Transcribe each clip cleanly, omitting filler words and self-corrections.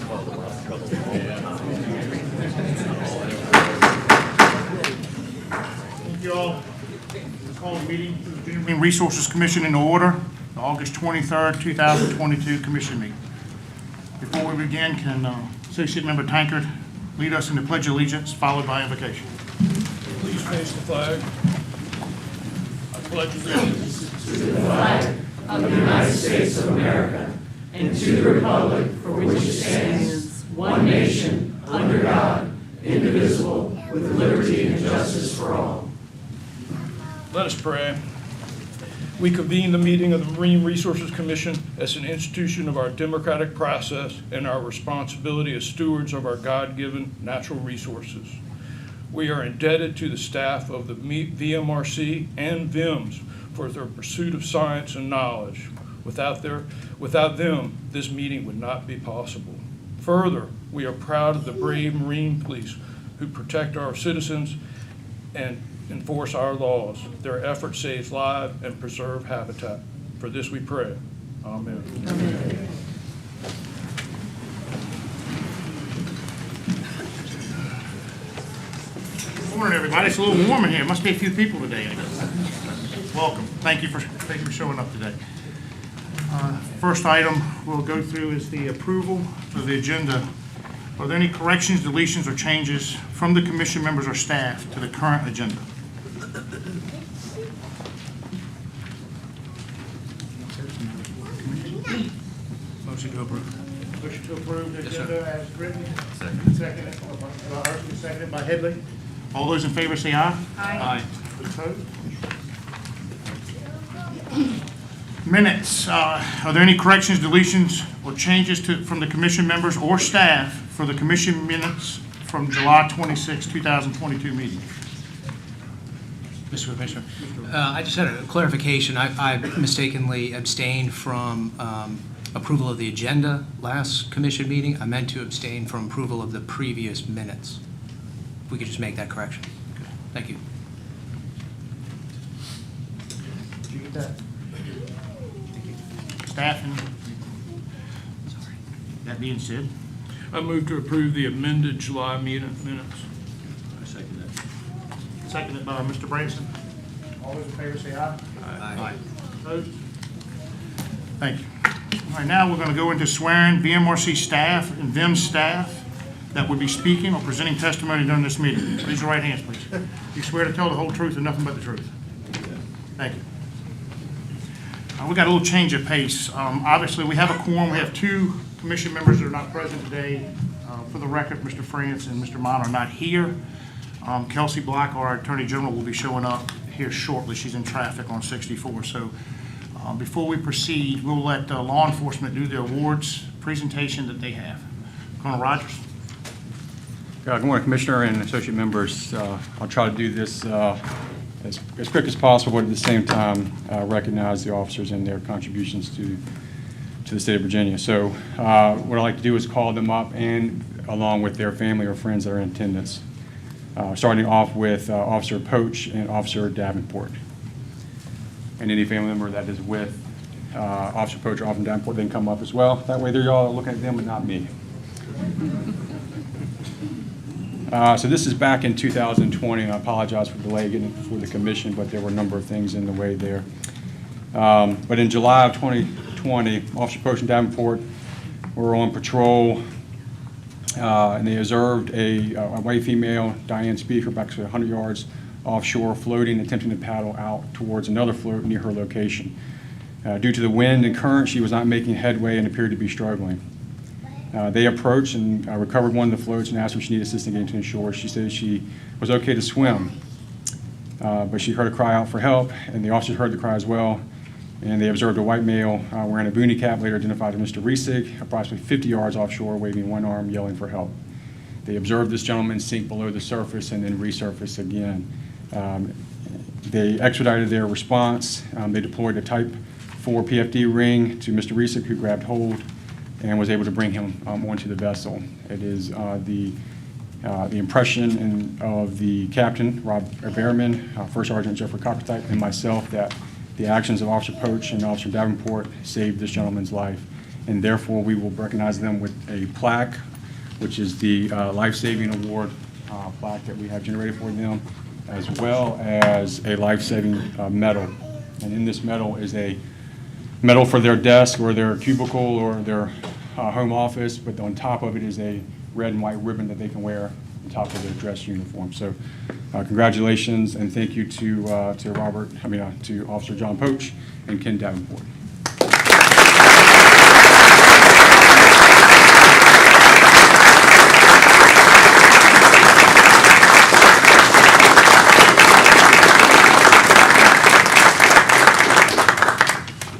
Thank you all. Call the meeting of the Marine Resources Commission in order. The August 23rd, 2022 Commission meeting. Before we begin, can Associate Member Tankard lead us in the Pledge of Allegiance, followed by invocation? Please face the flag. I pledge allegiance to the flag of the United States of America and to the republic for which it stands, one nation, under God, indivisible, with liberty and justice for all. Let us pray. We convene the meeting of the Marine Resources Commission as an institution of our democratic process and our responsibility as stewards of our God-given natural resources. We are indebted to the staff of the Vmrc and VIMS for their pursuit of science and knowledge. Without them, this meeting would not be possible. Further, we are proud of the brave Marine police who protect our citizens and enforce our laws. Their effort saves lives and preserve habitat. For this we pray. Amen. Amen. Good morning, everybody. It's a little warm in here. Must be a few people today. Welcome. Thank you for showing up today. First item we'll go through is the approval of the agenda. Are there any corrections, deletions, or changes from the commission members or staff to the current agenda? Motion to approve. Motion to approve the agenda as written. Seconded by Headley. All those in favor say aye. Aye. Opposed? Minutes. Are there any corrections, deletions, or changes from the commission members or staff for the commission minutes from July 26, 2022 meeting? Mr. Commissioner, I just had a clarification. I mistakenly abstained from approval of the agenda last commission meeting. I meant to abstain from approval of the previous minutes. If we could just make that correction. Okay. Thank you. Did you get that? Staff and Sorry. that being said, I move to approve the amended July minutes. I second that. seconded by Mr. Branson. All those in favor say aye. Aye. Opposed? Thank you. All right, now we're going to go into swearing Bmrc staff and VIM staff that would be speaking or presenting testimony during this meeting. Raise your right hands, please. You swear to tell the whole truth and nothing but the truth? Thank you. We got a little change of pace. Obviously, we have a quorum. We have two commission members that are not present today. For the record, Mr. France and Mr. Mon are not here. Kelsey Black, our Attorney General, will be showing up here shortly. She's in traffic on 64. So before we proceed, we'll let law enforcement do the awards presentation that they have. Colonel Rogers. Good morning, Commissioner and associate members. I'll try to do this as quick as possible, but at the same time recognize the officers and their contributions to the state of Virginia. So what I'd like to do is call them up and along with their family or friends that are in attendance. Starting off with Officer Poach and Officer Davenport. And any family member that is with Officer Poach or Officer Davenport, they can come up as well. That way they're all looking at them and not me. So this is back in 2020, and I apologize for the delay getting it before the commission, but there were a number of things in the way there. But in July of 2020, Officer Poach and Davenport were on patrol, and they observed a white female, Diane Speaker, about 100 yards offshore, floating, attempting to paddle out towards another float near her location. Due to the wind and current, she was not making headway and appeared to be struggling. They approached and recovered one of the floats and asked her if she needed assistance getting to the shore. She said she was okay to swim, but she heard a cry out for help, and the officers heard the cry as well. And they observed a white male wearing a boonie cap, later identified as Mr. Resig, approximately 50 yards offshore, waving one arm, yelling for help. They observed this gentleman sink below the surface and then resurface again. They expedited their response. They deployed a Type 4 PFD ring to Mr. Resig, who grabbed hold and was able to bring him onto the vessel. It is the impression of the captain, Rob Behrman, First Sergeant Jeffrey Coppertype, and myself that the actions of Officer Poach and Officer Davenport saved this gentleman's life and therefore we will recognize them with a plaque, which is the Life Saving Award plaque that we have generated for them, as well as a Life Saving medal. And in this medal is a medal for their desk or their cubicle or their home office, but on top of it is a red and white ribbon that they can wear on top of their dress uniform. So congratulations and thank you to to Officer John Poach and Ken Davenport.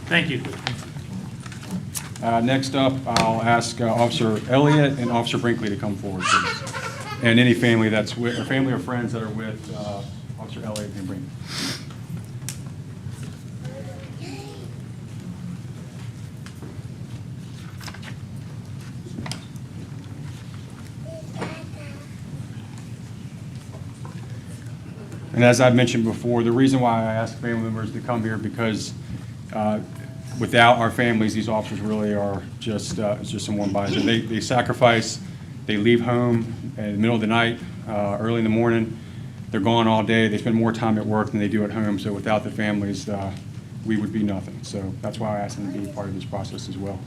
Thank you. Next up, I'll ask Officer Elliott and Officer Brinkley to come forward, please. And any family that's with, or family or friends that are with Officer Elliott and Brinkley. And as I've mentioned before, the reason why I ask family members to come here because without our families, these officers really are just someone by. They sacrifice, they leave home in the middle of the night, early in the morning. They're gone all day. They spend more time at work than they do at home. So without the families, we would be nothing. So that's why I asked them to be part of this process as well.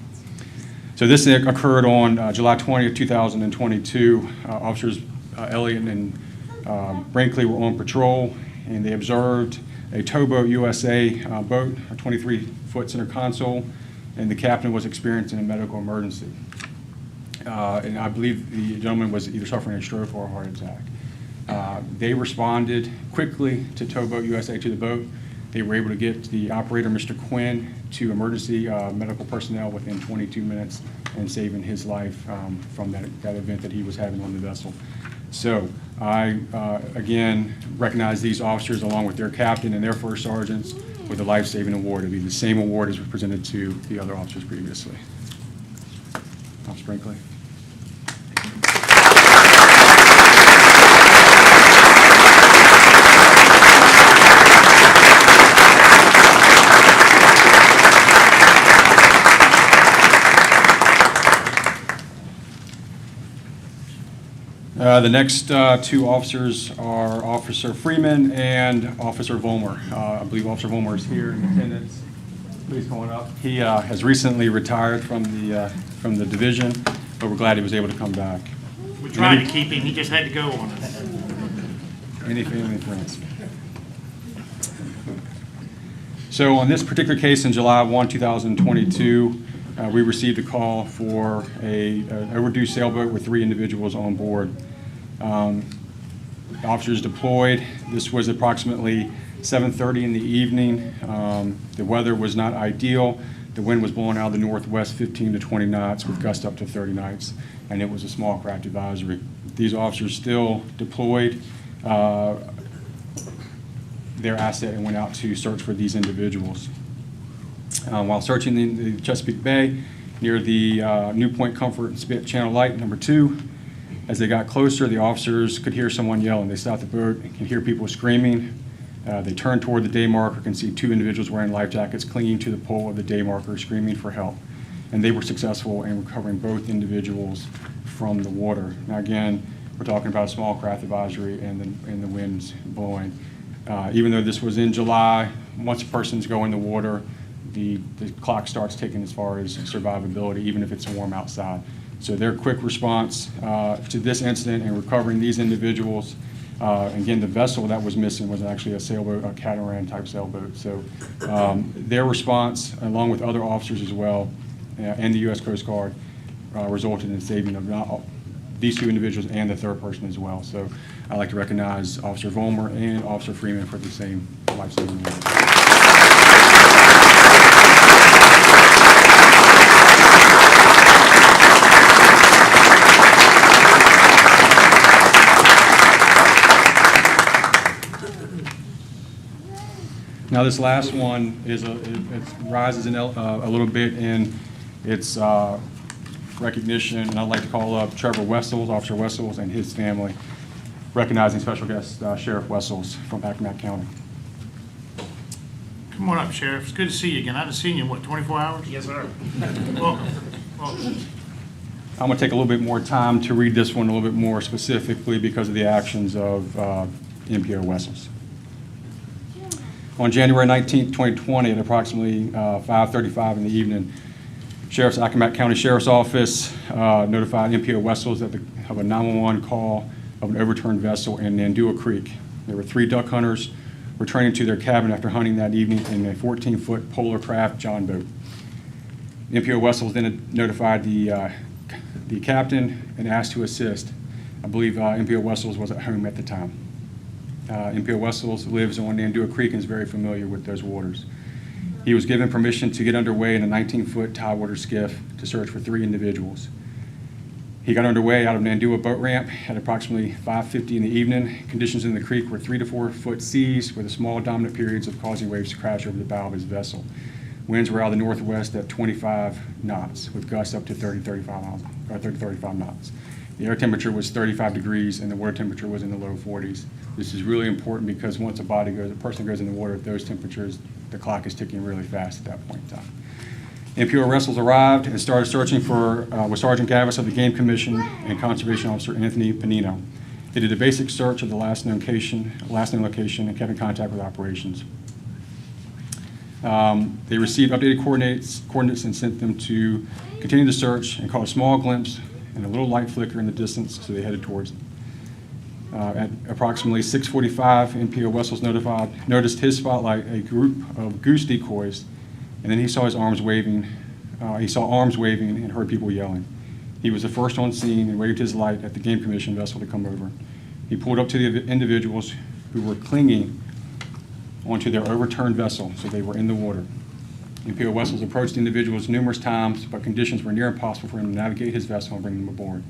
So this occurred on July 20th, 2022. Officers Elliott and Brinkley were on patrol, and they observed a Towboat USA boat, a 23-foot center console, and the captain was experiencing a medical emergency. And I believe the gentleman was either suffering a stroke or a heart attack. They responded quickly to Towboat USA to the boat. They were able to get the operator, Mr. Quinn, to emergency medical personnel within 22 minutes and saving his life from that event that he was having on the vessel. So I, again, recognize these officers along with their captain and their first sergeants with the Life Saving Award. It will be the same award as was presented to the other officers previously. Officer Brinkley. The next two officers are Officer Freeman and Officer Vmrc. I believe Officer Vmrc is here in attendance. Please come on up. He has recently retired from the division, but we're glad he was able to come back. We tried to keep him. He just had to go on us. Any family and friends? So on this particular case in July 1, 2022, we received a call for an overdue sailboat with 3 individuals on board. Officers deployed. This was approximately 7:30 in the evening. The weather was not ideal. The wind was blowing out of the northwest 15 to 20 knots with gusts up to 30 knots, and it was a small craft advisory. These officers still deployed their asset and went out to search for these individuals. While searching the Chesapeake Bay near the New Point Comfort and Spit Channel Light number 2, as they got closer, the officers could hear someone yelling. They stopped the boat and could hear people screaming. They turned toward the day marker, can see 2 individuals wearing life jackets clinging to the pole of the day marker, screaming for help. And they were successful in recovering both individuals from the water. Now again, we're talking about a small craft advisory and the winds blowing. Even though this was in July, once a person's going in the water, the clock starts ticking as far as survivability, even if it's warm outside. So their quick response to this incident and recovering these individuals, again, the vessel that was missing was actually a sailboat, a catamaran type sailboat. So their response, along with other officers as well, and the U.S. Coast Guard, resulted in saving of not these 2 individuals and the third person as well. So I'd like to recognize Officer Vmrc and Officer Freeman for the same life-saving award. Now this last one is it rises a little bit in its recognition, and I'd like to call up Trevor Wessels, Officer Wessels, and his family, recognizing special guest Sheriff Wessels from Accomack County. Come on up, Sheriff. It's good to see you again. I haven't seen you in, what, 24 hours? Yes, sir. Welcome. Welcome. I'm going to take a little bit more time to read this one a little bit more specifically because of the actions of MPO vessels. On January 19th, 2020, at approximately 5:35 in the evening, Sheriff's Accomack County Sheriff's Office notified MPO vessels of a 911 call of an overturned vessel in Nandua Creek. There were 3 duck hunters returning to their cabin after hunting that evening in a 14-foot polar craft john boat. MPO vessels then notified the captain and asked to assist. I believe MPO Wessels was at home at the time. MPO Wessels lives on Nandua Creek and is very familiar with those waters. He was given permission to get underway in a 19-foot tidewater skiff to search for 3 individuals. He got underway out of Nandua boat ramp at approximately 5:50 in the evening. Conditions in the creek were 3 to 4 foot seas with a small dominant periods of causing waves to crash over the bow of his vessel. Winds were out of the northwest at 25 knots with gusts up to 30-35 knots. The air temperature was 35 degrees and the water temperature was in the low 40s. This is really important because once a person goes in the water at those temperatures, the clock is ticking really fast at that point in time. MPO vessels arrived and started searching with Sergeant Gavis of the Game Commission and Conservation Officer Anthony Panino. They did a basic search of the last known location and kept in contact with operations. They received updated coordinates and sent them to continue the search and caught a small glimpse and a little light flicker in the distance, so they headed towards it. At approximately 6:45, MPO Wessels noticed his spotlight a group of goose decoys, and then he saw arms waving and heard people yelling. He was the first on scene and waved his light at the Game Commission vessel to come over. He pulled up to the individuals who were clinging onto their overturned vessel, so they were in the water. MPO Wessels approached the individuals numerous times, but conditions were near impossible for him to navigate his vessel and bring them aboard.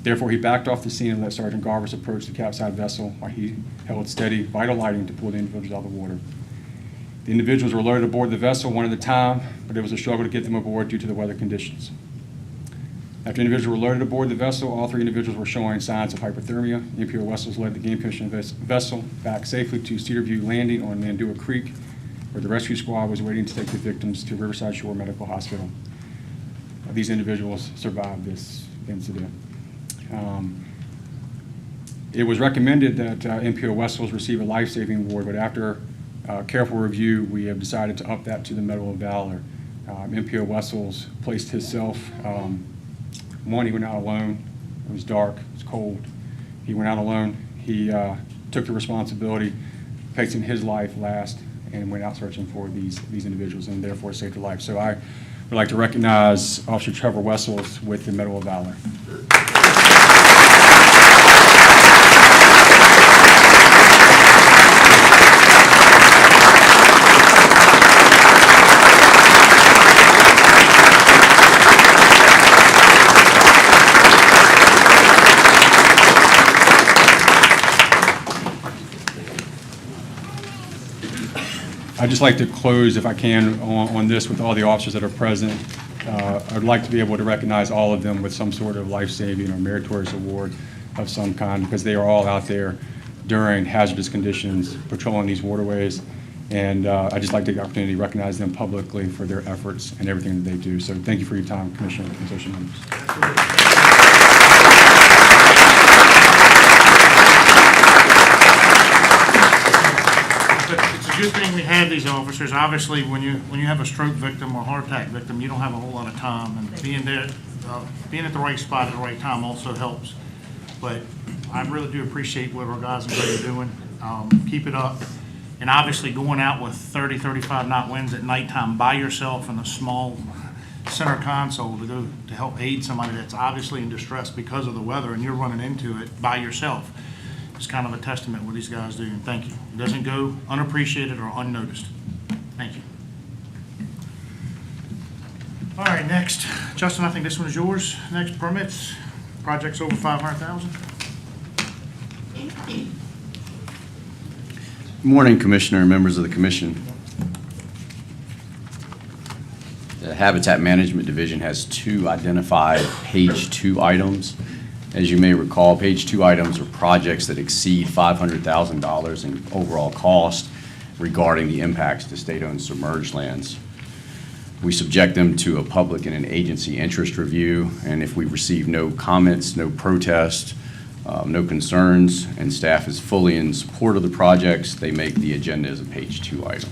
Therefore, he backed off the scene and let Sergeant Garvis approach the capsized vessel while he held steady, vital lighting to pull the individuals out of the water. The individuals were loaded aboard the vessel one at a time, but it was a struggle to get them aboard due to the weather conditions. After individuals were loaded aboard the vessel, all 3 individuals were showing signs of hypothermia. MPO Wessels led the Game Commission vessel back safely to Cedar View Landing on Nandua Creek, where the rescue squad was waiting to take the victims to Riverside Shore Medical Hospital. These individuals survived this incident. It was recommended that MPO Wessels receive a life-saving award, but after careful review, we have decided to up that to the Medal of Valor. MPO Wessels placed himself, he went out alone. It was dark, it was cold. He went out alone. He took the responsibility, placing his life last, and went out searching for these individuals and therefore saved their life. So I would like to recognize Officer Trevor Wessels with the Medal of Valor. I'd just like to close, if I can, on this with all the officers that are present. I'd like to be able to recognize all of them with some sort of life-saving or meritorious award of some kind, because they are all out there during hazardous conditions patrolling these waterways. And I'd just like to take the opportunity to recognize them publicly for their efforts and everything that they do. So thank you for your time, Commissioner and Associate members. It's a good thing we have these officers. Obviously, when you have a stroke victim or heart attack victim, you don't have a whole lot of time, and being there, being at the right spot at the right time also helps. But I really do appreciate what our guys and girls are doing. Keep it up. And obviously going out with 30, 35 knot winds at nighttime by yourself in a small center console to go to help aid somebody that's obviously in distress because of the weather, and you're running into it by yourself. It's kind of a testament what these guys do, and thank you. It doesn't go unappreciated or unnoticed. Thank you. All right, next. Justin, I think this one is yours. Next, permits. Projects over $500,000. Good morning, Commissioner and members of the Commission. The Habitat Management Division has 2 identified Page 2 items. As you may recall, Page 2 items are projects that exceed $500,000 in overall cost. regarding the impacts to state-owned submerged lands. We subject them to a public and an agency interest review, and if we receive no comments, no protest, no concerns, and staff is fully in support of the projects, they make the agenda as a page 2 item.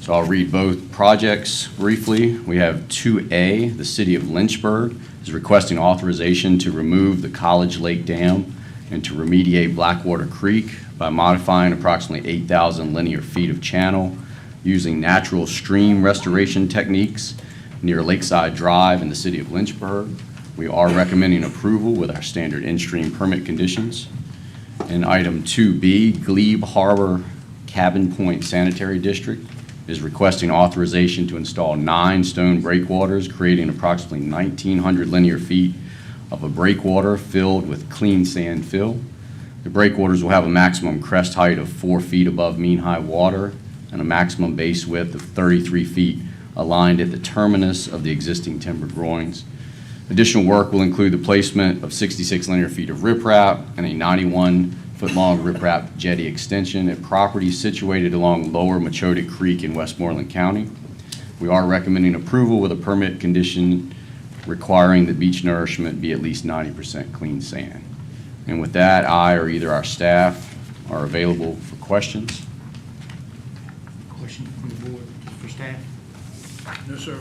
So I'll read both projects briefly. We have 2A, the City of Lynchburg is requesting authorization to remove the College Lake Dam and to remediate Blackwater Creek by modifying approximately 8,000 linear feet of channel using natural stream restoration techniques near Lakeside Drive in the City of Lynchburg. We are recommending approval with our standard in-stream permit conditions. And item 2B, Glebe Harbor Cabin Point Sanitary District is requesting authorization to install 9 stone breakwaters, creating approximately 1,900 linear feet of a breakwater filled with clean sand fill. The breakwaters will have a maximum crest height of 4 feet above mean high water and a maximum base width of 33 feet aligned at the terminus of the existing timber groins. Additional work will include the placement of 66 linear feet of riprap and a 91-foot-long riprap jetty extension at properties situated along Lower Machoda Creek in Westmoreland County. We are recommending approval with a permit condition requiring that beach nourishment be at least 90% clean sand. And with that, I or either our staff are available for questions. Question from the board for staff? No, sir.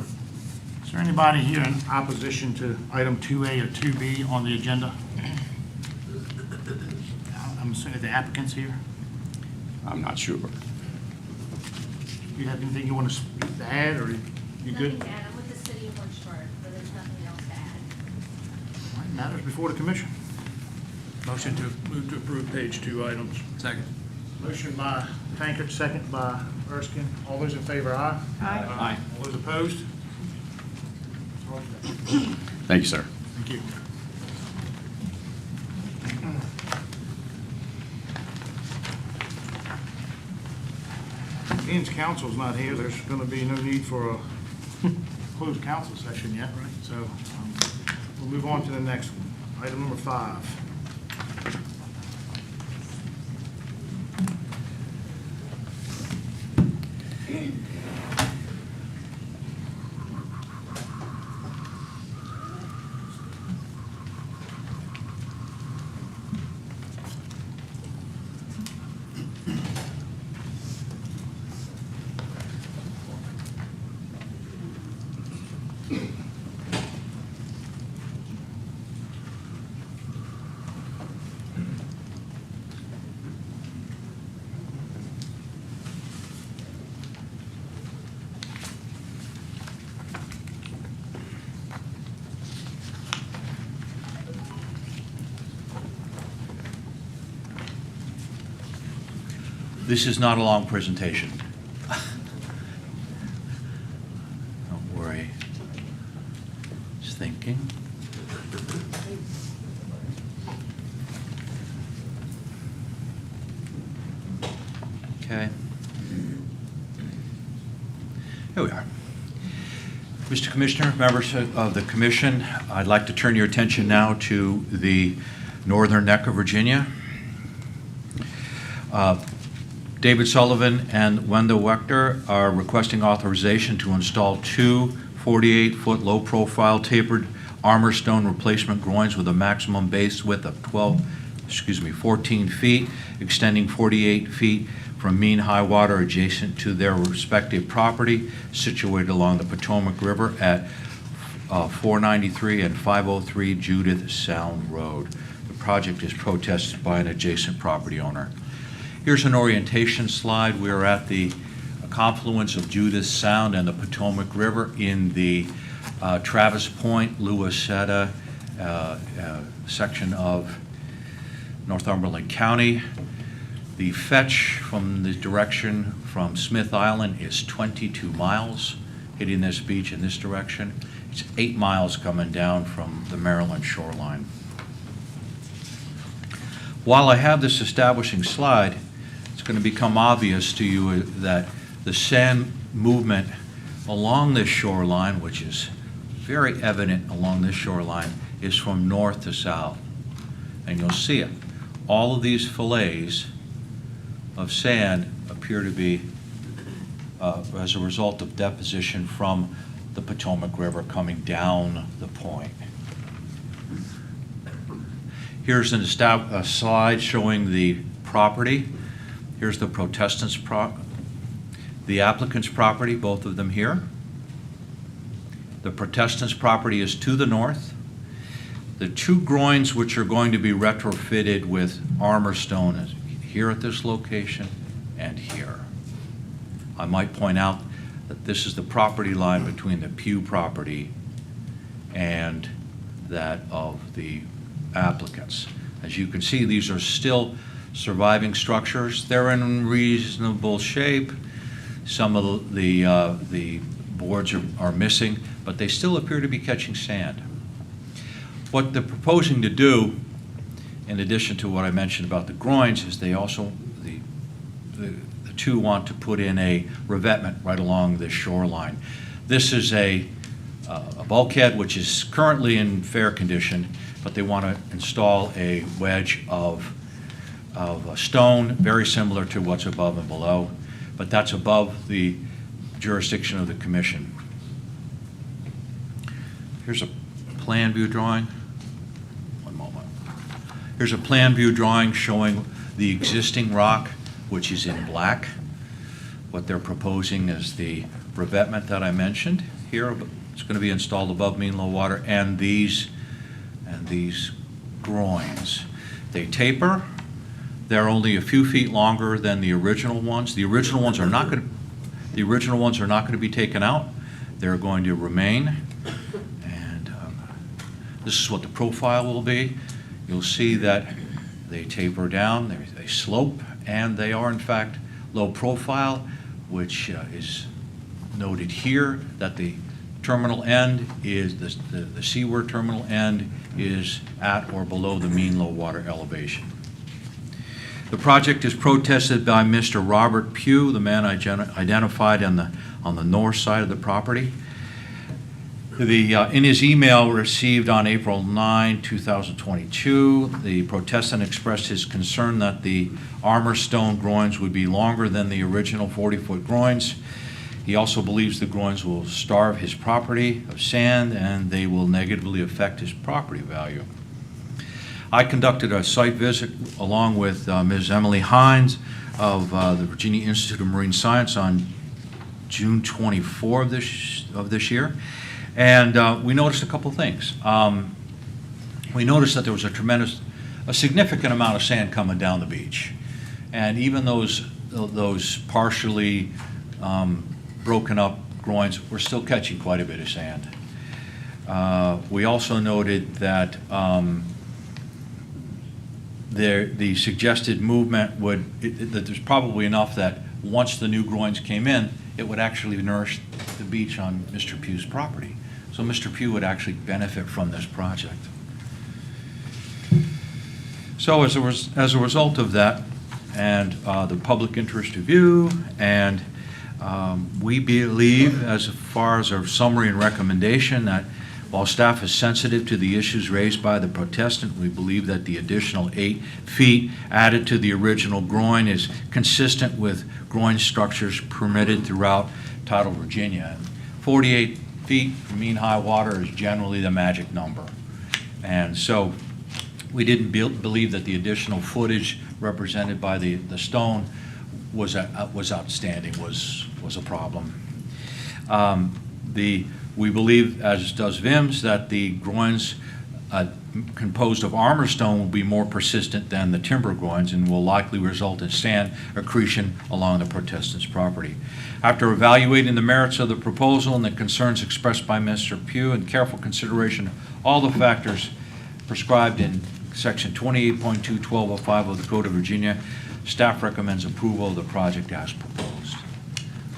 Is there anybody here in opposition to item 2A or 2B on the agenda? I'm assuming the applicant's here. I'm not sure. Do you have anything you want to add, or you good? Nothing to add. I'm with the city of Lynchburg, but there's nothing else to add. All right, matters before the commission. Motion to, Move to approve page 2 items. second. Motion by Tankard, second by Erskine. All those in favor, aye? Aye. All those opposed? Thank you, sir. Thank you. Ian's counsel's not here. There's going to be no need for a closed council session yet, right? So we'll move on to the next one. Item number 5. This is not a long presentation. Don't worry. Just thinking. Okay. Here we are. Mr. Commissioner, members of the commission, I'd like to turn your attention now to the northern neck of Virginia. David Sullivan and Wendell Wechter are requesting authorization to install 2 48-foot low-profile tapered armor stone replacement groins with a maximum base width of 14 feet, extending 48 feet from mean high water adjacent to their respective property situated along the Potomac River at 493 and 503 Judith Sound Road. The project is protested by an adjacent property owner. Here's an orientation slide. We are at the confluence of Judith Sound and the Potomac River in the Travis Point, Louisetta section of Northumberland County. The fetch from the direction from Smith Island is 22 miles, hitting this beach in this direction. It's 8 miles coming down from the Maryland shoreline. While I have this establishing slide, it's going to become obvious to you that the sand movement along this shoreline, which is very evident along this shoreline, is from north to south. And you'll see it. All of these fillets of sand appear to be as a result of deposition from the Potomac River coming down the point. Here's a slide showing the property. Here's the protestant's the applicant's property, both of them here. The protestant's property is to the north. The two groins which are going to be retrofitted with armor stone is here at this location and here. I might point out that this is the property line between the Pugh property and that of the applicants. As you can see, these are still surviving structures. They're in reasonable shape. Some of the boards are missing, but they still appear to be catching sand. What they're proposing to do, in addition to what I mentioned about the groins, is they also, the two want to put in a revetment right along the shoreline. This is a bulkhead which is currently in fair condition, but they want to install a wedge of stone, very similar to what's above and below, but that's above the jurisdiction of the commission. Here's a plan view drawing. One moment. Here's a plan view drawing showing the existing rock, which is in black. What they're proposing is the revetment that I mentioned here. It's going to be installed above mean low water, and these groins. They taper. They're only a few feet longer than the original ones. The original ones are not going to be taken out. They're going to remain. And this is what the profile will be. You'll see that they taper down, they slope, and they are in fact low profile, which is noted here that the terminal end is, the seaward terminal end is at or below the mean low water elevation. The project is protested by Mr. Robert Pugh, the man identified on the north side of the property. In his email received on April 9, 2022, the protestant expressed his concern that the armor stone groins would be longer than the original 40-foot groins. He also believes the groins will starve his property of sand and they will negatively affect his property value. I conducted a site visit along with Ms. Emily Hines of the Virginia Institute of Marine Science on June 24 of this year. And we noticed a couple things. We noticed that there was a significant amount of sand coming down the beach. And even those partially broken up groins were still catching quite a bit of sand. We also noted that the suggested movement that there's probably enough that once the new groins came in, it would actually nourish the beach on Mr. Pugh's property. So Mr. Pugh would actually benefit from this project. So as a result of that, and the public interest review, and we believe, as far as our summary and recommendation, that while staff is sensitive to the issues raised by the protestant, we believe that the additional 8 feet added to the original groin is consistent with groin structures permitted throughout tidal Virginia. 48 feet from mean high water is generally the magic number. And so we didn't believe that the additional footage represented by the stone was outstanding, was a problem. We believe, as does VIMS, that the groins composed of armor stone will be more persistent than the timber groins and will likely result in sand accretion along the protestant's property. After evaluating the merits of the proposal and the concerns expressed by Mr. Pugh and careful consideration of all the factors prescribed in Section 28.2.1205 of the Code of Virginia, staff recommends approval of the project as proposed.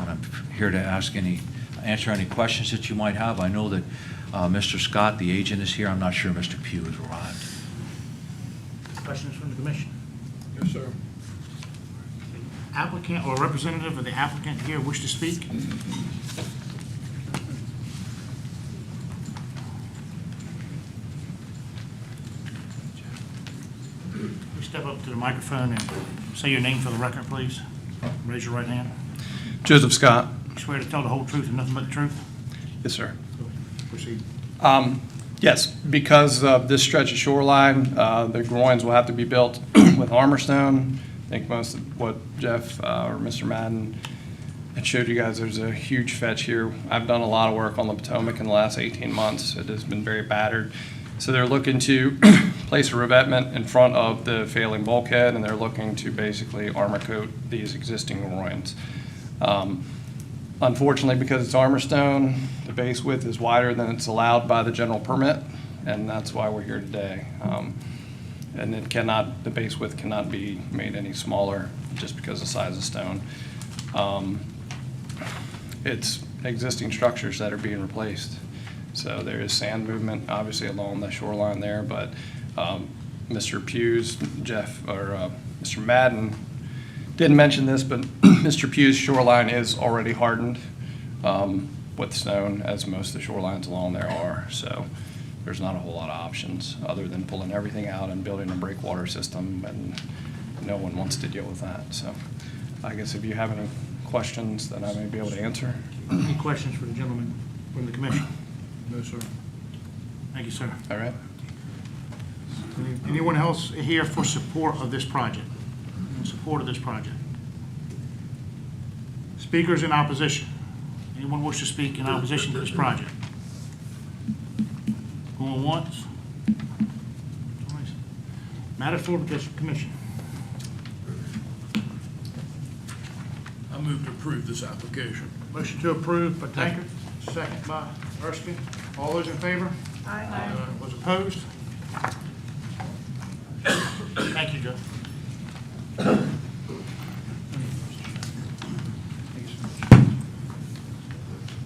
And I'm here to answer any questions that you might have. I know that Mr. Scott, the agent, is here. I'm not sure Mr. Pugh has arrived. Questions from the commission? Yes, sir. Applicant or representative of the applicant here wish to speak? Please step up to the microphone and Say your name for the record, please. Raise your right hand. Joseph Scott. You swear to tell the whole truth and nothing but the truth? Yes, sir. Proceed. Yes, because of this stretch of shoreline, the groins will have to be built with armor stone. I think most of what Jeff or Mr. Madden had showed you guys, there's a huge fetch here. I've done a lot of work on the Potomac in the last 18 months. It has been very battered. So they're looking to place a revetment in front of the failing bulkhead, and they're looking to basically armor coat these existing groins. Unfortunately, because it's armor stone, the base width is wider than it's allowed by the general permit, and that's why we're here today. And it cannot, the base width cannot be made any smaller just because of the size of stone. It's existing structures that are being replaced. So there is sand movement, obviously, along the shoreline there, but Mr. Pugh's, Mr. Madden didn't mention this, but Mr. Pugh's shoreline is already hardened with stone, as most of the shorelines along there are. So there's not a whole lot of options other than pulling everything out and building a breakwater system, and no one wants to deal with that. So I guess if you have any questions that I may be able to answer. Any questions for the gentleman from the commission? No, sir. Thank you, sir. All right. Anyone else here for support of this project? In support of this project? Speakers in opposition? Anyone wish to speak in opposition to this project? Going once? Twice. Matter for the commission. I move to approve this application. Motion to approve by Tankard, second by Erskine. All those in favor? Aye. Those opposed? Thank you, Joe.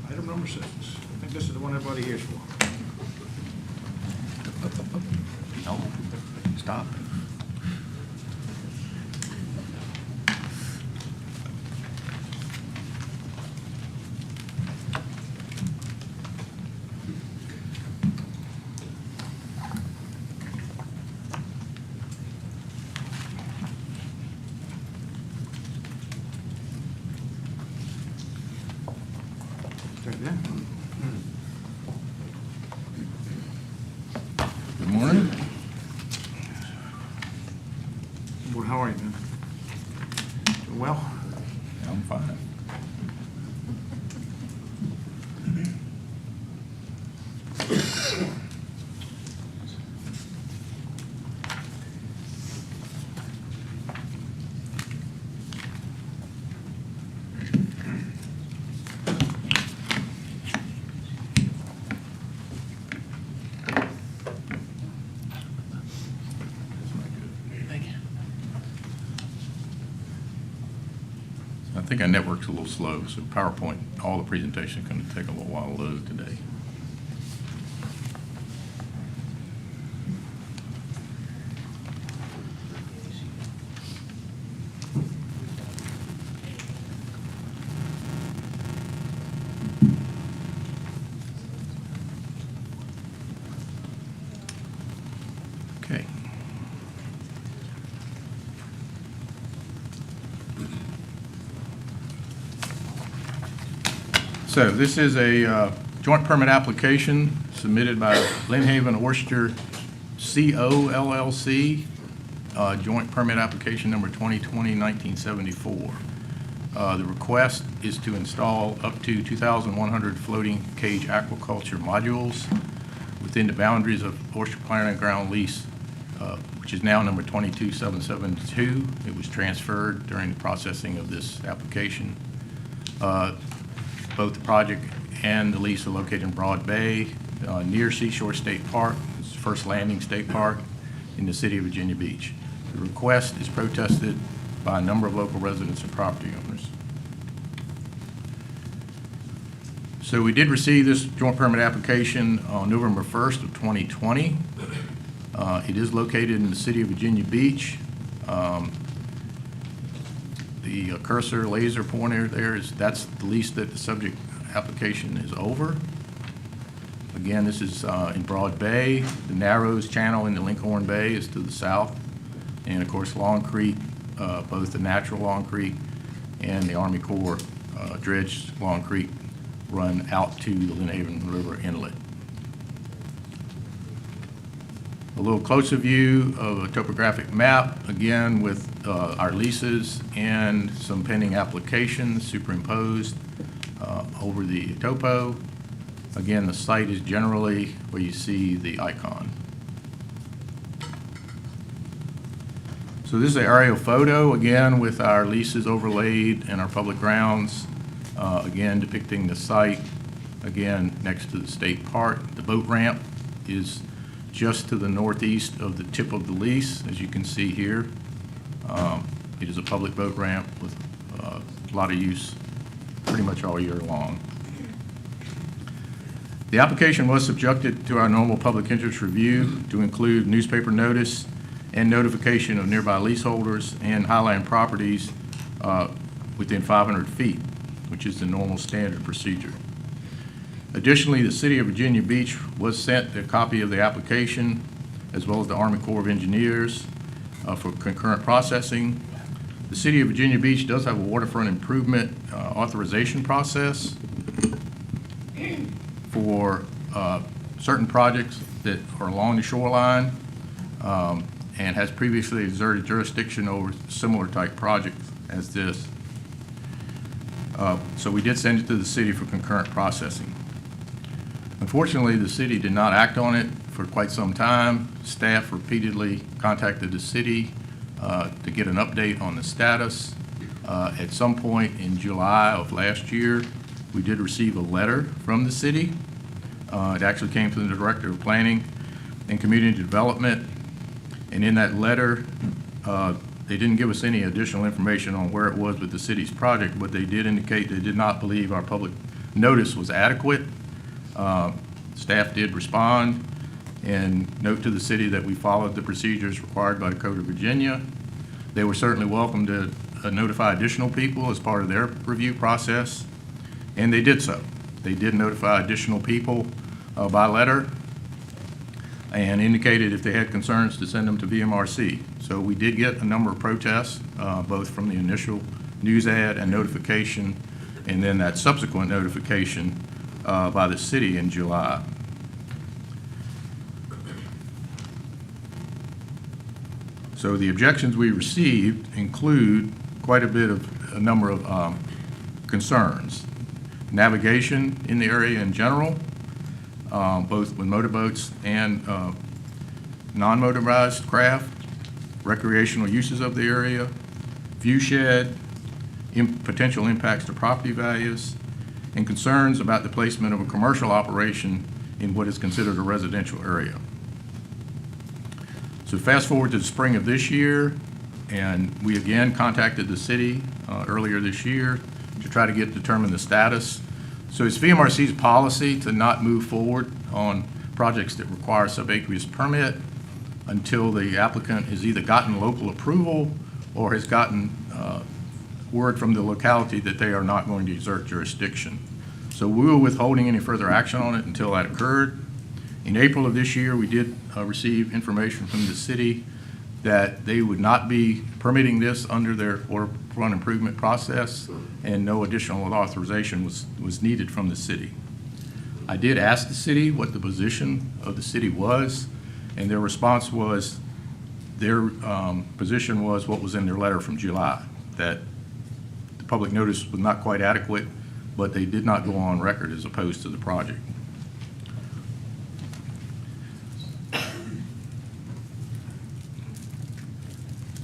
Item number 6. I think this is the one everybody here's for. No, stop. Take it in. Good morning. Well, how are you, man? Doing well? I'm fine. I think our network's a little slow, so PowerPoint, all the presentation is going to take a little while to load today. Okay. So this is a joint permit application submitted by Lynn Haven Worcester CO LLC, joint permit application number 2020-1974. The request is to install up to 2,100 floating cage aquaculture modules within the boundaries of Oyster Plant and Ground Lease, which is now number 22772. It was transferred during the processing of this application. Both the project and the lease are located in Broad Bay, near Seashore State Park. It's the first landing state park in the city of Virginia Beach. The request is protested by a number of local residents and property owners. So we did receive this joint permit application on November 1st of 2020. It is located in the city of Virginia Beach. The cursor laser pointer there that's the lease that the subject application is over. Again, this is in Broad Bay. The Narrows Channel in the Lincoln Bay is to the south. And of course, Long Creek both the natural Long Creek and the Army Corps dredged Long Creek run out to the Lynn Haven River inlet. A little closer view of a topographic map, again with our leases and some pending applications superimposed over the topo. Again, the site is generally where you see the icon. So this is an aerial photo, again, with our leases overlaid and our public grounds, again depicting the site, again, next to the state park. The boat ramp is just to the northeast of the tip of the lease, as you can see here. It is a public boat ramp with a lot of use pretty much all year long. The application was subjected to our normal public interest review to include newspaper notice and notification of nearby leaseholders and highland properties within 500 feet, which is the normal standard procedure. Additionally, the City of Virginia Beach was sent a copy of the application, as well as the Army Corps of Engineers for concurrent processing. The City of Virginia Beach does have a waterfront improvement authorization process for certain projects that are along the shoreline, and has previously exerted jurisdiction over similar type projects as this. So we did send it to the city for concurrent processing. Unfortunately, the city did not act on it for quite some time. Staff repeatedly contacted the city to get an update on the status. At some point in July of last year, we did receive a letter from the city. It actually came from the Director of Planning and Community Development. And in that letter, they didn't give us any additional information on where it was with the city's project, but they did indicate they did not believe our public notice was adequate. Staff did respond and note to the city that we followed the procedures required by the Code of Virginia. They were certainly welcome to notify additional people as part of their review process, and they did so. They did notify additional people by letter and indicated if they had concerns to send them to Vmrc. So we did get a number of protests, both from the initial news ad and notification, and then that subsequent notification by the city in July. So the objections we received include quite a number of concerns. Navigation in the area in general, both with motorboats and non-motorized craft, recreational uses of the area, view shed, potential impacts to property values, and concerns about the placement of a commercial operation in what is considered a residential area. So fast forward to the spring of this year, and we again contacted the city earlier this year to try to determine the status. So it's Vmrc's policy to not move forward on projects that require subaqueous permit until the applicant has either gotten local approval or has gotten word from the locality that they are not going to exert jurisdiction. So we were withholding any further action on it until that occurred. In April of this year, we did receive information from the city that they would not be permitting this under their waterfront improvement process, and no additional authorization was needed from the city. I did ask the city what the position of the city was, and their response was, their position was what was in their letter from July, that the public notice was not quite adequate, but they did not go on record as opposed to the project.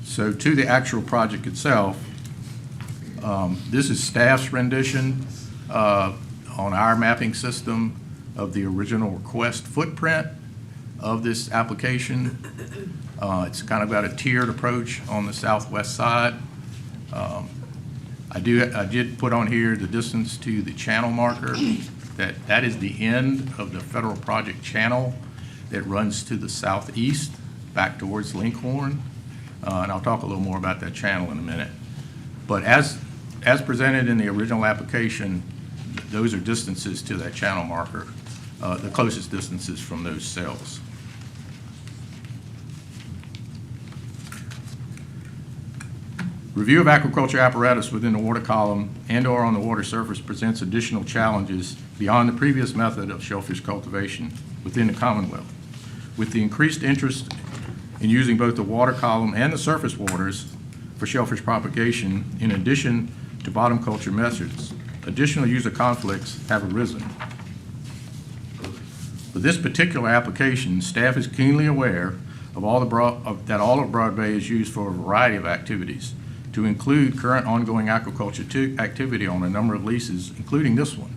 So to the actual project itself, this is staff's rendition on our mapping system of the original request footprint of this application. It's kind of got a tiered approach on the southwest side. I did put on here the distance to the channel marker. That is the end of the federal project channel that runs to the southeast back towards Linkhorn. And I'll talk a little more about that channel in a minute. But as presented in the original application, those are distances to that channel marker, the closest distances from those cells. Review of aquaculture apparatus within the water column and/or on the water surface presents additional challenges beyond the previous method of shellfish cultivation within the Commonwealth. With the increased interest in using both the water column and the surface waters for shellfish propagation, in addition to bottom culture methods, additional user conflicts have arisen. For this particular application, staff is keenly aware of that all of Broad Bay is used for a variety of activities, to include current ongoing aquaculture activity on a number of leases, including this one.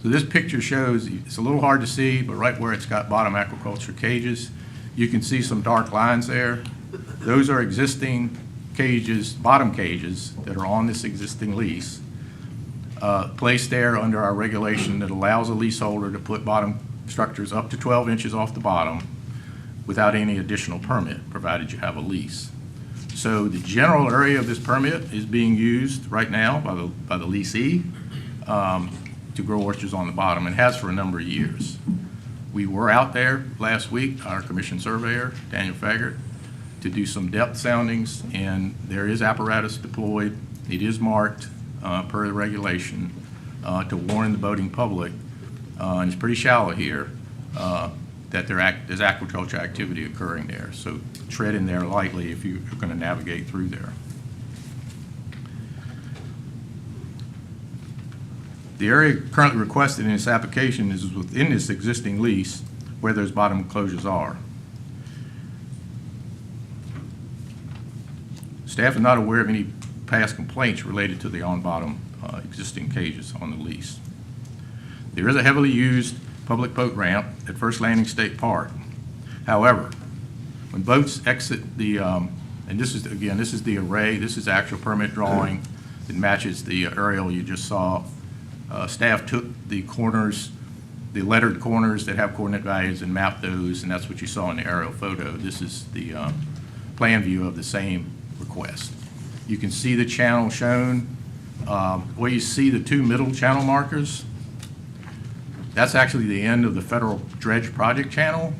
So this picture shows, it's a little hard to see, but right where it's got bottom aquaculture cages, you can see some dark lines there. Those are existing cages, bottom cages, that are on this existing lease, placed there under our regulation that allows a leaseholder to put bottom structures up to 12 inches off the bottom without any additional permit, provided you have a lease. So the general area of this permit is being used right now by the leasee to grow oysters on the bottom, and has for a number of years. We were out there last week, our commission surveyor, Daniel Faggart, to do some depth soundings, and there is apparatus deployed. It is marked per the regulation to warn the boating public, and it's pretty shallow here, that there's aquaculture activity occurring there. So tread in there lightly if you're going to navigate through there. The area currently requested in this application is within this existing lease where those bottom enclosures are. Staff is not aware of any past complaints related to the on-bottom existing cages on the lease. There is a heavily used public boat ramp at First Landing State Park. However, when boats exit the, and this is the array, this is actual permit drawing that matches the aerial you just saw. Staff took the corners, the lettered corners that have coordinate values, and mapped those, and that's what you saw in the aerial photo. This is the plan view of the same request. You can see the channel shown. Where you see the two middle channel markers, that's actually the end of the federal dredge project channel.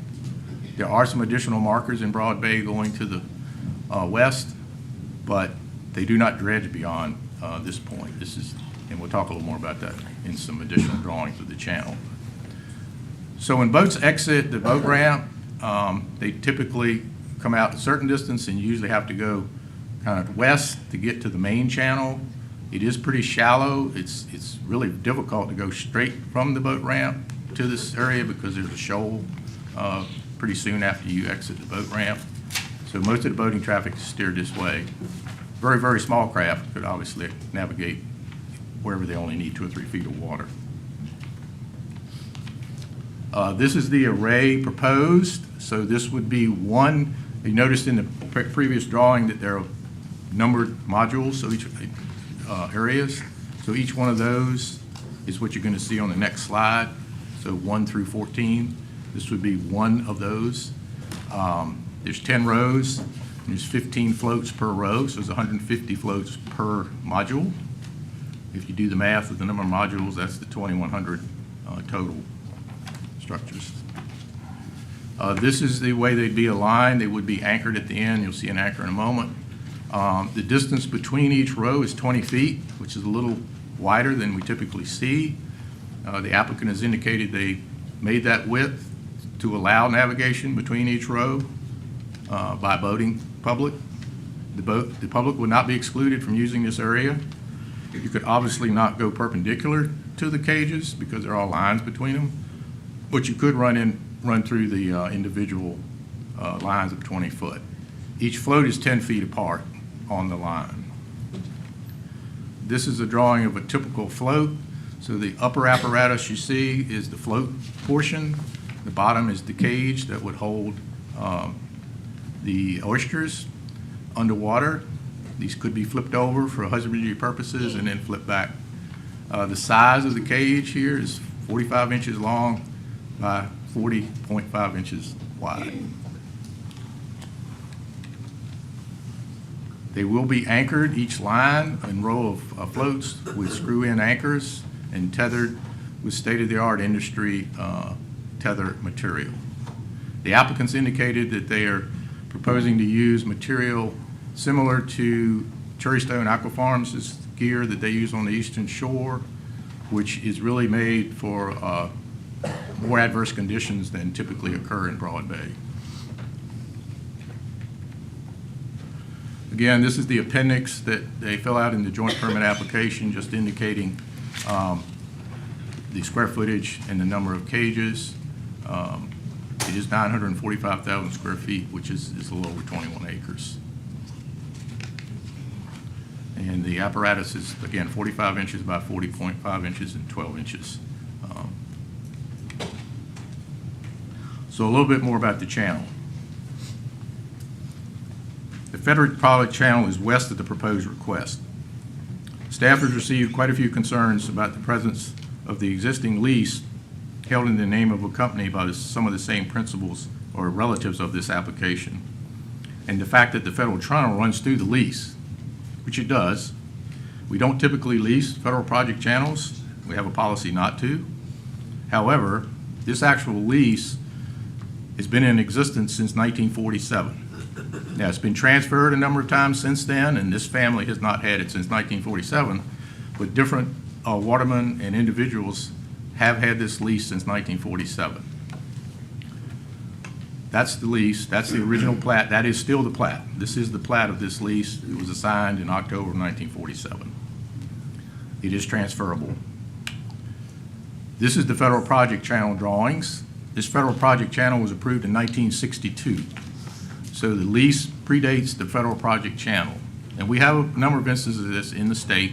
There are some additional markers in Broad Bay going to the west, but they do not dredge beyond this point. This is, and we'll talk a little more about that in some additional drawings of the channel. So when boats exit the boat ramp, they typically come out a certain distance and usually have to go kind of west to get to the main channel. It is pretty shallow. It's really difficult to go straight from the boat ramp to this area because there's a shoal pretty soon after you exit the boat ramp. So most of the boating traffic is steered this way. Very, very small craft could obviously navigate wherever they only need 2 or 3 feet of water. This is the array proposed. So this would be one. You noticed in the previous drawing that there are numbered modules, so each areas. So each one of those is what you're going to see on the next slide. So 1 through 14. This would be one of those. There's 10 rows. And there's 15 floats per row, so there's 150 floats per module. If you do the math with the number of modules, that's the 2,100 total structures. This is the way they'd be aligned. They would be anchored at the end. You'll see an anchor in a moment. The distance between each row is 20 feet, which is a little wider than we typically see. The applicant has indicated they made that width to allow navigation between each row by boating public. The public would not be excluded from using this area. You could obviously not go perpendicular to the cages because there are lines between them, but you could run through the individual lines of 20 foot. Each float is 10 feet apart on the line. This is a drawing of a typical float. So the upper apparatus you see is the float portion. The bottom is the cage that would hold the oysters underwater. These could be flipped over for husbandry purposes and then flipped back. The size of the cage here is 45 inches long by 40.5 inches wide. They will be anchored, each line and row of floats with screw-in anchors and tethered with state-of-the-art industry tether material. The applicants indicated that they are proposing to use material similar to Cherrystone Aquafarms is gear that they use on the eastern shore, which is really made for more adverse conditions than typically occur in Broad Bay. Again, this is the appendix that they fill out in the joint permit application, just indicating the square footage and the number of cages. It is 945,000 square feet, which is a little over 21 acres. And the apparatus is, again, 45 inches by 40.5 inches and 12 inches. So a little bit more about the channel. The Federal Product Channel is west of the proposed request. Staff has received quite a few concerns about the presence of the existing lease held in the name of a company by some of the same principals or relatives of this application, and the fact that the federal channel runs through the lease, which it does. We don't typically lease federal project channels. We have a policy not to. However, this actual lease has been in existence since 1947. Now, it's been transferred a number of times since then, and this family has not had it since 1947, but different watermen and individuals have had this lease since 1947. That's the lease. That's the original plat. That is still the plat. This is the plat of this lease. It was assigned in October of 1947. It is transferable. This is the federal project channel drawings. This federal project channel was approved in 1962. So the lease predates the federal project channel. And we have a number of instances of this in the state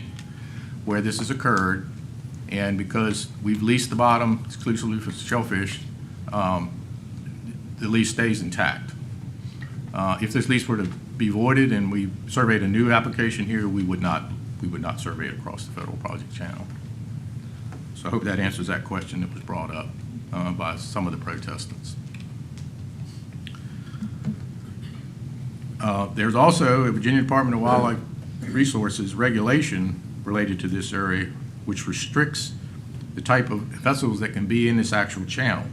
where this has occurred. And because we've leased the bottom exclusively for shellfish, the lease stays intact. If this lease were to be voided and we surveyed a new application here, we would not survey it across the federal project channel. So I hope that answers that question that was brought up by some of the protestants. There's also a Virginia Department of Wildlife Resources regulation related to this area, which restricts the type of vessels that can be in this actual channel.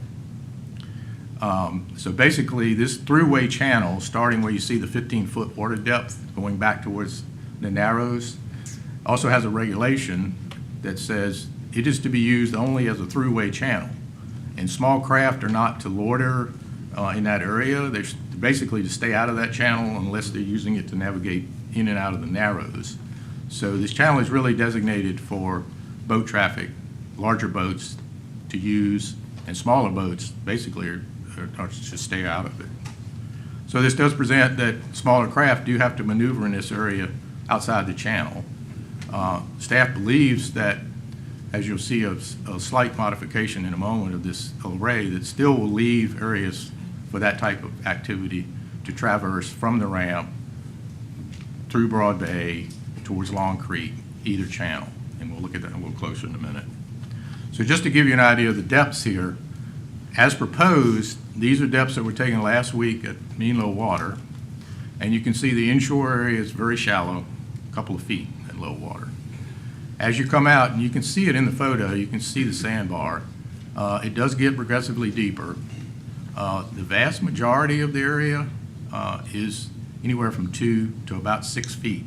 So basically, this throughway channel, starting where you see the 15-foot water depth going back towards the Narrows, also has a regulation that says it is to be used only as a throughway channel. And small craft are not to loiter in that area. They're basically to stay out of that channel unless they're using it to navigate in and out of the Narrows. So this channel is really designated for boat traffic, larger boats to use, and smaller boats basically are to stay out of it. So this does present that smaller craft do have to maneuver in this area outside the channel. Staff believes that, as you'll see a slight modification in a moment of this array, that still will leave areas for that type of activity to traverse from the ramp through Broad Bay towards Long Creek, either channel. And we'll look at that a little closer in a minute. So just to give you an idea of the depths here, as proposed, these are depths that were taken last week at mean low water. And you can see the inshore area is very shallow, a couple of feet at low water. As you come out, and you can see it in the photo, you can see the sandbar. It does get progressively deeper. The vast majority of the area is anywhere from 2 to about 6 feet.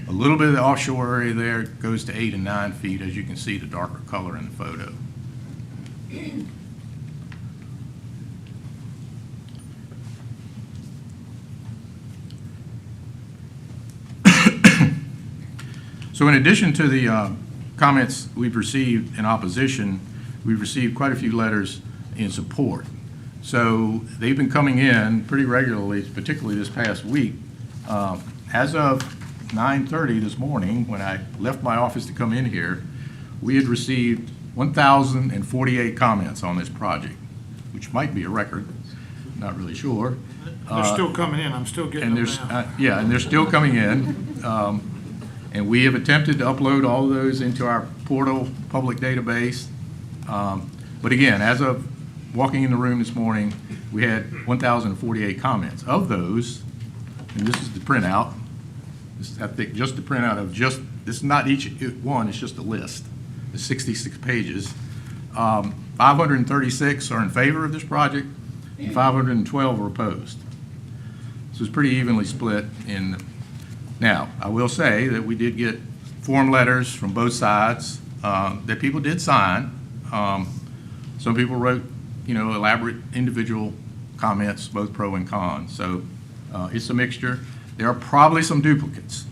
A little bit of the offshore area there goes to 8 and 9 feet, as you can see the darker color in the photo. So in addition to the comments we've received in opposition, we've received quite a few letters in support. So they've been coming in pretty regularly, particularly this past week. As of 9:30 this morning, when I left my office to come in here, we had received 1,048 comments on this project, which might be a record, not really sure. They're still coming in. I'm still getting them now. Yeah, and they're still coming in. And we have attempted to upload all of those into our portal public database. But again, as of walking in the room this morning, we had 1,048 comments. Of those, and this is the printout, I think just the printout of this is not each one, it's just a list. It's 66 pages. 536 are in favor of this project, and 512 are opposed. So it's pretty evenly split in Now, I will say that we did get form letters from both sides that people did sign. Some people wrote, elaborate individual comments, both pro and con. So it's a mixture. There are probably some duplicates.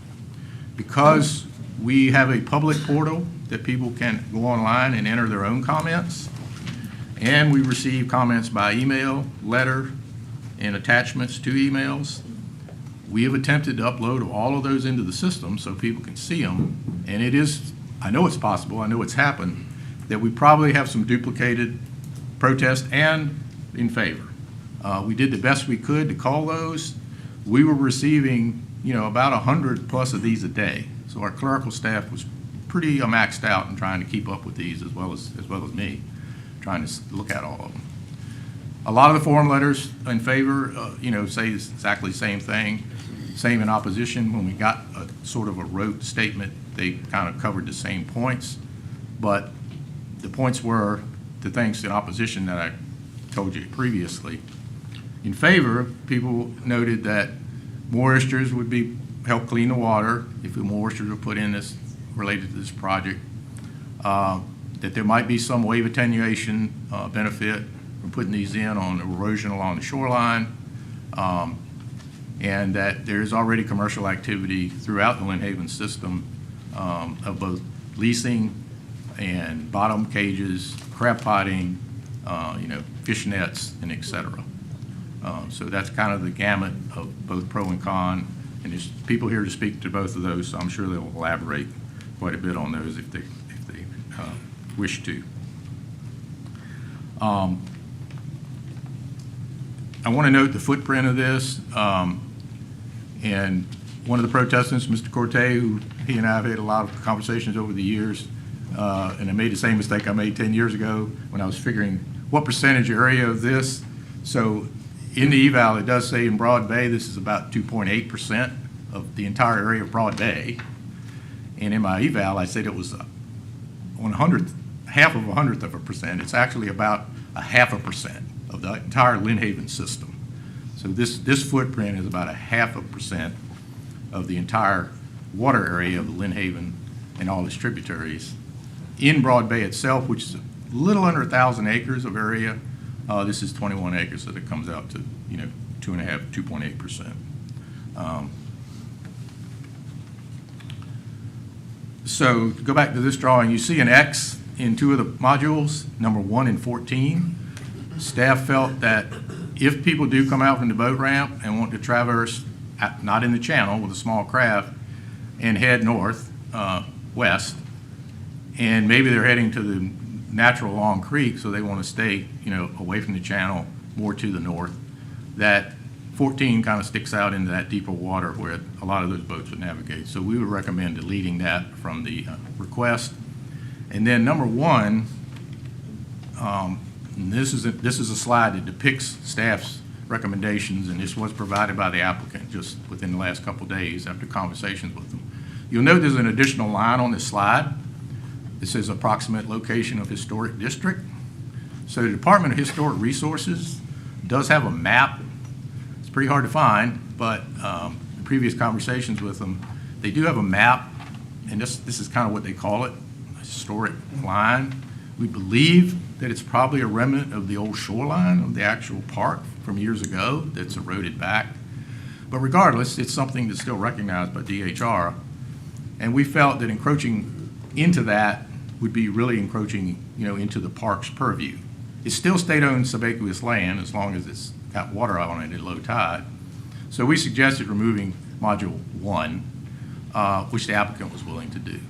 Because we have a public portal that people can go online and enter their own comments, and we receive comments by email, letter, and attachments to emails, we have attempted to upload all of those into the system so people can see them. And it is, I know it's possible, I know it's happened, that we probably have some duplicated protest and in favor. We did the best we could to call those. We were receiving, about 100 plus of these a day. So our clerical staff was pretty maxed out in trying to keep up with these as well as me, trying to look at all of them. A lot of the form letters in favor, say exactly the same thing. Same in opposition. When we got a sort of a rote statement, they kind of covered the same points. But the points were the things in opposition that I told you previously. In favor, people noted that more oysters would help clean the water if more oysters were put in this related to this project. That there might be some wave attenuation benefit from putting these in on erosion along the shoreline, and that there is already commercial activity throughout the Lynn Haven system of both leasing and bottom cages, crab potting, fish nets, and et cetera. So that's kind of the gamut of both pro and con, and there's people here to speak to both of those, so I'm sure they'll elaborate quite a bit on those if they wish to. I want to note the footprint of this, and one of the protestants, Mr. Corte, who he and I have had a lot of conversations over the years, and I made the same mistake I made 10 years ago when I was figuring what percentage area of this. So in the eval, it does say in Broad Bay, this is about 2.8% of the entire area of Broad Bay. And in my eval, I said it was 1/100th, half of 1/100th of a percent. It's actually about 0.5% of the entire Lynn Haven system. So this footprint is about 0.5% of the entire water area of the Lynn Haven and all its tributaries. In Broad Bay itself, which is a little under 1,000 acres of area, this is 21 acres, so that comes out to 2.8%. So to go back to this drawing, you see an X in two of the modules, number 1 and 14. Staff felt that if people do come out from the boat ramp and want to traverse, not in the channel with a small craft, and head north, west, and maybe they're heading to the natural Long Creek, so they want to stay, away from the channel, more to the north, that 14 kind of sticks out into that deeper water where a lot of those boats would navigate. So we would recommend deleting that from the request. And then number 1, and this is a slide that depicts staff's recommendations, and this was provided by the applicant just within the last couple days after conversations with them. You'll note there's an additional line on this slide. It says approximate location of historic district. So the Department of Historic Resources does have a map. It's pretty hard to find, but in previous conversations with them, they do have a map, and this is kind of what they call it, a historic line. We believe that it's probably a remnant of the old shoreline of the actual park from years ago that's eroded back. But regardless, it's something that's still recognized by DHR, and we felt that encroaching into that would be really encroaching, into the park's purview. It's still state-owned subaqueous land as long as it's got water on it at low tide. So we suggested removing Module 1, which the applicant was willing to do.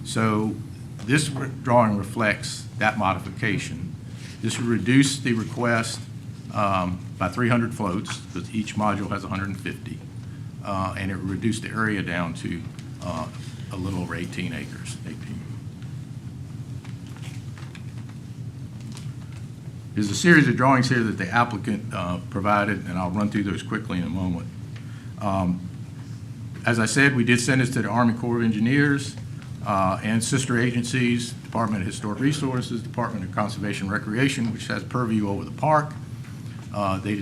So this drawing reflects that modification. This would reduce the request by 300 floats, because each module has 150, and it would reduce the area down to a little over 18 acres. There's a series of drawings here that the applicant provided, and I'll run through those quickly in a moment. As I said, we did send this to the Army Corps of Engineers and sister agencies, Department of Historic Resources, Department of Conservation and Recreation, which has purview over the park. They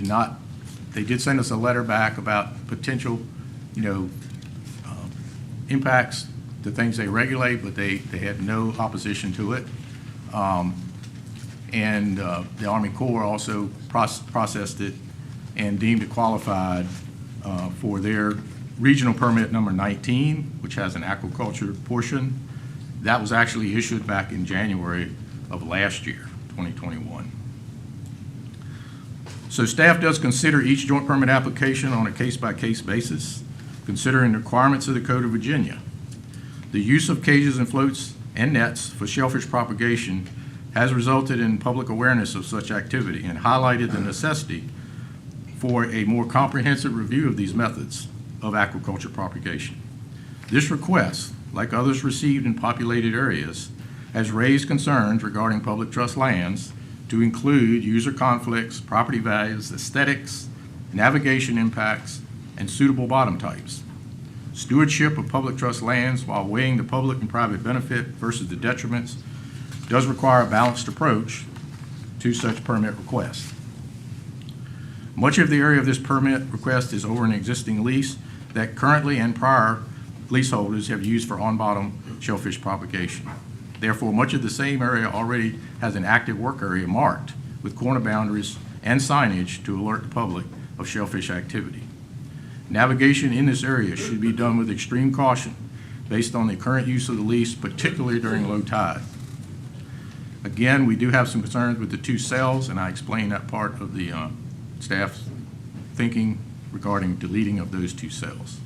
did send us a letter back about potential, impacts the things they regulate, but they had no opposition to it. And the Army Corps also processed it and deemed it qualified for their regional permit number 19, which has an aquaculture portion. That was actually issued back in January of last year, 2021. So staff does consider each joint permit application on a case-by-case basis, considering the requirements of the Code of Virginia. The use of cages and floats and nets for shellfish propagation has resulted in public awareness of such activity and highlighted the necessity for a more comprehensive review of these methods of aquaculture propagation. This request, like others received in populated areas, has raised concerns regarding public trust lands to include user conflicts, property values, aesthetics, navigation impacts, and suitable bottom types. Stewardship of public trust lands while weighing the public and private benefit versus the detriments does require a balanced approach to such permit requests. Much of the area of this permit request is over an existing lease that currently and prior leaseholders have used for on-bottom shellfish propagation. Therefore, much of the same area already has an active work area marked with corner boundaries and signage to alert the public of shellfish activity. Navigation in this area should be done with extreme caution based on the current use of the lease, particularly during low tide. Again, we do have some concerns with the two cells, and I explained that part of the staff's thinking regarding deleting of those two cells.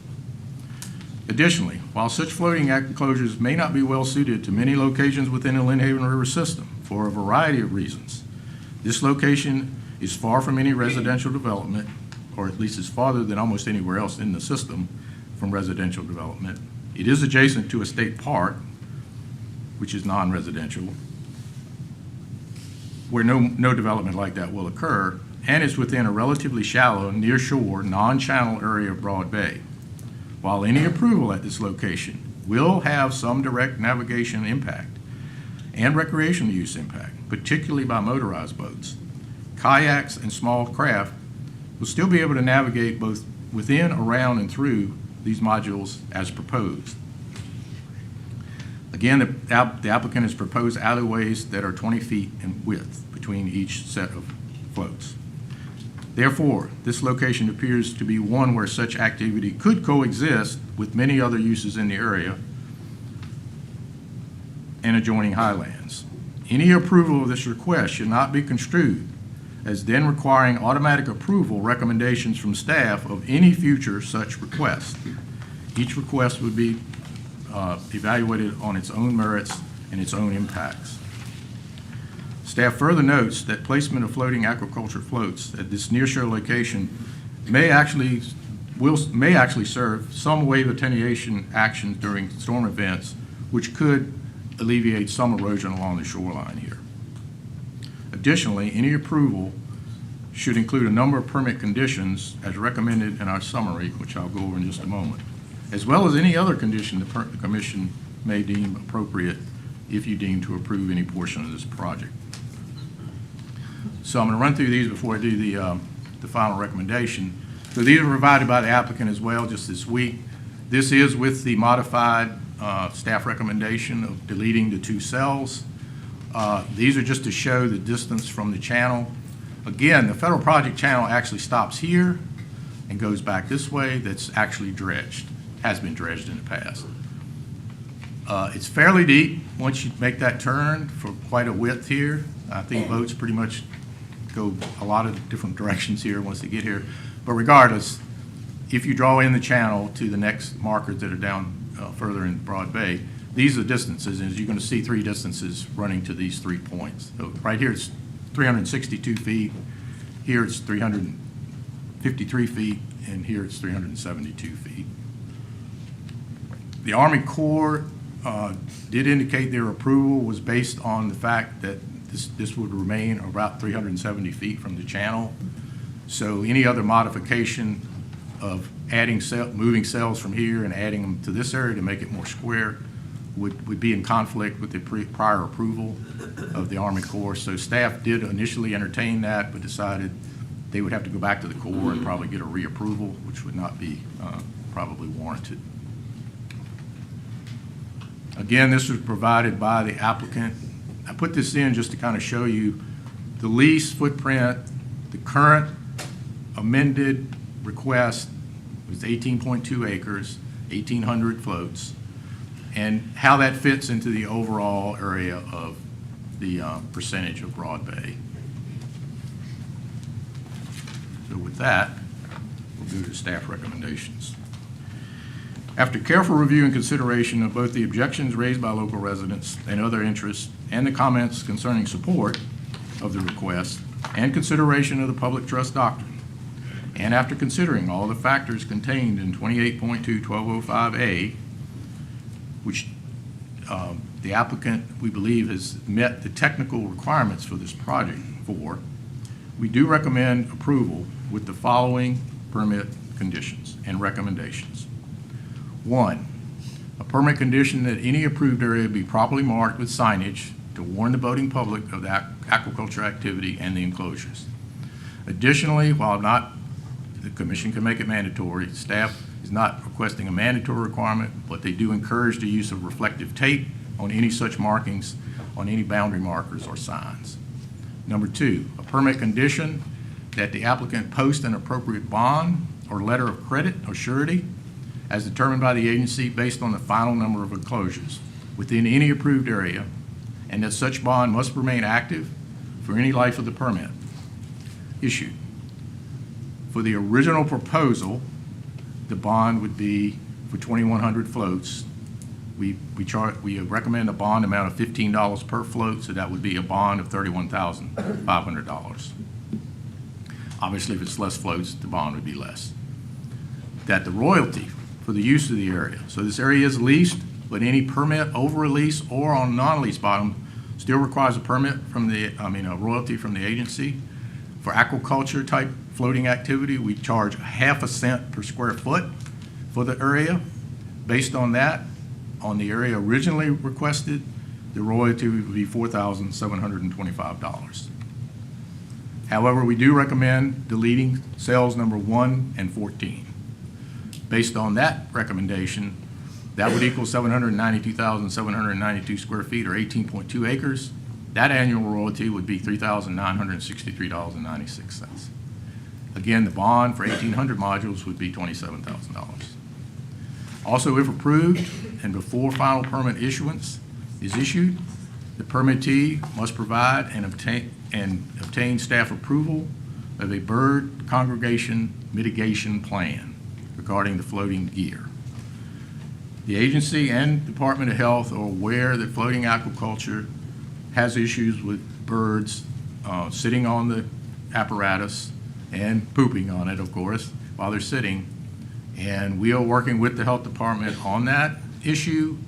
Additionally, while such floating aquenclosures may not be well suited to many locations within the Lynnhaven River system for a variety of reasons, this location is far from any residential development, or at least is farther than almost anywhere else in the system from residential development. It is adjacent to a state park, which is non-residential, where no development like that will occur, and is within a relatively shallow, near-shore, non-channel area of Broad Bay. While any approval at this location will have some direct navigation impact and recreational use impact, particularly by motorized boats, kayaks and small craft will still be able to navigate both within, around, and through these modules as proposed. Again, the applicant has proposed alleyways that are 20 feet in width between each set of floats. Therefore, this location appears to be one where such activity could coexist with many other uses in the area and adjoining highlands. Any approval of this request should not be construed as then requiring automatic approval recommendations from staff of any future such request. Each request would be evaluated on its own merits and its own impacts. Staff further notes that placement of floating aquaculture floats at this nearshore location may actually serve some wave attenuation actions during storm events, which could alleviate some erosion along the shoreline here. Additionally, any approval should include a number of permit conditions as recommended in our summary, which I'll go over in just a moment, as well as any other condition the Commission may deem appropriate if you deem to approve any portion of this project. So I'm going to run through these before I do the final recommendation. So these were provided by the applicant as well just this week. This is with the modified staff recommendation of deleting the two cells. These are just to show the distance from the channel. Again, the federal project channel actually stops here and goes back this way. That's actually dredged, has been dredged in the past. It's fairly deep once you make that turn for quite a width here. I think boats pretty much go a lot of different directions here once they get here. But regardless, if you draw in the channel to the next markers that are down further in Broad Bay, these are the distances, and you're going to see three distances running to these 3 points. So right here it's 362 feet, here it's 353 feet, and here it's 372 feet. The Army Corps did indicate their approval was based on the fact that this would remain about 370 feet from the channel. So any other modification of moving cells from here and adding them to this area to make it more square would be in conflict with the prior approval of the Army Corps. So staff did initially entertain that, but decided they would have to go back to the Corps and probably get a reapproval, which would not be probably warranted. Again, this was provided by the applicant. I put this in just to kind of show you the lease footprint. The current amended request was 18.2 acres, 1,800 floats, and how that fits into the overall area of the percentage of Broad Bay. So with that, we'll go to staff recommendations. After careful review and consideration of both the objections raised by local residents and other interests and the comments concerning support of the request and consideration of the public trust doctrine, and after considering all the factors contained in 28.2-1205A, which the applicant, we believe, has met the technical requirements for this project for, we do recommend approval with the following permit conditions and recommendations. 1, a permit condition that any approved area be properly marked with signage to warn the boating public of the aquaculture activity and the enclosures. Additionally, while the commission can make it mandatory, staff is not requesting a mandatory requirement, but they do encourage the use of reflective tape on any such markings on any boundary markers or signs. Number 2, a permit condition that the applicant post an appropriate bond or letter of credit or surety as determined by the agency based on the final number of enclosures within any approved area, and that such bond must remain active for any life of the permit issued. For the original proposal, the bond would be for 2,100 floats. We recommend a bond amount of $15 per float, so that would be a bond of $31,500. Obviously, if it's less floats, the bond would be less. That the royalty for the use of the area, so this area is leased, but any permit over a lease or on a non-lease bottom still requires a permit from a royalty from the agency. For aquaculture type floating activity, we charge 1/2 cent per square foot for the area. Based on that, on the area originally requested, the royalty would be $4,725. However, we do recommend deleting cells number 1 and 14. Based on that recommendation, that would equal 792,792 square feet or 18.2 acres. That annual royalty would be $3,963.96. Again, the bond for 1,800 modules would be $27,000. Also, if approved and before final permit issuance is issued, the permittee must provide and obtain staff approval of a bird congregation mitigation plan regarding the floating gear. The agency and Department of Health are aware that floating aquaculture has issues with birds sitting on the apparatus and pooping on it, of course, while they're sitting. And we are working with the health department on that issue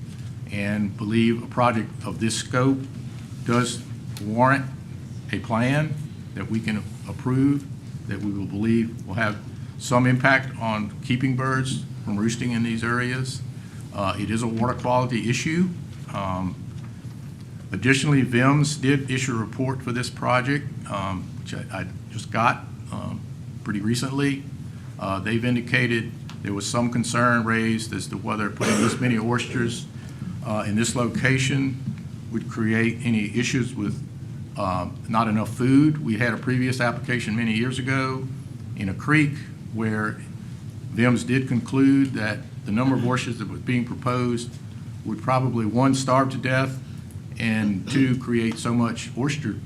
and believe a project of this scope does warrant a plan that we can approve that we will believe will have some impact on keeping birds from roosting in these areas. It is a water quality issue. Additionally, VMS did issue a report for this project, which I just got pretty recently. They've indicated there was some concern raised as to whether putting this many oysters in this location would create any issues with not enough food. We had a previous application many years ago in a creek where VMS did conclude that the number of oysters that was being proposed would probably, 1, starve to death, and 2, create so much oyster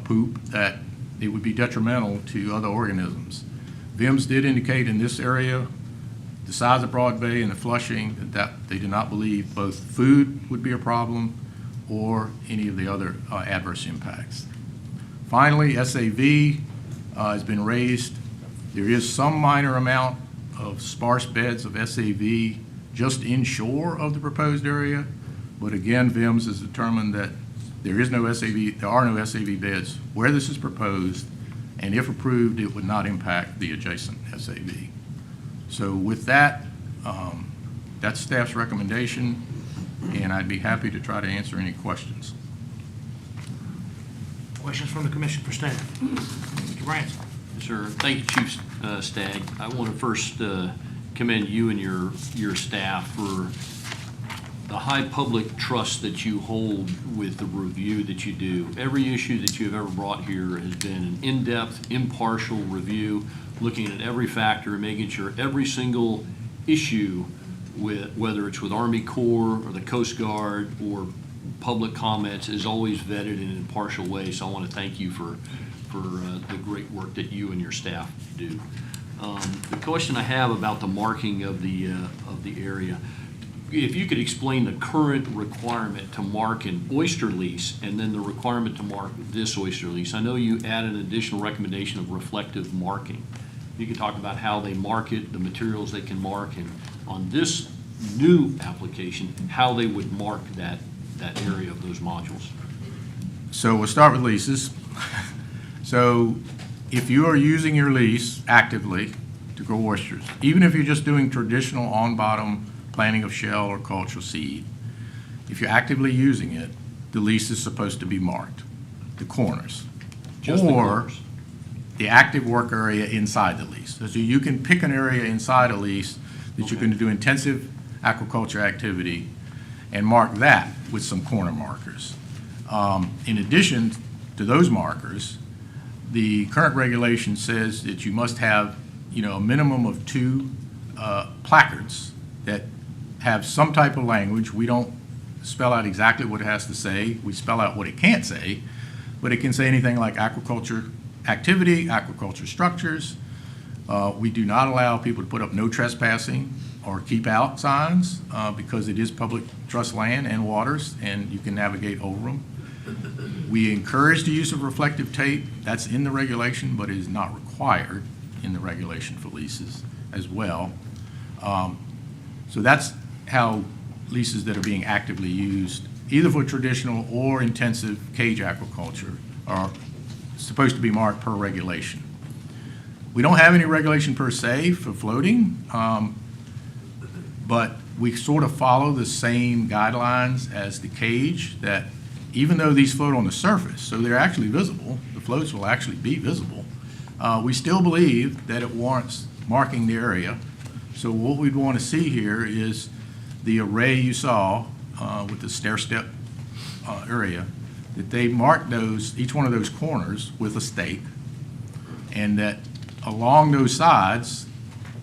poop that it would be detrimental to other organisms. VMS did indicate in this area, the size of Broad Bay and the flushing, that they did not believe both food would be a problem or any of the other adverse impacts. Finally, SAV has been raised. There is some minor amount of sparse beds of SAV just inshore of the proposed area, but again, VMS has determined that there are no SAV beds where this is proposed, and if approved, it would not impact the adjacent SAV. So with that, that's staff's recommendation, and I'd be happy to try to answer any questions. Questions from the commission for staff? Mr. Branson. Sir, thank you, Chief Stagg. I want to first commend you and your staff for high public trust that you hold with the review that you do. Every issue that you have ever brought here has been an in-depth, impartial review, looking at every factor, making sure every single issue, whether it's with Army Corps or the Coast Guard or public comments, is always vetted in an impartial way. So I want to thank you for the great work that you and your staff do. The question I have about the marking of the area, if you could explain the current requirement to mark an oyster lease and then the requirement to mark this oyster lease. I know you added an additional recommendation of reflective marking. You could talk about how they mark it, the materials they can mark, and on this new application, how they would mark that area of those modules. So we'll start with leases. So if you are using your lease actively to grow oysters, even if you're just doing traditional on-bottom planting of shell or cultural seed, if you're actively using it, the lease is supposed to be marked, the corners. Just the or corners. the active work area inside the lease. So you can pick an area inside a lease that you're going to do intensive aquaculture activity and mark that with some corner markers. In addition to those markers, the current regulation says that you must have, a minimum of 2 placards that have some type of language. We don't spell out exactly what it has to say. We spell out what it can't say, but it can say anything like aquaculture activity, aquaculture structures. We do not allow people to put up no trespassing or keep out signs because it is public trust land and waters, and you can navigate over them. We encourage the use of reflective tape. That's in the regulation, but it is not required in the regulation for leases as well. So that's how leases that are being actively used, either for traditional or intensive cage aquaculture, are supposed to be marked per regulation. We don't have any regulation per se for floating, but we sort of follow the same guidelines as the cage, that even though these float on the surface, so they're actually visible, the floats will actually be visible, we still believe that it warrants marking the area. So what we'd want to see here is the array you saw with the stair-step area, that they mark those, each one of those corners with a stake, and that along those sides,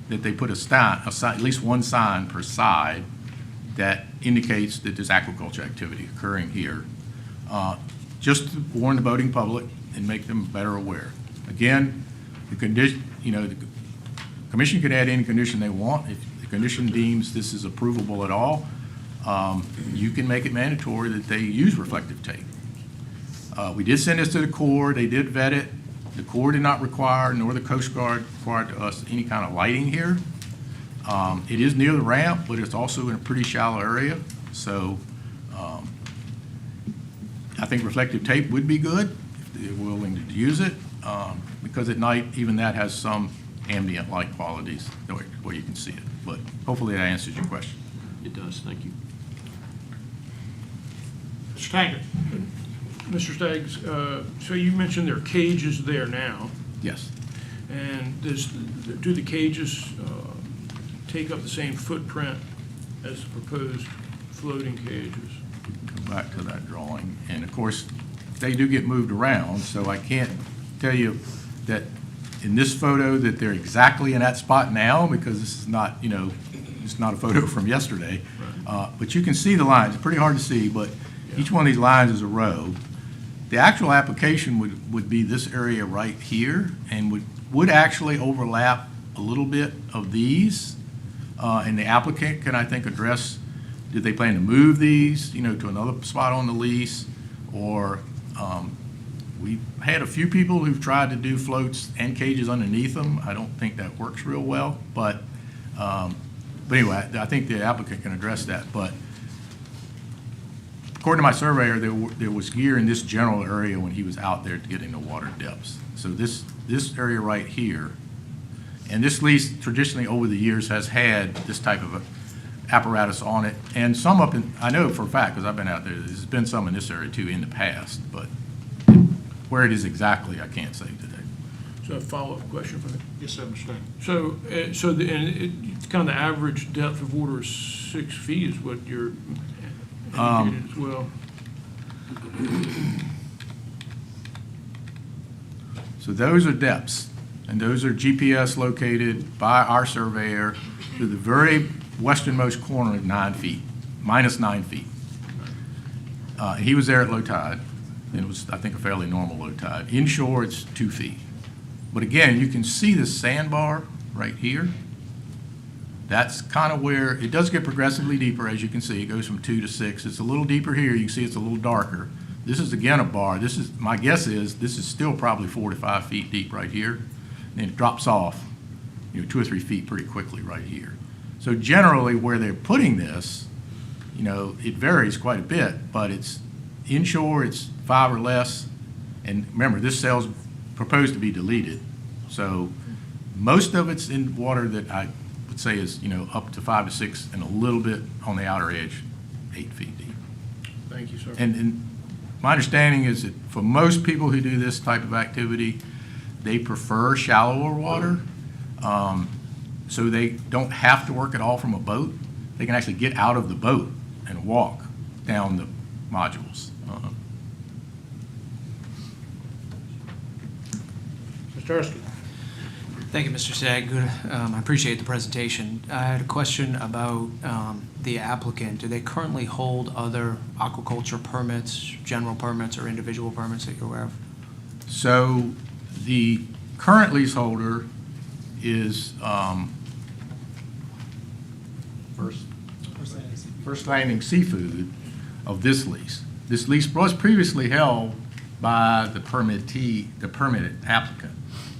that they put a sign, at least one sign per side that indicates that there's aquaculture activity occurring here, just to warn the boating public and make them better aware. Again, the condition, the commission can add any condition they want. If the commission deems this is approvable at all, you can make it mandatory that they use reflective tape. We did send this to the Corps. They did vet it. The Corps did not require, nor the Coast Guard required to us, any kind of lighting here. It is near the ramp, but it's also in a pretty shallow area. So I think reflective tape would be good if they're willing to use it, because at night, even that has some ambient light qualities where you can see it. But hopefully that answers your question. It does, thank you. Mr. Taggart? Mr. Staggs, so you mentioned there are cages there now, Yes. and do the cages take up the same footprint as the proposed floating cages? Go back to that drawing. And of course, they do get moved around, so I can't tell you that in this photo that they're exactly in that spot now, because this is not, it's not a photo from yesterday. But you can see the lines. It's pretty hard to see, but each one of these lines is a row. The actual application would be this area right here, and would actually overlap a little bit of these. And the applicant can, I think, address, did they plan to move these, to another spot on the lease? Or we've had a few people who've tried to do floats and cages underneath them. I don't think that works real well, but anyway, I think the applicant can address that. But according to my surveyor, there was gear in this general area when he was out there getting the water depths. So this area right here, and this lease traditionally over the years has had this type of a apparatus on it, and some up in, I know for a fact because I've been out there, there's been some in this area too in the past, but where it is exactly, I can't say today. So a follow-up question for me. Yes, sir, Mr. Taggart. So, it's kind of the average depth of water is 6 feet is what you're, indicated as well. So those are depths, and those are GPS located by our surveyor to the very westernmost corner at 9 feet, minus 9 feet. He was there at low tide, and it was, I think, a fairly normal low tide. Inshore, it's 2 feet. But again, you can see the sandbar right here. That's kind of where, it does get progressively deeper, as you can see. It goes from 2 to 6. It's a little deeper here. You can see it's a little darker. This is, again, a bar. This is, my guess is, this is still probably 4 to 5 feet deep right here. And it drops off, 2 or 3 feet pretty quickly right here. So generally, where they're putting this, it varies quite a bit, but it's inshore, it's 5 or less. And remember, this cell's proposed to be deleted. So most of it's in water that I would say is, up to 5 to 6 and a little bit on the outer edge, 8 feet deep. Thank you, sir. And my understanding is that for most people who do this type of activity, they prefer shallower water, so they don't have to work at all from a boat. They can actually get out of the boat and walk down the modules. Mr. Erskine. Thank you, Mr. Stagg. Good. I appreciate the presentation. I had a question about the applicant. Do they currently hold other aquaculture permits, general permits, or individual permits that you're aware of? So the current leaseholder is First Landing Seafood of this lease. This lease was previously held by the permitted applicant,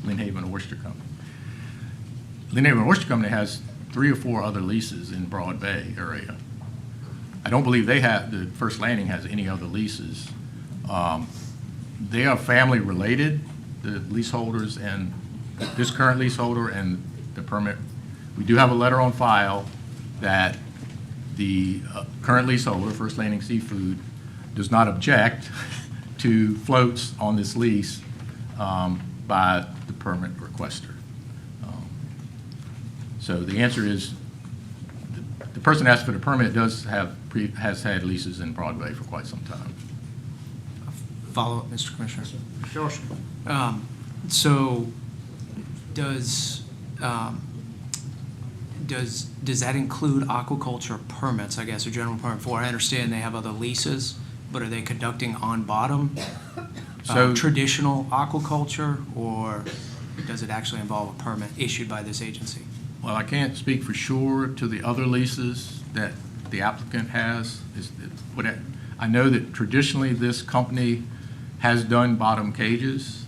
Lynn Haven Oyster Company. Lynn Haven Oyster Company has 3 or 4 other leases in Broad Bay area. I don't believe the First Landing has any other leases. They are family related, the leaseholders and this current leaseholder and the permit. We do have a letter on file that the current leaseholder, First Landing Seafood, does not object to floats on this lease by the permit requester. So the answer is, the person asked for the permit has had leases in Broadway for quite some time. Follow up, Mr. Commissioner. Mr. Erskine. So does that include aquaculture permits, I guess, or general permit for? I understand they have other leases, but are they conducting on bottom traditional aquaculture, or does it actually involve a permit issued by this agency? Well, I can't speak for sure to the other leases that the applicant has. I know that traditionally this company has done bottom cages.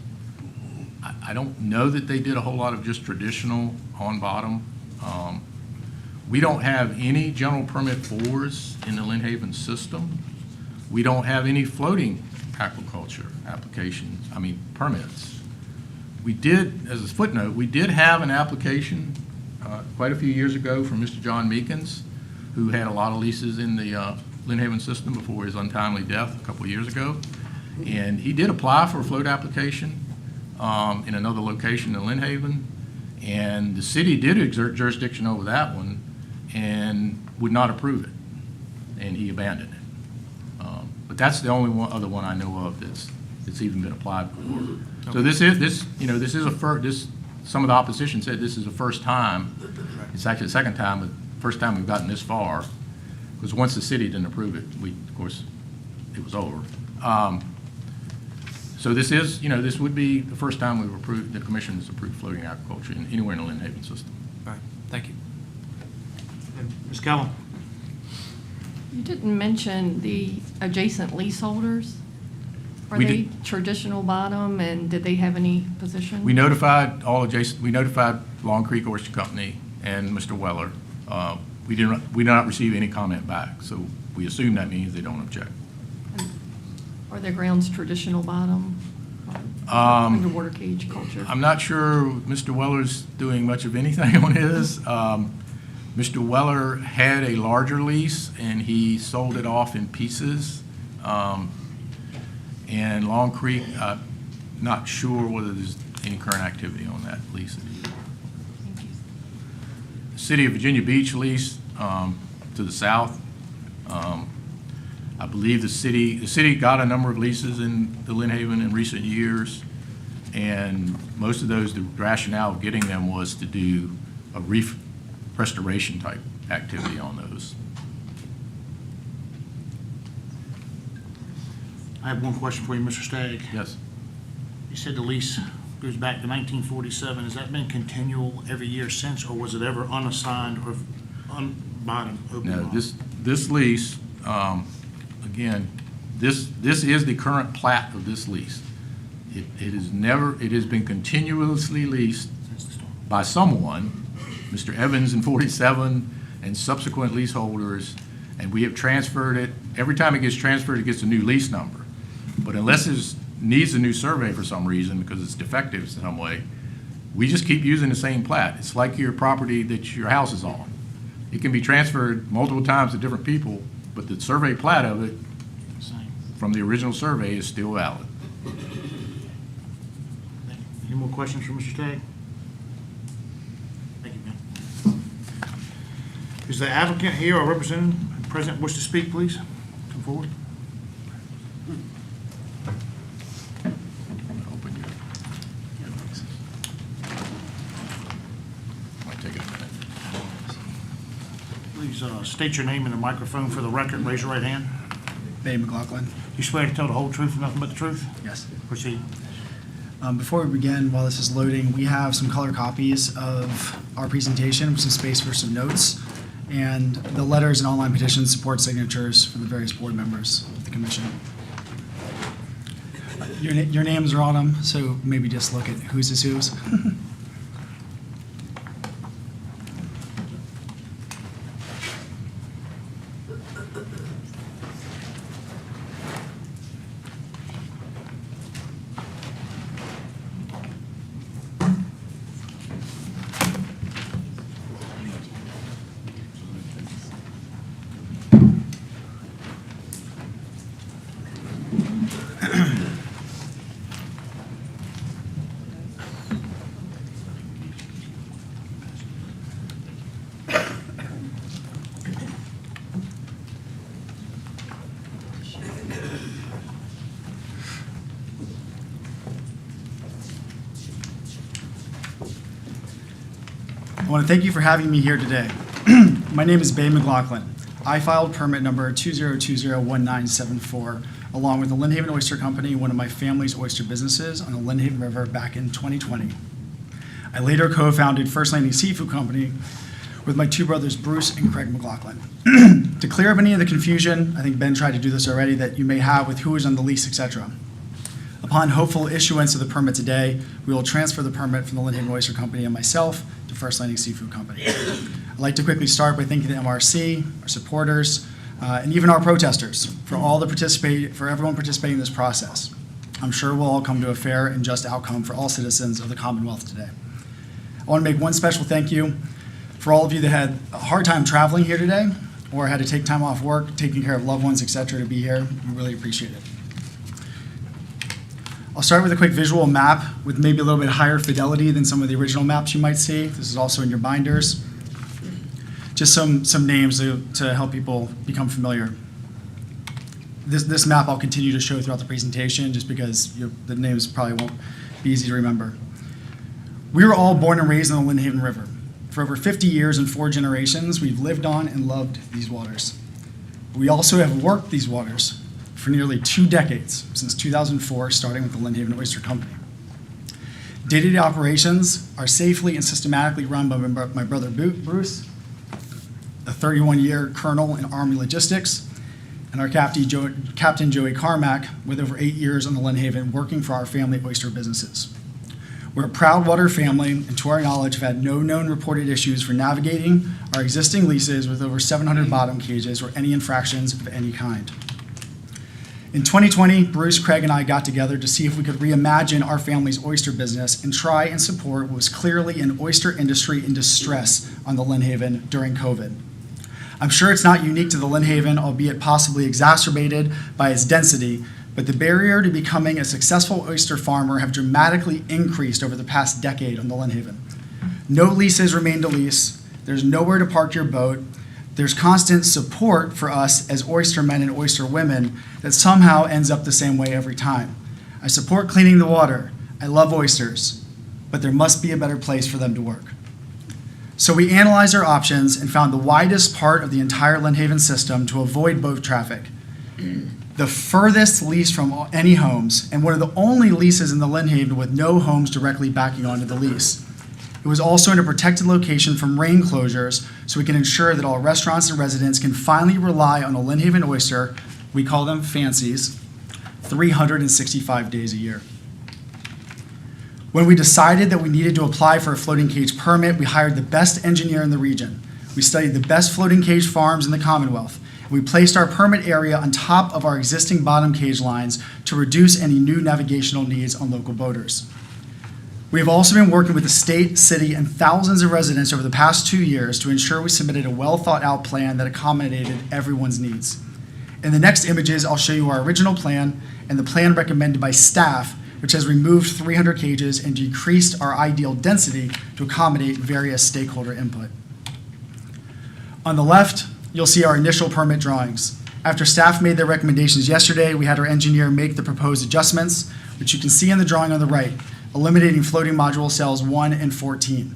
I don't know that they did a whole lot of just traditional on bottom. We don't have any general permit 4s in the Lynn Haven system. We don't have any floating aquaculture applications, permits. We did, as a footnote, we did have an application quite a few years ago from Mr. John Meekins, who had a lot of leases in the Lynn Haven system before his untimely death a couple of years ago. And he did apply for a float application in another location in Lynn Haven, and the city did exert jurisdiction over that one and would not approve it, and he abandoned it. But that's the only other one I know of that's even been applied for. So this is a first. Some of the opposition said this is the first time. It's actually the second time, but first time we've gotten this far, because once the city didn't approve it, of course, it was over. So this is, this would be the first time we've approved, the commission has approved floating aquaculture anywhere in the Lynn Haven system. All right, thank you. Ms. Callum. You didn't mention the adjacent leaseholders. Are We they did- traditional bottom, and did they have any position? We notified we notified Long Creek Oyster Company and Mr. Weller. We did not receive any comment back, so we assume that means they don't object. Are their grounds traditional bottom? Or underwater cage culture? I'm not sure Mr. Weller's doing much of anything on his. Mr. Weller had a larger lease, and he sold it off in pieces. And Long Creek, not sure whether there's any current activity on that lease. Thank you. The City of Virginia Beach lease to the south, I believe the city got a number of leases in the Lynn Haven in recent years, and most of those, the rationale of getting them was to do a reef restoration type activity on those. I have one question for you, Mr. Stagg. Yes. You said the lease goes back to 1947. Has that been continual every year since, or was it ever unassigned or unbottomed? No, this lease, again, this is the current plat of this lease. It has been continuously leased by someone, Mr. Evans in 47, and subsequent leaseholders, and we have transferred it. Every time it gets transferred, it gets a new lease number. But unless it needs a new survey for some reason, because it's defective in some way, we just keep using the same plat. It's like your property that your house is on. It can be transferred multiple times to different people, but the survey plat of it from the original survey is still valid. Any more questions for Mr. Stagg? Thank you, Ben. Is the applicant here or representative, present, wish to speak, please? Come forward. Open your- Might take it a minute. Please state your name in the microphone for the record. Raise your right hand. Bay McLaughlin. You swear to tell the whole truth and nothing but the truth? Yes. Proceed. Before we begin, while this is loading, we have some color copies of our presentation with some space for some notes, and the letters and online petitions support signatures for the various board members of the commission. Your names are on them, so maybe just look at whose is whose. I want to thank you for having me here today. My name is Bay McLaughlin. I filed permit number 20201974 along with the Lynn Haven Oyster Company, one of my family's oyster businesses on the Lynn Haven River back in 2020. I later co-founded First Landing Seafood Company with my two brothers, Bruce and Craig McLaughlin. To clear up any of the confusion, I think Ben tried to do this already, that you may have with who is on the lease, etc. Upon hopeful issuance of the permit today, we will transfer the permit from the Lynn Haven Oyster Company and myself to First Landing Seafood Company. I'd like to quickly start by thanking the MRC, our supporters, and even our protesters for everyone participating in this process. I'm sure we'll all come to a fair and just outcome for all citizens of the Commonwealth today. I want to make one special thank you for all of you that had a hard time traveling here today or had to take time off work, taking care of loved ones, etc. to be here. We really appreciate it. I'll start with a quick visual map with maybe a little bit higher fidelity than some of the original maps you might see. This is also in your binders. Just some names to help people become familiar. This map I'll continue to show throughout the presentation just because the names probably won't be easy to remember. We were all born and raised on the Lynn Haven River. For over 50 years and 4 generations, we've lived on and loved these waters. We also have worked these waters for nearly 2 decades, since 2004, starting with the Lynn Haven Oyster Company. Day-to-day operations are safely and systematically run by my brother Bruce, a 31-year colonel in Army Logistics, and our Captain Joey Carmack, with over 8 years on the Lynn Haven, working for our family oyster businesses. We're a proud water family, and to our knowledge, have had no known reported issues for navigating our existing leases with over 700 bottom cages or any infractions of any kind. In 2020, Bruce, Craig, and I got together to see if we could reimagine our family's oyster business and try and support what was clearly an oyster industry in distress on the Lynn Haven during COVID. I'm sure it's not unique to the Lynn Haven, albeit possibly exacerbated by its density, but the barrier to becoming a successful oyster farmer have dramatically increased over the past decade on the Lynn Haven. No leases remain to lease, there's nowhere to park your boat, There's constant support for us as oyster men and oyster women that somehow ends up the same way every time. I support cleaning the water. I love oysters, but there must be a better place for them to work. So we analyzed our options and found the widest part of the entire Lynn Haven system to avoid boat traffic. The furthest lease from any homes, and one of the only leases in the Lynn Haven with no homes directly backing onto the lease. It was also in a protected location from rain closures, so we can ensure that all restaurants and residents can finally rely on a Lynn Haven oyster, we call them fancies, 365 days a year. When we decided that we needed to apply for a floating cage permit, we hired the best engineer in the region. We studied the best floating cage farms in the Commonwealth. We placed our permit area on top of our existing bottom cage lines to reduce any new navigational needs on local boaters. We have also been working with the state, city, and thousands of residents over the past 2 years to ensure we submitted a well-thought-out plan that accommodated everyone's needs. In the next images, I'll show you our original plan and the plan recommended by staff, which has removed 300 cages and decreased our ideal density to accommodate various stakeholder input. On the left, you'll see our initial permit drawings. After staff made their recommendations yesterday, we had our engineer make the proposed adjustments, which you can see in the drawing on the right, eliminating floating module cells 1 and 14.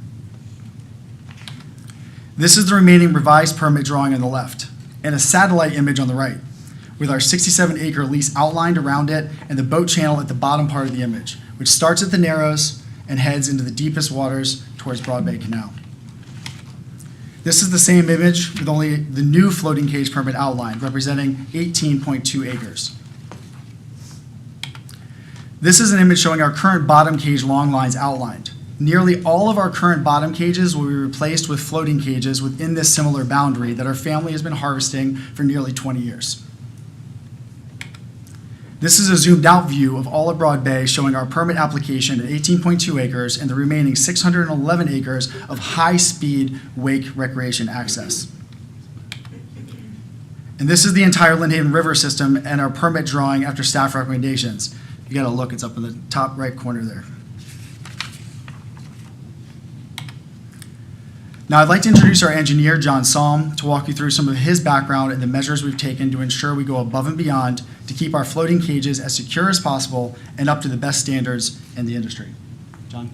This is the remaining revised permit drawing on the left, and a satellite image on the right, with our 67-acre lease outlined around it and the boat channel at the bottom part of the image, which starts at the Narrows and heads into the deepest waters towards Broad Bay Canal. This is the same image with only the new floating cage permit outlined, representing 18.2 acres. This is an image showing our current bottom cage long lines outlined. Nearly all of our current bottom cages will be replaced with floating cages within this similar boundary that our family has been harvesting for nearly 20 years. This is a zoomed out view of all of Broad Bay showing our permit application at 18.2 acres and the remaining 611 acres of high-speed wake recreation access. And this is the entire Lynn Haven River system and our permit drawing after staff recommendations. You gotta look, it's up in the top right corner there. Now I'd like to introduce our engineer, John Salm, to walk you through some of his background and the measures we've taken to ensure we go above and beyond to keep our floating cages as secure as possible and up to the best standards in the industry. John?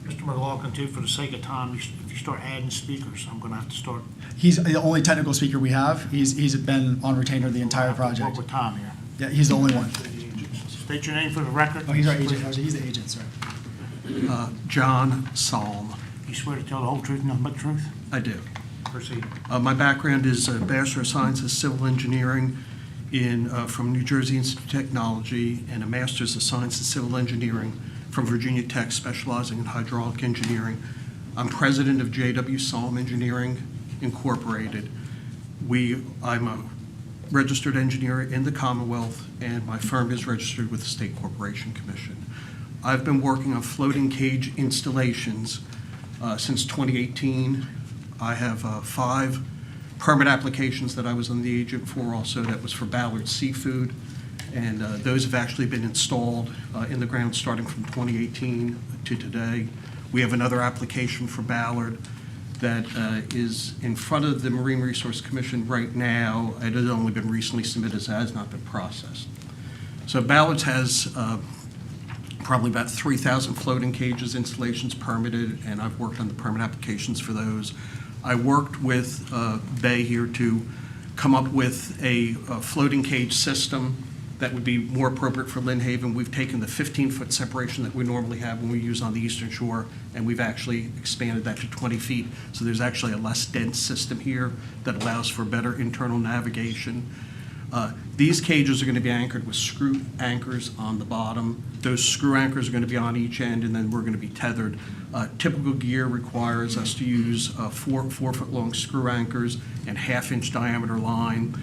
Mr. McLaughlin, too, for the sake of time, if you start adding speakers, I'm going to have to start. He's the only technical speaker we have. He's been on retainer the entire Work project. with Tom here. Yeah, he's the only one. State your name for the record. Oh, he's our agent. He's the agent, sorry. John Salm. You swear to tell the whole truth, nothing but the truth? I do. Proceed. My background is a Bachelor of Science in Civil Engineering from New Jersey Institute of Technology and a Master's of Science in Civil Engineering from Virginia Tech, specializing in hydraulic engineering. I'm president of J.W. Salm Engineering Incorporated. I'm a registered engineer in the Commonwealth, and my firm is registered with the State Corporation Commission. I've been working on floating cage installations since 2018. I have 5 permit applications that I was on the agent for also. That was for Ballard Seafood, and those have actually been installed in the ground starting from 2018 to today. We have another application for Ballard that is in front of the Marine Resource Commission right now. It has only been recently submitted, so it has not been processed. So Ballard has probably about 3,000 floating cages installations permitted, and I've worked on the permit applications for those. I worked with Bay here to come up with a floating cage system that would be more appropriate for Lynn Haven. We've taken the 15-foot separation that we normally have when we use on the Eastern Shore, and we've actually expanded that to 20 feet. So there's actually a less dense system here that allows for better internal navigation. These cages are going to be anchored with screw anchors on the bottom. Those screw anchors are going to be on each end, and then we're going to be tethered. Typical gear requires us to use 4-foot-long screw anchors and 1/2-inch diameter line.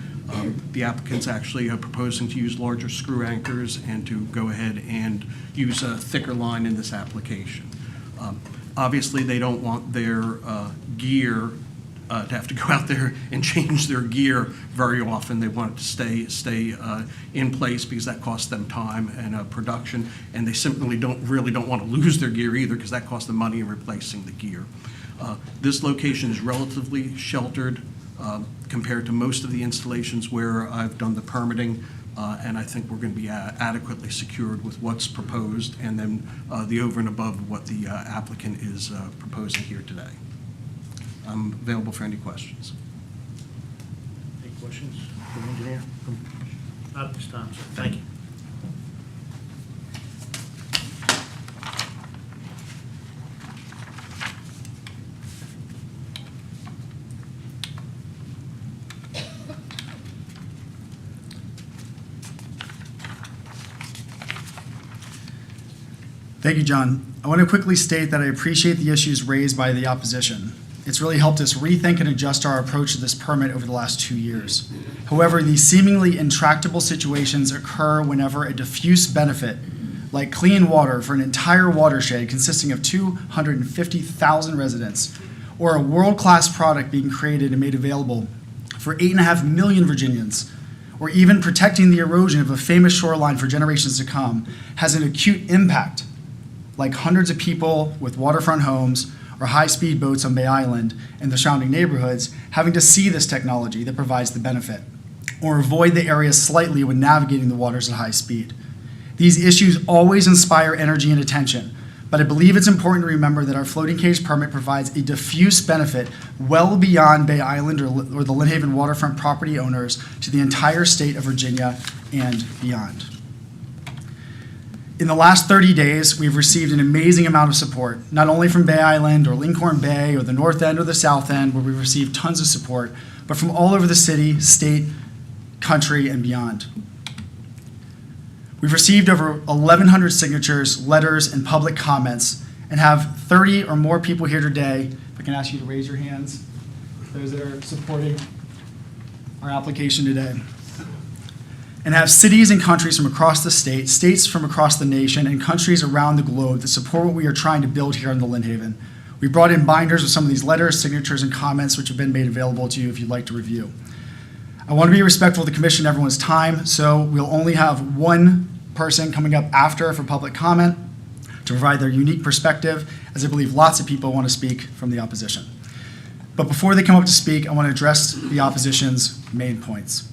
The applicant's actually proposing to use larger screw anchors and to go ahead and use a thicker line in this application. Obviously, they don't want their gear to have to go out there and change their gear very often. They want it to stay in place because that costs them time and production, and they simply don't want to lose their gear either because that costs them money in replacing the gear. This location is relatively sheltered compared to most of the installations where I've done the permitting, and I think we're going to be adequately secured with what's proposed, and then the over and above what the applicant is proposing here today. I'm available for any questions. Any questions from the engineer? Not at this time, sir. Thank you. Thank you, John. I want to quickly state that I appreciate the issues raised by the opposition. It's really helped us rethink and adjust our approach to this permit over the last 2 years. However, these seemingly intractable situations occur whenever a diffuse benefit, like clean water for an entire watershed consisting of 250,000 residents, or a world-class product being created and made available for 8.5 million Virginians, or even protecting the erosion of a famous shoreline for generations to come, has an acute impact, like hundreds of people with waterfront homes or high-speed boats on Bay Island and the surrounding neighborhoods having to see this technology that provides the benefit, or avoid the area slightly when navigating the waters at high speed. These issues always inspire energy and attention, but I believe it's important to remember that our floating cage permit provides a diffuse benefit well beyond Bay Island or the Lynn Haven waterfront property owners to the entire state of Virginia and beyond. In the last 30 days, we've received an amazing amount of support, not only from Bay Island or Lincoln Bay or the North End or the South End, where we've received tons of support, but from all over the city, state, country, and beyond. We've received over 1,100 signatures, letters, and public comments, and have 30 or more people here today. If I can ask you to raise your hands, those that are supporting our application today. And have cities and countries from across the state, states from across the nation, and countries around the globe that support what we are trying to build here in the Lynn Haven. We brought in binders with some of these letters, signatures, and comments which have been made available to you if you'd like to review. I want to be respectful of the commission and everyone's time, so we'll only have one person coming up after for public comment to provide their unique perspective, as I believe lots of people want to speak from the opposition. But before they come up to speak, I want to address the opposition's main points.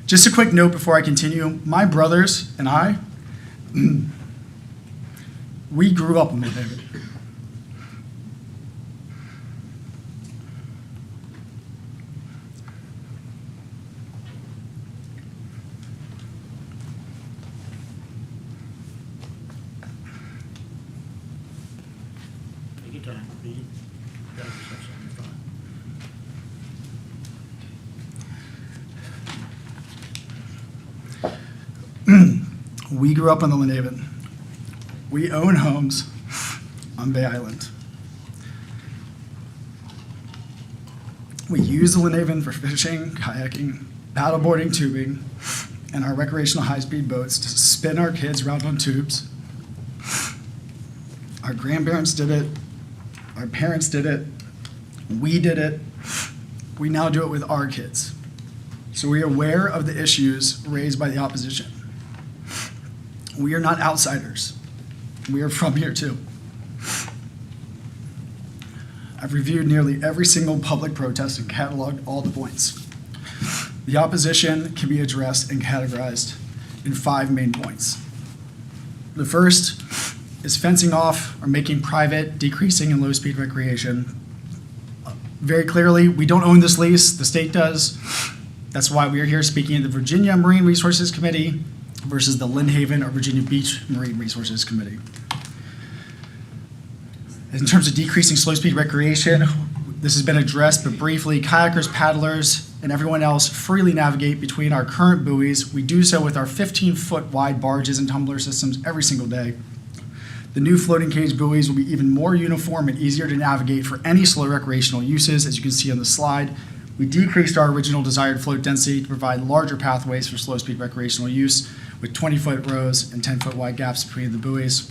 Just a quick note before I continue. My brothers and I, we grew up in Lynn Haven. Take your time. You got yourself something, you're fine. We grew up on the Lynn Haven. We own homes on Bay Island. We use the Lynn Haven for fishing, kayaking, paddleboarding, tubing, and our recreational high-speed boats to spin our kids around on tubes. Our grandparents did it. Our parents did it. We did it. We now do it with our kids. So we are aware of the issues raised by the opposition. We are not outsiders. We are from here too. I've reviewed nearly every single public protest and cataloged all the points. The opposition can be addressed and categorized in 5 main points. The first is fencing off or making private, decreasing, and low-speed recreation. Very clearly, we don't own this lease, the state does. That's why we are here speaking at the Virginia Marine Resources Committee versus the Lynn Haven or Virginia Beach Marine Resources Committee. In terms of decreasing slow-speed recreation, this has been addressed, but briefly, kayakers, paddlers, and everyone else freely navigate between our current buoys. We do so with our 15-foot wide barges and tumbler systems every single day. The new floating cage buoys will be even more uniform and easier to navigate for any slow recreational uses, as you can see on the slide. We decreased our original desired float density to provide larger pathways for slow-speed recreational use with 20-foot rows and 10-foot wide gaps between the buoys.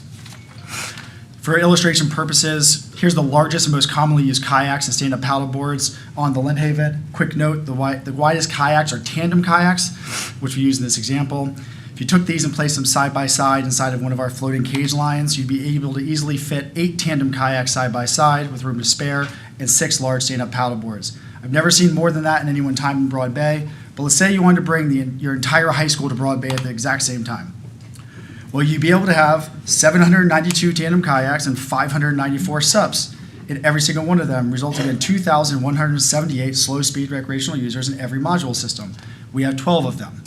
For illustration purposes, here's the largest and most commonly used kayaks and stand-up paddle boards on the Lynn Haven. Quick note, the widest kayaks are tandem kayaks, which we use in this example. If you took these and placed them side by side inside of one of our floating cage lines, you'd be able to easily fit 8 tandem kayaks side by side with room to spare and 6 large stand-up paddleboards. I've never seen more than that in any one time in Broad Bay, but let's say you wanted to bring your entire high school to Broad Bay at the exact same time. Well, you'd be able to have 792 tandem kayaks and 594 SUPs in every single one of them, resulting in 2,178 slow-speed recreational users in every module system. We have 12 of them.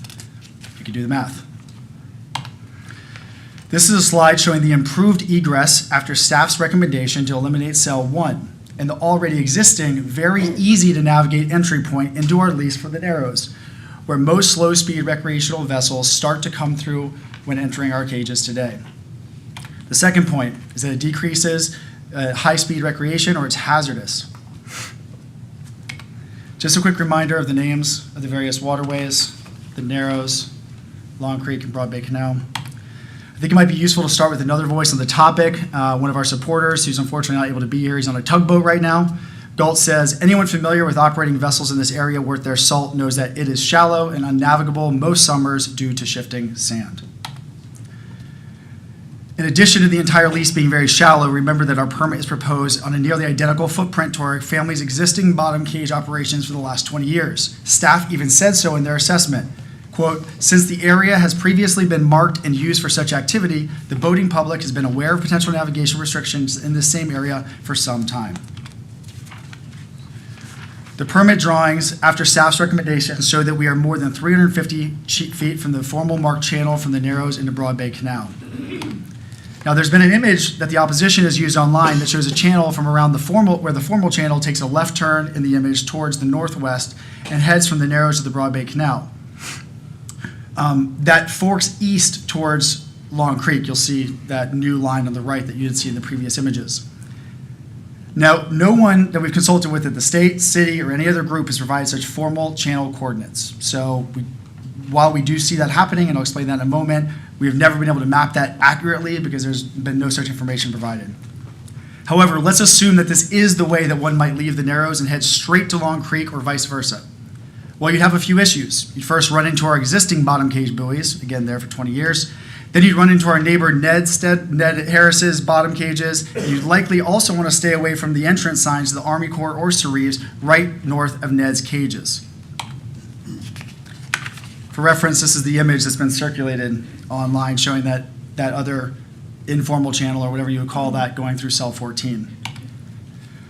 You can do the math. This is a slide showing the improved egress after staff's recommendation to eliminate cell 1 and the already existing, very easy to navigate entry point into our lease for the Narrows, where most slow-speed recreational vessels start to come through when entering our cages today. The second point is that it decreases high-speed recreation, or it's hazardous. Just a quick reminder of the names of the various waterways, the Narrows, Long Creek, and Broad Bay Canal. I think it might be useful to start with another voice on the topic. One of our supporters, who's unfortunately not able to be here, he's on a tugboat right now. Galt says, anyone familiar with operating vessels in this area worth their salt knows that it is shallow and unnavigable most summers due to shifting sand. In addition to the entire lease being very shallow, remember that our permit is proposed on a nearly identical footprint to our family's existing bottom cage operations for the last 20 years. Staff even said so in their assessment. Quote, since the area has previously been marked and used for such activity, the boating public has been aware of potential navigation restrictions in this same area for some time. The permit drawings, after staff's recommendations, show that we are more than 350 feet from the formal marked channel from the Narrows into Broad Bay Canal. Now, there's been an image that the opposition has used online that shows a channel from around where the formal channel takes a left turn in the image towards the northwest and heads from the Narrows to the Broad Bay Canal. That forks east towards Long Creek. You'll see that new line on the right that you didn't see in the previous images. Now, no one that we've consulted with at the state, city, or any other group has provided such formal channel coordinates. So while we do see that happening, and I'll explain that in a moment, we have never been able to map that accurately because there's been no such information provided. However, let's assume that this is the way that one might leave the Narrows and head straight to Long Creek or vice versa. Well, you'd have a few issues. You'd first run into our existing bottom cage buoys, again, there for 20 years. Then you'd run into our neighbor Ned Harris's bottom cages. And you'd likely also want to stay away from the entrance signs to the Army Corps or Cereves right north of Ned's cages. For reference, this is the image that's been circulated online showing that other informal channel, or whatever you would call that, going through cell 14.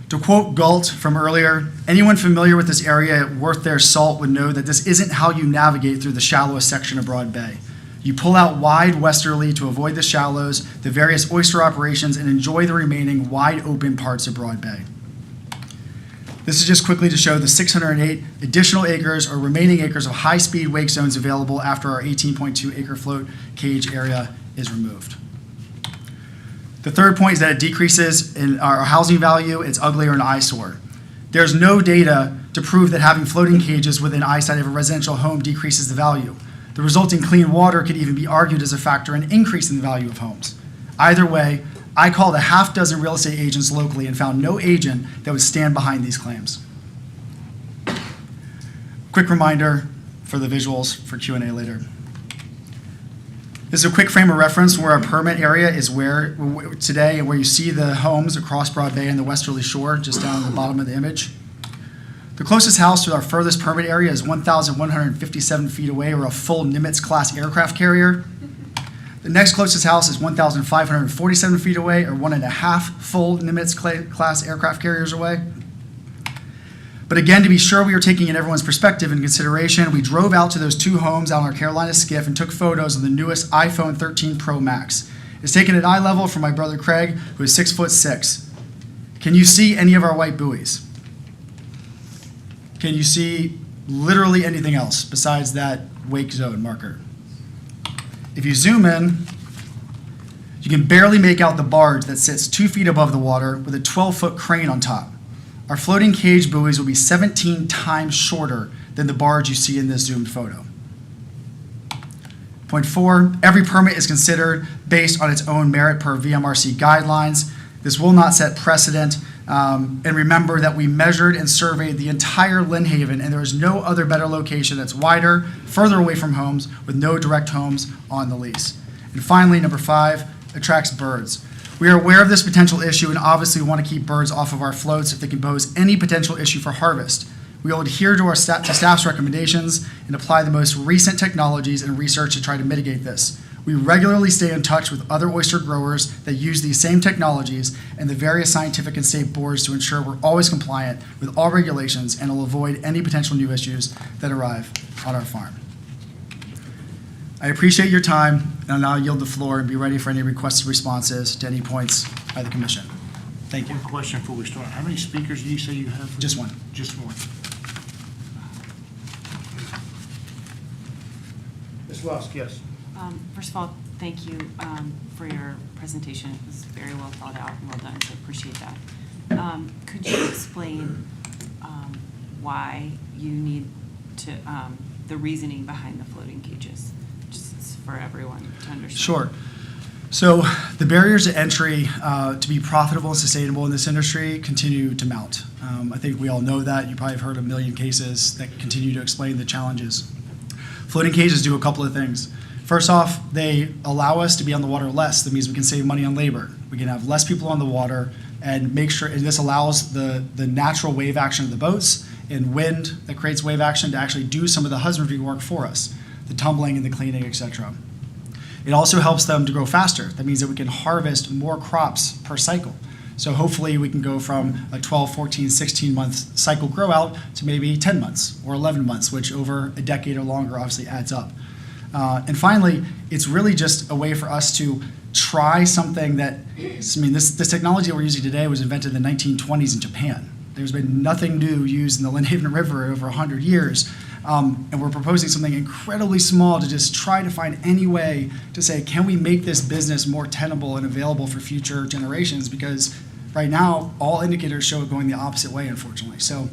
To quote Galt from earlier, anyone familiar with this area worth their salt would know that this isn't how you navigate through the shallowest section of Broad Bay. You pull out wide westerly to avoid the shallows, the various oyster operations, and enjoy the remaining wide open parts of Broad Bay. This is just quickly to show the 608 additional acres or remaining acres of high-speed wake zones available after our 18.2 acre float cage area is removed. The third point is that it decreases in our housing value. It's ugly or an eyesore. There's no data to prove that having floating cages within eyesight of a residential home decreases the value. The resulting clean water could even be argued as a factor in increasing the value of homes. Either way, I called a half dozen real estate agents locally and found no agent that would stand behind these claims. Quick reminder for the visuals for Q&A later. This is a quick frame of reference where our permit area is today, and where you see the homes across Broad Bay and the westerly shore, just down at the bottom of the image. The closest house to our furthest permit area is 1,157 feet away, or a full Nimitz-class aircraft carrier. The next closest house is 1,547 feet away, or 1.5 full Nimitz-class aircraft carriers away. But again, to be sure we are taking in everyone's perspective and consideration, we drove out to those two homes out on our Carolina skiff and took photos of the newest iPhone 13 Pro Max. It's taken at eye level from my brother Craig, who is 6'6". Can you see any of our white buoys? Can you see literally anything else besides that wake zone marker? If you zoom in, you can barely make out the barge that sits 2 feet above the water with a 12-foot crane on top. Our floating cage buoys will be 17 times shorter than the barge you see in this zoomed photo. Point 4, every permit is considered based on its own merit per Vmrc guidelines. This will not set precedent. And remember that we measured and surveyed the entire Lynn Haven, and there is no other better location that's wider, further away from homes, with no direct homes on the lease. And finally, number 5, attracts birds. We are aware of this potential issue and obviously want to keep birds off of our floats if they can pose any potential issue for harvest. We will adhere to staff's recommendations and apply the most recent technologies and research to try to mitigate this. We regularly stay in touch with other oyster growers that use these same technologies and the various scientific and state boards to ensure we're always compliant with all regulations and will avoid any potential new issues that arrive on our farm. I appreciate your time, and I'll now yield the floor and be ready for any requested responses to any points by the commission. Thank you. One question before we start. How many speakers do you say you have? Just one. Just one. Ms. Lusk, yes. First of all, thank you for your presentation. It was very well thought out and well done, so I appreciate that. Could you explain why you need to, the reasoning behind the floating cages, just for everyone to understand? Sure. So the barriers to entry to be profitable and sustainable in this industry continue to mount. I think we all know that. You probably have heard a million cases that continue to explain the challenges. Floating cages do a couple of things. First off, they allow us to be on the water less. That means we can save money on labor. We can have less people on the water and make sure, and this allows the natural wave action of the boats and wind that creates wave action to actually do some of the husbandry work for us, the tumbling and the cleaning, etc. It also helps them to grow faster. That means that we can harvest more crops per cycle. So hopefully we can go from a 12, 14, 16-month cycle grow out to maybe 10 months or 11 months, which over a decade or longer obviously adds up. And finally, it's really just a way for us to try something that, I mean, this technology that we're using today was invented in the 1920s in Japan. There's been nothing new used in the Lynnhaven River over 100 years. And we're proposing something incredibly small to just try to find any way to say, can we make this business more tenable and available for future generations? Because right now, all indicators show it going the opposite way, unfortunately. So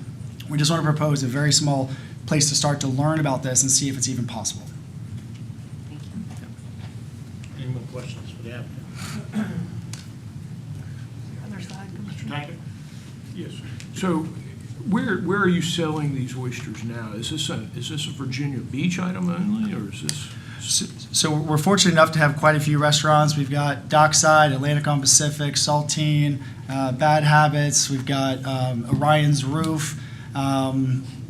we just want to propose a very small place to start to learn about this and see if it's even possible. Thank you. Any more questions for the applicant? Other side. Mr. Tackett? Yes. So where are you selling these oysters now? Is this a Virginia Beach item only, or is this? So we're fortunate enough to have quite a few restaurants. We've got Dockside, Atlantic on Pacific, Saltine, Bad Habits. We've got Orion's Roof,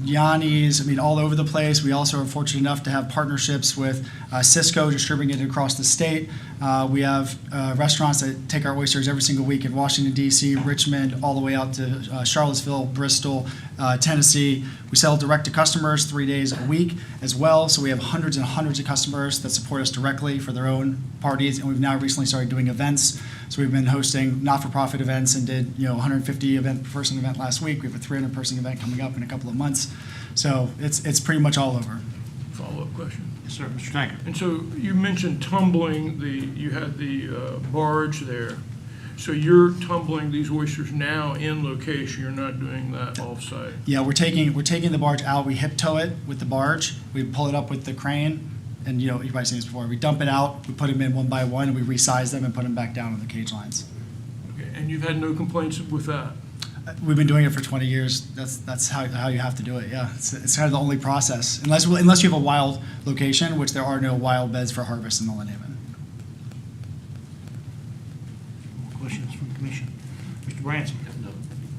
Yanni's, I mean, all over the place. We also are fortunate enough to have partnerships with Cisco, distributing it across the state. We have restaurants that take our oysters every single week in Washington, D.C., Richmond, all the way out to Charlottesville, Bristol, Tennessee. We sell direct to customers 3 days a week as well. So we have hundreds and hundreds of customers that support us directly for their own parties. And we've now recently started doing events. So we've been hosting not-for-profit events and did 150 person event last week. We have a 300 person event coming up in a couple of months. So it's pretty much all over. Follow-up question. Yes, sir. Mr. Tackett? And so you mentioned tumbling, you had the barge there. So you're tumbling these oysters now in location, you're not doing that off-site? Yeah, we're taking the barge out. We hip tow it with the barge. We pull it up with the crane. And you've probably seen this before. We dump it out, we put them in one by one, and we resize them and put them back down on the cage lines. Okay, and you've had no complaints with that? We've been doing it for 20 years. That's how you have to do it. Yeah, it's kind of the only process, unless you have a wild location, which there are no wild beds for harvest in the Lynnhaven. More questions from the commission? Mr. Branson? No.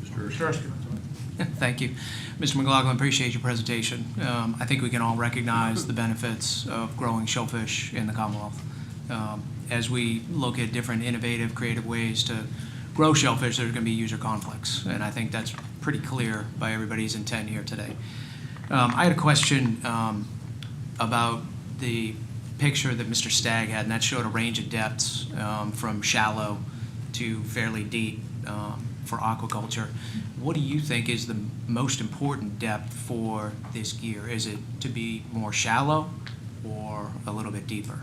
Mr. Erskine? Thank you. Mr. McLaughlin, appreciate your presentation. I think we can all recognize the benefits of growing shellfish in the Commonwealth. As we look at different innovative, creative ways to grow shellfish, there's going to be user conflicts, and I think that's pretty clear by everybody's intent here today. I had a question about the picture that Mr. Stagg had, and that showed a range of depths from shallow to fairly deep for aquaculture. What do you think is the most important depth for this gear? Is it to be more shallow or a little bit deeper?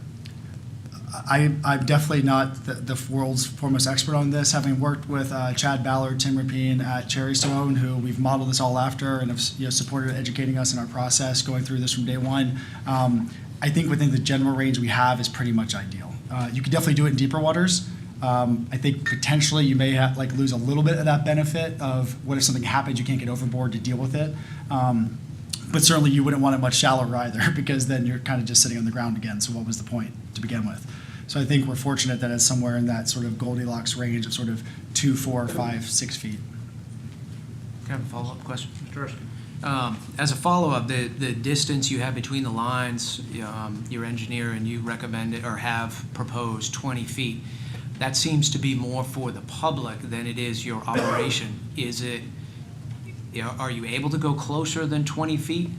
I'm definitely not the world's foremost expert on this, having worked with Chad Ballard, Tim Rapine at Cherry Stone, who we've modeled this all after and have supported educating us in our process, going through this from day one. I think within the general range we have is pretty much ideal. You could definitely do it in deeper waters. I think potentially you may have lose a little bit of that benefit of what if something happens, you can't get overboard to deal with it. But certainly you wouldn't want it much shallower either, because then you're kind of just sitting on the ground again. So what was the point to begin with? So I think we're fortunate that it's somewhere in that sort of Goldilocks range of sort of 2, 4, 5, 6 feet. Can I have a follow-up question? Mr. Erskine? As a follow-up, the distance you have between the lines, your engineer and you recommended or have proposed 20 feet. That seems to be more for the public than it is your operation. Is it, are you able to go closer than 20 feet?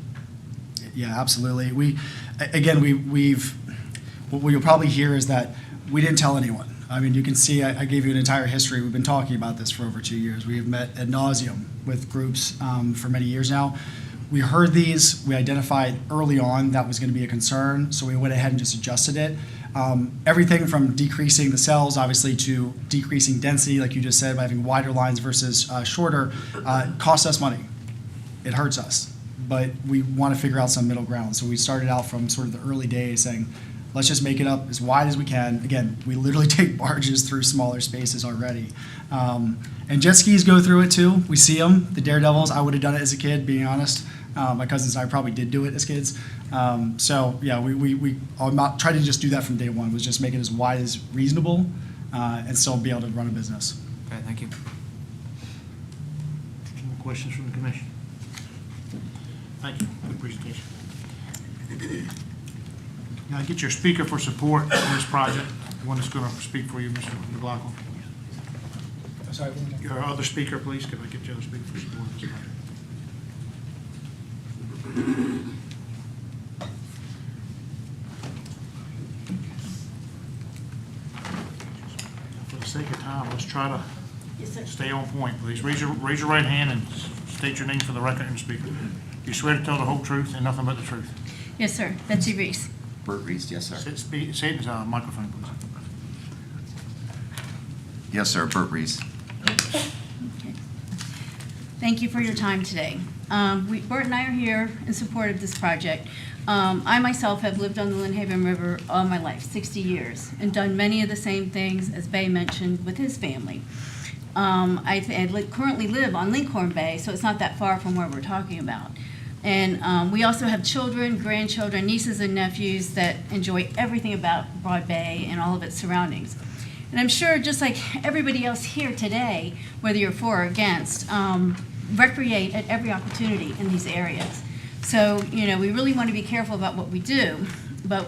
Yeah, absolutely. What you'll probably hear is that we didn't tell anyone. I mean, you can see, I gave you an entire history. We've been talking about this for over 2 years. We have met ad nauseum with groups for many years now. We heard these, we identified early on that was going to be a concern, so we went ahead and just adjusted it. Everything from decreasing the cells, obviously, to decreasing density, like you just said, by having wider lines versus shorter, costs us money. It hurts us, but we want to figure out some middle ground. So we started out from sort of the early days saying, let's just make it up as wide as we can. Again, we literally take barges through smaller spaces already. And jet skis go through it too. We see them, the daredevils. I would have done it as a kid, being honest. My cousins and I probably did do it as kids. So yeah, we tried to just do that from day one, was just make it as wide as reasonable and still be able to run a business. Okay, thank you. Any more questions from the commission? Thank you. Good presentation. Now, get your speaker for support on this project, the one that's going to speak for you, Mr. McLaughlin. Sorry, Your other speaker, please. Could I get your other speaker for support on this project? For the sake of time, let's try to stay on point, please. Raise your right hand and state your name for the record and speaker. You swear to tell the whole truth and nothing but the truth? Yes, sir. Betsy Reese. Bert Reese, yes, sir. Say it into the microphone, please. Yes, sir, Bert Reese. Thank you for your time today. Bert and I are here in support of this project. I myself have lived on the Lynn River all my life, 60 years, and done many of the same things as Bay mentioned with his family. I currently live on Lincoln Bay, so it's not that far from where we're talking about. And we also have children, grandchildren, nieces and nephews that enjoy everything about Broad Bay and all of its surroundings. And I'm sure, just like everybody else here today, whether you're for or against, recreate at every opportunity in these areas. So, we really want to be careful about what we do. But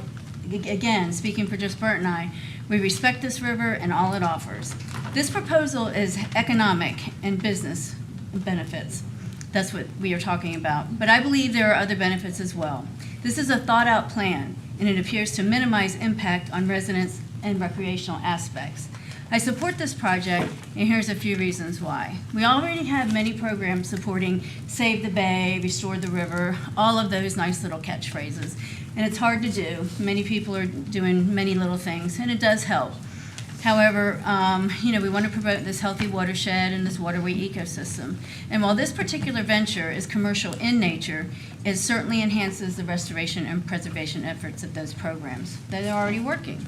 again, speaking for just Bert and I, we respect this river and all it offers. This proposal is economic and business benefits. That's what we are talking about. But I believe there are other benefits as well. This is a thought-out plan, and it appears to minimize impact on residents and recreational aspects. I support this project, and here's a few reasons why. We already have many programs supporting Save the Bay, Restore the River, all of those nice little catchphrases. And it's hard to do. Many people are doing many little things, and it does help. However, we want to promote this healthy watershed and this waterway ecosystem. And while this particular venture is commercial in nature, it certainly enhances the restoration and preservation efforts of those programs that are already working.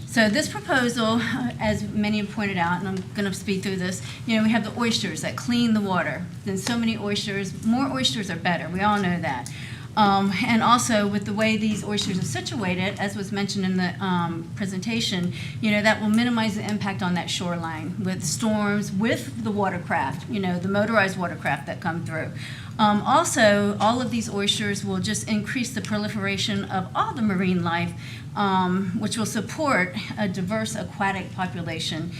So this proposal, as many have pointed out, and I'm going to speed through this, we have the oysters that clean the water. Then so many oysters, more oysters are better. We all know that. And also with the way these oysters are situated, as was mentioned in the presentation, that will minimize the impact on that shoreline with storms, with the watercraft, the motorized watercraft that come through. Also, all of these oysters will just increase the proliferation of all the marine life, which will support a diverse aquatic population.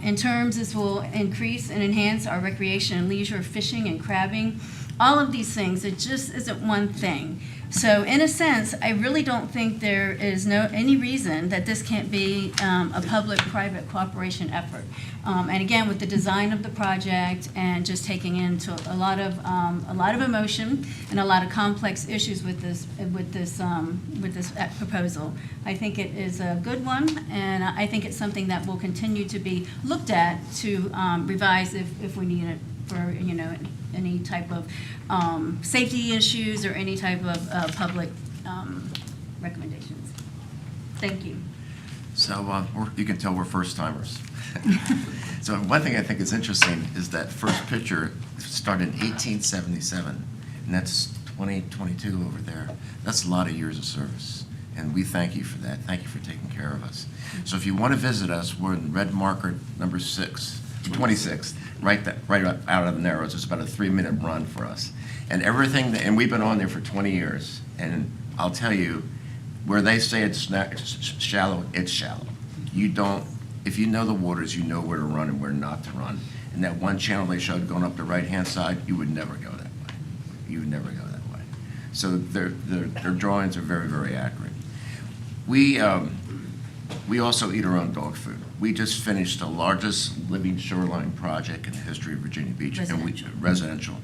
In terms, this will increase and enhance our recreation and leisure, fishing and crabbing. All of these things, it just isn't one thing. So in a sense, I really don't think there is any reason that this can't be a public-private cooperation effort. And again, with the design of the project and just taking into a lot of emotion and a lot of complex issues with this proposal, I think it is a good one, and I think it's something that will continue to be looked at to revise if we need it for any type of safety issues or any type of public recommendations. Thank you. So you can tell we're first-timers. So one thing I think is interesting is that first picture started in 1877, and that's 2022 over there. That's a lot of years of service. And we thank you for that. Thank you for taking care of us. So if you want to visit us, we're in red marker number 26, right out of the Narrows. It's about a 3-minute run for us. And everything, and we've been on there for 20 years. And I'll tell you, where they say it's shallow, it's shallow. You don't, if you know the waters, you know where to run and where not to run. And that one channel they showed going up the right-hand side, you would never go that way. You would never go that way. So their drawings are very, very accurate. We also eat our own dog food. We just finished the largest living shoreline project in the history of Virginia Beach. Residential,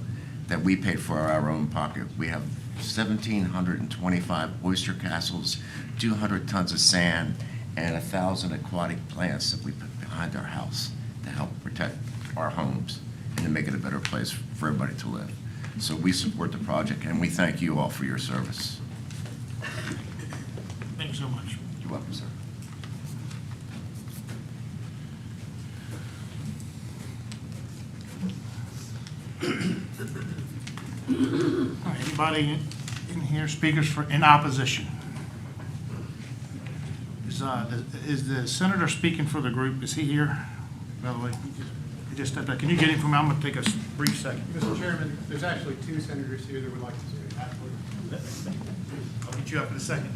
that we paid for our own pocket. We have 1,725 oyster castles, 200 tons of sand, and 1,000 aquatic plants that we put behind our house to help protect our homes and to make it a better place for everybody to live. So we support the project, and we thank you all for your service. Thank you so much. You're welcome, sir. All right, anybody in here speakers in opposition? Is the senator speaking for the group? Is he here? By the way, he just stepped out. Can you get him from me? I'm going to take a brief second. Mr. Chairman, there's actually 2 senators here that would like to speak. I'll get you up in a second.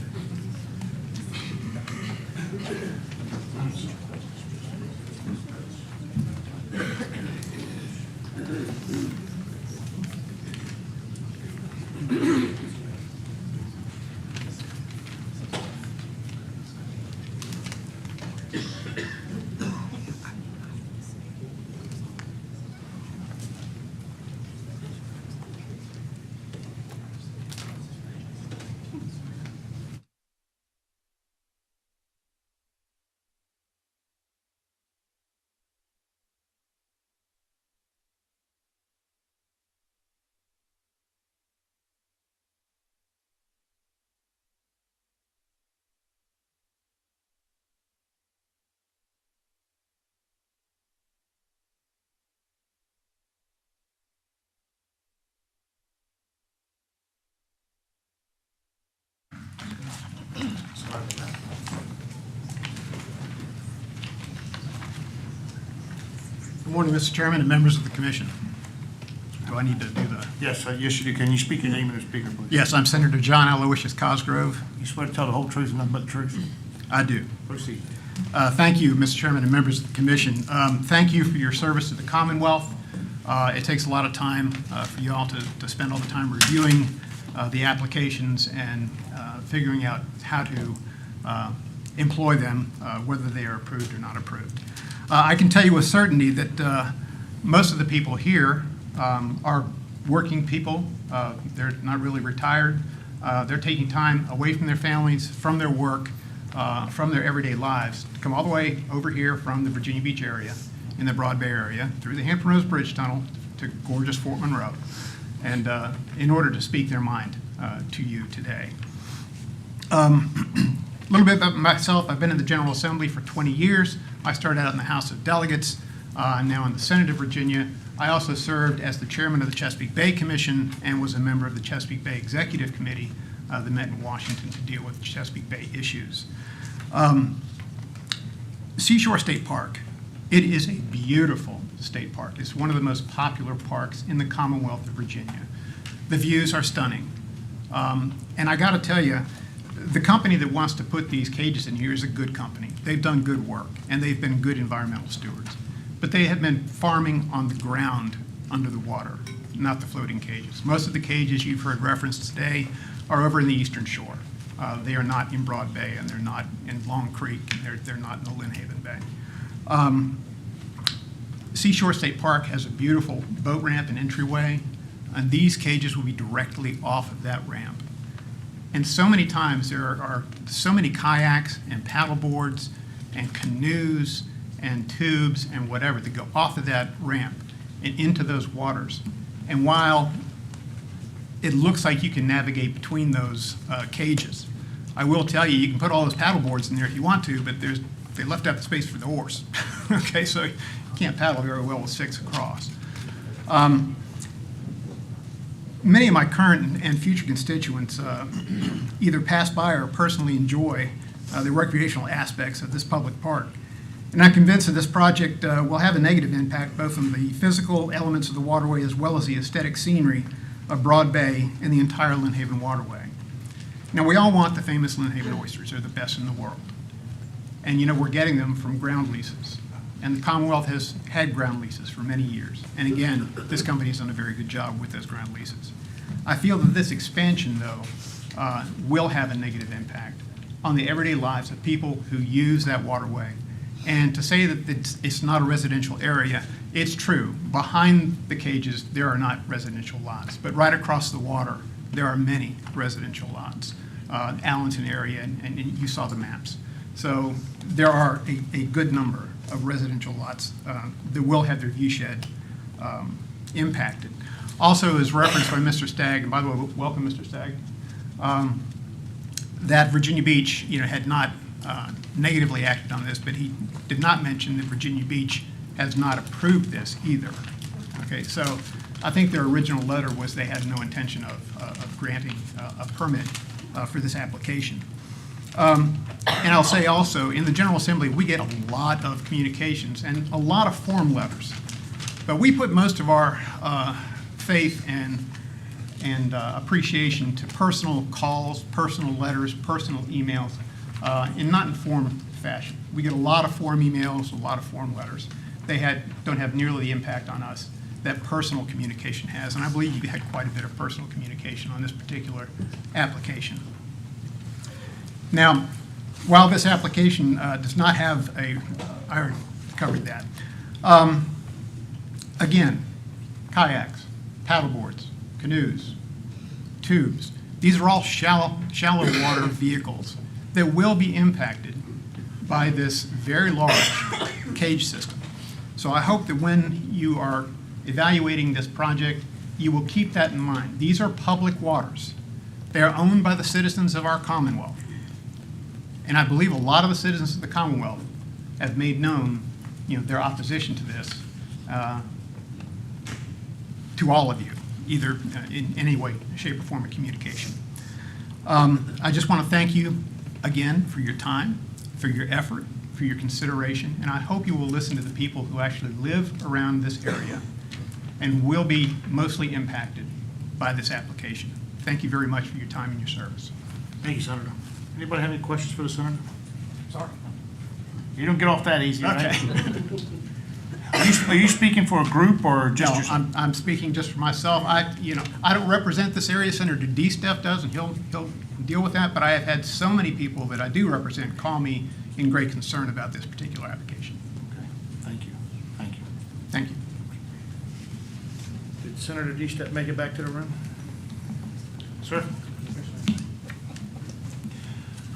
Good morning, Mr. Chairman and members of the commission. Do I need to do the? Yes, yes, you do. Can you speak your name and the speaker, please? Yes, I'm Senator John Aloysius Cosgrove. You swear to tell the whole truth and nothing but the truth? I do. Proceed. Thank you, Mr. Chairman and members of the commission. Thank you for your service to the Commonwealth. It takes a lot of time for you all to spend all the time reviewing the applications and figuring out how to employ them, whether they are approved or not approved. I can tell you with certainty that most of the people here are working people. They're not really retired. They're taking time away from their families, from their work, from their everyday lives, to come all the way over here from the Virginia Beach area, in the Broad Bay area, through the Hampton Roads Bridge Tunnel to gorgeous Fort Monroe, and in order to speak their mind to you today. A little bit about myself. I've been in the General Assembly for 20 years. I started out in the House of Delegates. I'm now in the Senate of Virginia. I also served as the chairman of the Chesapeake Bay Commission and was a member of the Chesapeake Bay Executive Committee that met in Washington to deal with Chesapeake Bay issues. Seashore State Park. It is a beautiful state park. It's one of the most popular parks in the Commonwealth of Virginia. The views are stunning. And I got to tell you, the company that wants to put these cages in here is a good company. They've done good work, and they've been good environmental stewards. But they have been farming on the ground under the water, not the floating cages. Most of the cages you've heard referenced today are over in the Eastern Shore. They are not in Broad Bay, and they're not in Long Creek, and they're not in the Lynn Bay. Seashore State Park has a beautiful boat ramp and entryway, and these cages will be directly off of that ramp. And so many times there are so many kayaks and paddle boards and canoes and tubes and whatever that go off of that ramp and into those waters. And while it looks like you can navigate between those cages, I will tell you, you can put all those paddle boards in there if you want to, but they left out the space for the oars. Okay, so you can't paddle very well with 6 across. many of my current and future constituents either pass by or personally enjoy the recreational aspects of this public park. And I'm convinced that this project will have a negative impact both on the physical elements of the waterway as well as the aesthetic scenery of Broad Bay and the entire Lynn Haven waterway. Now, we all want the famous Lynn Haven oysters. They're the best in the world. And, you know, we're getting them from ground leases. And the Commonwealth has had ground leases for many years. And again, this company has done a very good job with those ground leases. I feel that this expansion, though, will have a negative impact on the everyday lives of people who use that waterway. And to say that it's not a residential area, it's true. Behind the cages, there are not residential lots. But right across the water, there are many residential lots. Allenton area, and you saw the maps. So there are a good number of residential lots that will have their view shed impacted. Also, as referenced by Mr. Stagg, and by the way, welcome, Mr. Stagg, that Virginia Beach, you know, had not negatively acted on this, but he did not mention that Virginia Beach has not approved this either. Okay, so I think their original letter was they had no intention of granting a permit for this application. And I'll say also, in the General Assembly, we get a lot of communications and a lot of form letters. But we put most of our faith and appreciation to personal calls, personal letters, personal emails, in not in form fashion. We get a lot of form emails, a lot of form letters. They don't have nearly the impact on us that personal communication has. And I believe you had quite a bit of personal communication on this particular application. Now, while this application does not have I already covered that. Again, kayaks, paddleboards, canoes, tubes. These are all shallow water vehicles that will be impacted by this very large cage system. So I hope that when you are evaluating this project, you will keep that in mind. These are public waters. They are owned by the citizens of our Commonwealth. And I believe a lot of the citizens of the Commonwealth have made known, you know, their opposition to this to all of you, either in any way, shape, or form of communication. I just want to thank you again for your time, for your effort, for your consideration, and I hope you will listen to the people who actually live around this area and will be mostly impacted by this application. Thank you very much for your time and your service. Thank you, Senator. Anybody have any questions for the Senator? Sorry. You don't get off that easy, right? Okay. Are you speaking for a group or just No, yourself? I'm speaking just for myself. I don't represent this area. Senator D-Steph does, and he'll deal with that, but I have had so many people that I do represent call me in great concern about this particular application. Okay, thank you, thank you. Thank you. Did Senator D-Steph make it back to the room? Sir?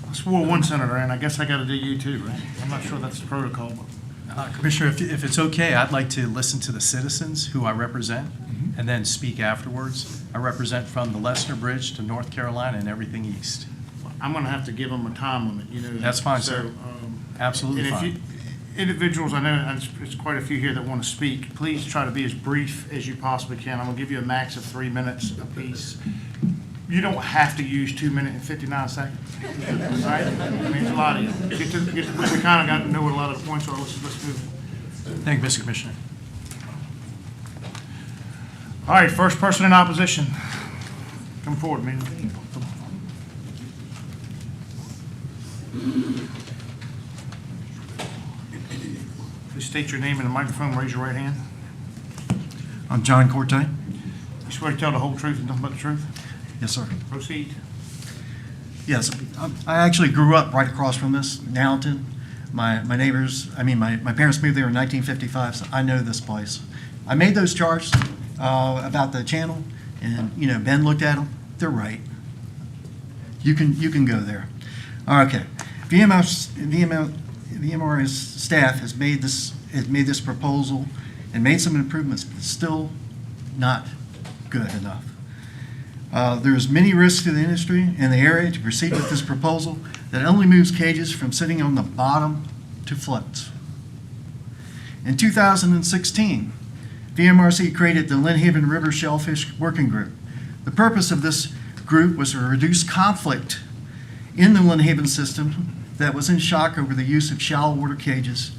I swore one senator in, I guess I gotta do you too, right? I'm not sure that's the protocol, but. Commissioner, if it's okay, I'd like to listen to the citizens who I represent and then speak afterwards. I represent from the Lesnar Bridge to North Carolina and everything east. I'm gonna have to give them a time limit, you know. That's fine, so, sir. Absolutely and if fine. you- Individuals, I know there's quite a few here that want to speak. Please try to be as brief as you possibly can. I'm gonna give you a max of 3 minutes apiece. You don't have to use 2 minutes and 59 seconds. All right? I mean, it's a lot of you. We kind of got to know what a lot of the points are. Let's move. Thank you, Mr. Commissioner. All right, first person in opposition. Come forward, man. Please state your name in the microphone, raise your right hand. I'm John Corte. You swear to tell the whole truth and nothing but the truth? Yes, sir. Proceed. Yes, I actually grew up right across from this, in Allenton. My neighbors, my parents moved there in 1955, so I know this place. I made those charts about the channel, and, you know, Ben looked at them. They're right. You can go there. Okay. Vmrc staff has made this proposal and made some improvements, but still not good enough. There's many risks to the industry and the area to proceed with this proposal that only moves cages from sitting on the bottom to floats. In 2016, Vmrc created the Lynn Haven River Shellfish Working Group The purpose of this group was to reduce conflict in the Lynn Haven system that was in shock over the use of shallow water cages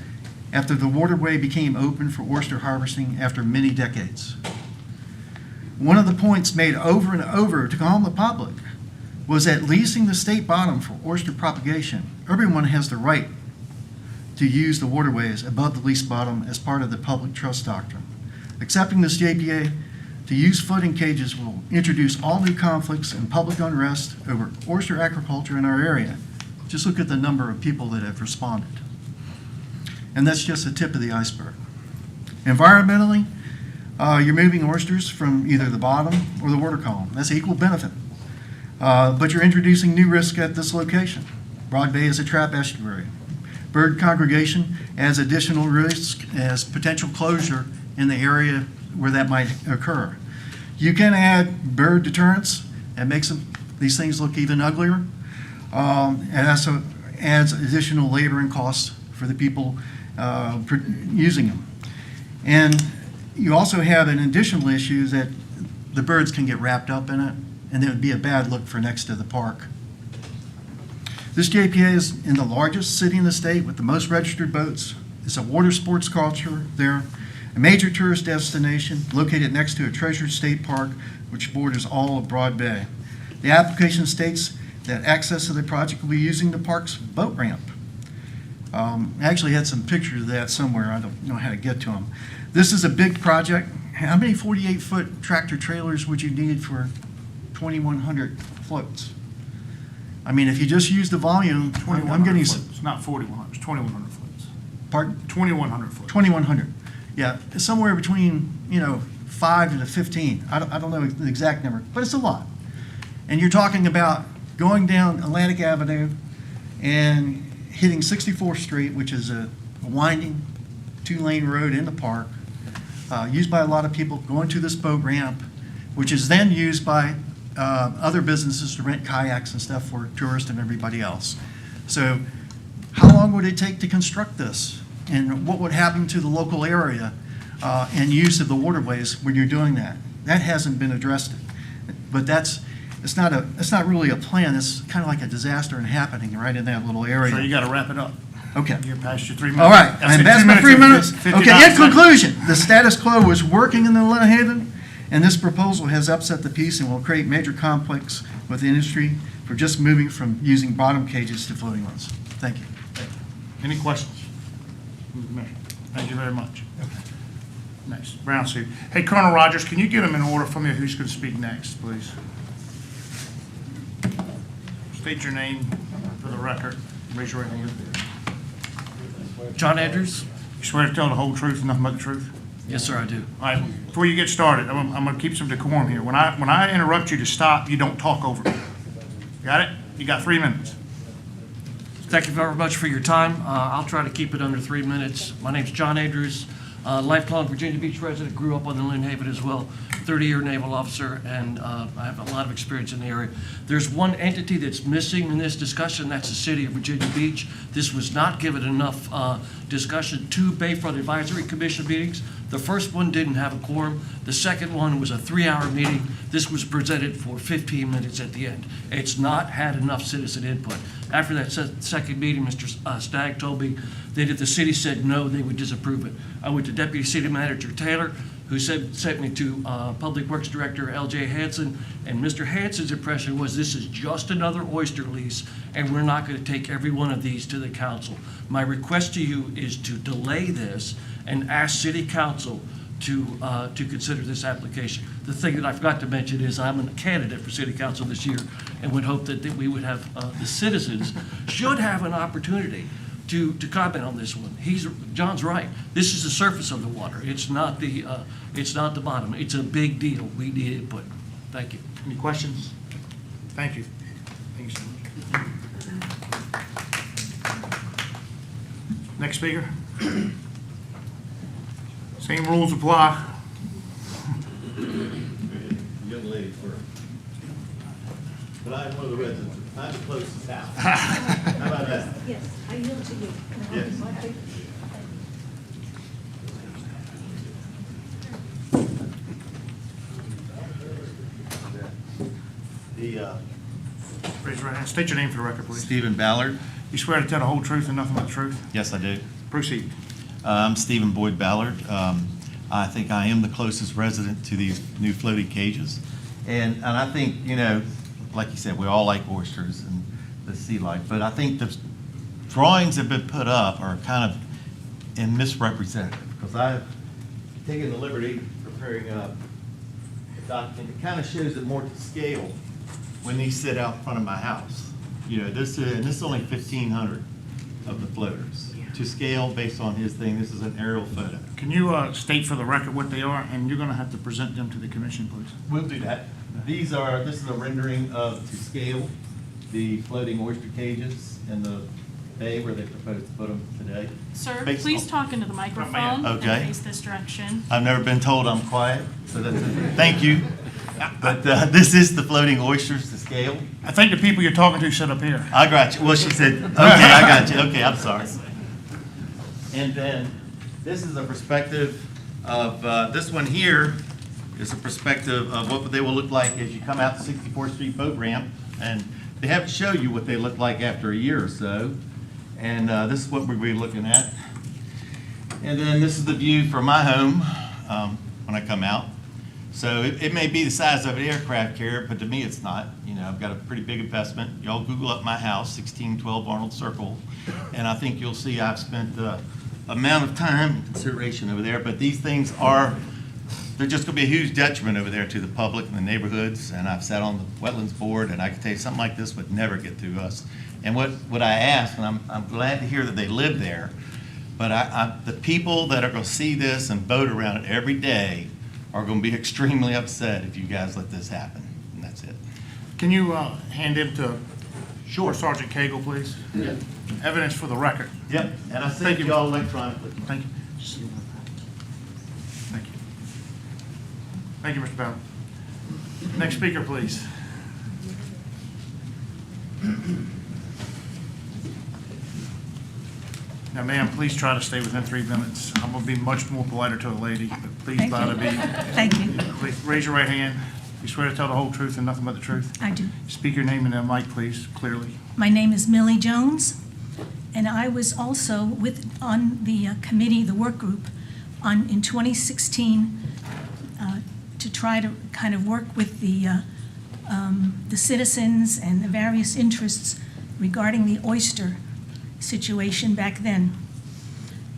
after the waterway became open for oyster harvesting after many decades. One of the points made over and over to calm the public was that leasing the state bottom for oyster propagation, everyone has the right to use the waterways above the lease bottom as part of the public trust doctrine. Accepting this JPA to use floating cages will introduce all new conflicts and public unrest over oyster aquaculture in our area. Just look at the number of people that have responded. And that's just the tip of the iceberg. Environmentally, you're moving oysters from either the bottom or the water column. That's equal benefit. But you're introducing new risk at this location. Broad Bay is a trap estuary. Bird congregation adds additional risk as potential closure in the area where that might occur. You can add bird deterrence. That makes these things look even uglier. And also adds additional labor and costs for the people using them. And you also have an additional issue that the birds can get wrapped up in it, and it would be a bad look for next to the park. This JPA is in the largest city in the state with the most registered boats. It's a water sports culture there, a major tourist destination located next to a treasured state park which borders all of Broad Bay. The application states that access to the project will be using the park's boat ramp. I actually had some pictures of that somewhere. I don't know how to get to them. This is a big project. How many 48-foot tractor trailers would you need for 2,100 floats? I mean, if you just use the volume, I'm getting... It's not 4,100, it's 2,100 floats. Pardon? 2,100 floats. 2,100. Yeah, it's somewhere between, 5 to 15. I don't know the exact number, but it's a lot. And you're talking about going down Atlantic Avenue and hitting 64th Street, which is a winding two-lane road in the park, used by a lot of people, going to this boat ramp, which is then used by other businesses to rent kayaks and stuff for tourists and everybody else. So how long would it take to construct this? And what would happen to the local area and use of the waterways when you're doing that? That hasn't been addressed. But it's not really a plan. It's kind of like a disaster and happening right in that little area. So you got to wrap it up. Okay. You're past your 3 minutes. All right, That's and it, that's 2 my 3 minutes. 59 Okay, in seconds. conclusion, the status quo was working in the Lynn Haven, and this proposal has upset the peace and will create major conflicts with the industry for just moving from using bottom cages to floating ones. Thank you. Any questions? Thank you very much. Next, Brown suit. Hey, Colonel Rogers, can you get them in order for me? Who's going to speak next, please? State your name for the record. Raise your right hand. John Andrews? You swear to tell the whole truth and nothing but the truth? Yes, sir, I do. All right, before you get started, I'm going to keep some decorum here. When I interrupt you to stop, you don't talk over me. Got it? You got 3 minutes. Thank you very much for your time. I'll try to keep it under 3 minutes. My name's John Andrews, lifelong Virginia Beach resident, grew up on the Lynn Haven as well, 30-year naval officer, and I have a lot of experience in the area. There's one entity that's missing in this discussion, that's the city of Virginia Beach. This was not given enough discussion. 2 Bayfront Advisory Commission meetings. The first one didn't have a quorum. The second one was a 3-hour meeting. This was presented for 15 minutes at the end. It's not had enough citizen input. After that second meeting, Mr. Stagg told me that if the city said no, they would disapprove it. I went to Deputy City Manager Taylor, who sent me to Public Works Director L.J. Hansen, and Mr. Hansen's impression was this is just another oyster lease, and we're not going to take every one of these to the council. My request to you is to delay this and ask City Council to consider this application. The thing that I forgot to mention is I'm a candidate for City Council this year, and would hope that we would have the citizens should have an opportunity to comment on this one. John's right. This is the surface of the water. It's not the bottom. It's a big deal. We need input. Thank you. Any questions? Thank you. Thanks so much. Next speaker. Same rules apply. Young lady first. But I'm one of the residents. I'm the closest house. How about that? Yes, I yield to you. Yes. Raise your right hand. State your name for the record, please. Stephen Ballard. You swear to tell the whole truth and nothing but the truth? Yes, I do. Proceed. I'm Stephen Boyd Ballard. I think I am the closest resident to these new floating cages. And I think, you know, like you said, we all like oysters and the sea life, but I think the drawings that have been put up are kind of misrepresentative, because I've taken the liberty of preparing a document that kind of shows it more to scale when these sit out in front of my house. You know, this is only 1,500 of the floaters. To scale based on his thing, this is an aerial photo. Can you state for the record what they are, and you're going to have to present them to the commission, please? We'll do that. This is a rendering of, to scale, the floating oyster cages in the bay where they propose to put them today. Sir, Based please on- talk into the microphone Okay. and face this direction. I've never been told I'm quiet, so that's it. Thank you. But this is the floating oysters to scale. I think the people you're talking to sit up here. I got you. Well, she said, okay, I got you. Okay, I'm sorry. And then this is a perspective of, this one here is a perspective of what they will look like as you come out the 64th Street boat ramp. And they have to show you what they look like after a year or so. And this is what we'll be looking at. And then this is the view from my home when I come out. So it may be the size of an aircraft carrier, but to me it's not. You know, I've got a pretty big investment. Y'all Google up my house, 1612 Arnold Circle, and I think you'll see I've spent the amount of time and consideration over there. But these things they're just going to be a huge detriment over there to the public and the neighborhoods. And I've sat on the wetlands board, and I can tell you something like this would never get through us. And what I ask, and I'm glad to hear that they live there, but the people that are going to see this and boat around it every day are going to be extremely upset if you guys let this happen, and that's it. Can you hand him to Sergeant Cagle, please? Yeah. Evidence for the record. Yep, and I Thank sent you. you all electronically. Thank you. Thank you. Thank you, Mr. Ballard. Next speaker, please. Now, ma'am, please try to stay within 3 minutes. I'm going to be much more politer to a lady, but please Thank try to you. be. Thank you. Please raise your right hand. You swear to tell the whole truth and nothing but the truth? I do. Speak your name in the mic, please, clearly. My name is Millie Jones, and I was also on the committee, the work group, in 2016 to try to kind of work with the citizens and the various interests regarding the oyster situation back then.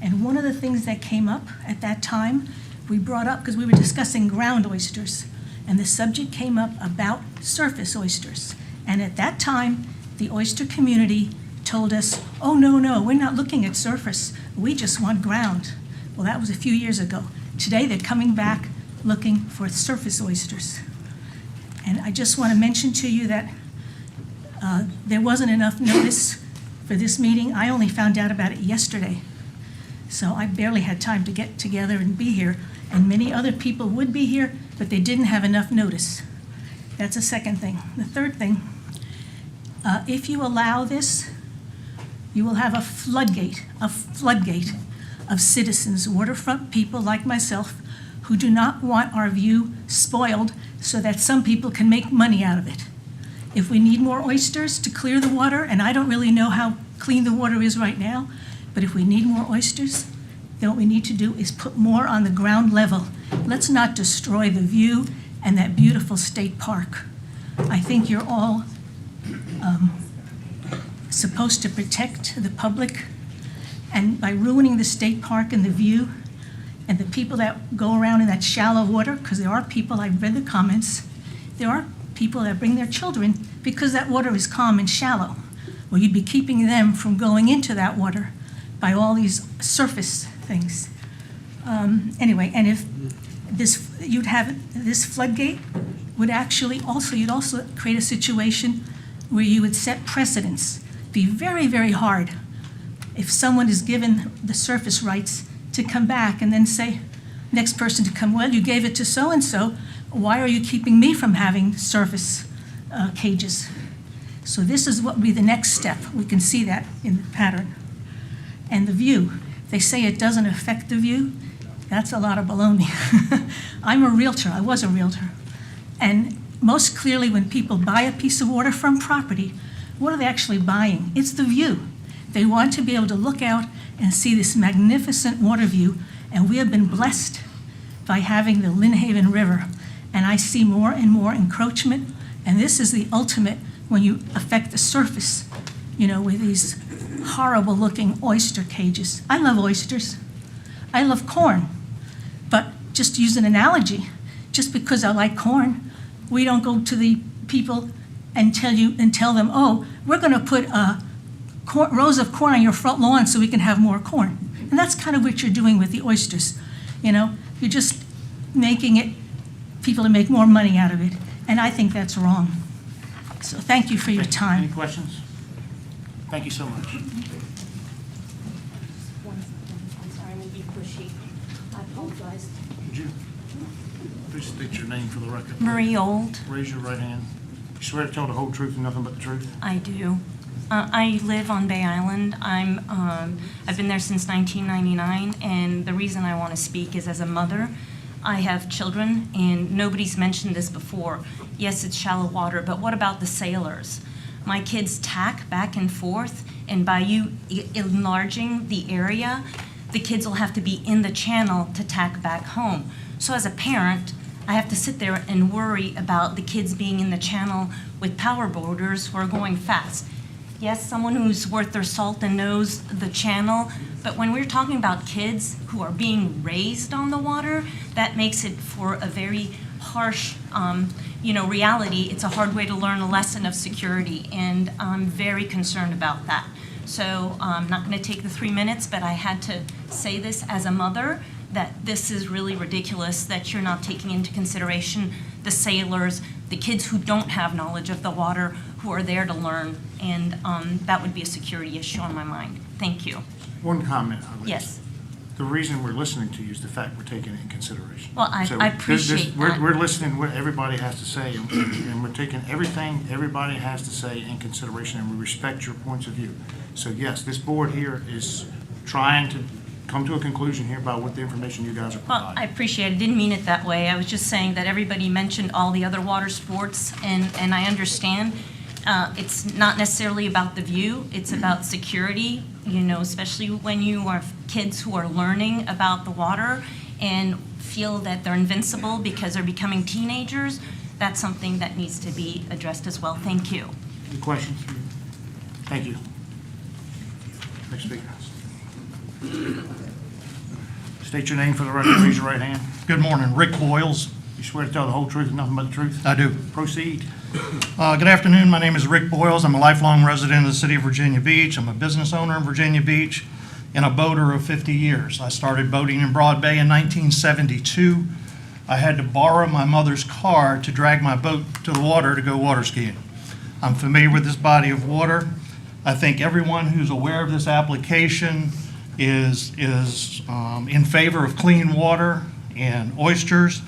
And one of the things that came up at that time, we brought up, because we were discussing ground oysters, and the subject came up about surface oysters. And at that time, the oyster community told us, oh, no, we're not looking at surface. We just want ground. Well, that was a few years ago. Today, they're coming back looking for surface oysters. And I just want to mention to you that there wasn't enough notice for this meeting. I only found out about it yesterday. So I barely had time to get together and be here. And many other people would be here, but they didn't have enough notice. That's the second thing. The third thing, if you allow this, you will have a floodgate of citizens, waterfront people like myself, who do not want our view spoiled so that some people can make money out of it. If we need more oysters to clear the water, and I don't really know how clean the water is right now, but if we need more oysters, then what we need to do is put more on the ground level. Let's not destroy the view and that beautiful state park. I think you're all supposed to protect the public, and by ruining the state park and the view, and the people that go around in that shallow water, because there are people, I've read the comments, there are people that bring their children because that water is calm and shallow. Well, you'd be keeping them from going into that water by all these surface things. Anyway, and if this, you'd have, this floodgate would actually also, you'd also create a situation where you would set precedents. Be very, very hard if someone is given the surface rights to come back and then say, next person to come, well, you gave it to so-and-so, why are you keeping me from having surface cages? So this is what would be the next step. We can see that in the pattern. And the view, they say it doesn't affect the view. That's a lot of baloney. I'm a realtor, I was a realtor. And most clearly when people buy a piece of waterfront property, what are they actually buying? It's the view. They want to be able to look out and see this magnificent water view, and we have been blessed by having the Lynnhaven River. And I see more and more encroachment, and this is the ultimate when you affect the surface, with these horrible-looking oyster cages. I love oysters. I love corn. But just to use an analogy, just because I like corn, we don't go to the people and tell them, oh, we're going to put rows of corn on your front lawn so we can have more corn. And that's kind of what you're doing with the oysters. You're just making it people to make more money out of it. And I think that's wrong. So thank you for your time. Any questions? Thank you so much. I'm sorry, I'm going to be pushy. I apologize. Could you please state your name for the record? Marie Old. Raise your right hand. You swear to tell the whole truth and nothing but the truth? I do. I live on Bay Island. I've been there since 1999, and the reason I want to speak is as a mother. I have children, and nobody's mentioned this before. Yes, it's shallow water, but what about the sailors? My kids tack back and forth, and by you enlarging the area, the kids will have to be in the channel to tack back home. So as a parent, I have to sit there and worry about the kids being in the channel with power boaters who are going fast. Yes, someone who's worth their salt and knows the channel, but when we're talking about kids who are being raised on the water, that makes it for a very harsh, reality. It's a hard way to learn a lesson of security, and I'm very concerned about that. So I'm not going to take the 3 minutes, but I had to say this as a mother, that this is really ridiculous that you're not taking into consideration the sailors, the kids who don't have knowledge of the water, who are there to learn, and that would be a security issue on my mind. Thank you. One comment. Yes. The reason we're listening to you is the fact we're taking it in consideration. Well, I appreciate that. We're listening to what everybody has to say, and we're taking everything everybody has to say in consideration, and we respect your points of view. So yes, this board here is trying to come to a conclusion here about what the information you guys are Well, providing. I appreciate it. I didn't mean it that way. I was just saying that everybody mentioned all the other water sports, and I understand. It's not necessarily about the view. It's about security, especially when you have kids who are learning about the water and feel that they're invincible because they're becoming teenagers. That's something that needs to be addressed as well. Thank you. Any questions? Thank you. Next speaker. State your name for the record. Raise your right hand. Good morning, Rick Boyles. You swear to tell the whole truth and nothing but the truth? I do. Proceed. Good afternoon, my name is Rick Boyles. I'm a lifelong resident of the city of Virginia Beach. I'm a business owner in Virginia Beach and a boater of 50 years. I started boating in Broad Bay in 1972. I had to borrow my mother's car to drag my boat to the water to go water skiing. I'm familiar with this body of water. I think everyone who's aware of this application is in favor of clean water and oysters.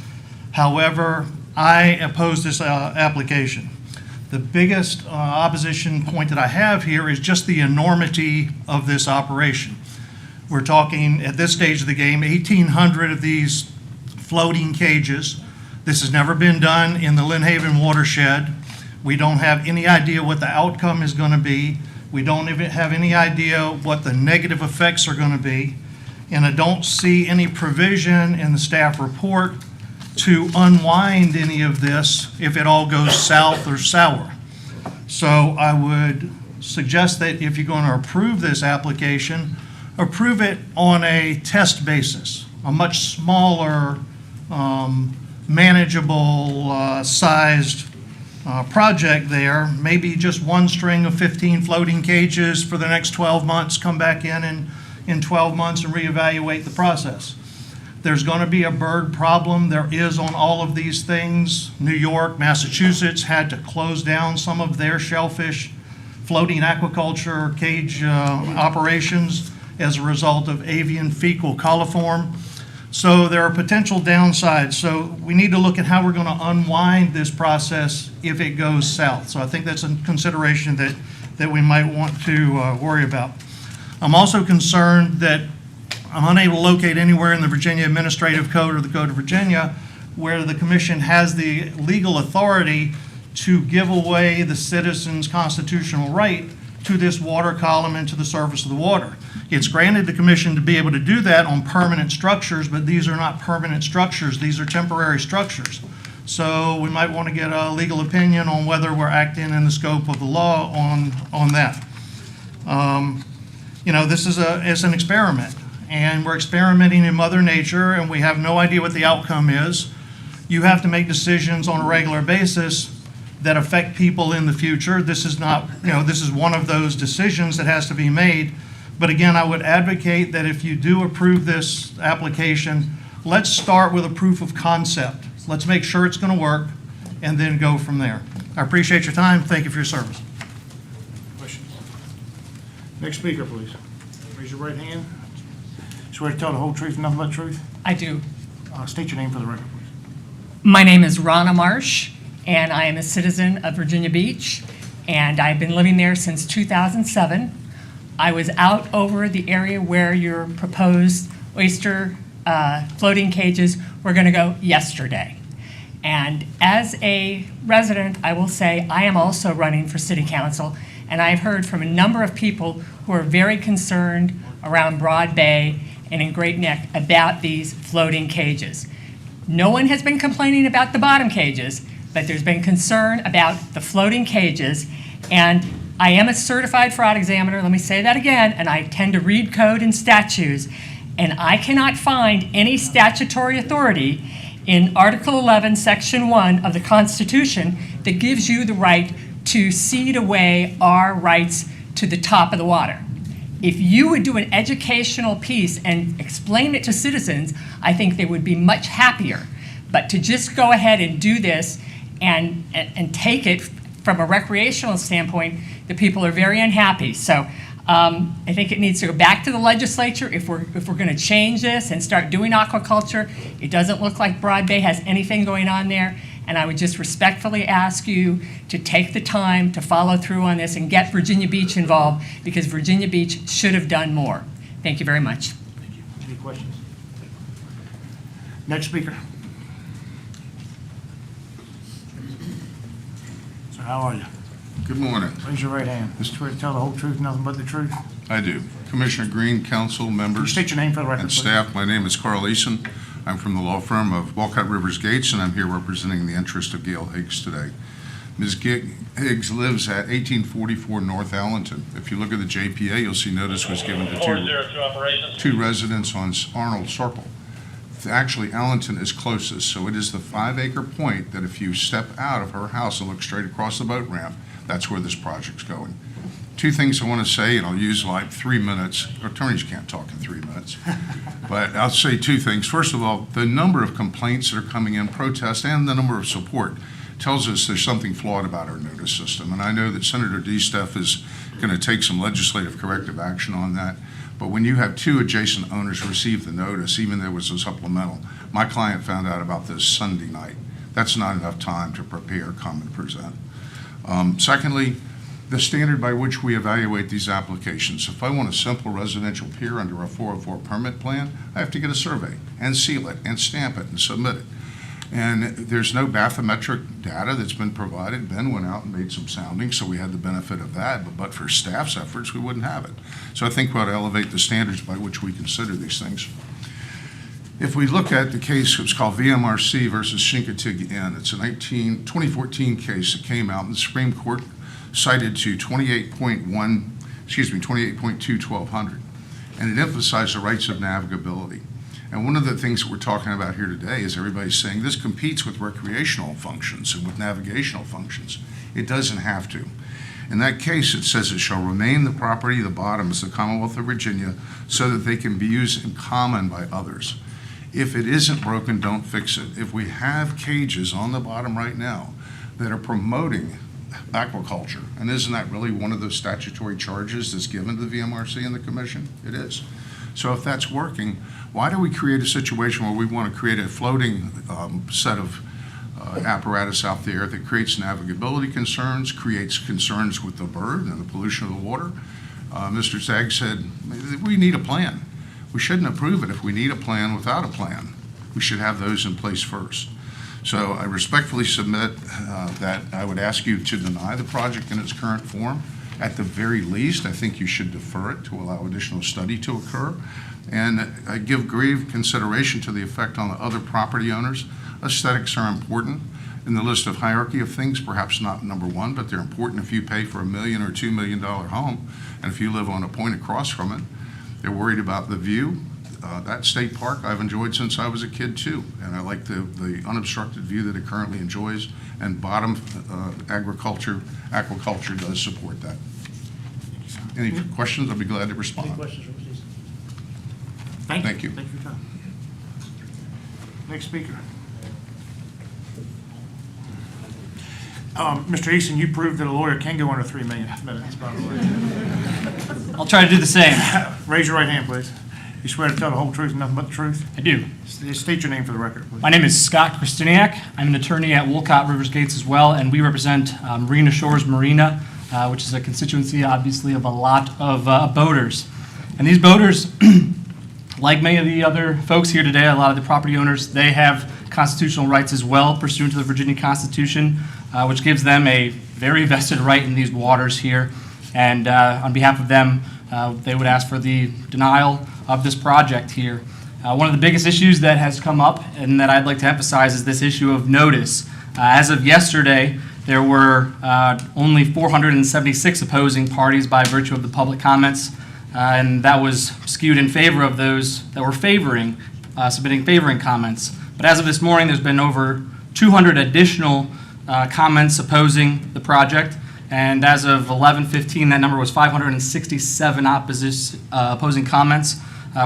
However, I oppose this application. The biggest opposition point that I have here is just the enormity of this operation. We're talking, at this stage of the game, 1,800 of these floating cages. This has never been done in the Lynnhaven watershed. We don't have any idea what the outcome is going to be. We don't even have any idea what the negative effects are going to be. And I don't see any provision in the staff report to unwind any of this if it all goes south or sour. So I would suggest that if you're going to approve this application, approve it on a test basis, a much smaller, manageable sized project there, maybe just one string of 15 floating cages for the next 12 months, come back in 12 months and reevaluate the process. There's going to be a bird problem. There is on all of these things. New York, Massachusetts had to close down some of their shellfish floating aquaculture cage operations as a result of avian fecal coliform. So there are potential downsides. So we need to look at how we're going to unwind this process if it goes south. So I think that's a consideration that we might want to worry about. I'm also concerned that I'm unable to locate anywhere in the Virginia Administrative Code or the Code of Virginia where the commission has the legal authority to give away the citizens' constitutional right to this water column and to the surface of the water. It's granted the commission to be able to do that on permanent structures, but these are not permanent structures. These are temporary structures. So we might want to get a legal opinion on whether we're acting in the scope of the law on that. You know, this is it's an experiment, and we're experimenting in Mother Nature, and we have no idea what the outcome is. You have to make decisions on a regular basis that affect people in the future. This is not, you know, this is one of those decisions that has to be made. But again, I would advocate that if you do approve this application, let's start with a proof of concept. Let's make sure it's going to work and then go from there. I appreciate your time. Thank you for your service. Questions? Next speaker, please. Raise your right hand. Swear to tell the whole truth and nothing but the truth? I do. State your name for the record, please. My name is Ronna Marsh, and I am a citizen of Virginia Beach, and I've been living there since 2007. I was out over the area where your proposed oyster floating cages were going to go yesterday. And as a resident, I will say I am also running for city council, and I've heard from a number of people who are very concerned around Broad Bay and in Great Neck about these floating cages. No one has been complaining about the bottom cages, but there's been concern about the floating cages. And I am a certified fraud examiner, let me say that again, and I tend to read code and statutes, and I cannot find any statutory authority in Article 11, Section 1 of the Constitution that gives you the right to cede away our rights to the top of the water. If you would do an educational piece and explain it to citizens, I think they would be much happier. But to just go ahead and do this and take it from a recreational standpoint, the people are very unhappy. So I think it needs to go back to the legislature if we're going to change this and start doing aquaculture. It doesn't look like Broad Bay has anything going on there, and I would just respectfully ask you to take the time to follow through on this and get Virginia Beach involved, because Virginia Beach should have done more. Thank you very much. Thank you. Any questions? Next speaker. So how are you? Good morning. Raise your right hand. Swear to tell the whole truth, nothing but the truth? I do. Commissioner Green, council Can you members, state your name for the record, and please? staff, my name is Carl Eason. I'm from the law firm of Walcott Rivers Gates, and I'm here representing the interest of Gail Higgs today. Ms. Higgs lives at 1844 North Allenton. If you look at the JPA, you'll see notice was given to two residents on Arnold Circle. Actually, Allenton is closest, so it is the 5-acre point that if you step out of her house and look straight across the boat ramp, that's where this project's going. Two things I want to say, and I'll use like 3 minutes. Attorneys can't talk in 3 minutes. But I'll say two things. First of all, the number of complaints that are coming in, protests, and the number of support tells us there's something flawed about our notice system. And I know that Senator DeSteff is going to take some legislative corrective action on that. But when you have two adjacent owners receive the notice, even though it was a supplemental, my client found out about this Sunday night. That's not enough time to prepare, come, and present. Secondly, the standard by which we evaluate these applications. If I want a simple residential pier under a 404 permit plan, I have to get a survey and seal it and stamp it and submit it. And there's no bathymetric data that's been provided. Ben went out and made some soundings, so we had the benefit of that, but for staff's efforts, we wouldn't have it. So I think we ought to elevate the standards by which we consider these things. If we look at the case, it was called Vmrc versus Chincoteague Inn. It's a 2014 case that came out, and the Supreme Court cited to 28.2/1200, and it emphasized the rights of navigability. And one of the things that we're talking about here today is everybody's saying this competes with recreational functions and with navigational functions. It doesn't have to. In that case, it says it shall remain the property of the bottoms of the Commonwealth of Virginia so that they can be used in common by others. If it isn't broken, don't fix it. If we have cages on the bottom right now that are promoting aquaculture, and isn't that really one of those statutory charges that's given to the VMRC and the Commission? It is. So if that's working, why do we create a situation where we want to create a floating set of apparatus out there that creates navigability concerns, creates concerns with the bird and the pollution of the water? Mr. Zag said, we need a plan. We shouldn't approve it if we need a plan without a plan. We should have those in place first. So I respectfully submit that I would ask you to deny the project in its current form. At the very least, I think you should defer it to allow additional study to occur. And I give grave consideration to the effect on the other property owners. Aesthetics are important in the list of hierarchy of things, perhaps not number one, but they're important if you pay for $1 million or $2 million home. And if you live on a point across from it, they're worried about the view. That state park I've enjoyed since I was a kid too, and I like the unobstructed view that it currently enjoys, and bottom aquaculture does support that. Any questions? I'll be glad to respond. Any questions from Steve? Thank you. Thank you. Thank you for your time. Next speaker. Mr. Easton, you proved that a lawyer can go under 3 minutes, by the way. I'll try to do the same. Raise your right hand, please. You swear to tell the whole truth and nothing but the truth? I do. State your name for the record, please. My name is Scott Christiniak. I'm an attorney at Wolcott Rivers Gates as well, and we represent Marina Shores Marina, which is a constituency, obviously, of a lot of boaters. And these boaters, like many of the other folks here today, a lot of the property owners, they have constitutional rights as well pursuant to the Virginia Constitution, which gives them a very vested right in these waters here. And on behalf of them, they would ask for the denial of this project here. One of the biggest issues that has come up and that I'd like to emphasize is this issue of notice. As of yesterday, there were only 476 opposing parties by virtue of the public comments, and that was skewed in favor of those that were submitting favoring comments. But as of this morning, there's been over 200 additional comments opposing the project, and as of 11:15, that number was 567 opposing comments,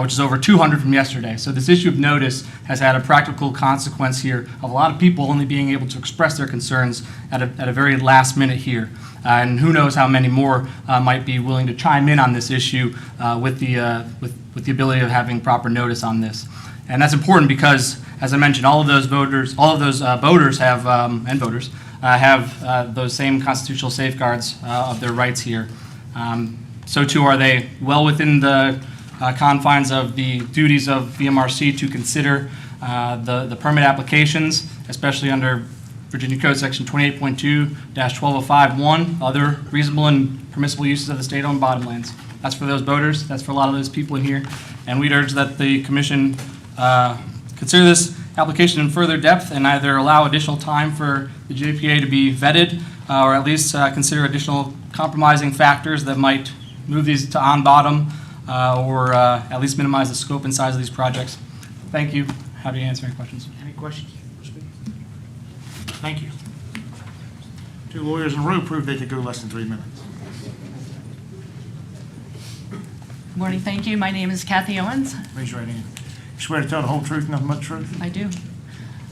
which is over 200 from yesterday. So this issue of notice has had a practical consequence here of a lot of people only being able to express their concerns at a very last minute here. And who knows how many more might be willing to chime in on this issue with the ability of having proper notice on this. And that's important because, as I mentioned, all of those boaters have and voters have those same constitutional safeguards of their rights here. So too are they well within the confines of the duties of Vmrc to consider the permit applications, especially under Virginia Code Section 28.2-12051, other reasonable and permissible uses of the state-owned bottomlands. That's for those boaters. That's for a lot of those people in here. And we'd urge that the commission consider this application in further depth and either allow additional time for the JPA to be vetted or at least consider additional compromising factors that might move these to on-bottom or at least minimize the scope and size of these projects. Thank you. Happy to answer any questions. Any questions? Thank you. Two lawyers in a row proved they could go less than 3 minutes. Good morning, thank you. My name is Kathy Owens. Raise your right hand. You swear to tell the whole truth, nothing but the truth? I do.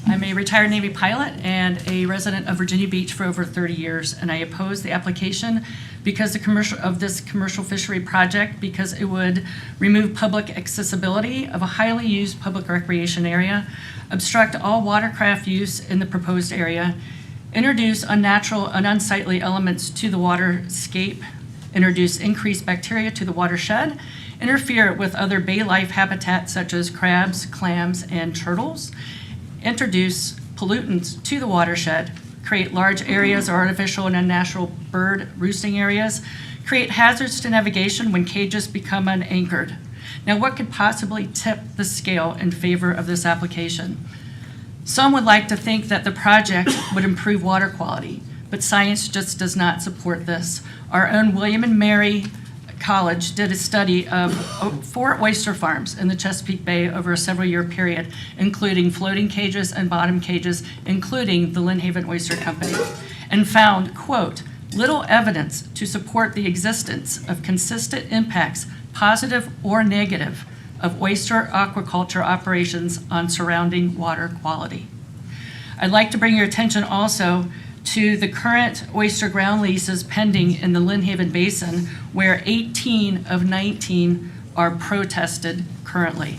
I'm a retired Navy pilot and a resident of Virginia Beach for over 30 years, and I oppose the application because this commercial fishery project because it would remove public accessibility of a highly used public recreation area, obstruct all watercraft use in the proposed area, introduce unnatural and unsightly elements to the waterscape, introduce increased bacteria to the watershed, interfere with other bay life habitats such as crabs, clams, and turtles, introduce pollutants to the watershed, create large areas of artificial and unnatural bird roosting areas, create hazards to navigation when cages become unanchored. Now, what could possibly tip the scale in favor of this application? Some would like to think that the project would improve water quality, but science just does not support this. Our own William and Mary College did a study of 4 oyster farms in the Chesapeake Bay over a several-year period, including floating cages and bottom cages, including the Lynn Oyster Company, and found, quote, little evidence to support the existence of consistent impacts, positive or negative, of oyster aquaculture operations on surrounding water quality. I'd like to bring your attention also to the current oyster ground leases pending in the Lynn Haven Basin, where 18 of 19 are protested currently.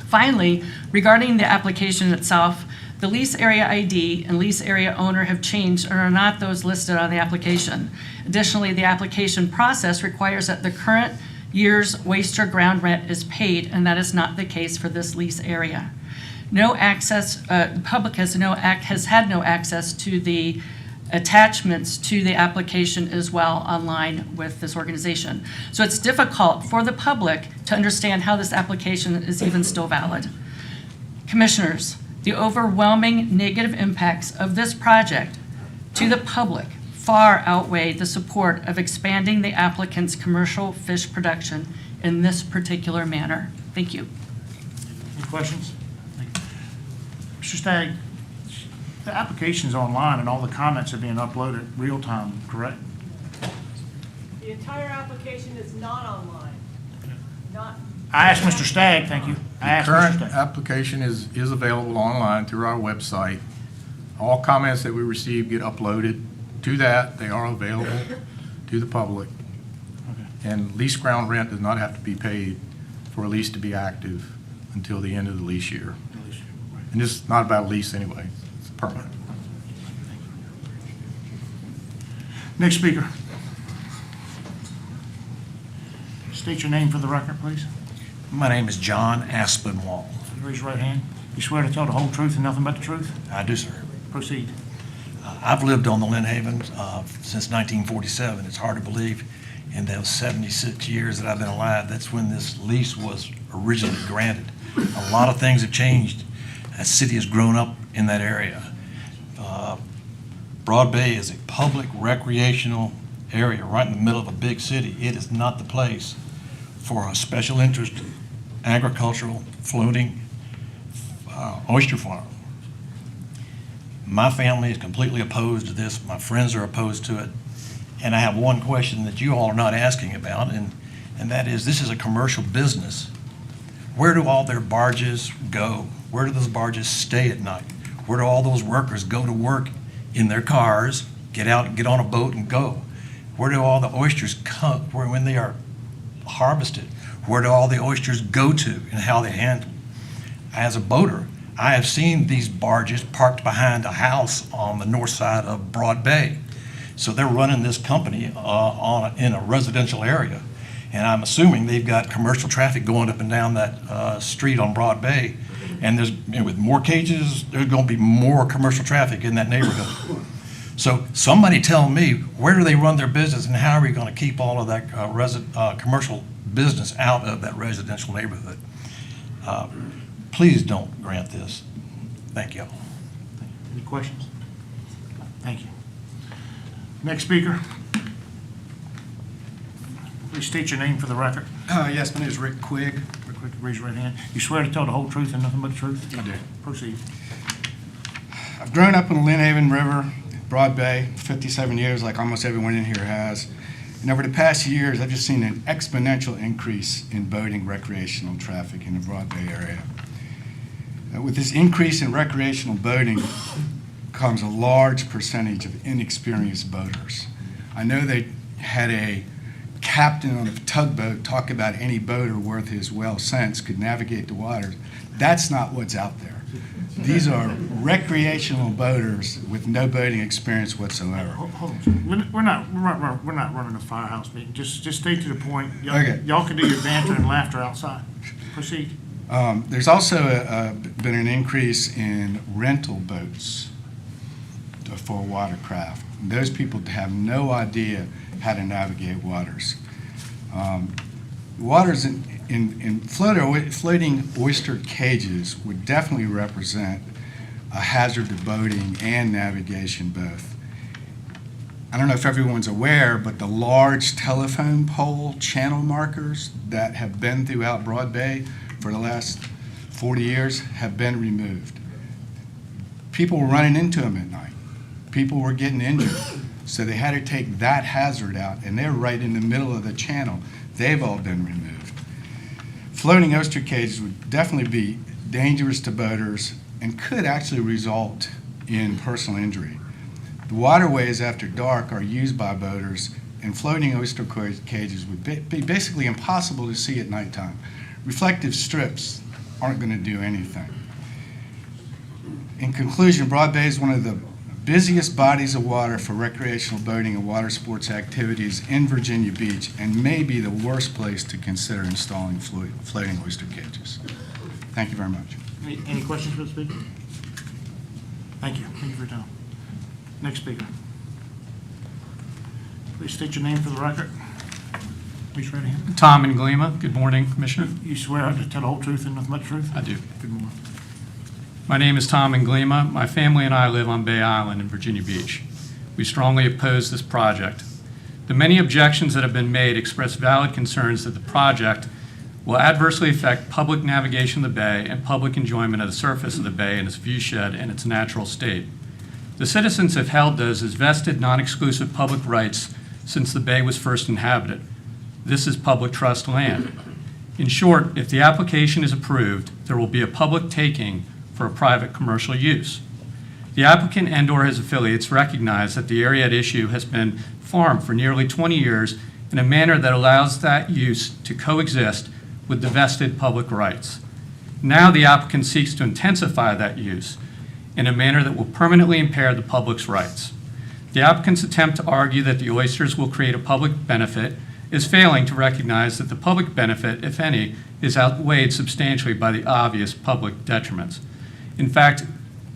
Finally, regarding the application itself, the lease area ID and lease area owner have changed and are not those listed on the application. Additionally, the application process requires that the current year's oyster ground rent is paid, and that is not the case for this lease area. no access, the public has had no access to the attachments to the application as well online with this organization. So it's difficult for the public to understand how this application is even still valid. Commissioners, the overwhelming negative impacts of this project to the public far outweigh the support of expanding the applicant's commercial fish production in this particular manner. Thank you. Any questions? Mr. Stagg, the application's online and all the comments are being uploaded real time, correct? The entire application is not online. Not. I asked Mr. Stagg, thank you. I asked Mr. Current Stagg. application is available online through our website. All comments that we receive get uploaded to that. They are available to the public. And lease ground rent does not have to be paid for a lease to be active until the end of the lease year. And this is not about a lease anyway, it's permanent. Next speaker. State your name for the record, please. My name is John Aspinwall. Raise your right hand. You swear to tell the whole truth and nothing but the truth? I do, sir. Proceed. I've lived on the Lynn Haven since 1947. It's hard to believe in those 76 years that I've been alive, that's when this lease was originally granted. A lot of things have changed. The city has grown up in that area. Broad Bay is a public recreational area right in the middle of a big city. It is not the place for a special interest agricultural floating oyster farm. My family is completely opposed to this. My friends are opposed to it. And I have one question that you all are not asking about, and that is, this is a commercial business. Where do all their barges go? Where do those barges stay at night? Where do all those workers go to work in their cars, get out, get on a boat and go? Where do all the oysters come, when they are harvested? Where do all the oysters go to and how they handle? As a boater, I have seen these barges parked behind a house on the north side of Broad Bay. So they're running this company in a residential area. And I'm assuming they've got commercial traffic going up and down that street on Broad Bay. And with more cages, there's going to be more commercial traffic in that neighborhood. So somebody tell me, where do they run their business and how are we going to keep all of that commercial business out of that residential neighborhood? Please don't grant this. Thank you. Any questions? Thank you. Next speaker. Please state your name for the record. Yes, my name is Rick Quigg. Rick, raise your right hand. You swear to tell the whole truth and nothing but the truth? I do. Proceed. I've grown up on the Lynn Haven River, Broad Bay, 57 years, like almost everyone in here has. And over the past years, I've just seen an exponential increase in boating recreational traffic in the Broad Bay area. With this increase in recreational boating comes a large percentage of inexperienced boaters. I know they had a captain on a tugboat talk about any boater worth his well sense could navigate the waters. That's not what's out there. These are recreational boaters with no boating experience whatsoever. Hold on. We're not running a firehouse meeting. Just stay to the point. Okay. Y'all can do your banter and laughter outside. Proceed. There's also been an increase in rental boats for watercraft. Those people have no idea how to navigate waters. Waters in floating oyster cages would definitely represent a hazard to boating and navigation both. I don't know if everyone's aware, but the large telephone pole channel markers that have been throughout Broad Bay for the last 40 years have been removed. People were running into them at night. People were getting injured. So they had to take that hazard out, and they're right in the middle of the channel. They've all been removed. Floating oyster cages would definitely be dangerous to boaters and could actually result in personal injury. The waterways after dark are used by boaters, and floating oyster cages would be basically impossible to see at nighttime. Reflective strips aren't going to do anything. In conclusion, Broad Bay is one of the busiest bodies of water for recreational boating and water sports activities in Virginia Beach, and may be the worst place to consider installing floating oyster cages. Thank you very much. Any questions for the speaker? Thank you. Thank you for your time. Next speaker. Please state your name for the record. Please raise your hand. Tom and Glebe. Good morning, Commissioner. You swear to tell the whole truth and nothing but the truth? I do. Good morning. My name is Tom and Glebe. My family and I live on Bay Island in Virginia Beach. We strongly oppose this project. The many objections that have been made express valid concerns that the project will adversely affect public navigation of the bay and public enjoyment of the surface of the bay and its viewshed and its natural state. The citizens have held those as vested, non-exclusive public rights since the bay was first inhabited. This is public trust land. In short, if the application is approved, there will be a public taking for a private commercial use. The applicant and/or his affiliates recognize that the area at issue has been farmed for nearly 20 years in a manner that allows that use to coexist with the vested public rights. Now the applicant seeks to intensify that use in a manner that will permanently impair the public's rights. The applicant's attempt to argue that the oysters will create a public benefit is failing to recognize that the public benefit, if any, is outweighed substantially by the obvious public detriments. In fact,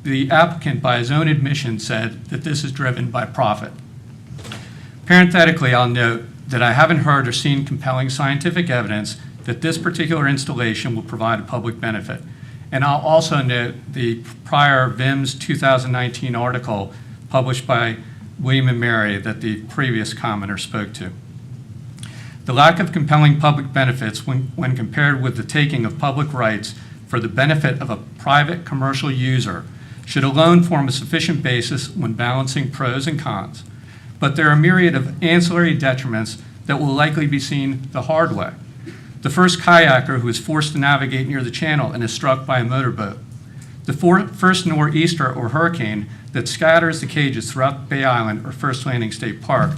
the applicant, by his own admission, said that this is driven by profit. Parenthetically, I'll note that I haven't heard or seen compelling scientific evidence that this particular installation will provide a public benefit. And I'll also note the prior Vmrc 2019 article published by William and Mary that the previous commenter spoke to. The lack of compelling public benefits when compared with the taking of public rights for the benefit of a private commercial user should alone form a sufficient basis when balancing pros and cons. But there are a myriad of ancillary detriments that will likely be seen the hard way. The first kayaker who is forced to navigate near the channel and is struck by a motorboat. The first nor'easter or hurricane that scatters the cages throughout Bay Island or First Landing State Park,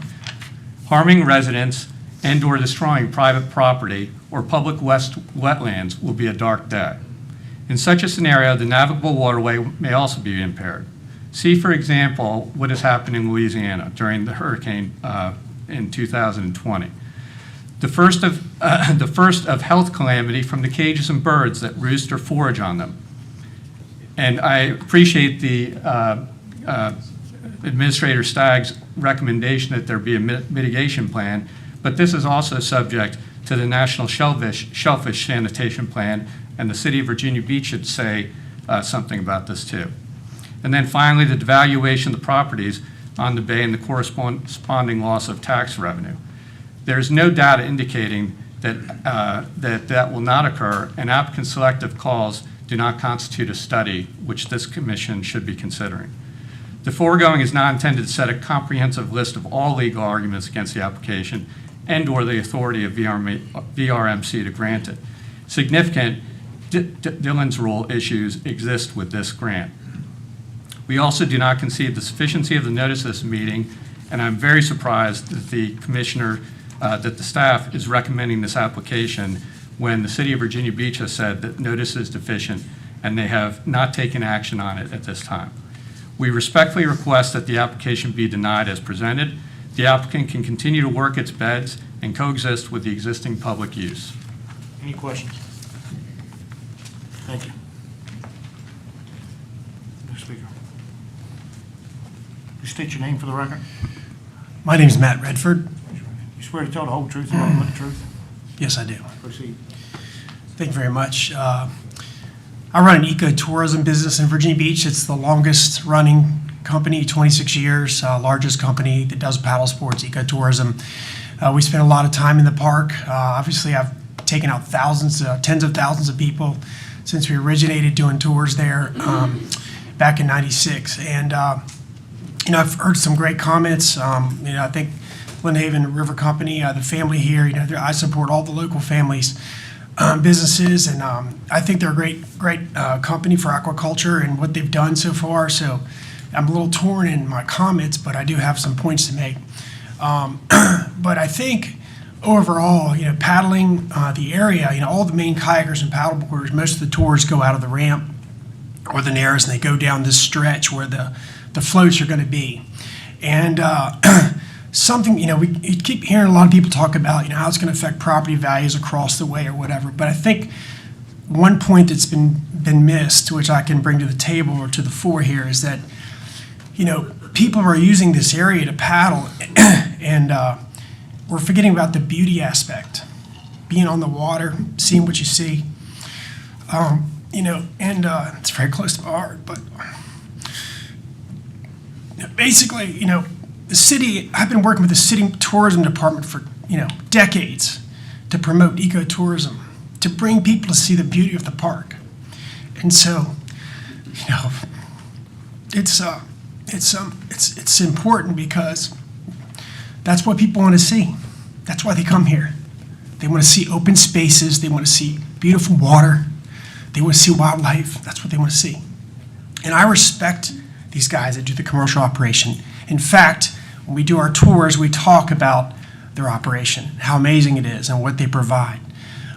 harming residents and/or destroying private property or public wetlands will be a dark day. In such a scenario, the navigable waterway may also be impaired. See, for example, what has happened in Louisiana during the hurricane in 2020. The first of health calamity from the cages and birds that roost or forage on them. And I appreciate the Administrator Stagg's recommendation that there be a mitigation plan, but this is also subject to the National Shellfish Sanitation Plan, and the City of Virginia Beach should say something about this too. And then finally, the devaluation of the properties on the bay and the corresponding loss of tax revenue. There's no data indicating that that will not occur, and applicant selective calls do not constitute a study, which this commission should be considering. The foregoing is not intended to set a comprehensive list of all legal arguments against the application and/or the authority of VRMC to grant it. Significant Dillon's rule issues exist with this grant. We also do not concede the sufficiency of the notice of this meeting, and I'm very surprised that the commissioner, that the staff is recommending this application when the City of Virginia Beach has said that notice is deficient and they have not taken action on it at this time. We respectfully request that the application be denied as presented. The applicant can continue to work its beds and coexist with the existing public use. Any questions? Thank you. Next speaker. Please state your name for the record. My name is Matt Redford. You swear to tell the whole truth and nothing but the truth? Yes, I do. Proceed. Thank you very much. I run an ecotourism business in Virginia Beach. It's the longest running company, 26 years, largest company that does paddle sports, ecotourism. We spend a lot of time in the park. Obviously, I've taken out thousands, tens of thousands of people since we originated doing tours there back in '96. And, I've heard some great comments. I think Lynn Haven River Company, the family here, I support all the local families. Businesses, and I think they're a great company for aquaculture and what they've done so far. So I'm a little torn in my comments, but I do have some points to make. But I think overall, paddling the area, all the main kayakers and paddleboarders, most of the tours go out of the ramp or the Narrows, and they go down this stretch where the floats are going to be. And something, we keep hearing a lot of people talk about, how it's going to affect property values across the way or whatever. But I think one point that's been missed, which I can bring to the table or to the fore here, is that, people are using this area to paddle, and we're forgetting about the beauty aspect, being on the water, seeing what you see. It's very close to my heart, but basically, the city, I've been working with the city tourism department for, decades to promote ecotourism, to bring people to see the beauty of the park. And so, it's important because that's what people want to see. That's why they come here. They want to see open spaces. They want to see beautiful water. They want to see wildlife. That's what they want to see. And I respect these guys that do the commercial operation. In fact, when we do our tours, we talk about their operation, how amazing it is, and what they provide.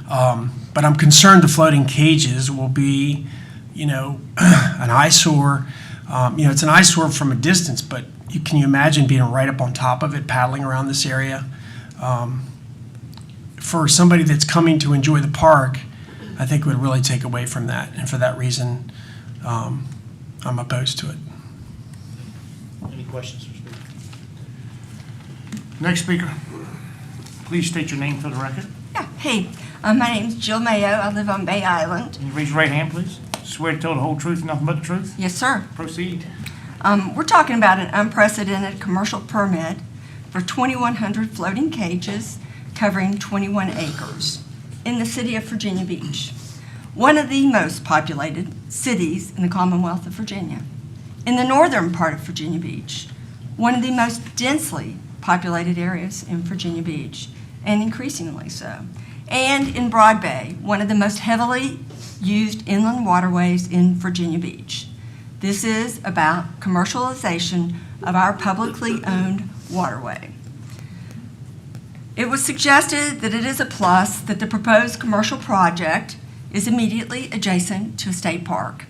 But I'm concerned the floating cages will be, an eyesore. It's an eyesore from a distance, but can you imagine being right up on top of it, paddling around this area? For somebody that's coming to enjoy the park, I think it would really take away from that. And for that reason, I'm opposed to it. Any questions for Speaker? Next speaker, please state your name for the record. Yeah, hey, my name's Jill Mayo. I live on Bay Island. Can you raise your right hand, please? Swear to tell the whole truth and nothing but the truth? Yes, sir. Proceed. We're talking about an unprecedented commercial permit for 2,100 floating cages covering 21 acres in the city of Virginia Beach, one of the most populated cities in the Commonwealth of Virginia. In the northern part of Virginia Beach, one of the most densely populated areas in Virginia Beach, and increasingly so. And in Broad Bay, one of the most heavily used inland waterways in Virginia Beach. This is about commercialization of our publicly owned waterway. It was suggested that it is a plus that the proposed commercial project is immediately adjacent to a state park.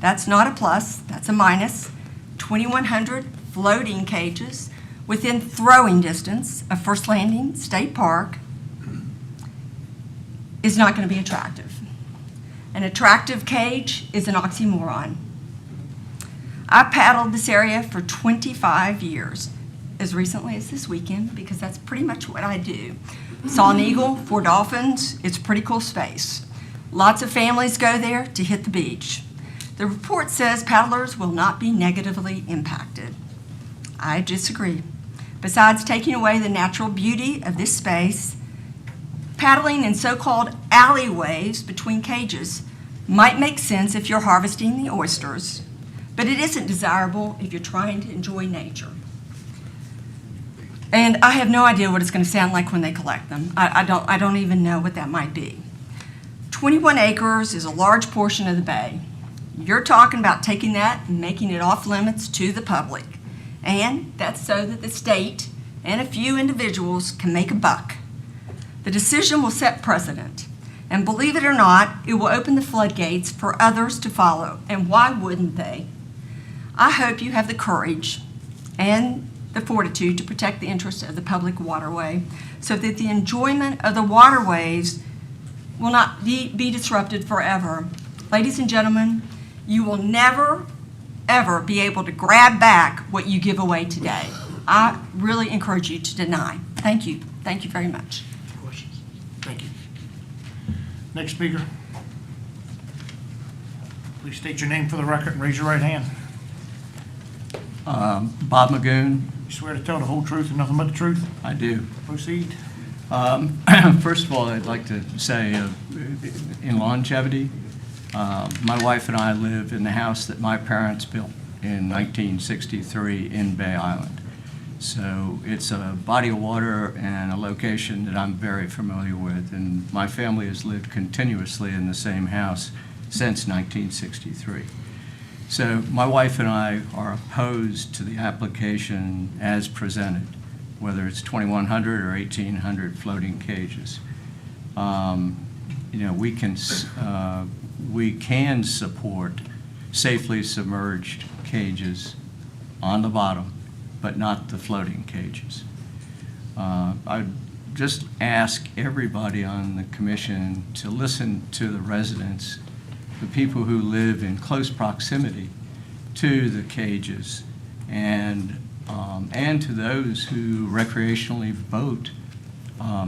That's not a plus, that's a minus. 2,100 floating cages within throwing distance of First Landing State Park is not going to be attractive. An attractive cage is an oxymoron. I paddled this area for 25 years, as recently as this weekend, because that's pretty much what I do. Saw an eagle, 4 dolphins. It's a pretty cool space. Lots of families go there to hit the beach. The report says paddlers will not be negatively impacted. I disagree. Besides taking away the natural beauty of this space, paddling in so-called alleyways between cages might make sense if you're harvesting the oysters, but it isn't desirable if you're trying to enjoy nature. And I have no idea what it's going to sound like when they collect them. I don't even know what that might be. 21 acres is a large portion of the bay. You're talking about taking that and making it off limits to the public. And that's so that the state and a few individuals can make a buck. The decision will set precedent. And believe it or not, it will open the floodgates for others to follow. And why wouldn't they? I hope you have the courage and the fortitude to protect the interests of the public waterway so that the enjoyment of the waterways will not be disrupted forever. Ladies and gentlemen, you will never, ever be able to grab back what you give away today. I really encourage you to deny. Thank you. Thank you very much. Questions? Thank you. Next speaker. Please state your name for the record and raise your right hand. Bob Magoon. You swear to tell the whole truth and nothing but the truth? I do. Proceed. First of all, I'd like to say in longevity, my wife and I live in the house that my parents built in 1963 in Bay Island. So it's a body of water and a location that I'm very familiar with, and my family has lived continuously in the same house since 1963. So my wife and I are opposed to the application as presented, whether it's 2,100 or 1,800 floating cages. We can support safely submerged cages on the bottom, but not the floating cages. I'd just ask everybody on the commission to listen to the residents, the people who live in close proximity to the cages, and to those who recreationally boat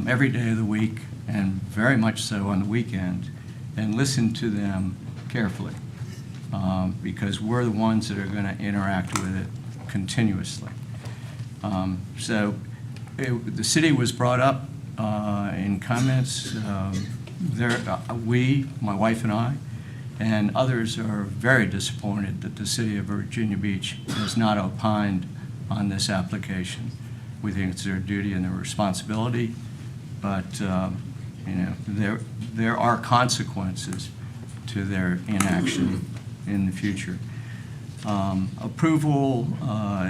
every day of the week, and very much so on the weekend, and listen to them carefully, because we're the ones that are going to interact with it continuously. The city was brought up in comments. We, my wife and I, and others are very disappointed that the city of Virginia Beach has not opined on this application. We think it's their duty and their responsibility, but there are consequences to their inaction in the future. Approval,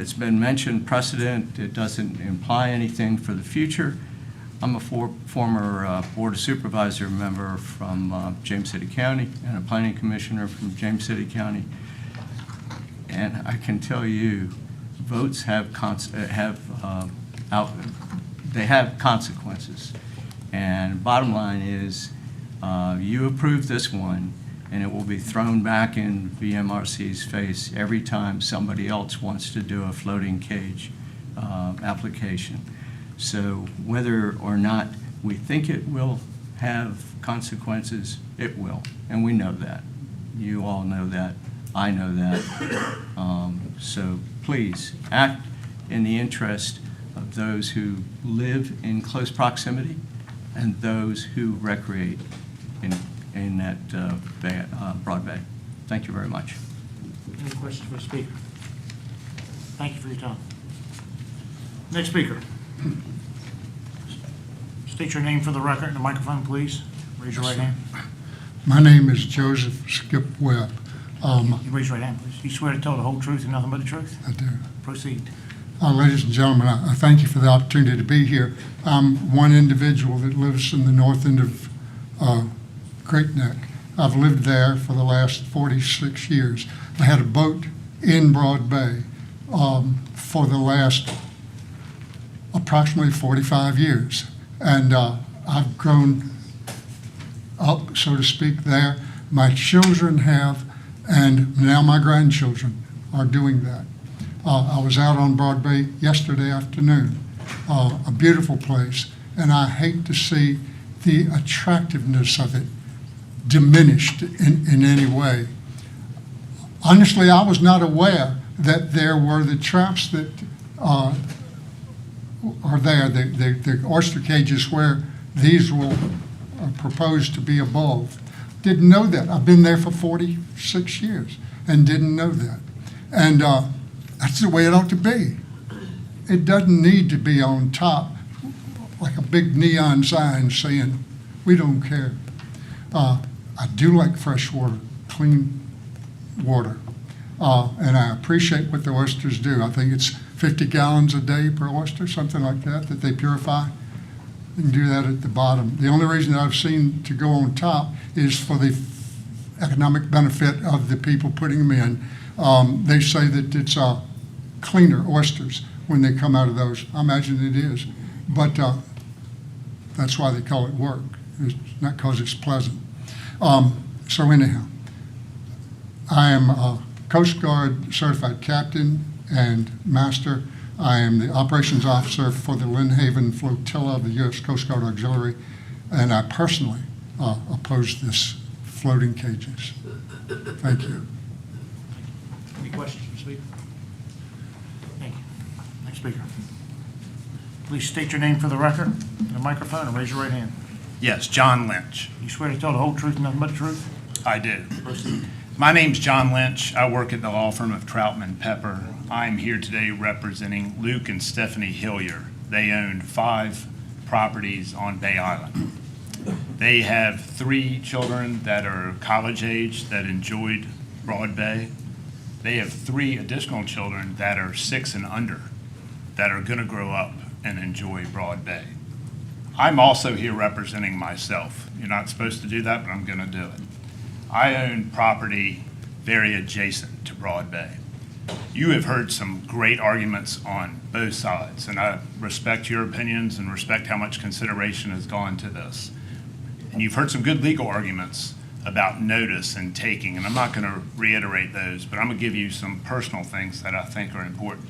it's been mentioned, precedent, it doesn't imply anything for the future. I'm a former Board of Supervisor member from James City County and a planning commissioner from James City County. And I can tell you, votes have consequences. And bottom line is, you approve this one, and it will be thrown back in Vmrc's face every time somebody else wants to do a floating cage application. So whether or not we think it will have consequences, it will, and we know that. You all know that. I know that. So please act in the interest of those who live in close proximity and those who recreate in that Broad Bay. Thank you very much. Any questions for the speaker? Thank you for your time. Next speaker. State your name for the record and the microphone, please. Raise your right hand. My name is Joseph Skip Webb. You raise your right hand, please. You swear to tell the whole truth and nothing but the truth? I do. Proceed. Ladies and gentlemen, I thank you for the opportunity to be here. I'm one individual that lives in the north end of Great Neck. I've lived there for the last 46 years. I had a boat in Broad Bay for the last approximately 45 years. And I've grown up, so to speak, there. My children have, and now my grandchildren are doing that. I was out on Broad Bay yesterday afternoon, a beautiful place, and I hate to see the attractiveness of it diminished in any way. Honestly, I was not aware that there were the traps that are there, the oyster cages where these will propose to be above. Didn't know that. I've been there for 46 years and didn't know that. And that's the way it ought to be. It doesn't need to be on top like a big neon sign saying, we don't care. I do like fresh water, clean water. And I appreciate what the oysters do. I think it's 50 gallons a day per oyster, something like that they purify. You can do that at the bottom. The only reason that I've seen to go on top is for the economic benefit of the people putting them in. They say that it's cleaner oysters when they come out of those. I imagine it is. But that's why they call it work. It's not because it's pleasant. So anyhow, I am a Coast Guard certified captain and master. I am the operations officer for the Lynn Haven flotilla of the U.S. Coast Guard Auxiliary, and I personally oppose this floating cages. Thank you. Any questions for the speaker? Thank you. Next speaker. Please state your name for the record and the microphone and raise your right hand. Yes, John Lynch. You swear to tell the whole truth and nothing but the truth? I do. Proceed. My name's John Lynch. I work at the law firm of Troutman Pepper. I'm here today representing Luke and Stephanie Hillier. They own 5 properties on Bay Island. They have 3 children that are college age that enjoyed Broad Bay. They have 3 additional children that are 6 and under that are going to grow up and enjoy Broad Bay. I'm also here representing myself. You're not supposed to do that, but I'm going to do it. I own property very adjacent to Broad Bay. You have heard some great arguments on both sides, and I respect your opinions and respect how much consideration has gone to this. And you've heard some good legal arguments about notice and taking, and I'm not going to reiterate those, but I'm going to give you some personal things that I think are important.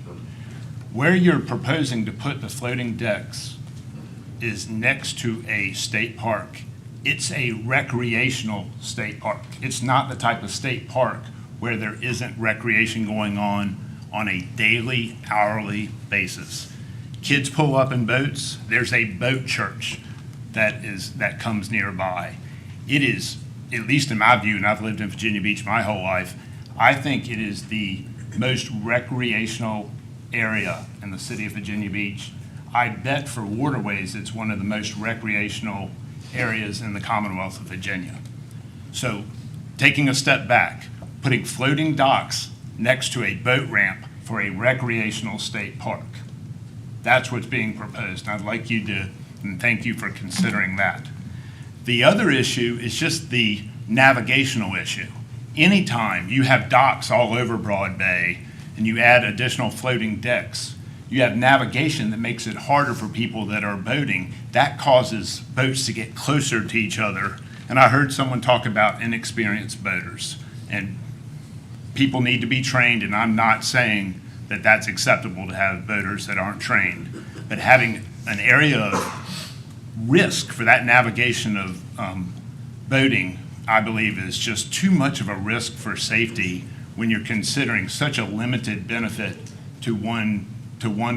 Where you're proposing to put the floating decks is next to a state park. It's a recreational state park. It's not the type of state park where there isn't recreation going on a daily, hourly basis. Kids pull up in boats. There's a boat church that comes nearby. It is, at least in my view, and I've lived in Virginia Beach my whole life, I think it is the most recreational area in the city of Virginia Beach. I bet for waterways, it's one of the most recreational areas in the Commonwealth of Virginia. So taking a step back, putting floating docks next to a boat ramp for a recreational state park. That's what's being proposed. And I'd like you to, and thank you for considering that. The other issue is just the navigational issue. Anytime you have docks all over Broad Bay and you add additional floating decks, you have navigation that makes it harder for people that are boating. That causes boats to get closer to each other. And I heard someone talk about inexperienced boaters. And people need to be trained, and I'm not saying that that's acceptable to have boaters that aren't trained. But having an area of risk for that navigation of boating, I believe, is just too much of a risk for safety when you're considering such a limited benefit to one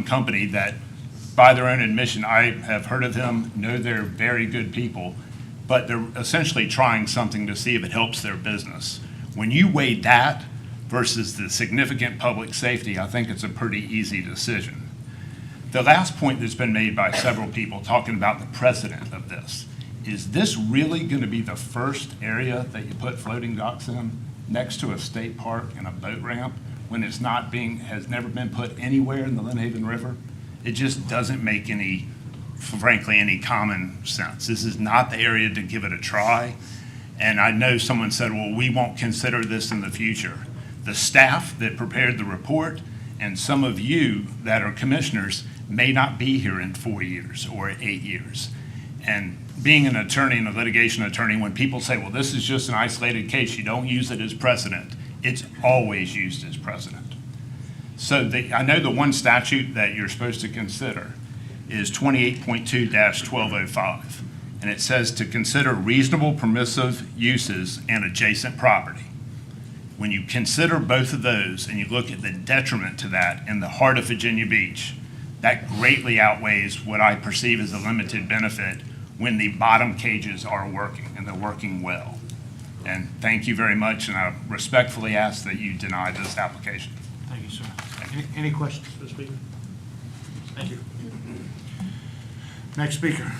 company that, by their own admission, I have heard of them, know they're very good people, but they're essentially trying something to see if it helps their business. When you weigh that versus the significant public safety, I think it's a pretty easy decision. The last point that's been made by several people talking about the precedent of this, is this really going to be the first area that you put floating docks in next to a state park and a boat ramp when it's not has never been put anywhere in the Lynn Haven River? It just doesn't make frankly, any common sense. This is not the area to give it a try. And I know someone said, well, we won't consider this in the future. The staff that prepared the report and some of you that are commissioners may not be here in 4 years or 8 years. And being an attorney and a litigation attorney, when people say, well, this is just an isolated case, you don't use it as precedent, it's always used as precedent. So I know the one statute that you're supposed to consider is 28.2-1205. And it says to consider reasonable permissive uses and adjacent property. When you consider both of those and you look at the detriment to that in the heart of Virginia Beach, that greatly outweighs what I perceive as a limited benefit when the bottom cages are working and they're working well. And thank you very much, and I respectfully ask that you deny this application. Thank you, sir. Any questions for the speaker? Thank you. Next speaker.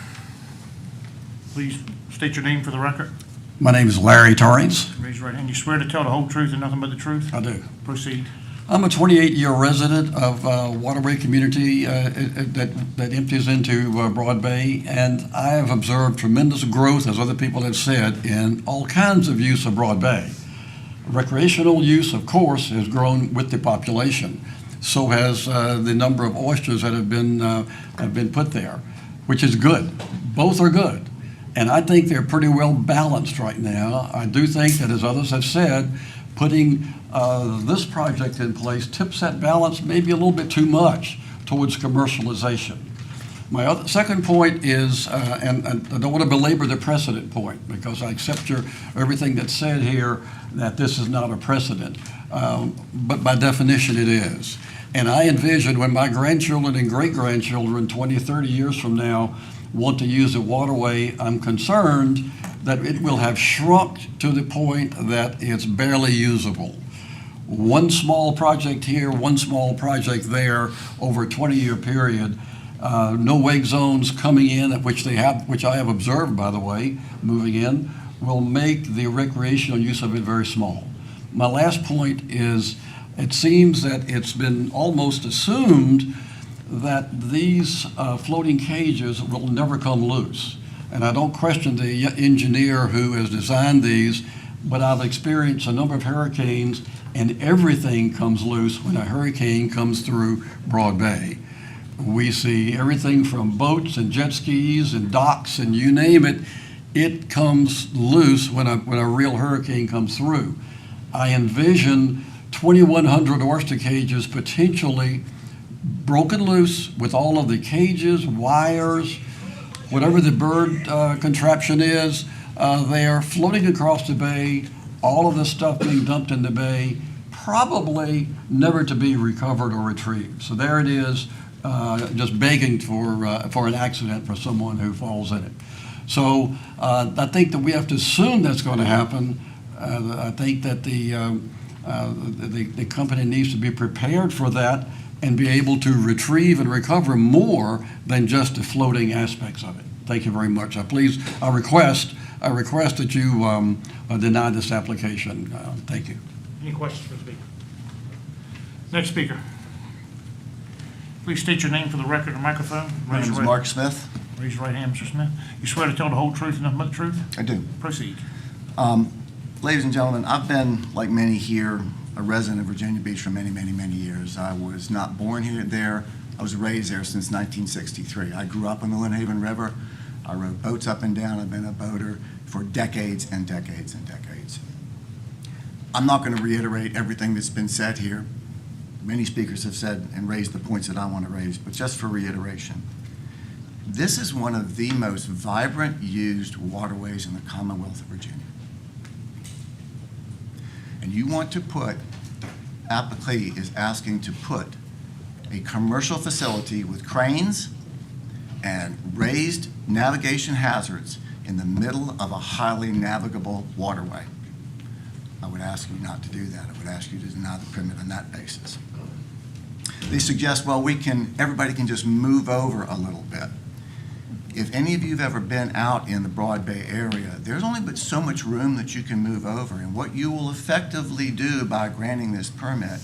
Please state your name for the record. My name is Larry Torrance. Raise your right hand. You swear to tell the whole truth and nothing but the truth? I do. Proceed. I'm a 28-year resident of a waterway community that empties into Broad Bay, and I have observed tremendous growth, as other people have said, in all kinds of use of Broad Bay. Recreational use, of course, has grown with the population. So has the number of oysters that have been put there, which is good. Both are good. And I think they're pretty well balanced right now. I do think that, as others have said, putting this project in place tips that balance maybe a little bit too much towards commercialization. My second point is, and I don't want to belabor the precedent point because I accept everything that's said here that this is not a precedent, but by definition it is. And I envision when my grandchildren and great-grandchildren 20, 30 years from now want to use a waterway, I'm concerned that it will have shrunk to the point that it's barely usable. One small project here, one small project there over a 20-year period, no wake zones coming in, which I have observed, by the way, moving in, will make the recreational use of it very small. My last point is, it seems that it's been almost assumed that these floating cages will never come loose. And I don't question the engineer who has designed these, but I've experienced a number of hurricanes, and everything comes loose when a hurricane comes through Broad Bay. We see everything from boats and jet skis and docks and you name it. It comes loose when a real hurricane comes through. I envision 2,100 oyster cages potentially broken loose with all of the cages, wires, whatever the bird contraption is. They are floating across the bay, all of this stuff being dumped in the bay, probably never to be recovered or retrieved. So there it is, just begging for an accident for someone who falls in it. So I think that we have to assume that's going to happen. I think that the company needs to be prepared for that and be able to retrieve and recover more than just the floating aspects of it. Thank you very much. I request that you deny this application. Thank you. Any questions for the speaker? Next speaker. Please state your name for the record and microphone. My name is Mark Smith. Raise your right hand, Mr. Smith. You swear to tell the whole truth and nothing but the truth? I do. Proceed. Ladies and gentlemen, I've been, like many here, a resident of Virginia Beach for many, many, many years. I was not born there. I was raised there since 1963. I grew up on the Lynn River. I rode boats up and down. I've been a boater for decades and decades and decades. I'm not going to reiterate everything that's been said here. Many speakers have said and raised the points that I want to raise, but just for reiteration. This is one of the most vibrant used waterways in the Commonwealth of Virginia. And you want to put, applicant is asking to put a commercial facility with cranes and raised navigation hazards in the middle of a highly navigable waterway. I would ask you not to do that. I would ask you to deny the permit on that basis. They suggest, well, everybody can just move over a little bit. If any of you have ever been out in the Broad Bay area, there's only but so much room that you can move over. And what you will effectively do by granting this permit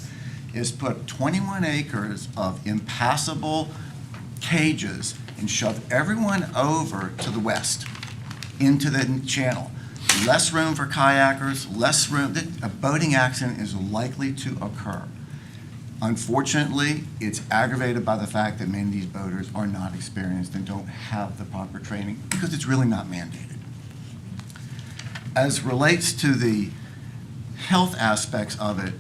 is put 21 acres of impassable cages and shove everyone over to the west into the channel. Less room for kayakers, less room. A boating accident is likely to occur. Unfortunately, it's aggravated by the fact that many of these boaters are not experienced and don't have the proper training because it's really not mandated. As relates to the health aspects of it,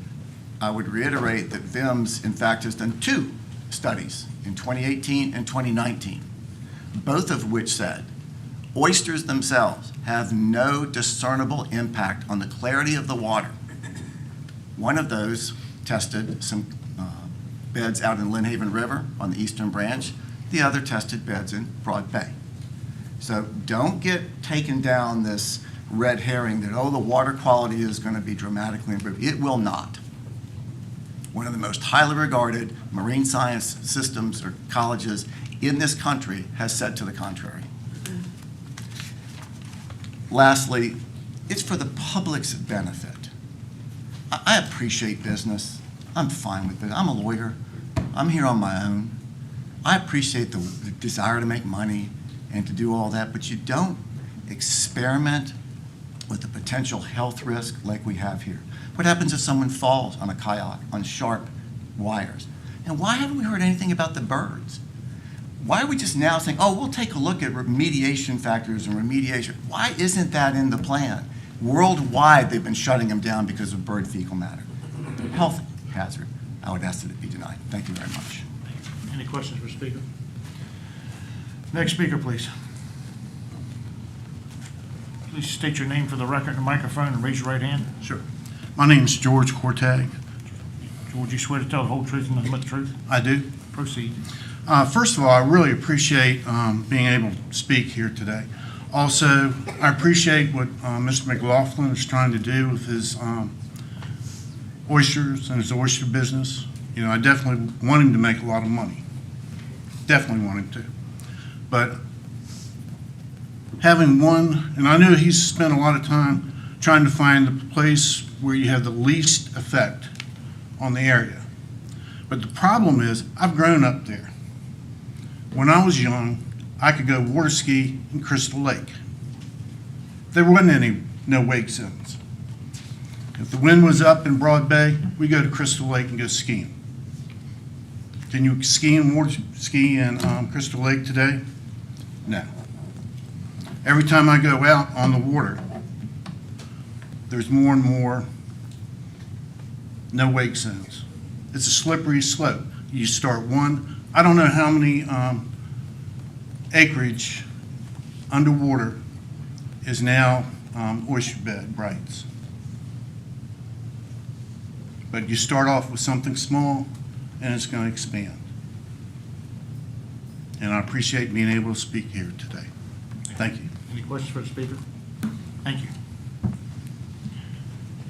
I would reiterate that VIMS, in fact, has done 2 studies in 2018 and 2019, both of which said oysters themselves have no discernible impact on the clarity of the water. One of those tested some beds out in Lynn River on the eastern branch. The other tested beds in Broad Bay. So don't get taken down this red herring that, oh, the water quality is going to be dramatically improved. It will not. One of the most highly regarded marine science systems or colleges in this country has said to the contrary. Lastly, it's for the public's benefit. I appreciate business. I'm fine with it. I'm a lawyer. I'm here on my own. I appreciate the desire to make money and to do all that, but you don't experiment with the potential health risk like we have here. What happens if someone falls on a kayak on sharp wires? And why haven't we heard anything about the birds? Why are we just now saying, oh, we'll take a look at remediation factors and remediation? Why isn't that in the plan? Worldwide, they've been shutting them down because of bird fecal matter. Health hazard. I would ask that it be denied. Thank you very much. Any questions for the speaker? Next speaker, please. Please state your name for the record and microphone and raise your right hand. Sure. My name is George Cortag. George, you swear to tell the whole truth and nothing but the truth? I do. Proceed. First of all, I really appreciate being able to speak here today. Also, I appreciate what Mr. McLaughlin is trying to do with his oysters and his oyster business. You know, I definitely want him to make a lot of money. Definitely want him to. But having one, and I know he's spent a lot of time trying to find the place where you have the least effect on the area. But the problem is, I've grown up there. When I was young, I could go water ski in Crystal Lake. There wasn't no wake zones. If the wind was up in Broad Bay, we go to Crystal Lake and go skiing. Can you ski in Crystal Lake today? No. Every time I go out on the water, there's more and more no wake zones. It's a slippery slope. You start one, I don't know how many acreage underwater is now oyster bed rights. But you start off with something small and it's going to expand. And I appreciate being able to speak here today. Thank you. Any questions for the speaker? Thank you.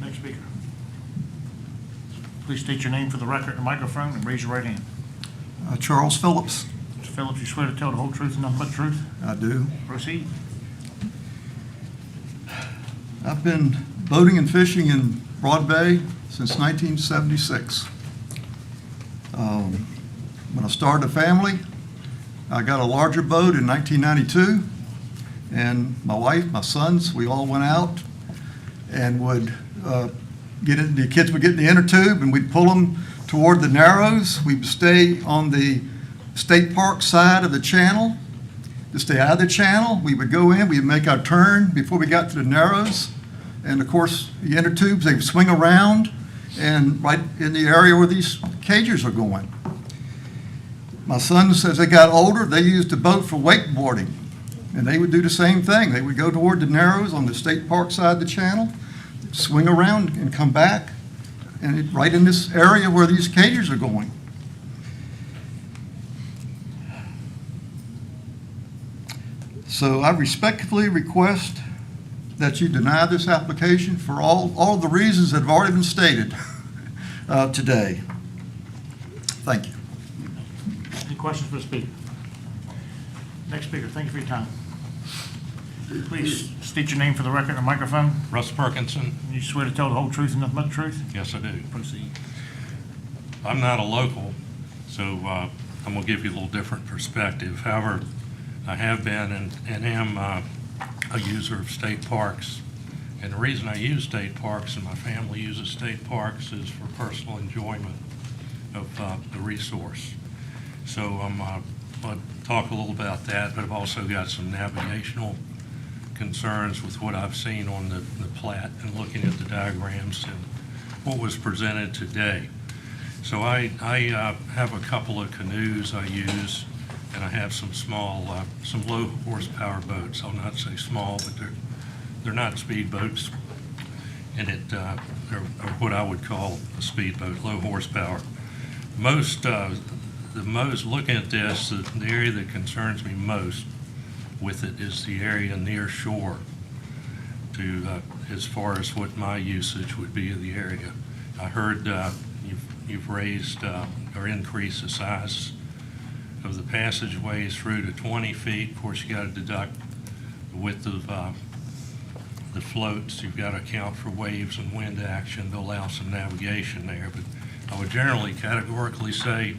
Next speaker. Please state your name for the record and microphone and raise your right hand. Charles Phillips. Mr. Phillips, you swear to tell the whole truth and nothing but the truth? I do. Proceed. I've been boating and fishing in Broad Bay since 1976. When I started a family, I got a larger boat in 1992, and my wife, my sons, we all went out and would the kids would get in the inner tube and we'd pull them toward the Narrows. We'd stay on the state park side of the channel. To stay out of the channel, we would go in, we'd make our turn before we got to the Narrows. And of course, the inner tubes, they would swing around and right in the area where these cages are going. My sons, as they got older, they used the boat for wakeboarding. And they would do the same thing. They would go toward the Narrows on the state park side of the channel, swing around and come back, and right in this area where these cages are going. So I respectfully request that you deny this application for all the reasons that have already been stated today. Thank you. Any questions for the speaker? Next speaker, thank you for your time. Please state your name for the record and microphone. Russ Perkinson. You swear to tell the whole truth and nothing but the truth? Yes, I do. Proceed. I'm not a local, so I'm going to give you a little different perspective. However, I have been and am a user of state parks. And the reason I use state parks and my family uses state parks is for personal enjoyment of the resource. So I'm going to talk a little about that, but I've also got some navigational concerns with what I've seen on the plat and looking at the diagrams and what was presented today. So I have a couple of canoes I use, and I have some small, some low horsepower boats. I'll not say small, but they're not speed boats, and they're what I would call a speedboat, low horsepower. Looking at this, the area that concerns me most with it is the area near shore to as far as what my usage would be of the area. I heard you've raised or increased the size of the passageways through to 20 feet. Of course, you got to deduct the width of the floats. You've got to account for waves and wind action to allow some navigation there. But I would generally categorically say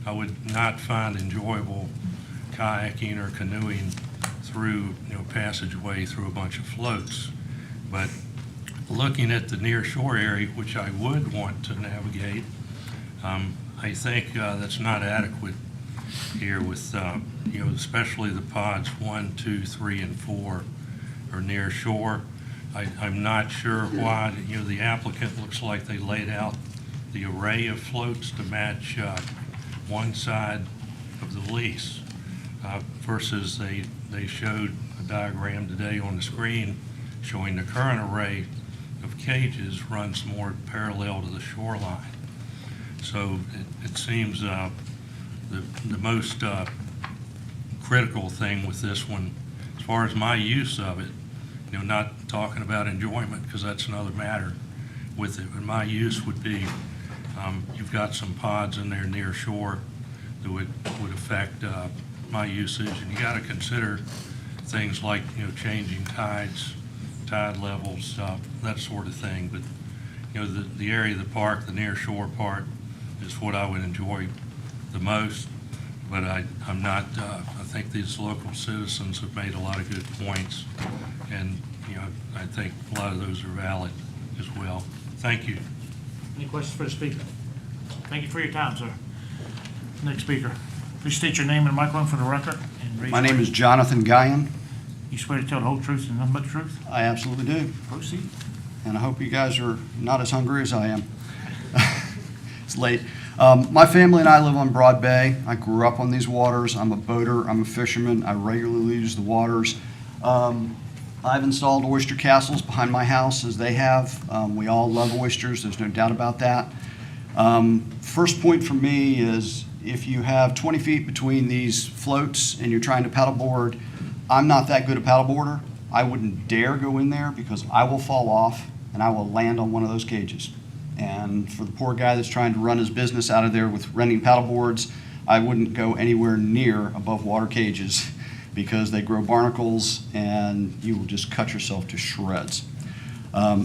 I would not find enjoyable kayaking or canoeing through, passageway through a bunch of floats. But looking at the near shore area, which I would want to navigate, I think that's not adequate here with, especially the pods 1, 2, 3, and 4 are near shore. I'm not sure why, the applicant looks like they laid out the array of floats to match one side of the lease versus they showed a diagram today on the screen showing the current array of cages runs more parallel to the shoreline. So it seems the most critical thing with this one, as far as my use of it, not talking about enjoyment because that's another matter with it, but my use would be you've got some pods in there near shore that would affect my usage, and you got to consider things like changing tides, tide levels, that sort of thing. But the area of the park, the near shore part, is what I would enjoy the most. But I'm not. I think these local citizens have made a lot of good points, and I think a lot of those are valid. as well. Thank you. Any questions for the speaker? Thank you for your time, sir. Next speaker. Please state your name and microphone for the record. And raise My your name right- is Jonathan Guyon. You swear to tell the whole truth and nothing but the truth? I absolutely do. Proceed. And I hope you guys are not as hungry as I am. It's late. My family and I live on Broad Bay. I grew up on these waters. I'm a boater. I'm a fisherman. I regularly use the waters. I've installed oyster castles behind my house, as they have. We all love oysters. There's no doubt about that. First point for me is if you have 20 feet between these floats and you're trying to paddleboard, I'm not that good a paddleboarder. I wouldn't dare go in there because I will fall off and I will land on one of those cages. And for the poor guy that's trying to run his business out of there with renting paddleboards, I wouldn't go anywhere near above water cages because they grow barnacles and you will just cut yourself to shreds.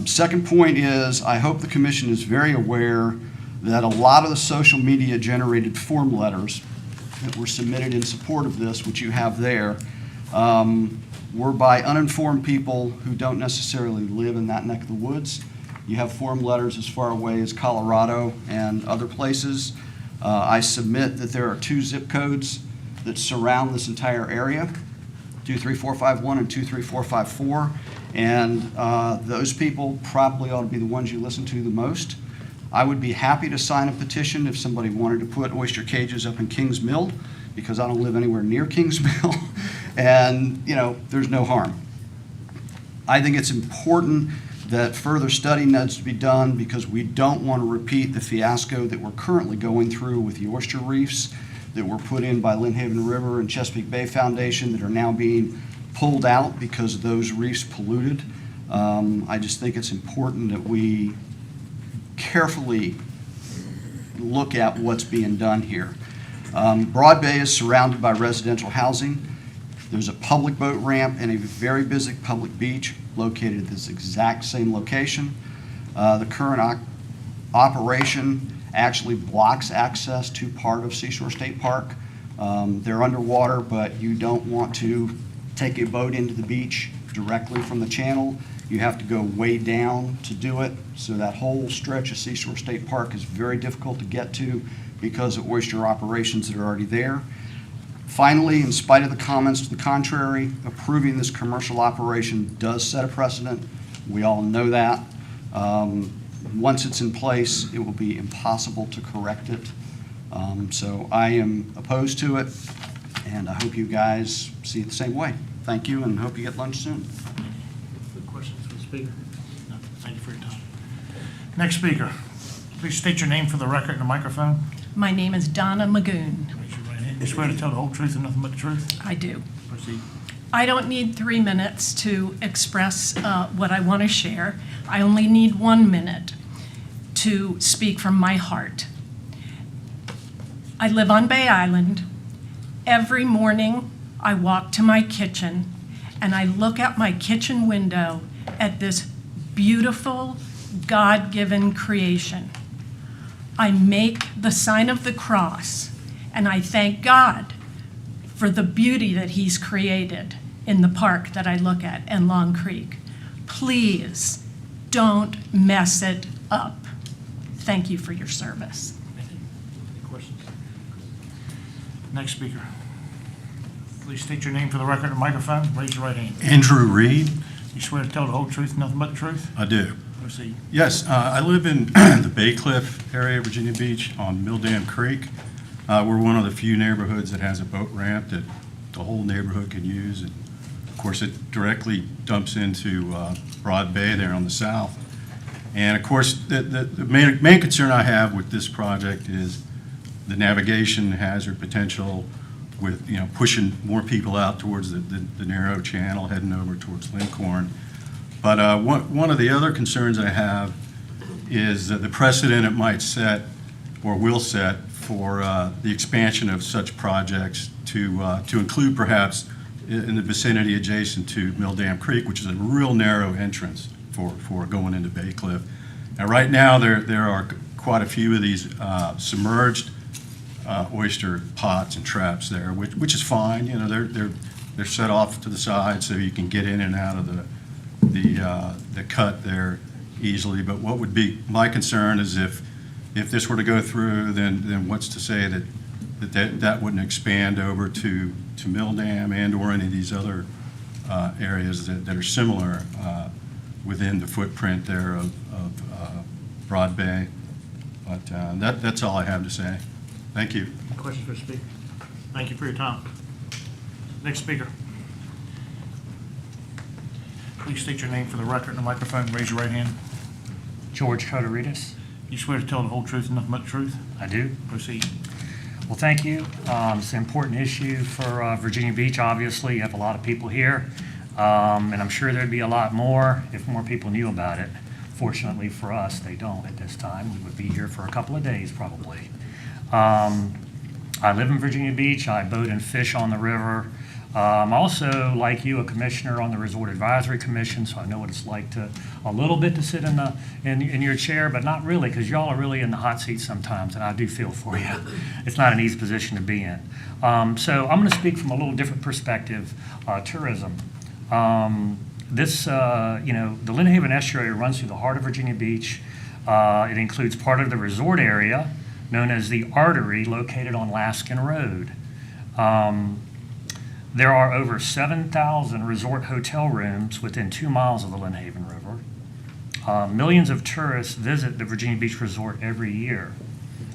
Second point is I hope the commission is very aware that a lot of the social media generated form letters that were submitted in support of this, which you have there, were by uninformed people who don't necessarily live in that neck of the woods. You have form letters as far away as Colorado and other places. I submit that there are 2 zip codes that surround this entire area, 23451 and 23454, and those people probably ought to be the ones you listen to the most. I would be happy to sign a petition if somebody wanted to put oyster cages up in Kings Mill, because I don't live anywhere near Kings Mill, and there's no harm. I think it's important that further study needs to be done because we don't want to repeat the fiasco that we're currently going through with the oyster reefs that were put in by Lynn River and Chesapeake Bay Foundation that are now being pulled out because those reefs polluted. I just think it's important that we carefully look at what's being done here. Broad Bay is surrounded by residential housing. There's a public boat ramp and a very busy public beach located at this exact same location. The current operation actually blocks access to part of Seashore State Park. They're underwater, but you don't want to take a boat into the beach directly from the channel. You have to go way down to do it. So that whole stretch of Seashore State Park is very difficult to get to because of oyster operations that are already there. Finally, in spite of the comments to the contrary, approving this commercial operation does set a precedent. We all know that. Once it's in place, it will be impossible to correct it. So I am opposed to it, and I hope you guys see it the same way. Thank you, and hope you get lunch soon. Good questions for the speaker? No, thank you for your time. Next speaker. Please state your name for the record and the microphone. My name is Donna Magoon. Raise your right hand. You swear to tell the whole truth and nothing but the truth? I do. Proceed. I don't need 3 minutes to express what I want to share. I only need 1 minute to speak from my heart. I live on Bay Island. Every morning, I walk to my kitchen and I look out my kitchen window at this beautiful, God-given creation. I make the sign of the cross and I thank God for the beauty that He's created in the park that I look at and Long Creek. Please don't mess it up. Thank you for your service. Any questions? Next speaker. Please state your name for the record and microphone. Raise your right hand. Andrew Reed. You swear to tell the whole truth and nothing but the truth? I do. Proceed. Yes, I live in the Bay Cliff area, Virginia Beach, on Mill Dam Creek. We're one of the few neighborhoods that has a boat ramp that the whole neighborhood can use. And of course, it directly dumps into Broad Bay there on the south. And of course, the main concern I have with this project is the navigation hazard potential with, pushing more people out towards the narrow channel, heading over towards Lincoln. But one of the other concerns I have is the precedent it might set or will set for the expansion of such projects to include perhaps in the vicinity adjacent to Mill Dam Creek, which is a real narrow entrance for going into Bay Cliff. And right now there are quite a few of these submerged oyster pots and traps there, which is fine. They're set off to the side so you can get in and out of the cut there easily, but what would be my concern is if this were to go through, then what's to say that wouldn't expand over to Mill Dam and/or any of these other areas that are similar within the footprint there of Broad Bay. But that's all I have to say. Thank you. Questions for the speaker? Thank you for your time. Next speaker. Please state your name for the record in the microphone. Raise your right hand. George Coderitas. You swear to tell the whole truth and nothing but the truth? I do. Proceed. Well, thank you. It's an important issue for Virginia Beach. Obviously, you have a lot of people here, and I'm sure there'd be a lot more if more people knew about it. Fortunately for us, they don't at this time. We would be here for a couple of days probably. I live in Virginia Beach. I boat and fish on the river. I'm also, like you, a commissioner on the Resort Advisory Commission, so I know what it's like a little bit to sit in your chair, but not really, because y'all are really in the hot seat sometimes, and I do feel for you. It's not an easy position to be in. So I'm going to speak from a little different perspective, tourism. The Lynn Haven Estuary runs through the heart of Virginia Beach. It includes part of the resort area, known as the Artery, located on Laskin Road. There are over 7,000 resort hotel rooms within 2 miles of the Lynn Haven River. Millions of tourists visit the Virginia Beach Resort every year.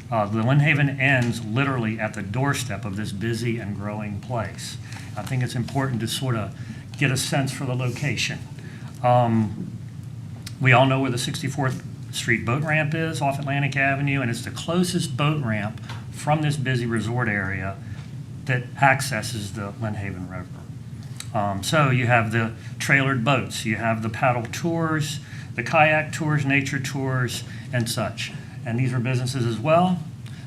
The Lynn Haven ends literally at the doorstep of this busy and growing place. I think it's important to sort of get a sense for the location. We all know where the 64th Street boat ramp is off Atlantic Avenue, and it's the closest boat ramp from this busy resort area that accesses the Lynn Haven River. So you have the trailered boats, you have the paddle tours, the kayak tours, nature tours, and such. And these are businesses as well,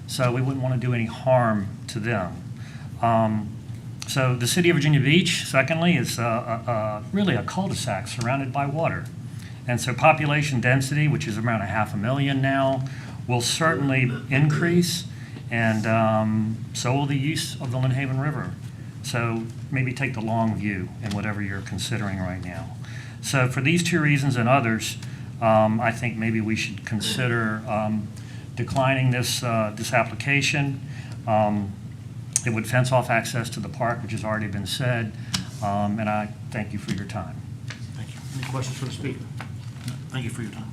so we wouldn't want to do any harm to them. So the city of Virginia Beach, secondly, is really a cul-de-sac surrounded by water. And so population density, which is around 500,000 now, will certainly increase, and so will the use of the Lynn Haven River. So maybe take the long view in whatever you're considering right now. So for these two reasons and others, I think maybe we should consider declining this application. It would fence off access to the park, which has already been said, and I thank you for your time. Thank you. Any questions for the speaker? Thank you for your time.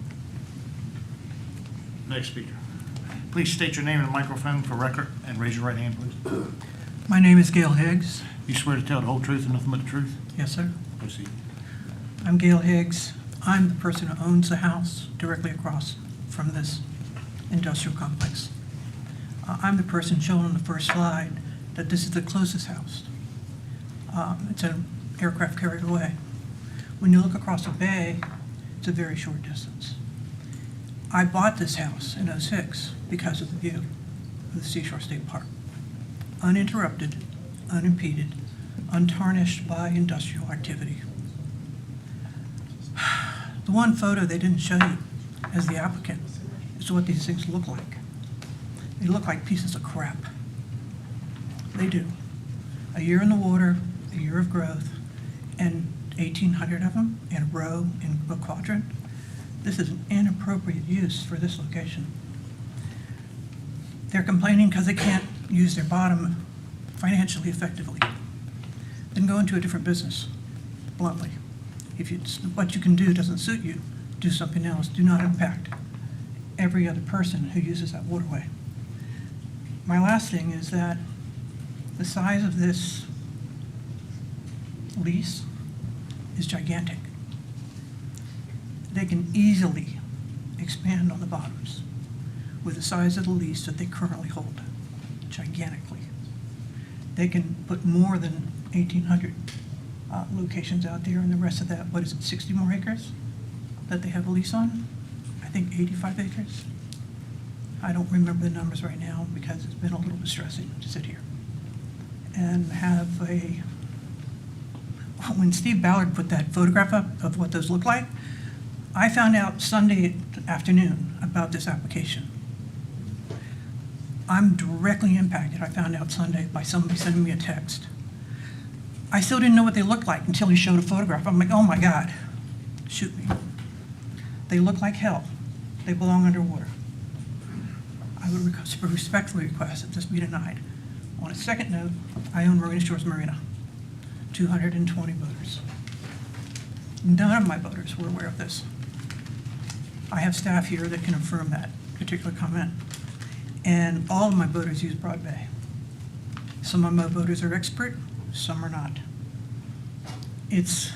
Next speaker. Please state your name in the microphone for record and raise your right hand, please. My name is Gail Higgs. You swear to tell the whole truth and nothing but the truth? Yes, sir. Proceed. I'm Gail Higgs. I'm the person who owns the house directly across from this industrial complex. I'm the person shown on the first slide that this is the closest house. It's an aircraft carrier away. When you look across the bay, it's a very short distance. I bought this house in '06 because of the view of the Seashore State Park. Uninterrupted, unimpeded, untarnished by industrial activity. The one photo they didn't show you as the applicant is what these things look like. They look like pieces of crap. They do. A year in the water, a year of growth, and 1,800 of them in a row in a quadrant. This is an inappropriate use for this location. They're complaining because they can't use their bottom financially effectively. Then go into a different business, bluntly. If what you can do doesn't suit you, do something else. Do not impact every other person who uses that waterway. My last thing is that the size of this lease is gigantic. They can easily expand on the bottoms with the size of the lease that they currently hold, gigantically. They can put more than 1,800 locations out there, and the rest of that, what is it, 60 more acres that they have a lease on? I think 85 acres. I don't remember the numbers right now because it's been a little distressing to sit here and have a, when Steve Ballard put that photograph up of what those look like, I found out Sunday afternoon about this application. I'm directly impacted. I found out Sunday by somebody sending me a text. I still didn't know what they looked like until he showed a photograph. I'm like, oh my God, shoot me. They look like hell. They belong underwater. I would respectfully request that this be denied. On a second note, I own Marina Shores Marina, 220 boaters. None of my boaters were aware of this. I have staff here that can affirm that particular comment. And all of my boaters use Broad Bay. Some of my boaters are expert, some are not. It's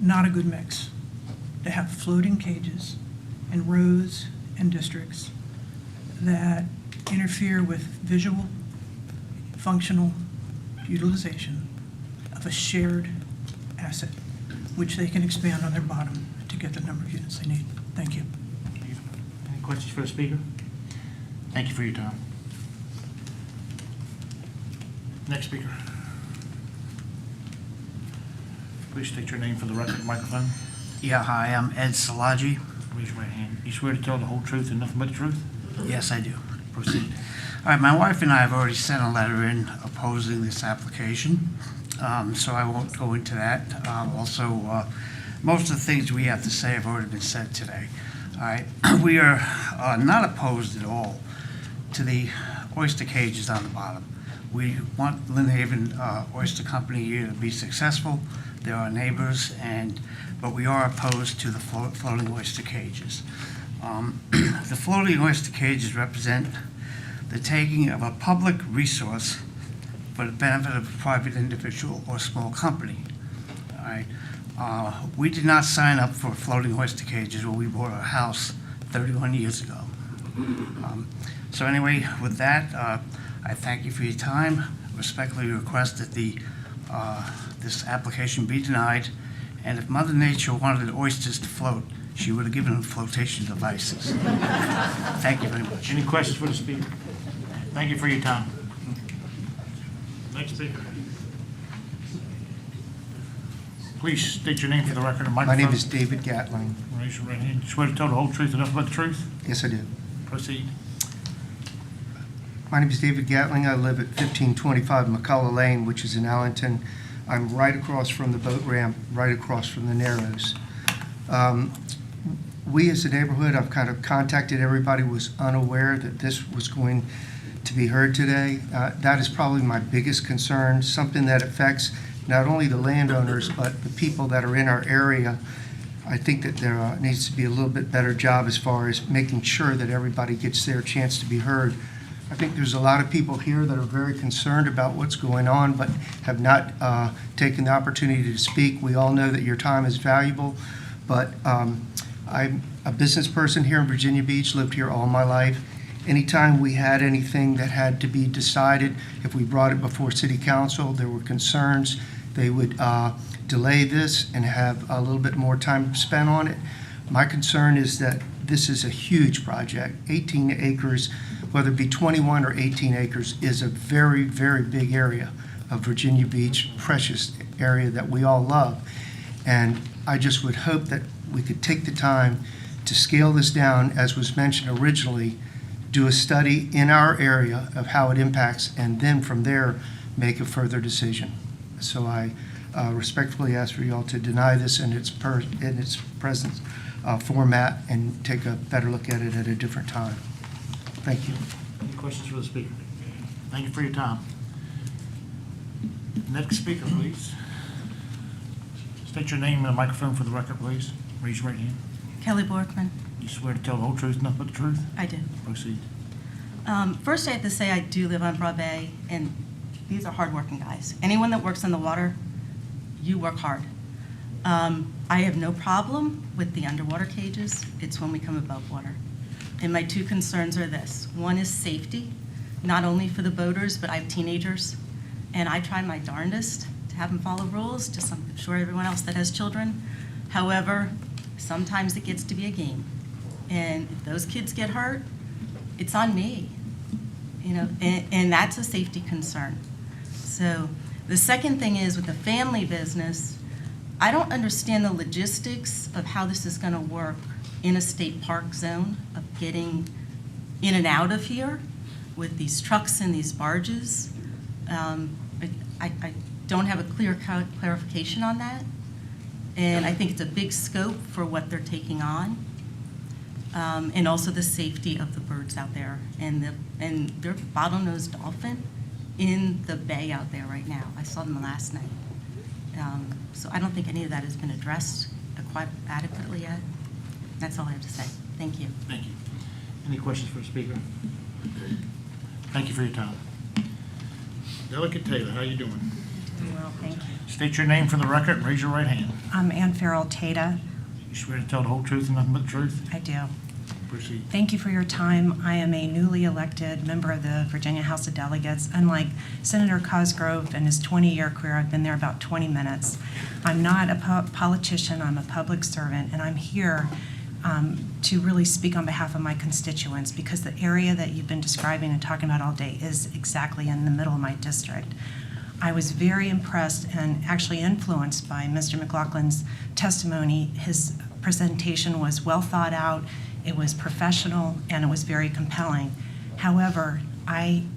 not a good mix to have floating cages in rows and districts that interfere with visual, functional utilization of a shared asset, which they can expand on their bottom to get the number of units they need. Thank you. Any questions for the speaker? Thank you for your time. Next speaker. Please state your name for the record, microphone. Yeah, hi, I'm Ed Salaji. Raise your right hand. You swear to tell the whole truth and nothing but the truth? Yes, I do. Proceed. All right, my wife and I have already sent a letter in opposing this application, so I won't go into that. Also, most of the things we have to say have already been said today. All right, we are not opposed at all to the oyster cages on the bottom. We want Lynn Haven Oyster Company here to be successful. They're our neighbors, but we are opposed to the floating oyster cages. The floating oyster cages represent the taking of a public resource for the benefit of a private individual or small company. All right. We did not sign up for floating oyster cages when we bought our house 31 years ago. So anyway, with that, I thank you for your time. Respectfully request that this application be denied. And if Mother Nature wanted the oysters to float, she would have given them flotation devices. Thank you very much. Any questions for the speaker? Thank you for your time. Next speaker. Please state your name for the record and My microphone. name is David Gatling. Raise your right hand. You swear to tell the whole truth and nothing but the truth? Yes, I do. Proceed. My name is David Gatling. I live at 1525 McCullough Lane, which is in Allington. I'm right across from the boat ramp, right across from the Narrows. We as a neighborhood, I've kind of contacted everybody, was unaware that this was going to be heard today. That is probably my biggest concern, something that affects not only the landowners, but the people that are in our area. I think that there needs to be a little bit better job as far as making sure that everybody gets their chance to be heard. I think there's a lot of people here that are very concerned about what's going on, but have not taken the opportunity to speak. We all know that your time is valuable, but I'm a business person here in Virginia Beach, lived here all my life. Anytime we had anything that had to be decided, if we brought it before City Council, there were concerns, they would delay this and have a little bit more time spent on it. My concern is that this is a huge project. 18 acres, whether it be 21 or 18 acres, is a very, very big area of Virginia Beach, precious area that we all love. And I just would hope that we could take the time to scale this down, as was mentioned originally, do a study in our area of how it impacts, and then from there, make a further decision. So I respectfully ask for you all to deny this in its present format and take a better look at it at a different time. Thank you. Any questions for the speaker? Thank you for your time. Next speaker, please. State your name and the microphone for the record, please. Raise your right hand. Kelly Borkman. You swear to tell the whole truth and nothing but the truth? I do. Proceed. First, I have to say I do live on Broad Bay, and these are hardworking guys. Anyone that works on the water, you work hard. I have no problem with the underwater cages. It's when we come above water. And my two concerns are this. One is safety, not only for the boaters, but I have teenagers, and I try my darndest to have them follow rules, just like I'm sure everyone else that has children. However, sometimes it gets to be a game. And if those kids get hurt, it's on me, you know, and that's a safety concern. So the second thing is with the family business, I don't understand the logistics of how this is going to work in a state park zone of getting in and out of here with these trucks and these barges. I don't have a clear clarification on that. And I think it's a big scope for what they're taking on. And also the safety of the birds out there and their bottlenose dolphin in the bay out there right now. I saw them last night. So I don't think any of that has been addressed quite adequately yet. That's all I have to say. Thank you. Thank you. Any questions for the speaker? Thank you for your time. Delegate Taylor, how you doing? Well, thank you. State your name for the record and raise your right hand. I'm Ann Farrell Tata. You swear to tell the whole truth and nothing but the truth? I do. Proceed. Thank you for your time. I am a newly elected member of the Virginia House of Delegates. Unlike Senator Cosgrove and his 20-year career, I've been there about 20 minutes. I'm not a politician, I'm a public servant, and I'm here to really speak on behalf of my constituents because the area that you've been describing and talking about all day is exactly in the middle of my district. I was very impressed and actually influenced by Mr. McLaughlin's testimony. His presentation was well thought out, it was professional, and it was very compelling. However,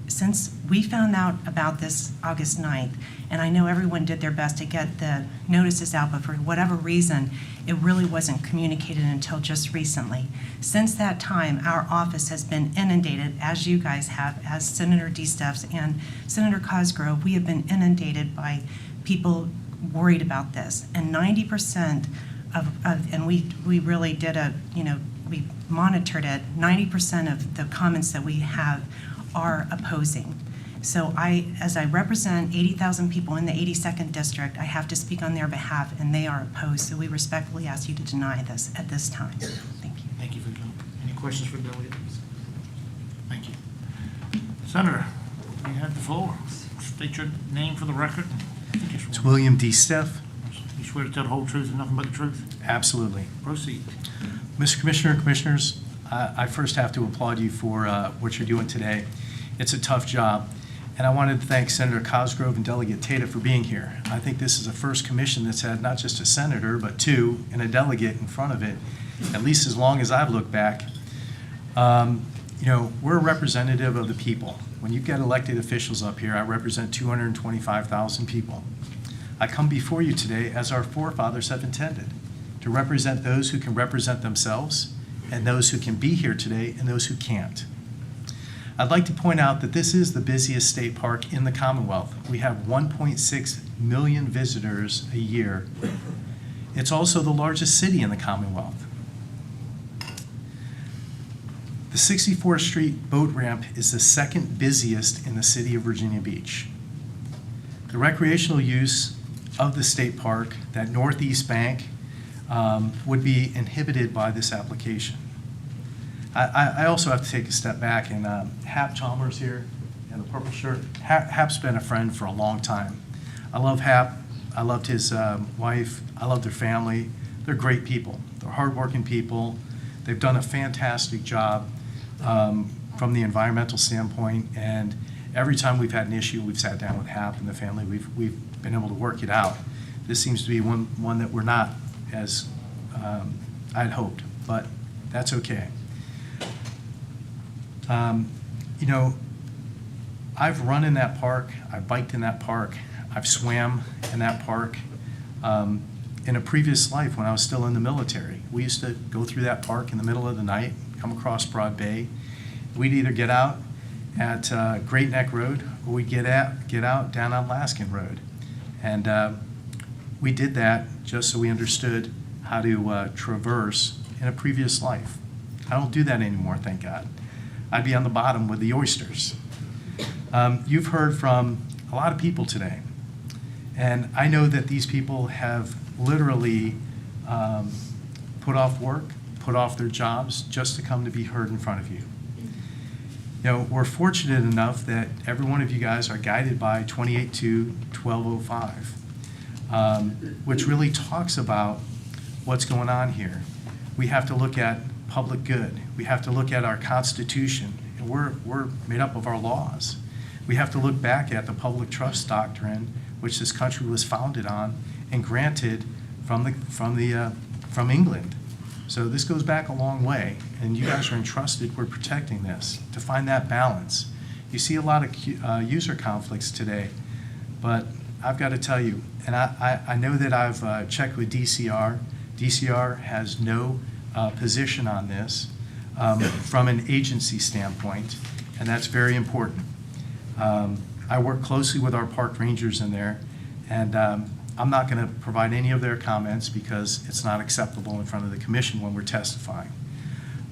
since we found out about this August 9th, and I know everyone did their best to get the notices out, but for whatever reason, it really wasn't communicated until just recently. Since that time, our office has been inundated, as you guys have, as Senator DeSteffs and Senator Cosgrove, we have been inundated by people worried about this. And 90% and we really did we monitored it, 90% of the comments that we have are opposing. So as I represent 80,000 people in the 82nd district, I have to speak on their behalf, and they are opposed. So we respectfully ask you to deny this at this time. Thank you. Thank you for coming. Any questions for the delegate? Thank you. Senator, you have the floor. State your name for the record. It's William D. Steff. You swear to tell the whole truth and nothing but the truth? Absolutely. Proceed. Mr. Commissioner, Commissioners, I first have to applaud you for what you're doing today. It's a tough job. And I wanted to thank Senator Cosgrove and Delegate Tata for being here. I think this is the first commission that's had not just a senator, but two and a delegate in front of it, at least as long as I've looked back. We're a representative of the people. When you get elected officials up here, I represent 225,000 people. I come before you today as our forefathers have intended, to represent those who can represent themselves and those who can be here today and those who can't. I'd like to point out that this is the busiest state park in the Commonwealth. We have 1.6 million visitors a year. It's also the largest city in the Commonwealth. The 64th Street boat ramp is the second busiest in the city of Virginia Beach. The recreational use of the state park, that northeast bank, would be inhibited by this application. I also have to take a step back, and Hap Chalmers here in the purple shirt. Hap's been a friend for a long time. I love Hap. I loved his wife. I love their family. They're great people. They're hardworking people. They've done a fantastic job from the environmental standpoint, and every time we've had an issue, we've sat down with Hap and the family. We've been able to work it out. This seems to be one that we're not as I'd hoped, but that's okay. I've run in that park, I've biked in that park, I've swam in that park. In a previous life, when I was still in the military, we used to go through that park in the middle of the night, come across Broad Bay. We'd either get out at Great Neck Road, or we'd get out down on Laskin Road. And we did that just so we understood how to traverse in a previous life. I don't do that anymore, thank God. I'd be on the bottom with the oysters. You've heard from a lot of people today, and I know that these people have literally put off work, put off their jobs just to come to be heard in front of you. We're fortunate enough that every one of you guys are guided by 28-1205, which really talks about what's going on here. We have to look at public good. We have to look at our Constitution, and we're made up of our laws. We have to look back at the public trust doctrine, which this country was founded on and granted from England. So this goes back a long way, and you guys are entrusted with protecting this, to find that balance. You see a lot of user conflicts today, but I've got to tell you, and I know that I've checked with DCR. DCR has no position on this from an agency standpoint, and that's very important. I work closely with our park rangers in there, and I'm not going to provide any of their comments because it's not acceptable in front of the commission when we're testifying.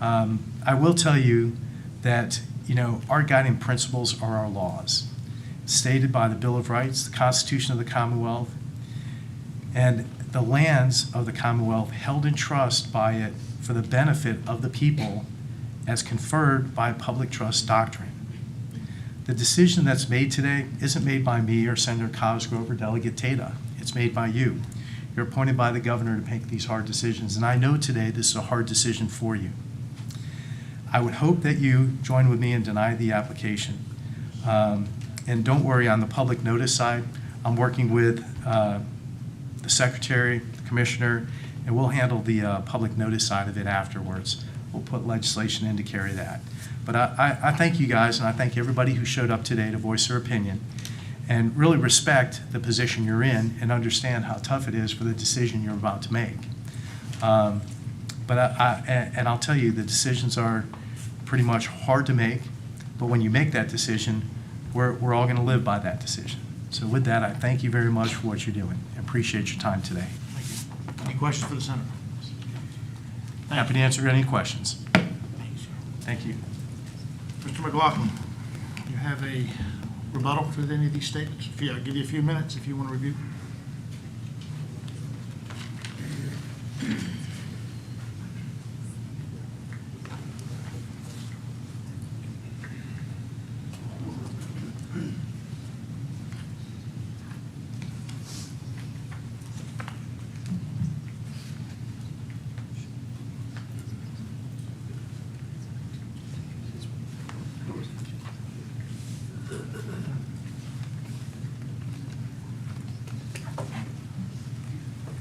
I will tell you that, our guiding principles are our laws, stated by the Bill of Rights, the Constitution of the Commonwealth, and the lands of the Commonwealth held in trust by it for the benefit of the people as conferred by public trust doctrine. The decision that's made today isn't made by me or Senator Cosgrove or Delegate Tata. It's made by you. You're appointed by the governor to make these hard decisions, and I know today this is a hard decision for you. I would hope that you join with me and deny the application. And don't worry, on the public notice side, I'm working with the secretary, the commissioner, and we'll handle the public notice side of it afterwards. We'll put legislation in to carry that. But I thank you guys, and I thank everybody who showed up today to voice their opinion and really respect the position you're in and understand how tough it is for the decision you're about to make. But I'll tell you, the decisions are pretty much hard to make, but when you make that decision, we're all going to live by that decision. So with that, I thank you very much for what you're doing. I appreciate your time today. Thank you. Any questions for the senator? Happy to answer any questions. Thank you. Mr. McLaughlin, you have a rebuttal for any of these statements? I'll give you a few minutes if you want to review.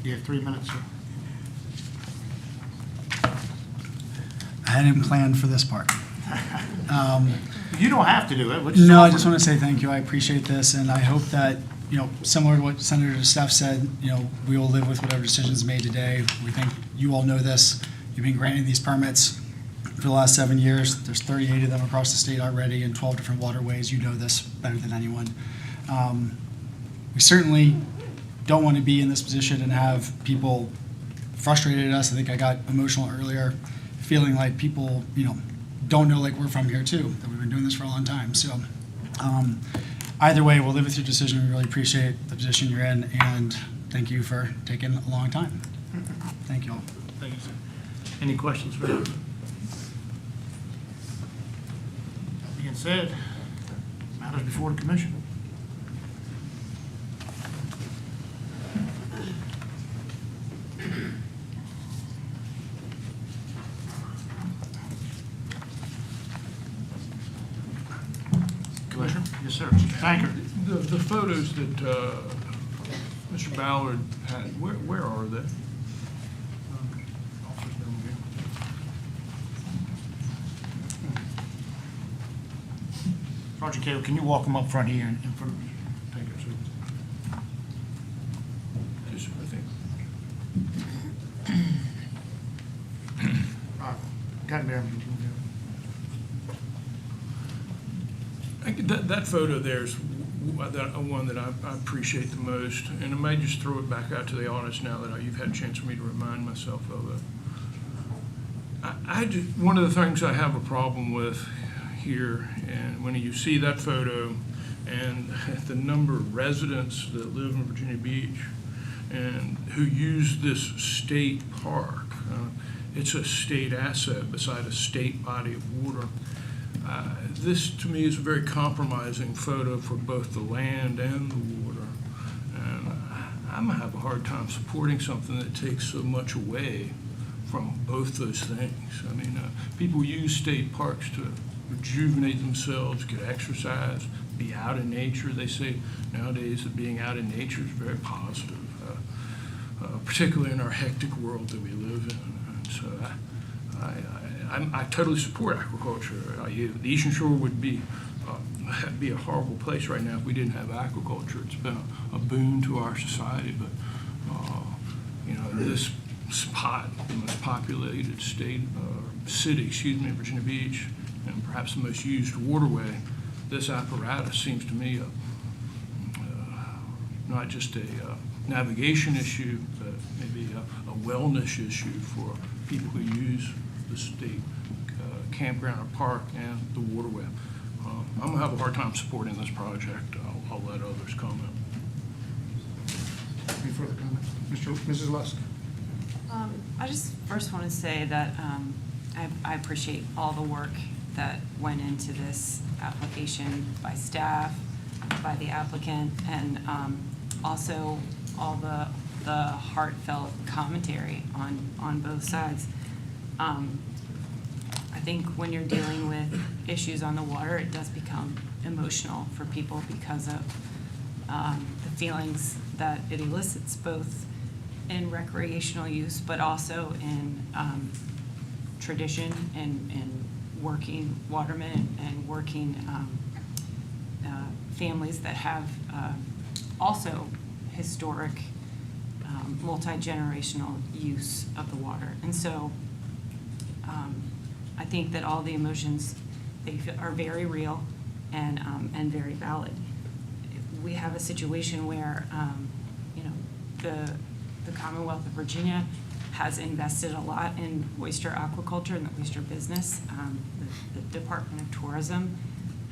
You have 3 minutes, sir. I hadn't planned for this part. You don't have to do it. No, I just want to say thank you. I appreciate this, and I hope that, similar to what Senator Steph said, we will live with whatever decisions made today. We think you all know this. You've been granting these permits for the last 7 years. There's 38 of them across the state already in 12 different waterways. You know this better than anyone. We certainly don't want to be in this position and have people frustrated at us. I think I got emotional earlier, feeling like people, don't know like we're from here too, that we've been doing this for a long time. So either way, we'll live with your decision. We really appreciate the position you're in, and thank you for taking a long time. Thank you all. Thank you, sir. Any questions for him? That being said, matters before the commission. Commissioner? Yes, sir. Thank you. The photos that Mr. Ballard had, where are they? Sergeant Cato, can you walk them up front here and front of me? Take it, sir. Yes, sir, I think. Got there. That photo there is one that I appreciate the most, and I may just throw it back out to the audience now that you've had a chance for me to remind myself of it. One of the things I have a problem with here, and when you see that photo and the number of residents that live in Virginia Beach and who use this state park, it's a state asset beside a state body of water. This, to me, is a very compromising photo for both the land and the water. And I'm going to have a hard time supporting something that takes so much away from both those things. I mean, people use state parks to rejuvenate themselves, get exercise, be out in nature. They say nowadays that being out in nature is very positive, particularly in our hectic world that we live in. And so I totally support aquaculture. The Eastern Shore would be It'd be a horrible place right now if we didn't have aquaculture. It's been a boon to our society, but, this spot, the most populated city, in Virginia Beach, and perhaps the most used waterway, this apparatus seems to me not just a navigation issue, but maybe a wellness issue for people who use the state campground or park and the waterway. I'm gonna have a hard time supporting this project. I'll let others comment. Any further comments? Mrs. Lusk? I just first want to say that I appreciate all the work that went into this application by staff, by the applicant, and also all the heartfelt commentary on both sides. I think when you're dealing with issues on the water, it does become emotional for people because of the feelings that it elicits, both in recreational use, but also in tradition and working watermen and working families that have also historic multi-generational use of the water. And so I think that all the emotions are very real and very valid. We have a situation where the Commonwealth of Virginia has invested a lot in oyster aquaculture and the oyster business. The Department of Tourism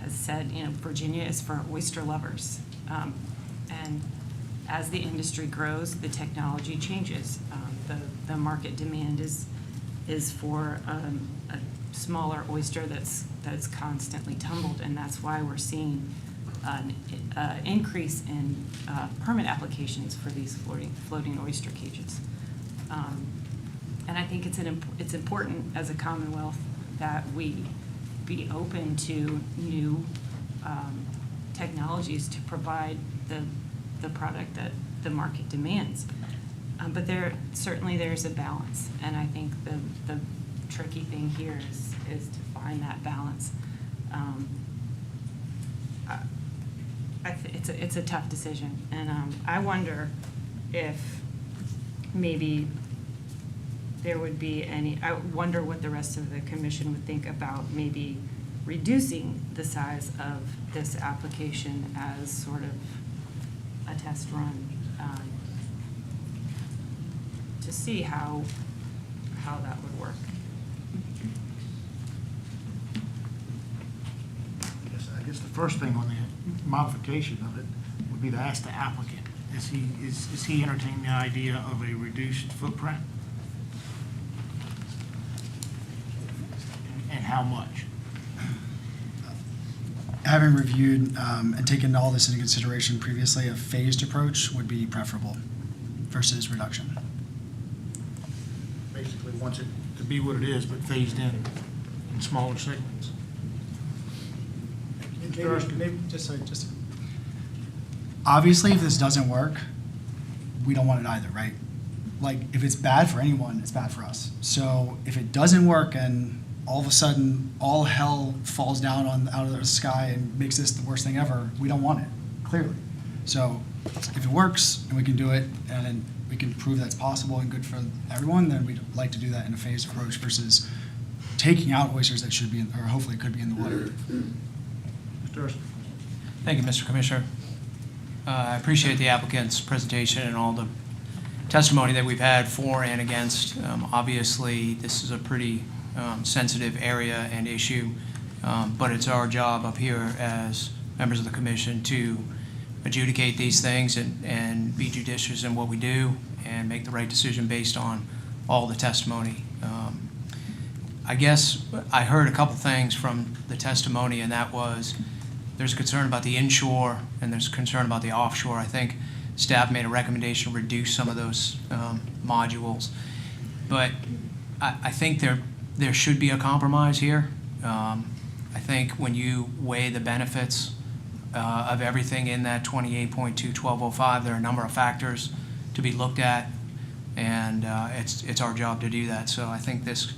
has said, Virginia is for oyster lovers. And as the industry grows, the technology changes. The market demand is for a smaller oyster that's constantly tumbled, and that's why we're seeing an increase in permit applications for these floating oyster cages. And I think it's important as a Commonwealth that we be open to new technologies to provide the product that the market demands. But there's a balance, and I think the tricky thing here is to find that balance. It's a tough decision, and I wonder if maybe there would be I wonder what the rest of the commission would think about maybe reducing the size of this application as sort of a test run to see how that would work. I guess the first thing on the modification of it would be to ask the applicant, is he entertaining the idea of a reduced footprint? And how much? Having reviewed and taken all this into consideration previously, a phased approach would be preferable versus reduction. Basically wants it to be what it is, but phased in smaller segments. Obviously, if this doesn't work, we don't want it either, right? Like, if it's bad for anyone, it's bad for us. So if it doesn't work and all of a sudden all hell falls down out of the sky and makes this the worst thing ever, we don't want it, clearly. So if it works and we can do it and then we can prove that's possible and good for everyone, then we'd like to do that in a phased approach versus taking out oysters that should be, or hopefully could be in the water. Mr. Erskine. Thank you, Mr. Commissioner. I appreciate the applicant's presentation and all the testimony that we've had for and against. Obviously, this is a pretty sensitive area and issue, but it's our job up here as members of the commission to adjudicate these things and be judicious in what we do and make the right decision based on all the testimony. I guess I heard a couple things from the testimony, and that was there's concern about the inshore and there's concern about the offshore. I think staff made a recommendation to reduce some of those modules, but I think there should be a compromise here. I think when you weigh the benefits of everything in that 28.2.1205, there are a number of factors to be looked at, and it's our job to do that. So I think this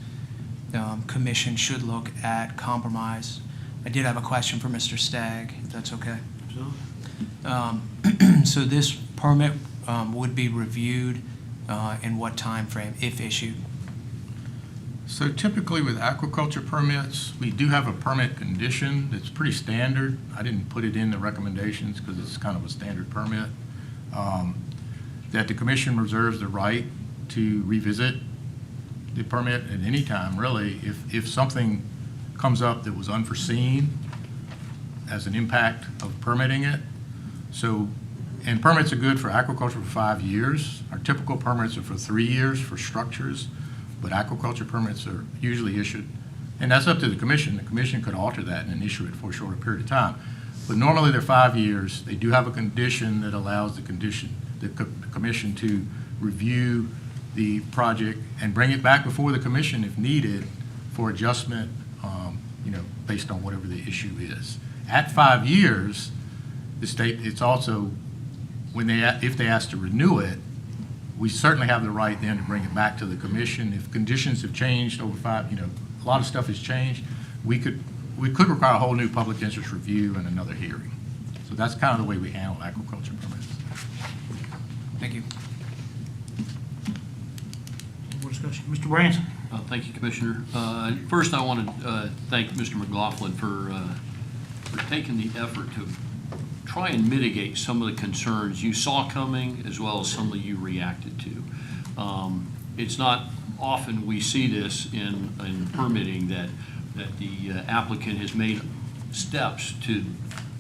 commission should look at compromise. I did have a question for Mr. Stagg, if that's okay. Absolutely. So this permit would be reviewed in what time frame, if issued? So typically with aquaculture permits, we do have a permit condition that's pretty standard. I didn't put it in the recommendations because it's kind of a standard permit. That the commission reserves the right to revisit the permit at any time, really, if something comes up that was unforeseen as an impact of permitting it. So, and permits are good for aquaculture for 5 years. Our typical permits are for 3 years for structures, but aquaculture permits are usually issued, and that's up to the commission. The commission could alter that and then issue it for a shorter period of time. But normally they're 5 years. They do have a condition that allows the commission to review the project and bring it back before the commission if needed for adjustment, based on whatever the issue is. At 5 years, the state, it's also, if they ask to renew it, we certainly have the right then to bring it back to the commission. If conditions have changed over a lot of stuff has changed, we could require a whole new public interest review and another hearing. So that's kind of the way we handle aquaculture permits. Thank you. Any more discussion? Mr. Branson? Thank you, Commissioner. First, I want to thank Mr. McLaughlin for taking the effort to try and mitigate some of the concerns you saw coming as well as some that you reacted to. It's not often we see this in permitting that the applicant has made steps to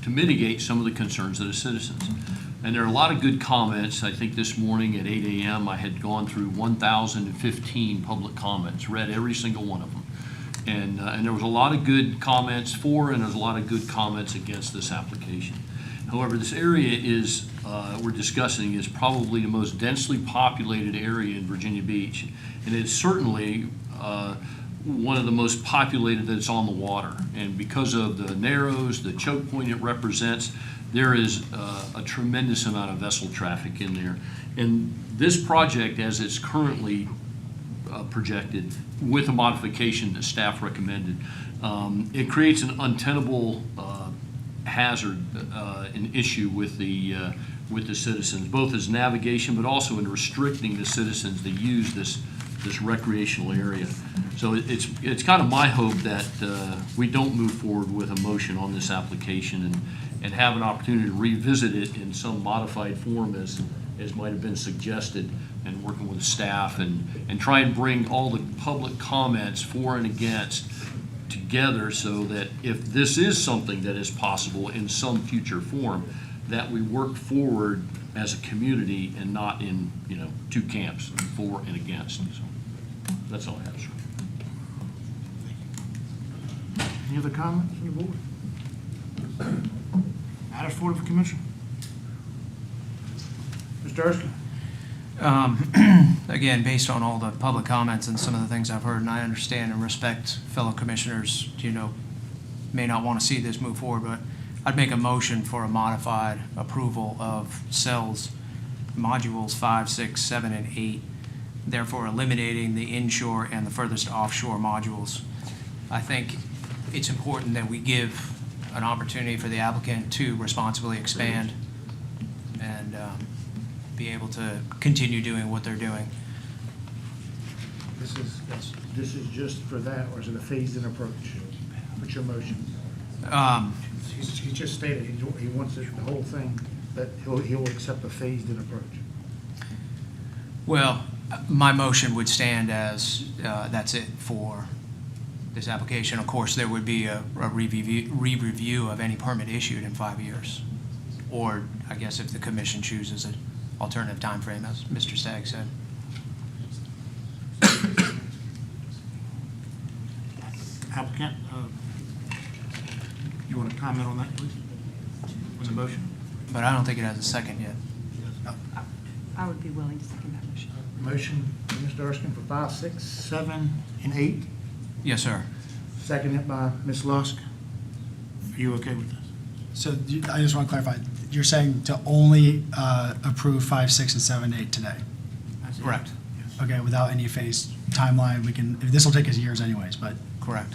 mitigate some of the concerns of the citizens. And there are a lot of good comments. I think this morning at 8 a.m. I had gone through 1,015 public comments, read every single one of them. And there was a lot of good comments for and there's a lot of good comments against this application. However, this area we're discussing is probably the most densely populated area in Virginia Beach. And it's certainly one of the most populated that's on the water. And because of the narrows, the choke point it represents, there is a tremendous amount of vessel traffic in there. And this project, as it's currently projected, with a modification that staff recommended, it creates an untenable hazard, an issue with the citizens, both as navigation, but also in restricting the citizens to use this recreational area. So it's kind of my hope that we don't move forward with a motion on this application and have an opportunity to revisit it in some modified form as might have been suggested, and working with the staff and try and bring all the public comments for and against together so that if this is something that is possible in some future form, that we work forward as a community and not in, two camps, for and against. So that's all I have, sir. Any other comments from the board? Matters for the commission. Mr. Erskine? Again, based on all the public comments and some of the things I've heard, and I understand and respect fellow commissioners, may not want to see this move forward, but I'd make a motion for a modified approval of cells, modules 5, 6, 7, and 8, therefore eliminating the inshore and the furthest offshore modules. I think it's important that we give an opportunity for the applicant to responsibly expand and be able to continue doing what they're doing. This is just for that, or is it a phased-in approach? What's your motion? He just stated he wants the whole thing, that he'll accept a phased-in approach. Well, my motion would stand as that's it for this application. Of course, there would be a re-review of any permit issued in 5 years. Or, I guess, if the commission chooses an alternative time frame, as Mr. Stagg said. Applicant, you want to comment on that, please? On the motion? But I don't think it has a second yet. I would be willing to second that motion. Motion by Mr. Erskine for 5, 6, 7, and 8. Yes, sir. Seconded by Ms. Lusk. Are you okay with this? So I just want to clarify, you're saying to only approve 5, 6, and 7, 8 today? Correct. Okay, without any phased timeline, this will take us years anyways, but. Correct.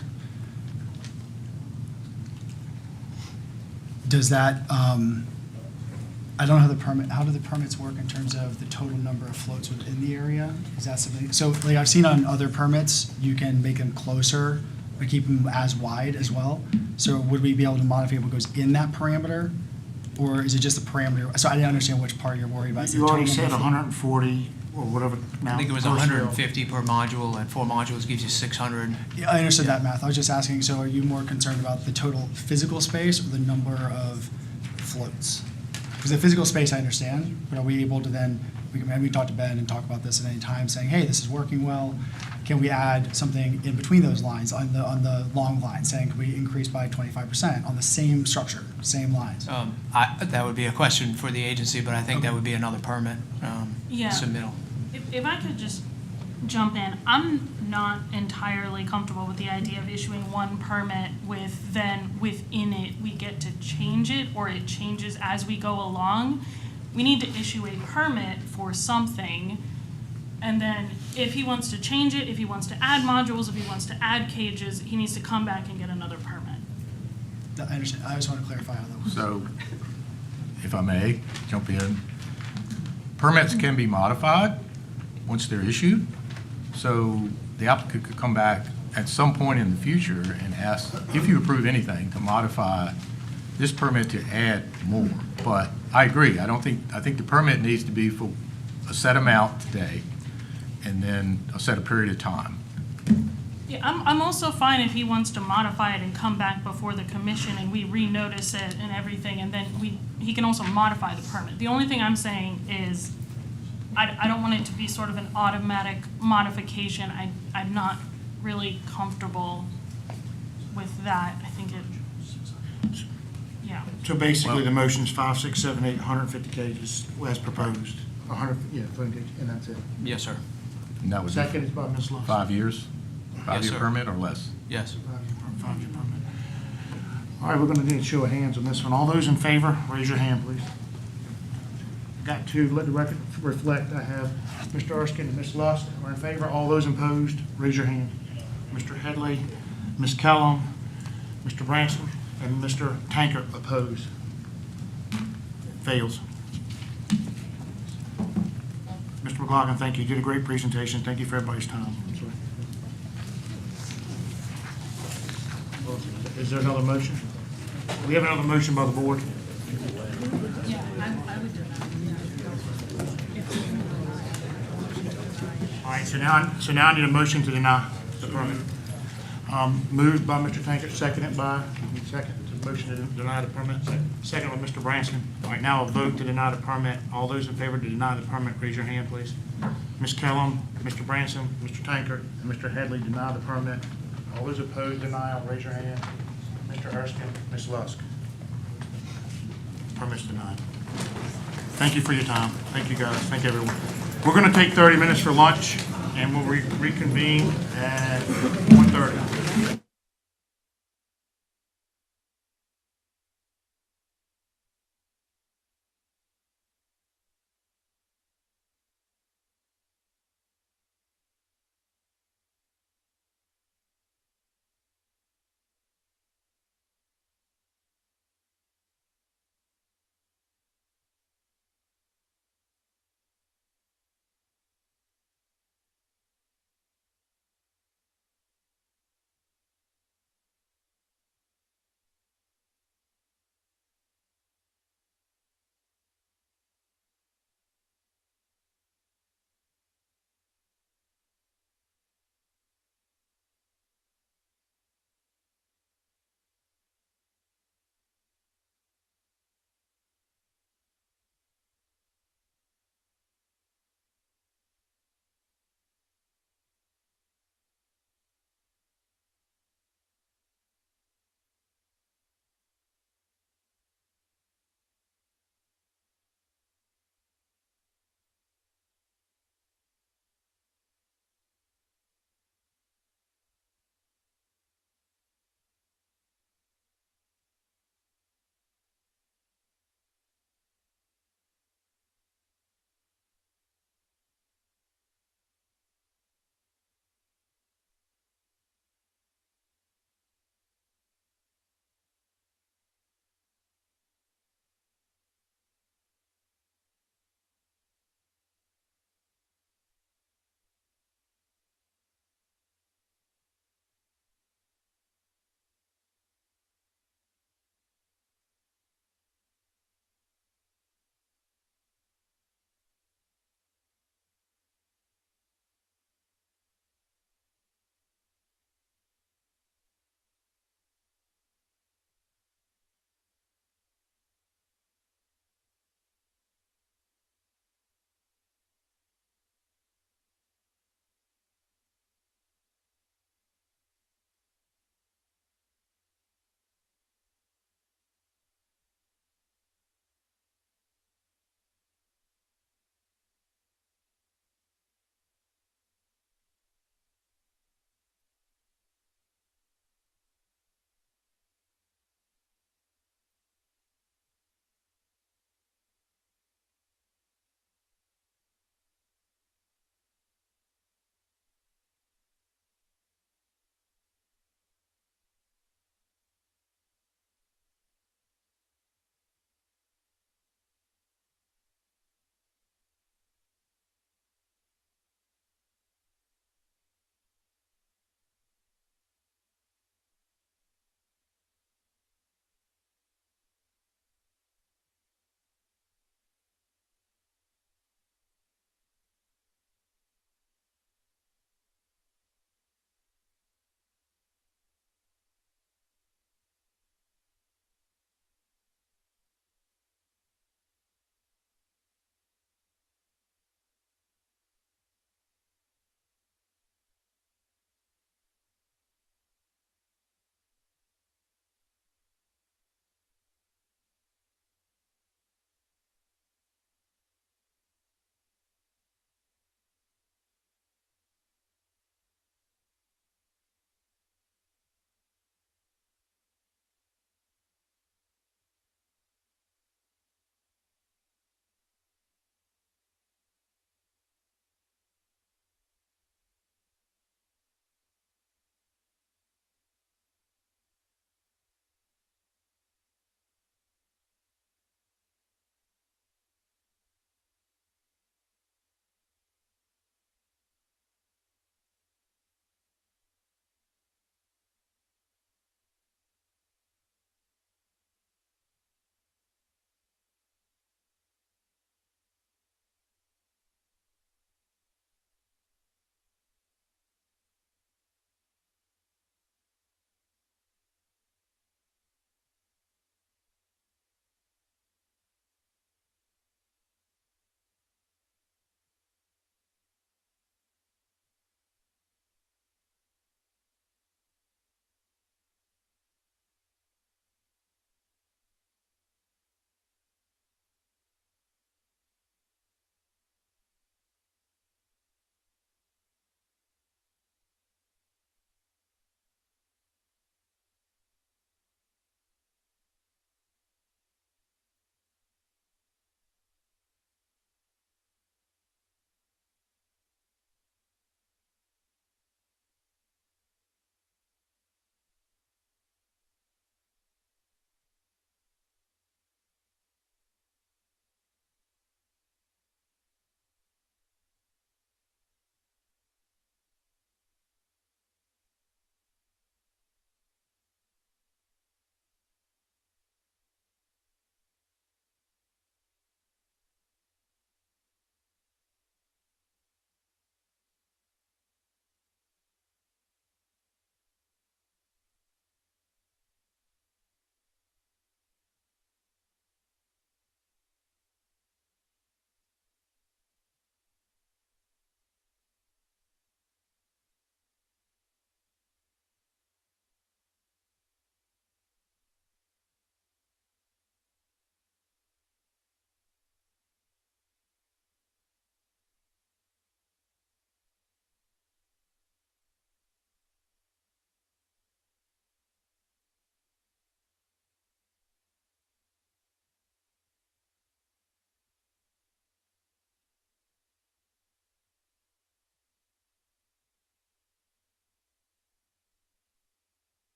does that, I don't know how do the permits work in terms of the total number of floats within the area? Is that something, so like I've seen on other permits, you can make them closer, but keep them as wide as well. So would we be able to modify what goes in that parameter? Or is it just the parameter? So I didn't understand which part you're worried about. Is it You the already total said number of 140 or whatever. I think it was 150 per module, and 4 modules gives you 600. Yeah, I understood that math. I was just asking, so are you more concerned about the total physical space or the number of floats? Because the physical space I understand, but are we able to then, we talk to Ben and talk about this at any time, saying, hey, this is working well. Can we add something in between those lines on the long line, saying, can we increase by 25% on the same structure, same lines? That would be a question for the agency, but I think that would be another permit Yeah. submittal. If I could just jump in, I'm not entirely comfortable with the idea of issuing one permit with then within it, we get to change it or it changes as we go along. We need to issue a permit for something. And then if he wants to change it, if he wants to add modules, if he wants to add cages, he needs to come back and get another permit. I understand. I just want to clarify how that works. So, if I may, jump in. Permits can be modified once they're issued. So the applicant could come back at some point in the future and ask, if you approve anything, to modify this permit to add more. But I agree. I think the permit needs to be for a set amount today and then a set period of time. Yeah, I'm also fine if he wants to modify it and come back before the commission and we renotice it and everything, and then he can also modify the permit. The only thing I'm saying is I don't want it to be sort of an automatic modification. I'm not really comfortable with that. I think yeah. So basically, the motion's 5, 6, 7, 8, 150 cages as proposed. 100, yeah, cages, and that's it. Yes, sir. And that was Second is by Ms. Lusk. 5 years? Yes, 5-year sir. permit or less? Yes. 5-year permit. All right, we're going to need a show of hands on this one. All those in favor, raise your hand, please. Got to let the record reflect, I have Mr. Erskine and Ms. Lusk are in favor. All those opposed, raise your hand. Mr. Headley, Ms. Kellum, Mr. Branson, and Mr. Tankert opposed. Fails. Mr. McLaughlin, thank you. You did a great presentation. Thank you for everybody's time. I'm sorry. Is there another motion? We have another motion by the board. All right, so now I need a motion to deny the permit. Moved by Mr. Tankert, seconded by, motion to deny the permit, second by Mr. Branson. All right, now a vote to deny the permit. All those in favor to deny the permit, raise your hand, please. Ms. Kellum, Mr. Branson, Mr. Tankert, and Mr. Headley deny the permit. All those opposed denial, raise your hand. Mr. Erskine, Ms. Lusk. Permit's denied. Thank you for your time. Thank you, guys. Thank everyone. We're going to take 30 minutes for lunch, and we'll reconvene at 1:30.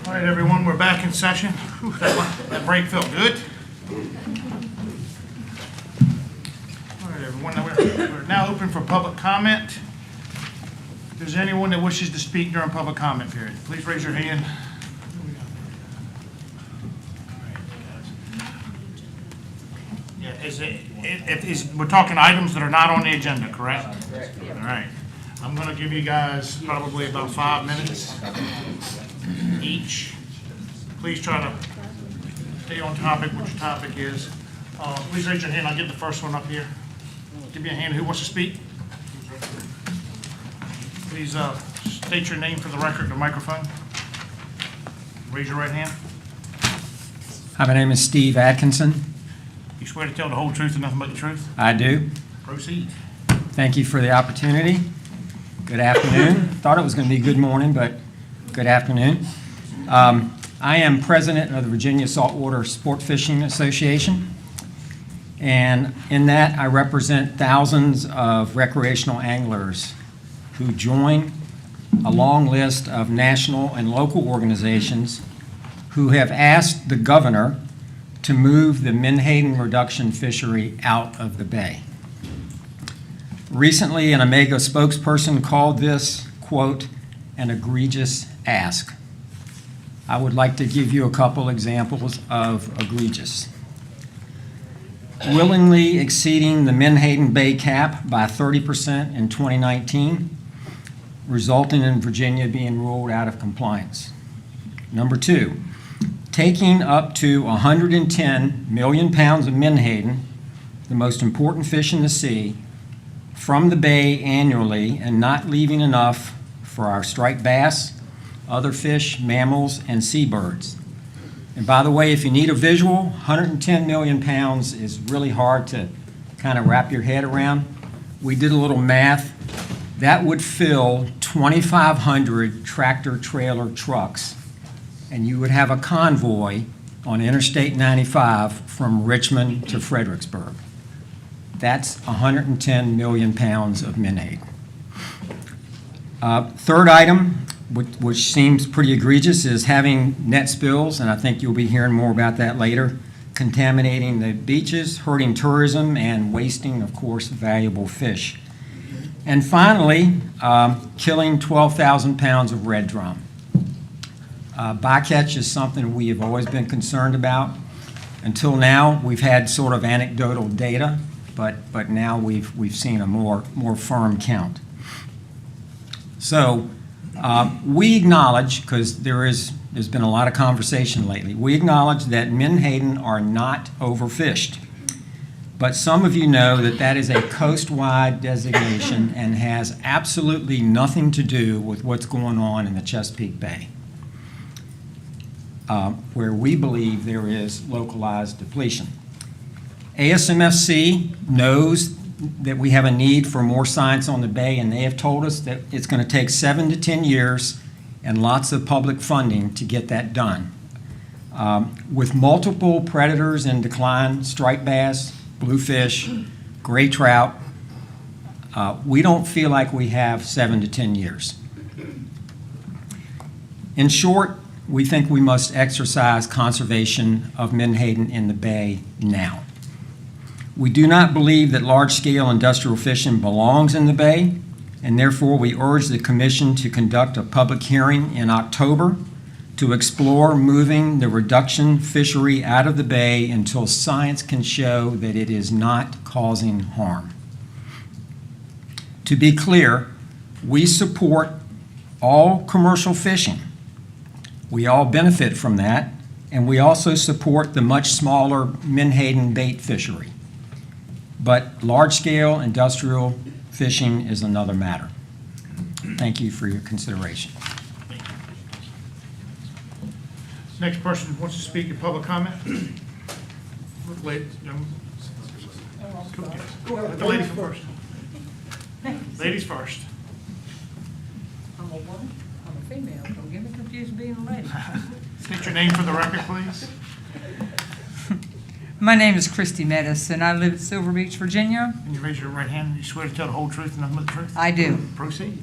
All right, everyone, we're back in session. Whew, that break felt good. All right, everyone, we're now open for public comment. If there's anyone that wishes to speak during public comment period, please raise your hand. Yeah, we're talking items that are not on the agenda, correct? All right. I'm going to give you guys probably about 5 minutes each. Please try to stay on topic, what your topic is. Please raise your hand. I'll get the first one up here. Give me a hand. Who wants to speak? Please state your name for the record, the microphone. Raise your right hand. Hi, my name is Steve Atkinson. You swear to tell the whole truth and nothing but the truth? I do. Proceed. Thank you for the opportunity. Good afternoon. Thought it was going to be good morning, but good afternoon. I am president of the Virginia Saltwater Sport Fishing Association, and in that I represent thousands of recreational anglers who join a long list of national and local organizations who have asked the governor to move the menhaden reduction fishery out of the bay. Recently, an Omega spokesperson called this, quote, an egregious ask. I would like to give you a couple examples of egregious. Willingly exceeding the menhaden bay cap by 30% in 2019, resulting in Virginia being ruled out of compliance. Number two, taking up to 110 million pounds of menhaden, the most important fish in the sea, from the bay annually and not leaving enough for our striped bass, other fish, mammals, and seabirds. And by the way, if you need a visual, 110 million pounds is really hard to kind of wrap your head around. We did a little math. That would fill 2,500 tractor-trailer trucks, and you would have a convoy on Interstate 95 from Richmond to Fredericksburg. That's 110 million pounds of menhaden. Third item, which seems pretty egregious, is having net spills, and I think you'll be hearing more about that later, contaminating the beaches, hurting tourism, and wasting, of course, valuable fish. And finally, killing 12,000 pounds of red drum. Bycatch is something we have always been concerned about. Until now, we've had sort of anecdotal data, but now we've seen a more firm count. So we acknowledge, because there's been a lot of conversation lately, we acknowledge that menhaden are not overfished. But some of you know that that is a coast-wide designation and has absolutely nothing to do with what's going on in the Chesapeake Bay, where we believe there is localized depletion. ASMFC knows that we have a need for more science on the bay, and they have told us that it's going to take 7 to 10 years and lots of public funding to get that done. With multiple predators in decline, striped bass, bluefish, gray trout, we don't feel like we have 7 to 10 years. In short, we think we must exercise conservation of menhaden in the bay now. We do not believe that large-scale industrial fishing belongs in the bay, and therefore we urge the Commission to conduct a public hearing in October to explore moving the reduction fishery out of the bay until science can show that it is not causing harm. To be clear, we support all commercial fishing. We all benefit from that, and we also support the much smaller menhaden bait fishery. But large-scale industrial fishing is another matter. Thank you for your consideration. Next person who wants to speak in public comment? Ladies, the lady first. Ladies first. I'm a woman, I'm a female, don't get me confused being a lady. State your name for the record, please. My name is Christy Mettis, and I live at Silver Beach, Virginia. Can you raise your right hand and you swear to tell the whole truth and nothing but the truth? I do. Proceed.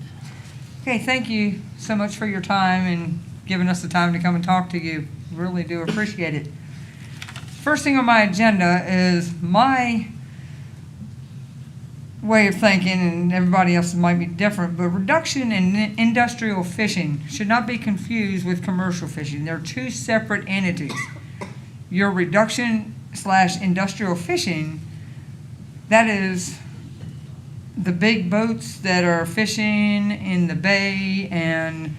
Okay, thank you so much for your time and giving us the time to come and talk to you. Really do appreciate it. First thing on my agenda is my way of thinking, and everybody else's might be different, but reduction in industrial fishing should not be confused with commercial fishing. They're two separate entities. Your reduction/industrial fishing, that is the big boats that are fishing in the bay, and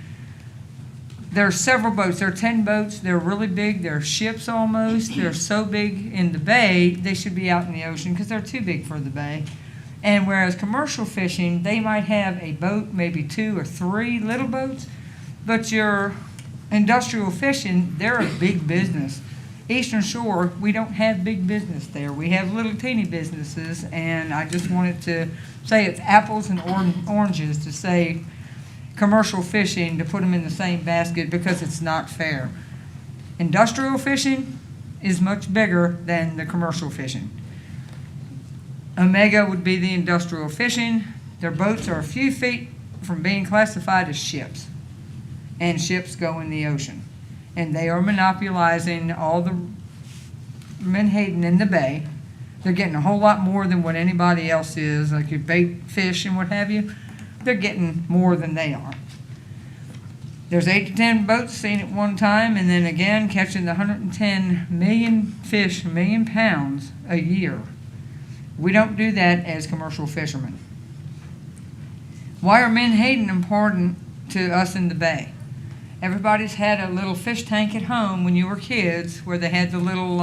there are several boats. There are 10 boats. They're really big. They're ships almost. They're so big in the bay, they should be out in the ocean because they're too big for the bay. And whereas commercial fishing, they might have a boat, maybe 2 or 3 little boats, but your industrial fishing, they're a big business. Eastern Shore, we don't have big business there. We have little teeny businesses, and I just wanted to say it's apples and oranges to say commercial fishing, to put them in the same basket, because it's not fair. Industrial fishing is much bigger than the commercial fishing. Omega would be the industrial fishing. Their boats are a few feet from being classified as ships, and ships go in the ocean. And they are monopolizing all the menhaden in the bay. They're getting a whole lot more than what anybody else is, like your bait fish and what have you. They're getting more than they are. There's 8 to 10 boats seen at one time, and then again catching the 110 million fish, million pounds a year. We don't do that as commercial fishermen. Why are menhaden important to us in the bay? Everybody's had a little fish tank at home when you were kids, where they had the little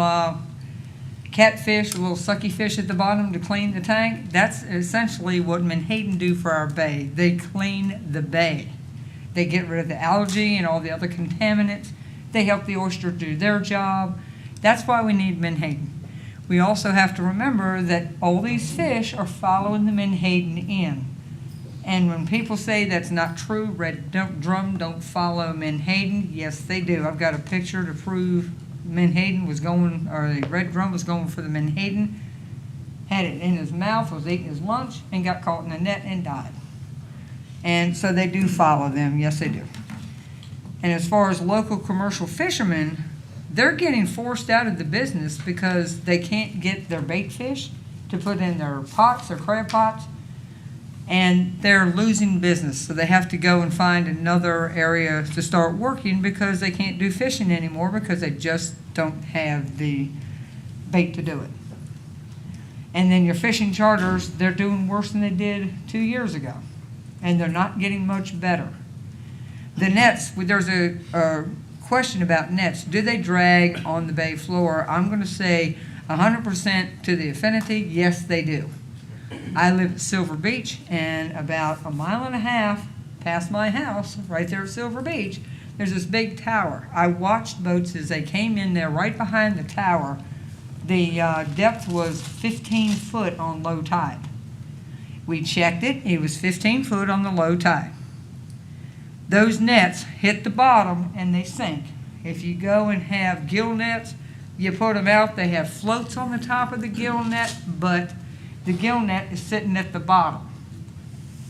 catfish, a little sucky fish at the bottom to clean the tank. That's essentially what menhaden do for our bay. They clean the bay. They get rid of the algae and all the other contaminants. They help the oyster do their job. That's why we need menhaden. We also have to remember that all these fish are following the menhaden in. And when people say that's not true, red drum don't follow menhaden, yes they do. I've got a picture to prove menhaden was going, or the red drum was going for the menhaden, had it in his mouth, was eating his lunch, and got caught in a net and died. And so they do follow them, yes they do. And as far as local commercial fishermen, they're getting forced out of the business because they can't get their bait fish to put in their pots, their crab pots, and they're losing business. So they have to go and find another area to start working because they can't do fishing anymore because they just don't have the bait to do it. And then your fishing charters, they're doing worse than they did 2 years ago, and they're not getting much better. The nets, there's a question about nets. Do they drag on the bay floor? I'm going to say 100% to the affinity, yes they do. I live at Silver Beach, and about a mile and a half past my house, right there at Silver Beach, there's this big tower. I watched boats as they came in there right behind the tower. The depth was 15 foot on low tide. We checked it. It was 15 foot on the low tide. Those nets hit the bottom and they sink. If you go and have gill nets, you put them out, they have floats on the top of the gill net, but the gill net is sitting at the bottom.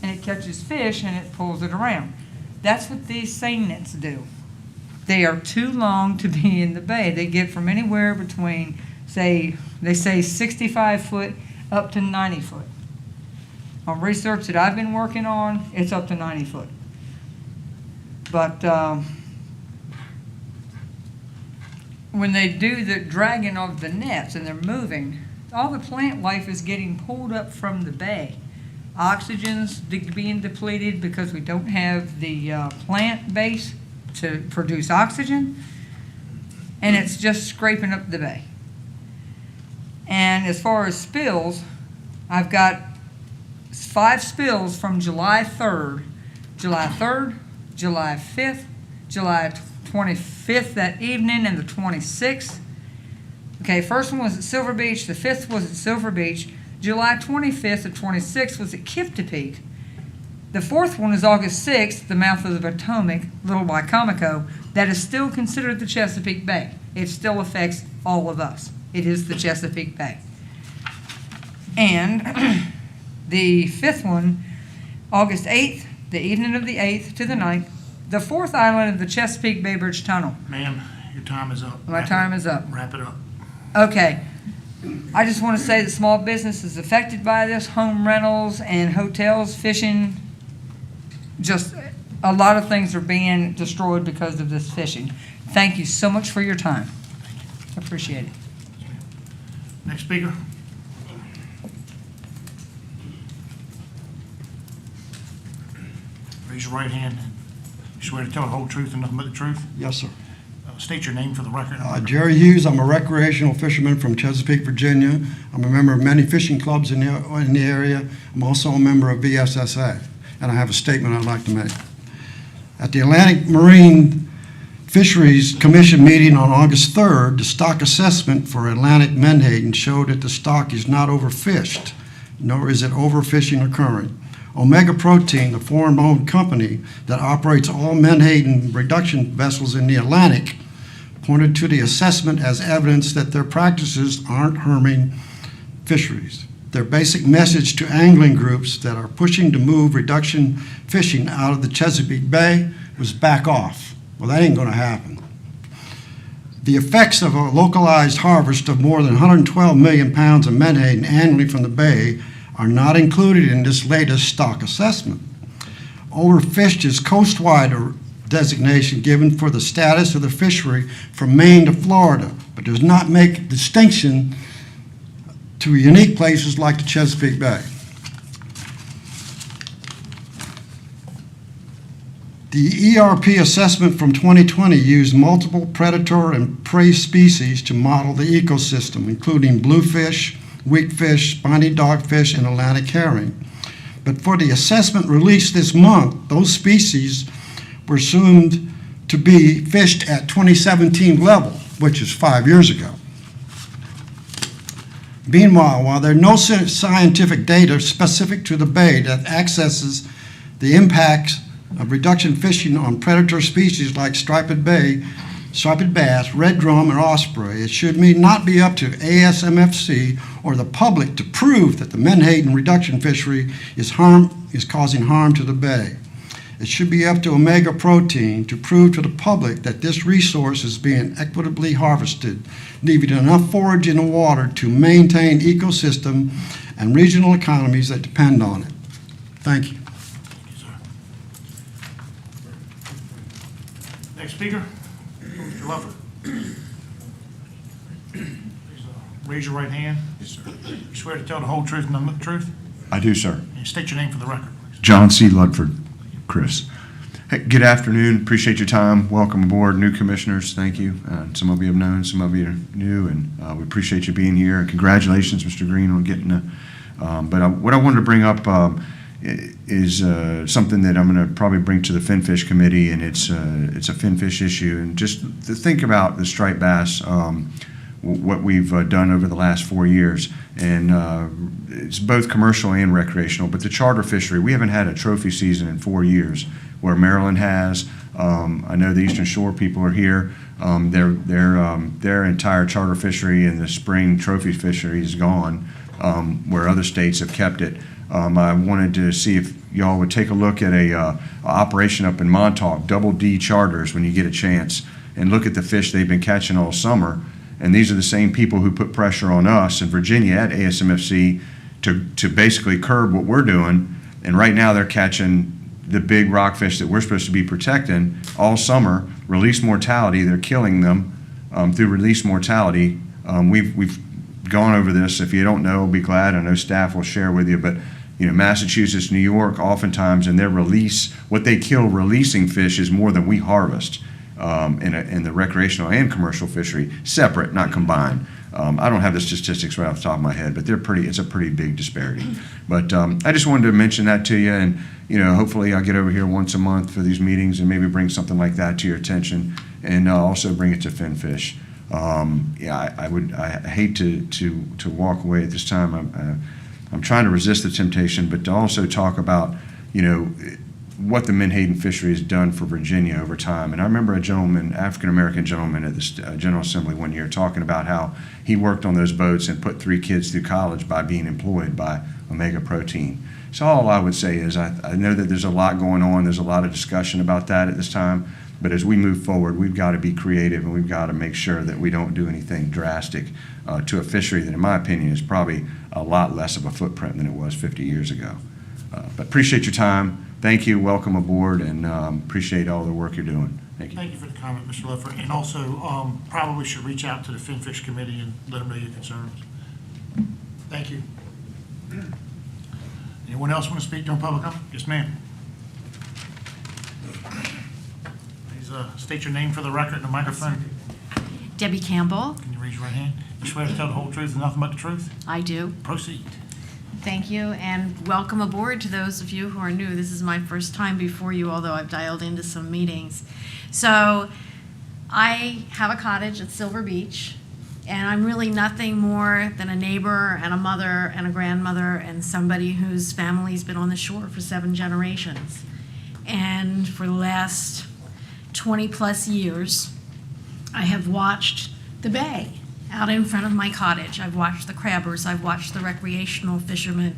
And it catches fish and it pulls it around. That's what these seine nets do. They are too long to be in the bay. They get from anywhere between, say 65 foot up to 90 foot. On research that I've been working on, it's up to 90 foot. But when they do the dragging of the nets and they're moving, all the plant life is getting pulled up from the bay. Oxygen's being depleted because we don't have the plant base to produce oxygen, and it's just scraping up the bay. And as far as spills, I've got 5 spills from July 3rd, July 5th, July 25th that evening, and the 26th. Okay, first one was at Silver Beach, the 5th was at Silver Beach, July 25th, the 26th was at Kiftapeak. The 4th one is August 6th, the mouth of the Potomac, Little Wycomico, that is still considered the Chesapeake Bay. It still affects all of us. It is the Chesapeake Bay. And the 5th one, August 8th, the evening of the 8th to the 9th, the 4th island of the Chesapeake Bay Bridge Tunnel. Ma'am, your time is up. My time is up. Wrap it up. Okay. I just want to say that small business is affected by this, home rentals and hotels, fishing, just a lot of things are being destroyed because of this fishing. Thank you so much for your time. Appreciate it. Next speaker. Raise your right hand. You swear to tell the whole truth and nothing but the truth? Yes, sir. State your name for the record. Jerry Hughes, I'm a recreational fisherman from Chesapeake, Virginia. I'm a member of many fishing clubs in the area. I'm also a member of VSSA, and I have a statement I'd like to make. At the Atlantic Marine Fisheries Commission meeting on August 3rd, the stock assessment for Atlantic menhaden showed that the stock is not overfished, nor is it overfishing occurring. Omega Protein, the foreign-owned company that operates all menhaden reduction vessels in the Atlantic, pointed to the assessment as evidence that their practices aren't harming fisheries. Their basic message to angling groups that are pushing to move reduction fishing out of the Chesapeake Bay was back off. Well, that ain't going to happen. The effects of a localized harvest of more than 112 million pounds of menhaden annually from the bay are not included in this latest stock assessment. Overfished is coastwide designation given for the status of the fishery from Maine to Florida, but does not make a distinction to unique places like the Chesapeake Bay. The ERP assessment from 2020 used multiple predator and prey species to model the ecosystem, including bluefish, weakfish, spiny dogfish, and Atlantic herring. But for the assessment released this month, those species were assumed to be fished at 2017 level, which is 5 years ago. Meanwhile, while there are no scientific data specific to the bay that accesses the impacts of reduction fishing on predator species like striped bass, red drum, and osprey, it should not be up to ASMFC or the public to prove that the menhaden reduction fishery is causing harm to the bay. It should be up to Omega Protein to prove to the public that this resource is being equitably harvested, leaving enough forage in the water to maintain ecosystem and regional economies that depend on it. Thank you. Next speaker, Mr. Lover. Please, raise your right hand. Yes, sir. You swear to tell the whole truth and nothing but the truth? I do, sir. And state your name for the record, please. John C. Ludford, Chris. Hey, good afternoon. Appreciate your time. Welcome aboard, new commissioners. Thank you. Some of you have known, some of you are new, and we appreciate you being here. And congratulations, Mr. Green, on getting the. What I wanted to bring up is something that I'm going to probably bring to the Finfish Committee, and it's a finfish issue. And just to think about the striped bass, what we've done over the last 4 years, and it's both commercial and recreational. But the charter fishery, we haven't had a trophy season in 4 years, where Maryland has. I know the Eastern Shore people are here. Their entire charter fishery and the spring trophy fishery is gone, where other states have kept it. I wanted to see if y'all would take a look at a operation up in Montauk, Double D Charters, when you get a chance, and look at the fish they've been catching all summer. And these are the same people who put pressure on us in Virginia at ASMFC to basically curb what we're doing. And right now they're catching the big rockfish that we're supposed to be protecting all summer. Release mortality, they're killing them through release mortality. We've gone over this. If you don't know, be glad. I know staff will share with you. But Massachusetts, New York, oftentimes in their release, what they kill releasing fish is more than we harvest. In the recreational and commercial fishery, separate, not combined. I don't have the statistics right off the top of my head, but it's a pretty big disparity. But I just wanted to mention that to you, and hopefully I'll get over here once a month for these meetings and maybe bring something like that to your attention, and also bring it to Finfish. I hate to walk away at this time. I'm trying to resist the temptation, but to also talk about what the menhaden fishery has done for Virginia over time. And I remember a gentleman, African-American gentleman at the General Assembly one year, talking about how he worked on those boats and put 3 kids through college by being employed by omega protein. So all I would say is I know that there's a lot going on. There's a lot of discussion about that at this time. But as we move forward, we've got to be creative, and we've got to make sure that we don't do anything drastic to a fishery that, in my opinion, is probably a lot less of a footprint than it was 50 years ago. But appreciate your time. Thank you. Welcome aboard, and appreciate all the work you're doing. Thank you. Thank you for the comment, Mr. Loeffler. And also, probably should reach out to the Finfish Committee and let them know your concerns. Thank you. Anyone else want to speak during public comment? Yes, ma'am. Please state your name for the record and the microphone. Debbie Campbell. Can you raise your right hand? You swear to tell the whole truth and nothing but the truth? I do. Proceed. Thank you, and welcome aboard to those of you who are new. This is my first time before you, although I've dialed into some meetings. So I have a cottage at Silver Beach, and I'm really nothing more than a neighbor and a mother and a grandmother and somebody whose family's been on the shore for 7 generations. And for the last 20 plus years, I have watched the bay out in front of my cottage. I've watched the crabbers, I've watched the recreational fishermen,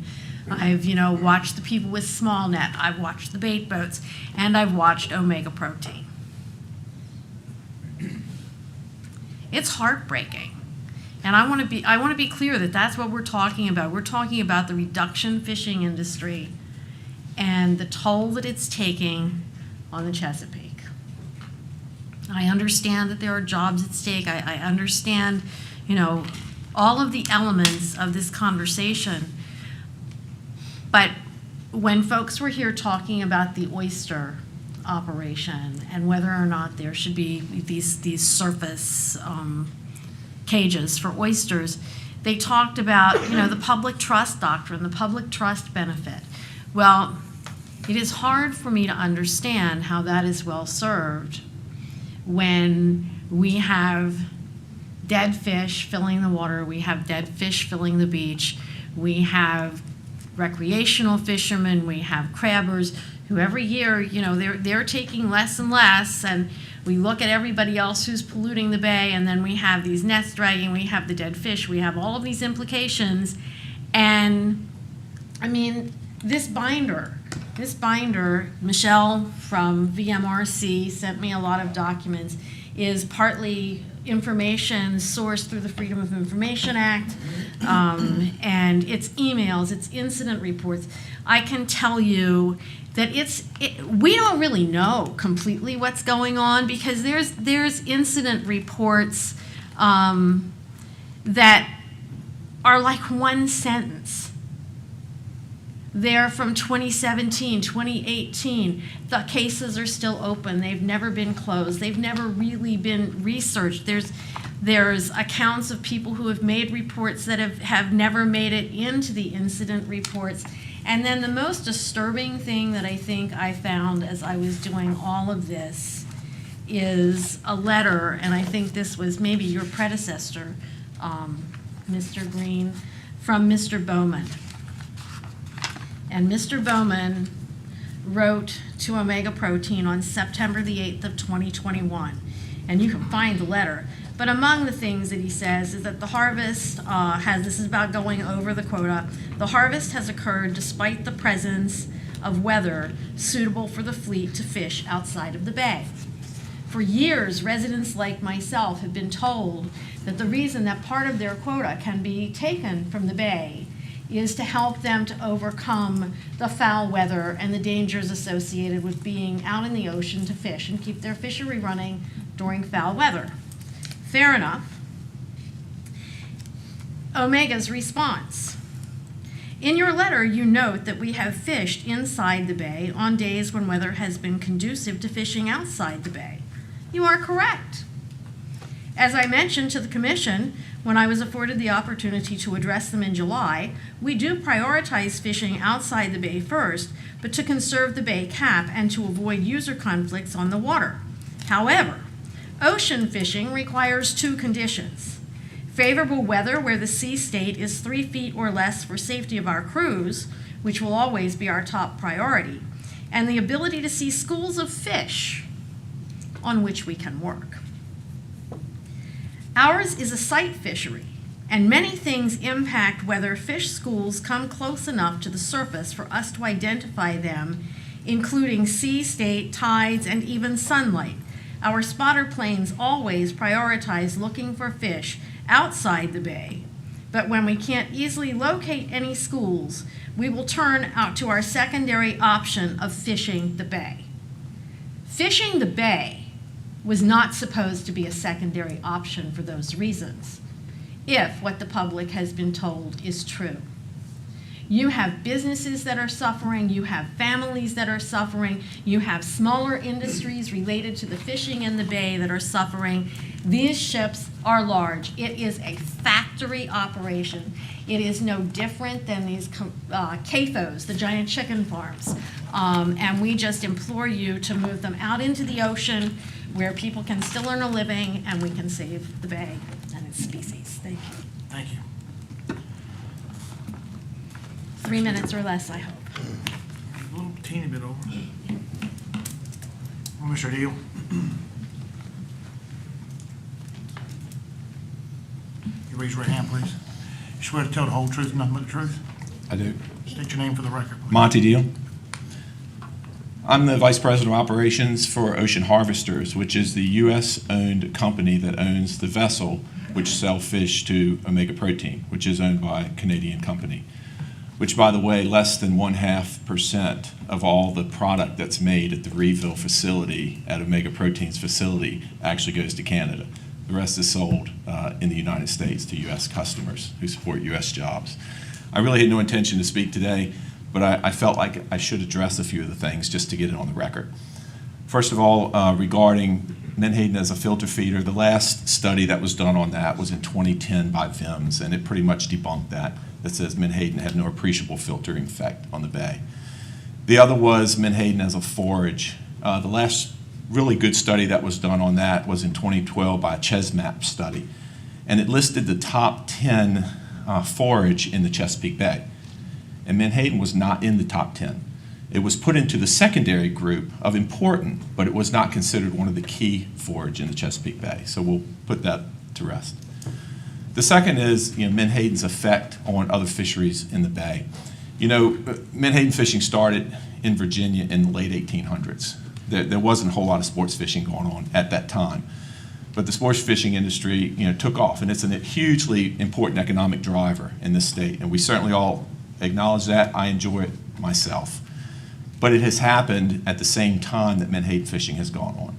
I've, watched the people with small net, I've watched the bait boats, and I've watched omega protein. It's heartbreaking. And I want to be clear that that's what we're talking about. We're talking about the reduction fishing industry and the toll that it's taking on the Chesapeake. I understand that there are jobs at stake. I understand, all of the elements of this conversation. But when folks were here talking about the oyster operation and whether or not there should be these surface cages for oysters, they talked about, the public trust doctrine, the public trust benefit. Well, it is hard for me to understand how that is well served when we have dead fish filling the water, we have dead fish filling the beach, we have recreational fishermen, we have crabbers who every year, they're taking less and less, and we look at everybody else who's polluting the bay, and then we have these nets dragging, we have the dead fish, we have all of these implications. And this binder, Michelle from Vmrc sent me a lot of documents, is partly information sourced through the Freedom of Information Act, and it's emails, it's incident reports. I can tell you that we don't really know completely what's going on, because there's incident reports that are like one sentence. They're from 2017, 2018. The cases are still open. They've never been closed. They've never really been researched. There's accounts of people who have made reports that have never made it into the incident reports. And then the most disturbing thing that I think I found as I was doing all of this is a letter, and I think this was maybe your predecessor, Mr. Green, from Mr. Bowman. And Mr. Bowman wrote to Omega Protein on September the 8th of 2021. And you can find the letter. But among the things that he says is that the harvest this is about going over the quota, the harvest has occurred despite the presence of weather suitable for the fleet to fish outside of the bay. For years, residents like myself have been told that the reason that part of their quota can be taken from the bay is to help them to overcome the foul weather and the dangers associated with being out in the ocean to fish and keep their fishery running during foul weather. Fair enough. Omega's response. In your letter, you note that we have fished inside the bay on days when weather has been conducive to fishing outside the bay. You are correct. As I mentioned to the Commission, when I was afforded the opportunity to address them in July, we do prioritize fishing outside the bay first, but to conserve the bay cap and to avoid user conflicts on the water. However, ocean fishing requires 2 conditions: favorable weather where the sea state is 3 feet or less for safety of our crews, which will always be our top priority, and the ability to see schools of fish on which we can work. Ours is a sight fishery, And many things impact whether fish schools come close enough to the surface for us to identify them, including sea state, tides, and even sunlight. Our spotter planes always prioritize looking for fish outside the bay. But when we can't easily locate any schools, we will turn out to our secondary option of fishing the bay. Fishing the bay was not supposed to be a secondary option for those reasons, if what the public has been told is true. You have businesses that are suffering, you have families that are suffering, you have smaller industries related to the fishing in the bay that are suffering. These ships are large. It is a factory operation. It is no different than these CAFOs, the giant chicken farms. And we just implore you to move them out into the ocean where people can still earn a living and we can save the bay and its species. Thank you. Thank you. 3 minutes or less, I hope. A little teeny bit over. Well, Mr. Deal. You raise your right hand, please. You swear to tell the whole truth and nothing but the truth? I do. State your name for the record, please. Monty Deal. I'm the Vice President of Operations for Ocean Harvesters, which is the U.S.-owned company that owns the vessel which sell fish to Omega Protein, which is owned by a Canadian company. Which, by the way, less than 0.5% of all the product that's made at the Reeville facility, at Omega Protein's facility, actually goes to Canada. The rest is sold in the United States to U.S. customers who support U.S. jobs. I really had no intention to speak today, but I felt like I should address a few of the things just to get it on the record. First of all, regarding menhaden as a filter feeder, the last study that was done on that was in 2010 by Vmrc, and it pretty much debunked that says menhaden had no appreciable filtering effect on the bay. The other was menhaden as a forage. The last really good study that was done on that was in 2012 by a CHESMAP study, and it listed the top 10 forage in the Chesapeake Bay, and menhaden was not in the top 10. It was put into the secondary group of important, but it was not considered one of the key forage in the Chesapeake Bay, so we'll put that to rest. The second is, menhaden's effect on other fisheries in the bay. Menhaden fishing started in Virginia in the late 1800s. There wasn't a whole lot of sports fishing going on at that time. But the sports fishing industry, took off, and it's a hugely important economic driver in this state, and we certainly all acknowledge that. I enjoy it myself. But it has happened at the same time that menhaden fishing has gone on.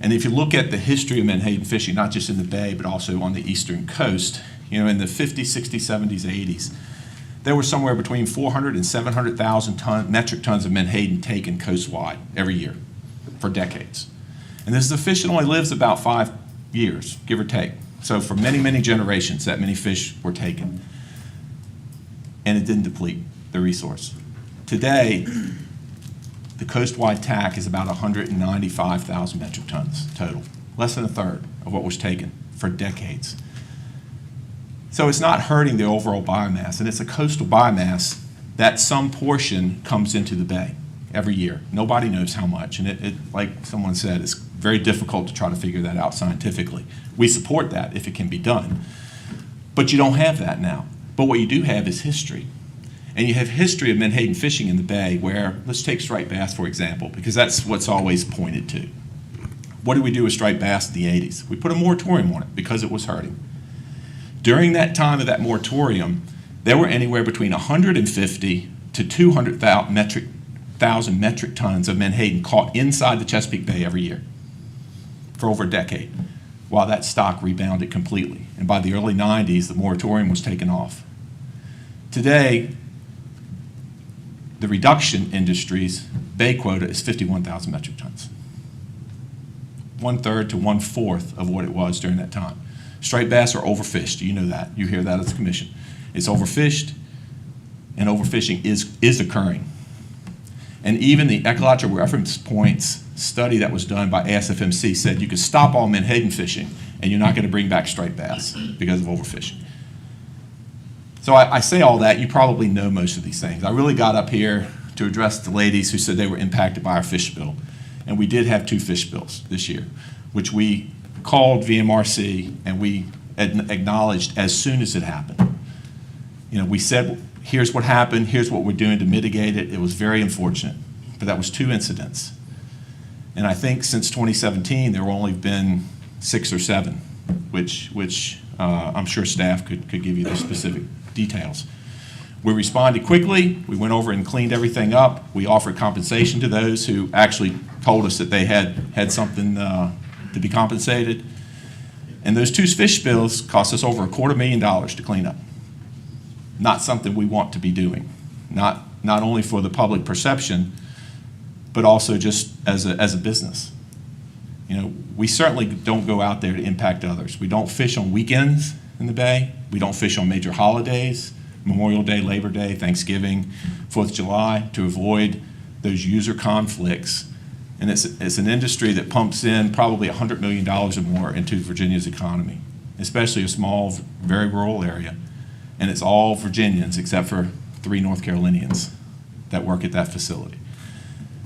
And if you look at the history of menhaden fishing, not just in the bay, but also on the eastern coast, in the 50s, 60s, 70s, 80s, there were somewhere between 400 and 700,000 metric tons of menhaden taken coastwide every year for decades. And this is a fish that only lives about 5 years, give or take. So for many, many generations, that many fish were taken. And it didn't deplete the resource. Today, the coastwide TAC is about 195,000 metric tons total, less than a third of what was taken for decades. So it's not hurting the overall biomass, and it's a coastal biomass that some portion comes into the bay every year. Nobody knows how much, and it like someone said, it's very difficult to try to figure that out scientifically. We support that if it can be done, but you don't have that now. But what you do have is history. And you have history of menhaden fishing in the bay where, let's take striped bass for example, because that's what's always pointed to. What did we do with striped bass in the 80s? We put a moratorium on it because it was hurting. During that time of that moratorium, there were anywhere between 150 to 200,000 metric tons of menhaden caught inside the Chesapeake Bay every year for over a decade, while that stock rebounded completely. And by the early 90s, the moratorium was taken off. Today, the reduction industry's bay quota is 51,000 metric tons. 1/3 to 1/4 of what it was during that time. Striped bass are overfished. You know that. You hear that as a commission. It's overfished, and overfishing is occurring. And even the ecological reference points study that was done by ASFMC said you could stop all menhaden fishing, and you're not going to bring back striped bass because of overfishing. So I say all that, you probably know most of these things. I really got up here to address the ladies who said they were impacted by our fish bill. And we did have 2 fish bills this year, which we called Vmrc, and we acknowledged as soon as it happened. You know, we said, here's what happened, here's what we're doing to mitigate it. It was very unfortunate, but that was 2 incidents. And I think since 2017, there have only been 6 or 7, which I'm sure staff could give you the specific details. We responded quickly. We went over and cleaned everything up. We offered compensation to those who actually told us that they had something to be compensated. And those 2 fish spills cost us over $250,000 to clean up. Not something we want to be doing, not only for the public perception, but also just as a business. You know, we certainly don't go out there to impact others. We don't fish on weekends in the bay. We don't fish on major holidays, Memorial Day, Labor Day, Thanksgiving, 4th of July, to avoid those user conflicts. And it's an industry that pumps in probably $100 million or more into Virginia's economy, especially a small, very rural area. And it's all Virginians except for 3 North Carolinians that work at that facility.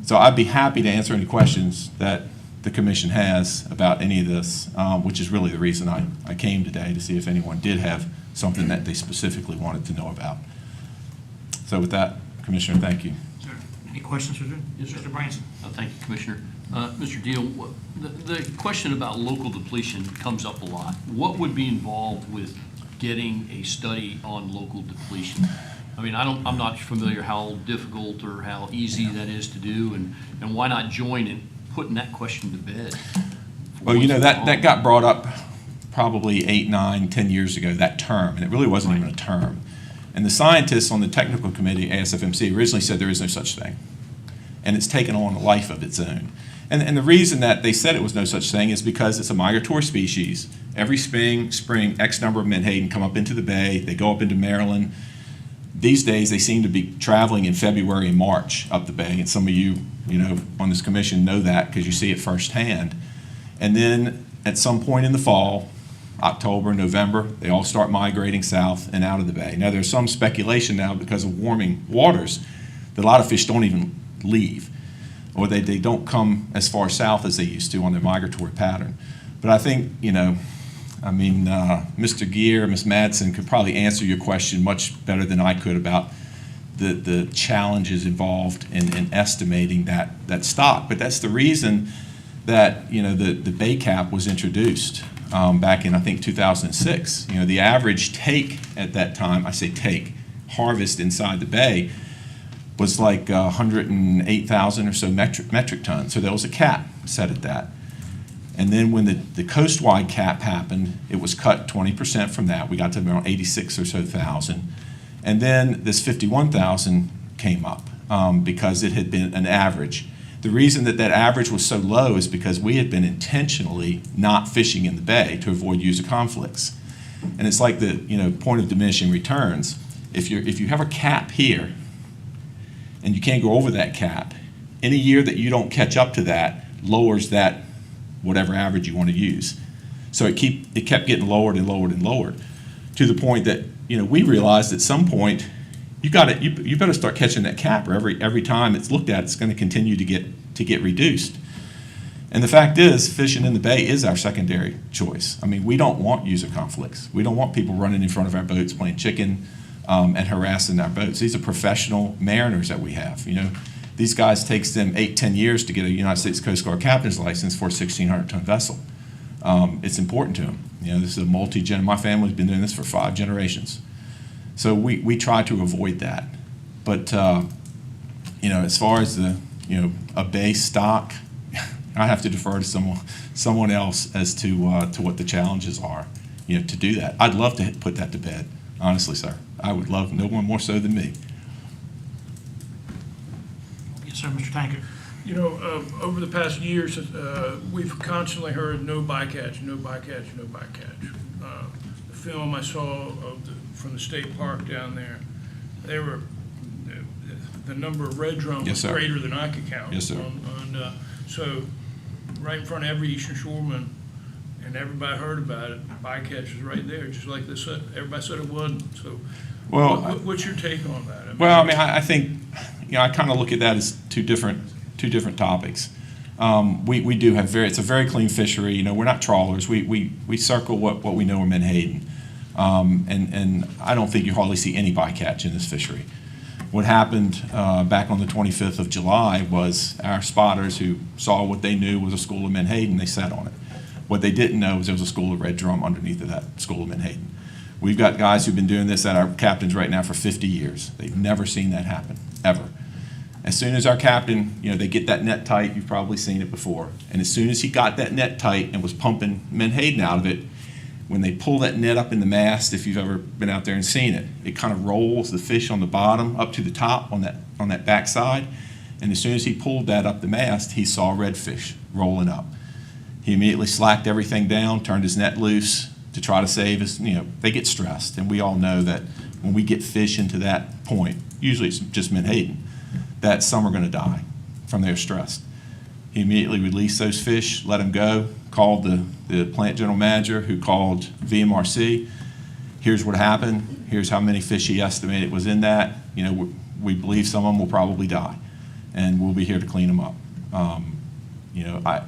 So I'd be happy to answer any questions that the commission has about any of this, which is really the reason I came today, to see if anyone did have something that they specifically wanted to know about. So with that, Commissioner, thank you. Sir, any questions, sir? Yes, sir. Mr. Branson? Thank you, Commissioner. Mr. Deal, the question about local depletion comes up a lot. What would be involved with getting a study on local depletion? I mean, I'm not familiar how difficult or how easy that is to do, and why not join in putting that question to bed? Well, you know, that got brought up probably 8, 9, 10 years ago, that term, and it really wasn't even a term. And the scientists on the technical committee, ASFMC, originally said there is no such thing. And it's taken on a life of its own. And the reason that they said it was no such thing is because it's a migratory species. Every spring, X number of menhaden come up into the bay, they go up into Maryland. These days, they seem to be traveling in February and March up the bay, and some of you know, on this commission know that because you see it firsthand. And then at some point in the fall, October, November, they all start migrating south and out of the bay. Now, there's some speculation now because of warming waters that a lot of fish don't even leave, or they don't come as far south as they used to on their migratory pattern. But I think, you know, I mean, Mr. Gear, Ms. Madsen could probably answer your question much better than I could about the challenges involved in estimating that stock. But that's the reason that, you know, the bay cap was introduced back in, I think, 2006. You know, the average take at that time, I say take, harvest inside the bay was like 108,000 or so metric tons. So there was a cap set at that. And then when the coast-wide cap happened, it was cut 20% from that. We got to around 86 or so thousand. And then this 51,000 came up because it had been an average. The reason that average was so low is because we had been intentionally not fishing in the bay to avoid user conflicts. And it's like the, you know, point of diminishing returns. If you have a cap here and you can't go over that cap, any year that you don't catch up to that lowers that whatever average you want to use. So it kept getting lowered and lowered and lowered to the point that, you know, we realized at some point you better start catching that cap, or every time it's looked at, it's going to continue to get reduced. And the fact is, fishing in the bay is our secondary choice. I mean, we don't want user conflicts. We don't want people running in front of our boats playing chicken and harassing our boats. These are professional mariners that we have. You know, these guys, takes them 8-10 years to get a United States Coast Guard captain's license for a 1,600-ton vessel. It's important to them. You know, this is a my family's been doing this for 5 generations. So we try to avoid that. But, you know, as far as a bay stock, I have to defer to someone else as to what the challenges are, you know, to do that. I'd love to put that to bed, honestly, sir. I would love no one more so than me. Yes, sir, Mr. Tankard. You know, over the past years, we've constantly heard no bycatch, no bycatch, no bycatch. The film I saw from the state park down there, the number of red drums was greater than I could count. Yes, sir. So right in front of every Eastern Shoreman, and everybody heard about it, bycatch was right there, just like they said. Everybody said it wasn't. So what's your take on that? I think, you know, I kind of look at that as two different topics. We do have it's a very clean fishery. You know, we're not trawlers. We circle what we know are menhaden. And I don't think you hardly see any bycatch in this fishery. What happened back on the 25th of July was our spotters who saw what they knew was a school of menhaden, they sat on it. What they didn't know was there was a school of red drum underneath of that school of menhaden. We've got guys who've been doing this at our captains right now for 50 years. They've never seen that happen, ever. As soon as our captain, you know, they get that net tight, you've probably seen it before, and as soon as he got that net tight and was pumping menhaden out of it, when they pull that net up in the mast, if you've ever been out there and seen it, it kind of rolls the fish on the bottom up to the top on that backside, and as soon as he pulled that up the mast, he saw redfish rolling up. He immediately slacked everything down, turned his net loose to try to save his, you know, they get stressed, and we all know that when we get fish into that point, usually it's just menhaden, that some are going to die from their stress. He immediately released those fish, let them go, called the plant general manager, who called Vmrc. Here's what happened. Here's how many fish he estimated was in that. You know, we believe some of them will probably die, and we'll be here to clean them up. You know, I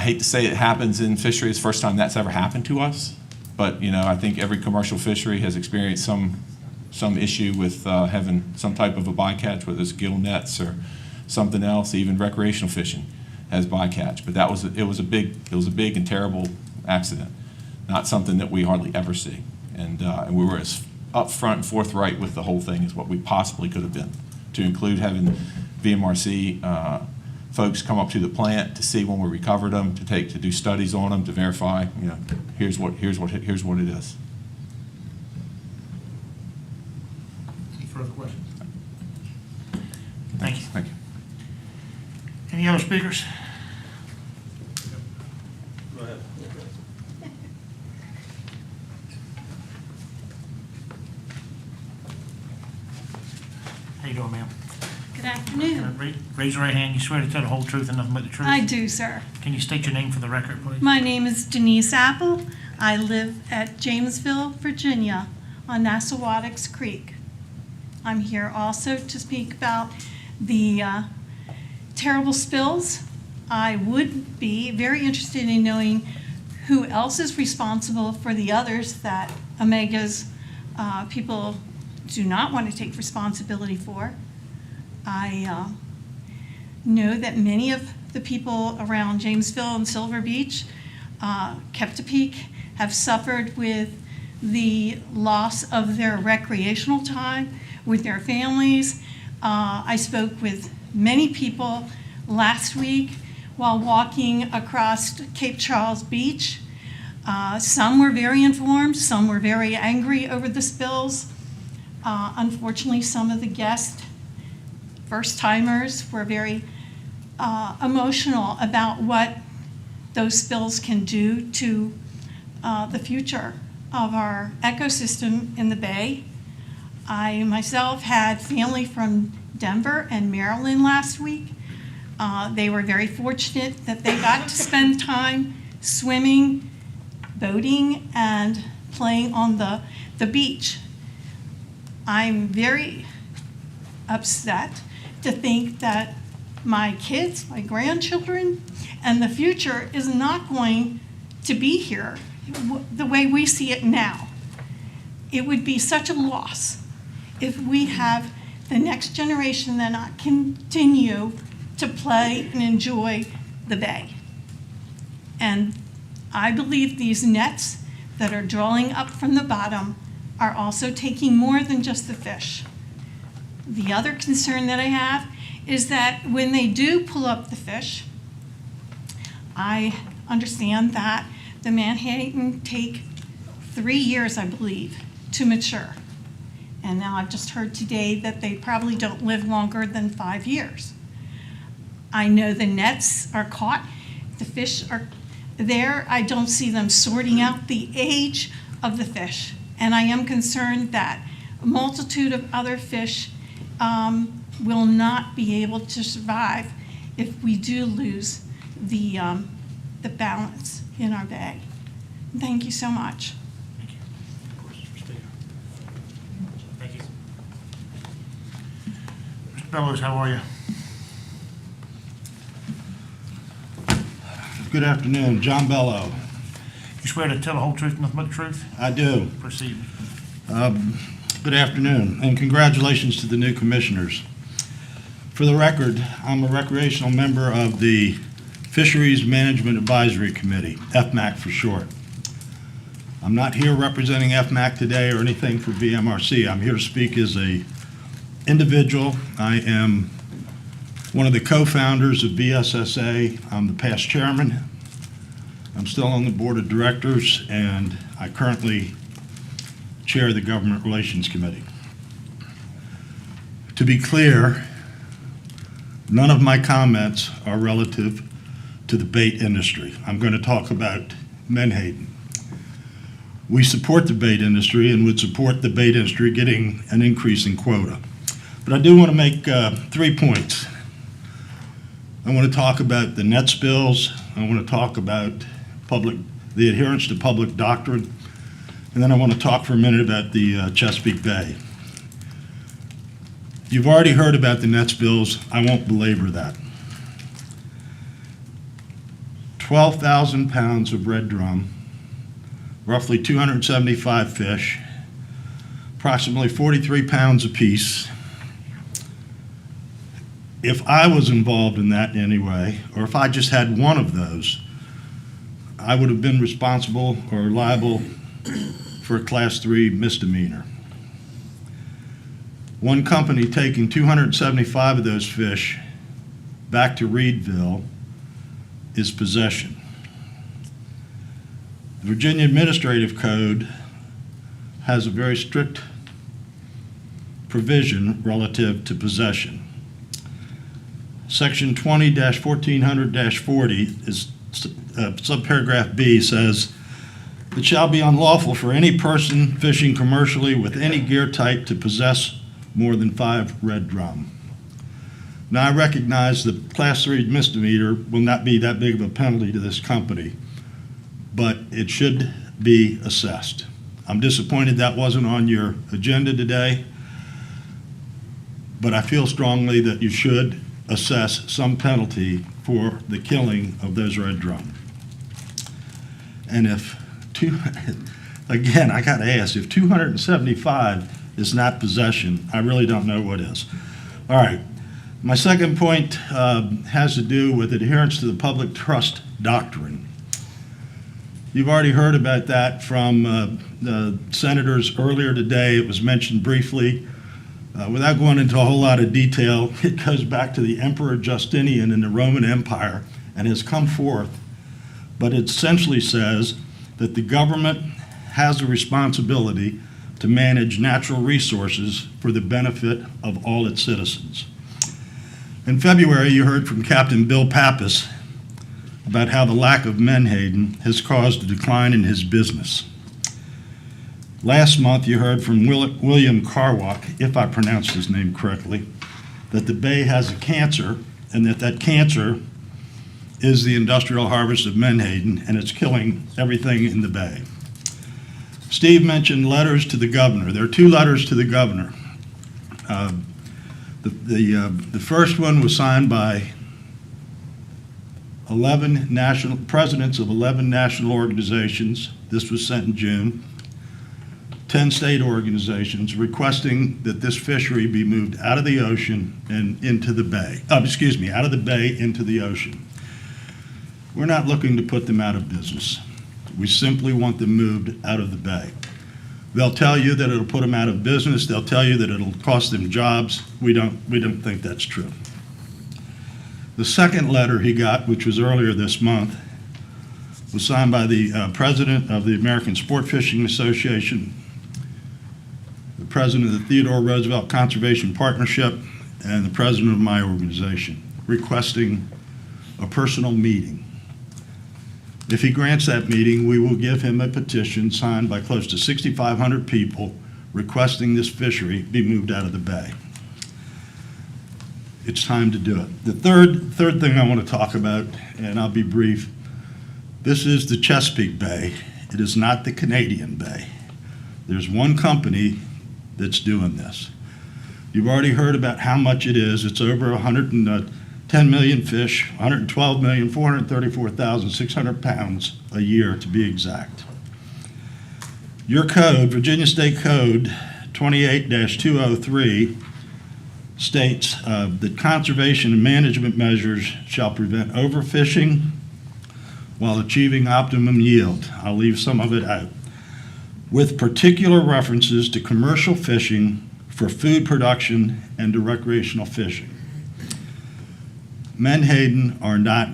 hate to say it happens in fishery. It's the first time that's ever happened to us, but you know, I think every commercial fishery has experienced some issue with having some type of a bycatch, whether it's gill nets or something else. Even recreational fishing has bycatch, but it was a big and terrible accident, not something that we hardly ever see. And we were as upfront and forthright with the whole thing as what we possibly could have been, to include having Vmrc folks come up to the plant to see when we recovered them, to do studies on them, to verify, you know, here's what it is. Any further questions? Thank you. Thank you. Any other speakers? Go ahead. How you doing, ma'am? Good afternoon. Raise your right hand. You swear to tell the whole truth and nothing but the truth? I do, sir. Can you state your name for the record, please? My name is Denise Apple. I live at Jamesville, Virginia, on Nassawadox Creek. I'm here also to speak about the terrible spills. I would be very interested in knowing who else is responsible for the others that Omega's people do not want to take responsibility for. I know that many of the people around Jamesville and Silver Beach, Chesapeake, have suffered with the loss of their recreational time with their families. I spoke with many people last week while walking across Cape Charles Beach. Some were very informed, some were very angry over the spills. Unfortunately, some of the guests, first-timers, were very emotional about what those spills can do to the future of our ecosystem in the bay. I myself had family from Denver and Maryland last week. They were very fortunate that they got to spend time swimming, boating, and playing on the beach. I'm very upset to think that my kids, my grandchildren, and the future is not going to be here the way we see it now. It would be such a loss if we have the next generation that not continue to play and enjoy the bay. And I believe these nets that are drawing up from the bottom are also taking more than just the fish. The other concern that I have is that when they do pull up the fish, I understand that the menhaden take 3 years, I believe, to mature. And now I've just heard today that they probably don't live longer than 5 years. I know the nets are caught, the fish are there. I don't see them sorting out the age of the fish. And I am concerned that a multitude of other fish will not be able to survive if we do lose the balance in our bay. Thank you so much. Thank you. Of course, Mr. Steve. Thank you. Mr. Bellows, how are you? Good afternoon, John Bello. You swear to tell the whole truth, nothing but the truth? I do. Proceed. Good afternoon, and congratulations to the new commissioners. For the record, I'm a recreational member of the Fisheries Management Advisory Committee, FMAC for short. I'm not here representing FMAC today or anything for Vmrc. I'm here to speak as a individual. I am one of the co-founders of BSSA. I'm the past chairman. I'm still on the board of directors, and I currently chair the Government Relations Committee. To be clear, none of my comments are relative to the bait industry. I'm going to talk about Menhaden. We support the bait industry and would support the bait industry getting an increase in quota. But I do want to make 3 points. I want to talk about the net spills. I want to talk about the adherence to public doctrine. And then I want to talk for a minute about the Chesapeake Bay. You've already heard about the net spills. I won't belabor that. 12,000 pounds of red drum, roughly 275 fish, approximately 43 pounds apiece. If I was involved in that in any way, or if I just had one of those, I would have been responsible or liable for a Class 3 misdemeanor. One company taking 275 of those fish back to Reedville is possession. The Virginia Administrative Code has a very strict provision relative to possession. Section 20-1400-40 is subparagraph B says, it shall be unlawful for any person fishing commercially with any gear type to possess more than 5 red drum. Now, I recognize the Class 3 misdemeanor will not be that big of a penalty to this company, but it should be assessed. I'm disappointed that wasn't on your agenda today, but I feel strongly that you should assess some penalty for the killing of those red drum. And again, I gotta ask, if 275 is not possession, I really don't know what is. All right, my second point has to do with adherence to the public trust doctrine. You've already heard about that from the senators earlier today. It was mentioned briefly. Without going into a whole lot of detail, it goes back to the Emperor Justinian in the Roman Empire and has come forth, but it essentially says that the government has a responsibility to manage natural resources for the benefit of all its citizens. In February, you heard from Captain Bill Pappas about how the lack of menhaden has caused a decline in his business. Last month, you heard from William Carwack, if I pronounced his name correctly, that the bay has a cancer and that cancer is the industrial harvest of menhaden, and it's killing everything in the bay. Steve mentioned letters to the governor. There are 2 letters to the governor. The first one was signed by 11 presidents of 11 national organizations. This was sent in June. 10 state organizations requesting that this fishery be moved out of the ocean and into the bay. Out of the bay into the ocean. We're not looking to put them out of business. We simply want them moved out of the bay. They'll tell you that it'll put them out of business. They'll tell you that it'll cost them jobs. We don't think that's true. The second letter he got, which was earlier this month, was signed by the president of the American Sport Fishing Association, the president of the Theodore Roosevelt Conservation Partnership, and the president of my organization, requesting a personal meeting. If he grants that meeting, we will give him a petition signed by close to 6,500 people requesting this fishery be moved out of the bay. It's time to do it. The third thing I want to talk about, and I'll be brief, this is the Chesapeake Bay. It is not the Canadian Bay. There's one company that's doing this. You've already heard about how much it is. It's over $110 10 million fish, 112,434,600 pounds a year to be exact. Your code, Virginia State Code 28-203, states that conservation and management measures shall prevent overfishing while achieving optimum yield. I'll leave some of it out. With particular references to commercial fishing for food production and to recreational fishing. Menhaden are not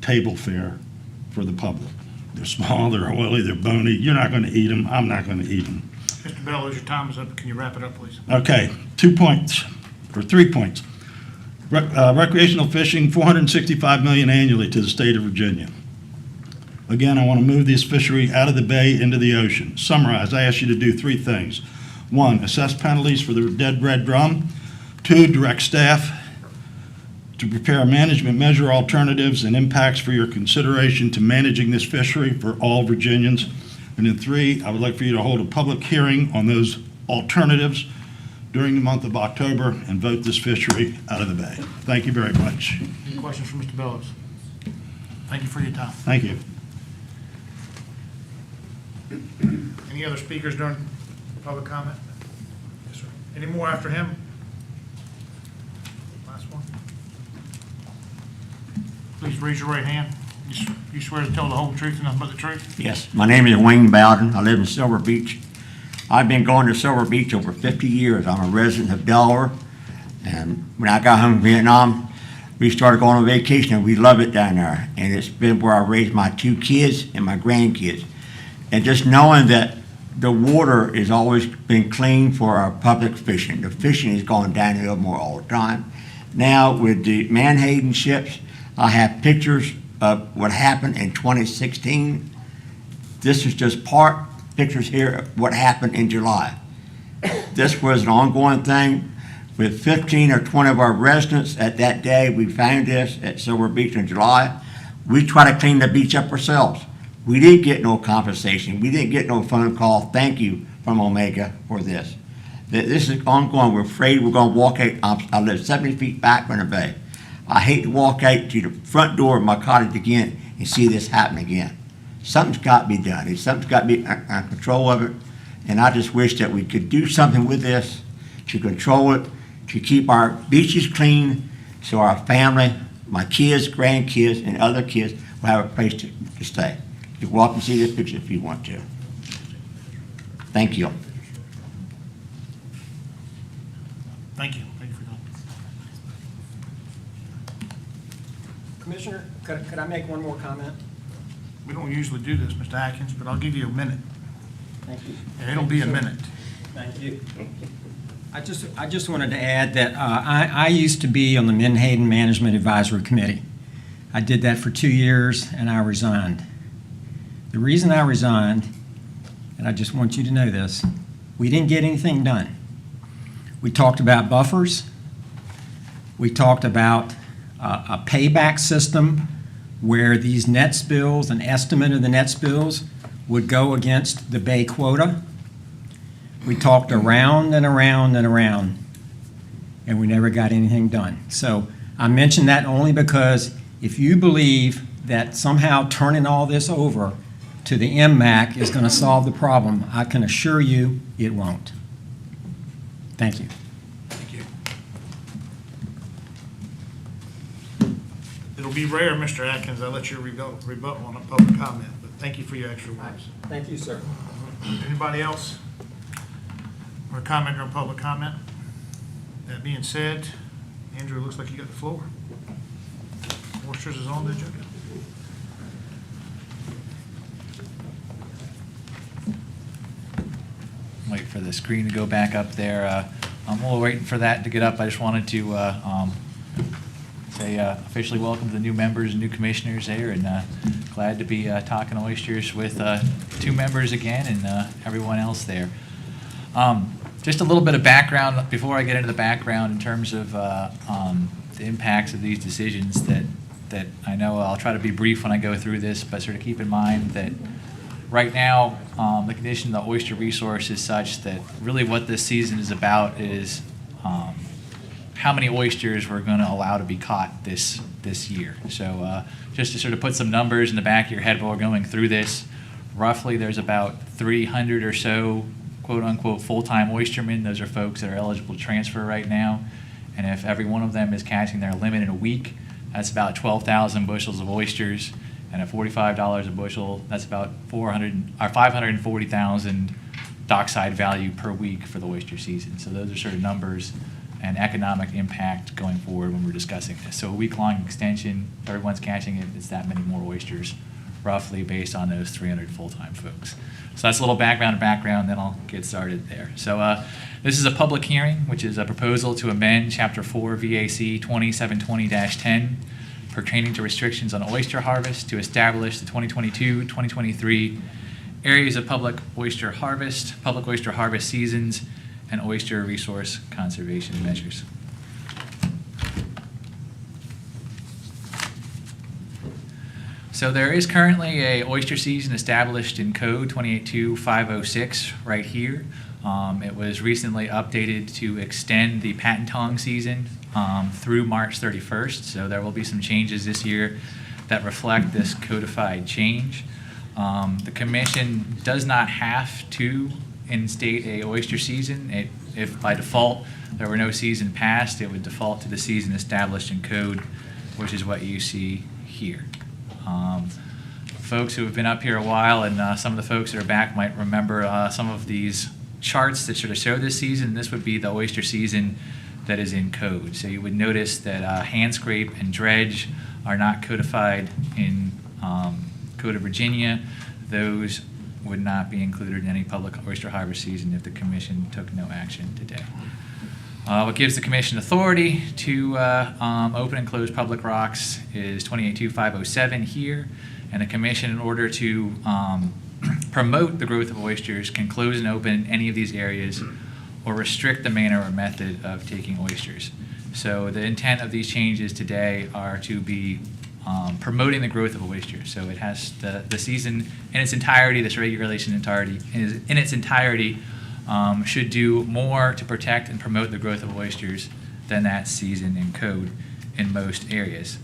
table fare for the public. They're small, they're oily, they're bony. You're not going to eat them. I'm not going to eat them. Mr. Bellows, your time is up. Can you wrap it up, please? Okay, 2 points, or 3 points. Recreational fishing, $465 million annually to the state of Virginia. Again, I want to move this fishery out of the bay into the ocean. Summarize, I ask you to do 3 things. 1, assess penalties for the dead red drum. 2, direct staff to prepare management measure alternatives and impacts for your consideration to managing this fishery for all Virginians. And then 3, I would like for you to hold a public hearing on those alternatives during the month of October and vote this fishery out of the bay. Thank you very much. Any questions for Mr. Bellows? Thank you for your time. Thank you. Any other speakers during public comment? Yes, sir. Any more after him? Last one. Please raise your right hand. You swear to tell the whole truth and nothing but the truth? Yes, my name is Wayne Bowden. I live in Silver Beach. I've been going to Silver Beach over 50 years. I'm a resident of Delaware. And when I got home from Vietnam, we started going on vacation and we love it down there. And it's been where I raised my 2 kids and my grandkids. And just knowing that the water has always been clean for our public fishing. The fishing is going downhill more all the time. Now with the Menhaden ships, I have pictures of what happened in 2016. This is just pictures here of what happened in July. This was an ongoing thing with 15 or 20 of our residents at that day. We found this at Silver Beach in July. We try to clean the beach up ourselves. We didn't get no compensation. We didn't get no phone call, thank you from Omega for this. This is ongoing. We're afraid we're going to walk out. I live 70 feet back from the bay. I hate to walk out to the front door of my cottage again and see this happen again. Something's got to be done. Something's got to be on control of it. And I just wish that we could do something with this to control it, to keep our beaches clean so our family, my kids, grandkids, and other kids will have a place to stay. You're welcome to see this picture if you want to. Thank you. Thank you. Thank you for that. Commissioner, could I make one more comment? We don't usually do this, Mr. Atkins, but I'll give you a minute. Thank you. And it'll be a minute. Thank you. I just wanted to add that I used to be on the Menhaden Management Advisory Committee. I did that for 2 years and I resigned. The reason I resigned, and I just want you to know this, we didn't get anything done. We talked about buffers. We talked about a payback system where these net spills, an estimate of the net spills, would go against the bay quota. We talked around and around and around, and we never got anything done. So I mention that only because if you believe that somehow turning all this over to the MMAC is going to solve the problem, I can assure you it won't. Thank you. Thank you. It'll be rare, Mr. Atkins, I'll let you rebuttal on a public comment, but thank you for your extra words. Thank you, sir. Anybody else? Or comment or public comment? That being said, Andrew, looks like you got the floor. Oysters is on the agenda. Wait for the screen to go back up there. I'm while waiting for that to get up, I just wanted to say officially welcome to the new members and new commissioners there, and glad to be talking oysters with 2 members again and everyone else there. Just a little bit of background before I get into the background in terms of the impacts of these decisions that I know I'll try to be brief when I go through this, but sort of keep in mind that right now the condition of the oyster resource is such that really what this season is about is how many oysters we're going to allow to be caught this year. So just to sort of put some numbers in the back of your head while we're going through this, roughly there's about 300 or so quote-unquote full-time oystermen. Those are folks that are eligible to transfer right now. And if every one of them is catching their limit in a week, that's about 12,000 bushels of oysters. And at $45 a bushel, that's about 540,000 dockside value per week for the oyster season. So those are sort of numbers and economic impact going forward when we're discussing this. So a week-long extension, if everyone's catching it, it's that many more oysters, roughly based on those 300 full-time folks. So that's a little background, then I'll get started there. So this is a public hearing, which is a proposal to amend Chapter 4 VAC 2720-10 pertaining to restrictions on oyster harvest to establish the 2022-2023 areas of public oyster harvest seasons, and oyster resource conservation measures. So there is currently a oyster season established in Code 282506 right here. It was recently updated to extend the patent tong season through March 31st. So there will be some changes this year that reflect this codified change. The commission does not have to instate a oyster season. If by default there were no season passed, it would default to the season established in code, which is what you see here. Folks who have been up here a while, and some of the folks that are back might remember some of these charts that sort of show this season. This would be the oyster season that is in code. So you would notice that hand scrape and dredge are not codified in Code of Virginia. Those would not be included in any public oyster harvest season if the commission took no action today. What gives the commission authority to open and close public rocks is 282507 here, and the commission, in order to promote the growth of oysters, can close and open any of these areas or restrict the manner or method of taking oysters. So the intent of these changes today are to be promoting the growth of oysters. So it has the season in its entirety, this regulation in its entirety should do more to protect and promote the growth of oysters than that season in code in most areas.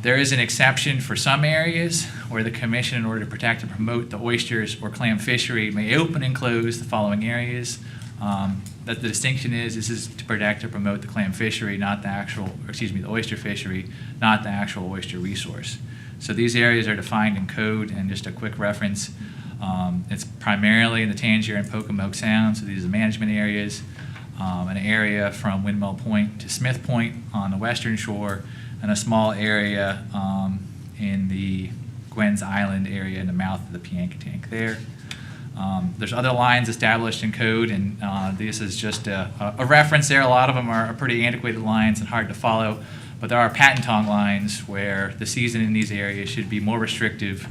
There is an exception for some areas where the commission, in order to protect and promote the oysters or clam fishery, may open and close the following areas. That the distinction is, this is to protect or promote the clam fishery, not the actual, the oyster fishery, not the actual oyster resource. So these areas are defined in code, and just a quick reference, it's primarily in the Tangier and Pocomoke Sound, so these are management areas, an area from Windmill Point to Smith Point on the western shore, and a small area in the Gwen's Island area in the mouth of the Piankatank there. There's other lines established in code, and this is just a reference there. A lot of them are pretty antiquated lines and hard to follow, but there are patent tong lines where the season in these areas should be more restrictive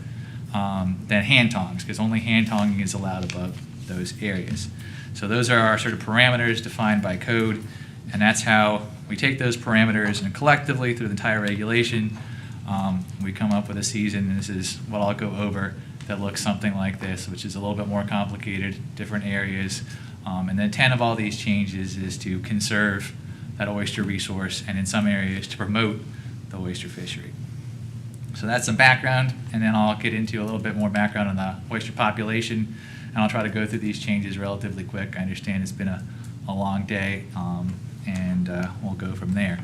than hand tongs, because only hand tonging is allowed above those areas. So those are our sort of parameters defined by code, and that's how we take those parameters and collectively through the entire regulation, we come up with a season, and this is what I'll go over, that looks something like this, which is a little bit more complicated, different areas. And the intent of all these changes is to conserve that oyster resource, and in some areas to promote the oyster fishery. So that's some background, and then I'll get into a little bit more background on the oyster population, and I'll try to go through these changes relatively quick. I understand it's been a long day, and we'll go from there.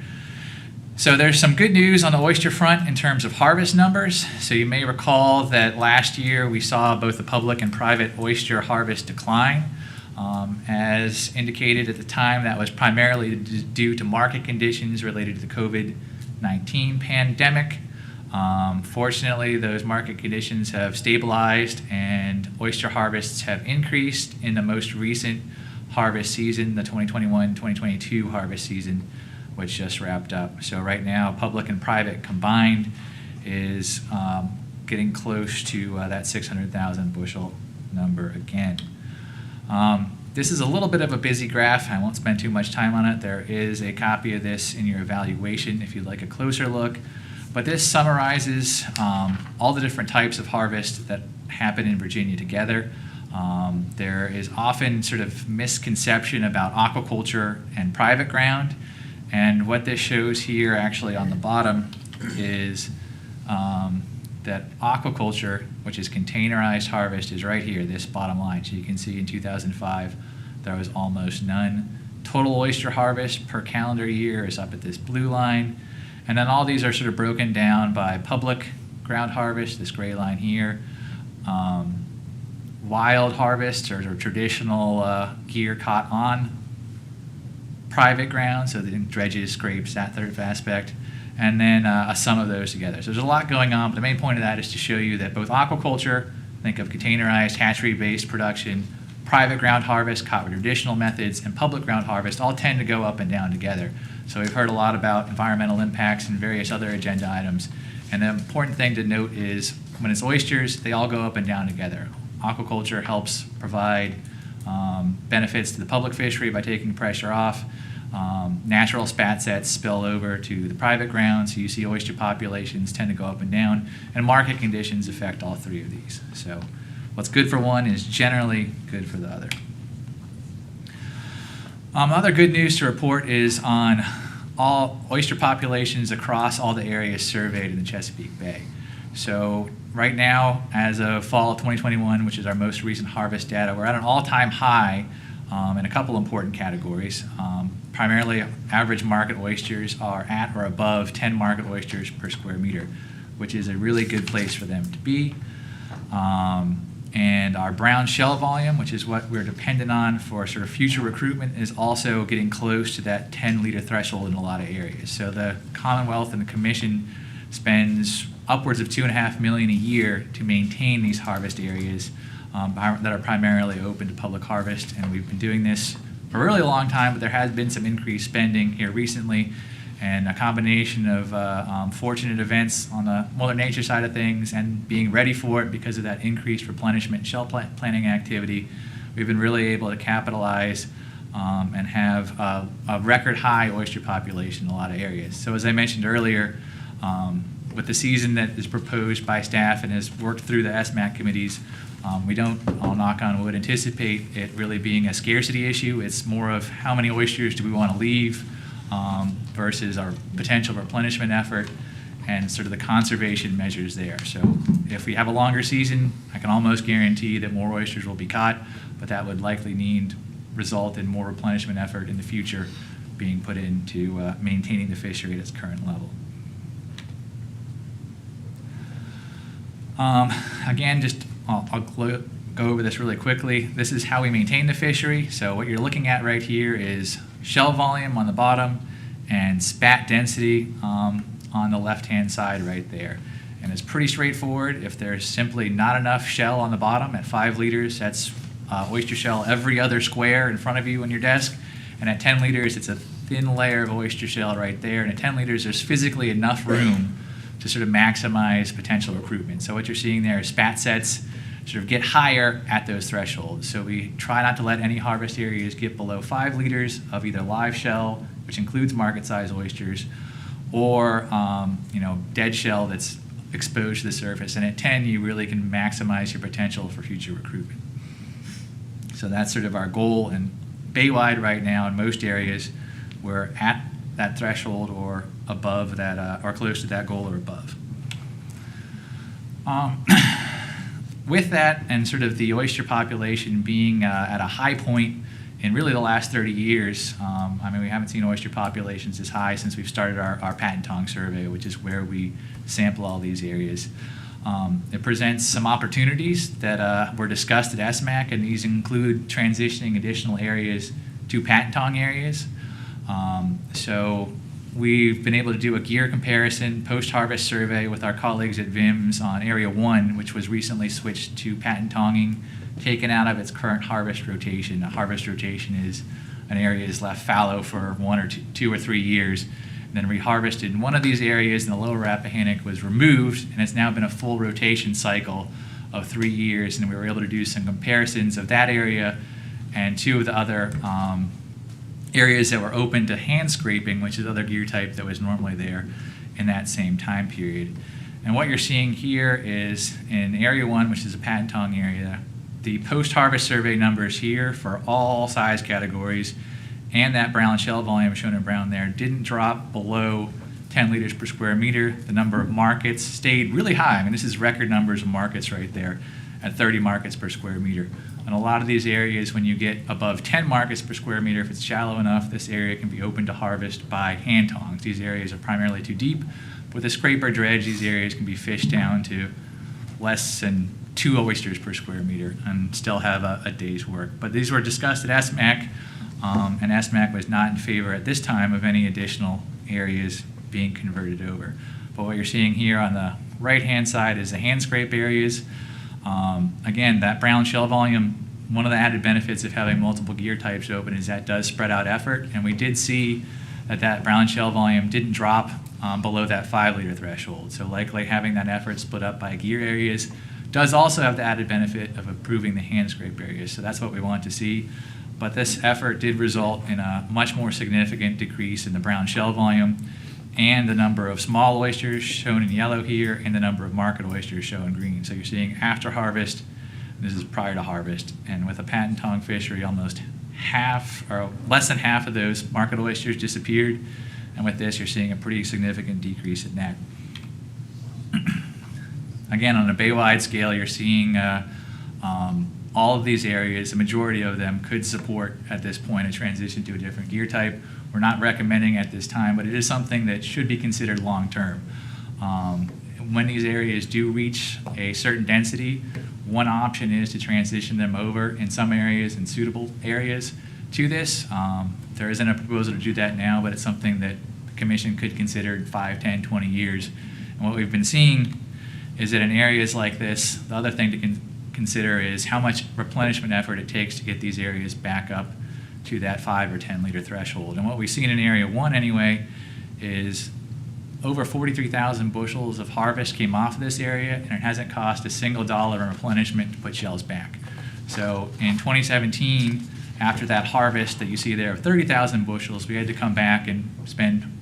So there's some good news on the oyster front in terms of harvest numbers. So you may recall that last year we saw both the public and private oyster harvest decline. As indicated at the time, that was primarily due to market conditions related to the COVID-19 pandemic. Fortunately, those market conditions have stabilized, and oyster harvests have increased in the most recent harvest season, the 2021-2022 harvest season, which just wrapped up. So right now, public and private combined is getting close to that 600,000 bushel number again. This is a little bit of a busy graph. I won't spend too much time on it. There is a copy of this in your evaluation if you'd like a closer look. But this summarizes all the different types of harvest that happen in Virginia together. There is often sort of misconception about aquaculture and private ground. And what this shows here actually on the bottom is that aquaculture, which is containerized harvest, is right here, this bottom line. So you can see in 2005, there was almost none. Total oyster harvest per calendar year is up at this blue line. And then all these are sort of broken down by public ground harvest, this gray line here. Wild harvest, or traditional gear caught on private ground, so the dredges, scrapes, that third aspect, and then a sum of those together. So there's a lot going on, but the main point of that is to show you that both aquaculture, think of containerized, hatchery-based production, private ground harvest, caught with traditional methods, and public ground harvest all tend to go up and down together. So we've heard a lot about environmental impacts and various other agenda items, and the important thing to note is when it's oysters, they all go up and down together. Aquaculture helps provide benefits to the public fishery by taking pressure off. Natural spat sets spill over to the private ground, so you see oyster populations tend to go up and down, and market conditions affect all three of these. So what's good for one is generally good for the other. Other good news to report is on all oyster populations across all the areas surveyed in the Chesapeake Bay. So right now, as of fall of 2021, which is our most recent harvest data, we're at an all-time high in a couple important categories. Primarily, average market oysters are at or above 10 market oysters per square meter, which is a really good place for them to be. And our brown shell volume, which is what we're dependent on for sort of future recruitment, is also getting close to that 10-liter threshold in a lot of areas. So the Commonwealth and the Commission spends upwards of $2.5 million a year to maintain these harvest areas that are primarily open to public harvest, and we've been doing this for a really long time, but there has been some increased spending here recently, and a combination of fortunate events on the Mother Nature side of things and being ready for it because of that increased replenishment shell planting activity, we've been really able to capitalize and have a record high oyster population in a lot of areas. So as I mentioned earlier, with the season that is proposed by staff and has worked through the SMAC committees, we don't, I'll knock on wood, anticipate it really being a scarcity issue. It's more of how many oysters do we want to leave versus our potential replenishment effort and sort of the conservation measures there. So if we have a longer season, I can almost guarantee that more oysters will be caught, but that would likely result in more replenishment effort in the future being put into maintaining the fishery at its current level. Again, I'll go over this really quickly. This is how we maintain the fishery. So what you're looking at right here is shell volume on the bottom and spat density on the left-hand side right there. And it's pretty straightforward. If there's simply not enough shell on the bottom at 5 liters, that's oyster shell every other square in front of you on your desk. And at 10 liters, it's a thin layer of oyster shell right there. And at 10 liters, there's physically enough room to sort of maximize potential recruitment. So what you're seeing there is spat sets sort of get higher at those thresholds. So we try not to let any harvest areas get below 5 liters of either live shell, which includes market-sized oysters, or dead shell that's exposed to the surface. And at 10, you really can maximize your potential for future recruitment. So that's sort of our goal. And bay-wide right now in most areas, we're at that threshold or above that, or close to that goal or above. With that and sort of the oyster population being at a high point in really the last 30 years, we haven't seen oyster populations this high since we've started our patent tong survey, which is where we sample all these areas. It presents some opportunities that were discussed at SMAC, and these include transitioning additional areas to patent tong areas. So we've been able to do a gear comparison post-harvest survey with our colleagues at VIMS on Area 1, which was recently switched to patent tonging, taken out of its current harvest rotation. A harvest rotation is an area is left fallow for 1 or 2 or 3 years, and then reharvested in one of these areas, and the lower Rappahannock was removed, and it's now been a full rotation cycle of 3 years, and we were able to do some comparisons of that area and 2 of the other areas that were open to hand scraping, which is other gear type that was normally there in that same time period. And what you're seeing here is in Area 1, which is a patent tong area, the post-harvest survey numbers here for all size categories and that brown shell volume shown in brown there didn't drop below 10 liters per square meter. The number of markets stayed really high. I mean, this is record numbers of markets right there at 30 markets per square meter. In a lot of these areas, when you get above 10 markets per square meter, if it's shallow enough, this area can be open to harvest by hand tongs. These areas are primarily too deep. With a scraper dredge, these areas can be fished down to less than 2 oysters per square meter and still have a day's work. But these were discussed at SMAC, and SMAC was not in favor at this time of any additional areas being converted over. But what you're seeing here on the right-hand side is the hand scrape areas. Again, that brown shell volume, one of the added benefits of having multiple gear types open is that does spread out effort, and we did see that brown shell volume didn't drop below that 5 liter threshold. So likely having that effort split up by gear areas does also have the added benefit of improving the hand scrape areas. So that's what we want to see. But this effort did result in a much more significant decrease in the brown shell volume and the number of small oysters shown in yellow here and the number of market oysters shown in green. So you're seeing after harvest, this is prior to harvest, and with a patent tong fishery, almost half or less than half of those market oysters disappeared. And with this, you're seeing a pretty significant decrease in that. Again, on a bay-wide scale, you're seeing all of these areas, the majority of them could support at this point a transition to a different gear type. We're not recommending at this time, but it is something that should be considered long-term. When these areas do reach a certain density, one option is to transition them over in some areas and suitable areas to this. There isn't a proposal to do that now, but it's something that the Commission could consider in 5, 10, 20 years. And what we've been seeing is that in areas like this, the other thing to consider is how much replenishment effort it takes to get these areas back up to that 5 or 10 liter threshold. And what we've seen in Area 1 anyway is over 43,000 bushels of harvest came off of this area, and it hasn't cost a single dollar in replenishment to put shells back. So in 2017, after that harvest that you see there of 30,000 bushels, we had to come back and spend,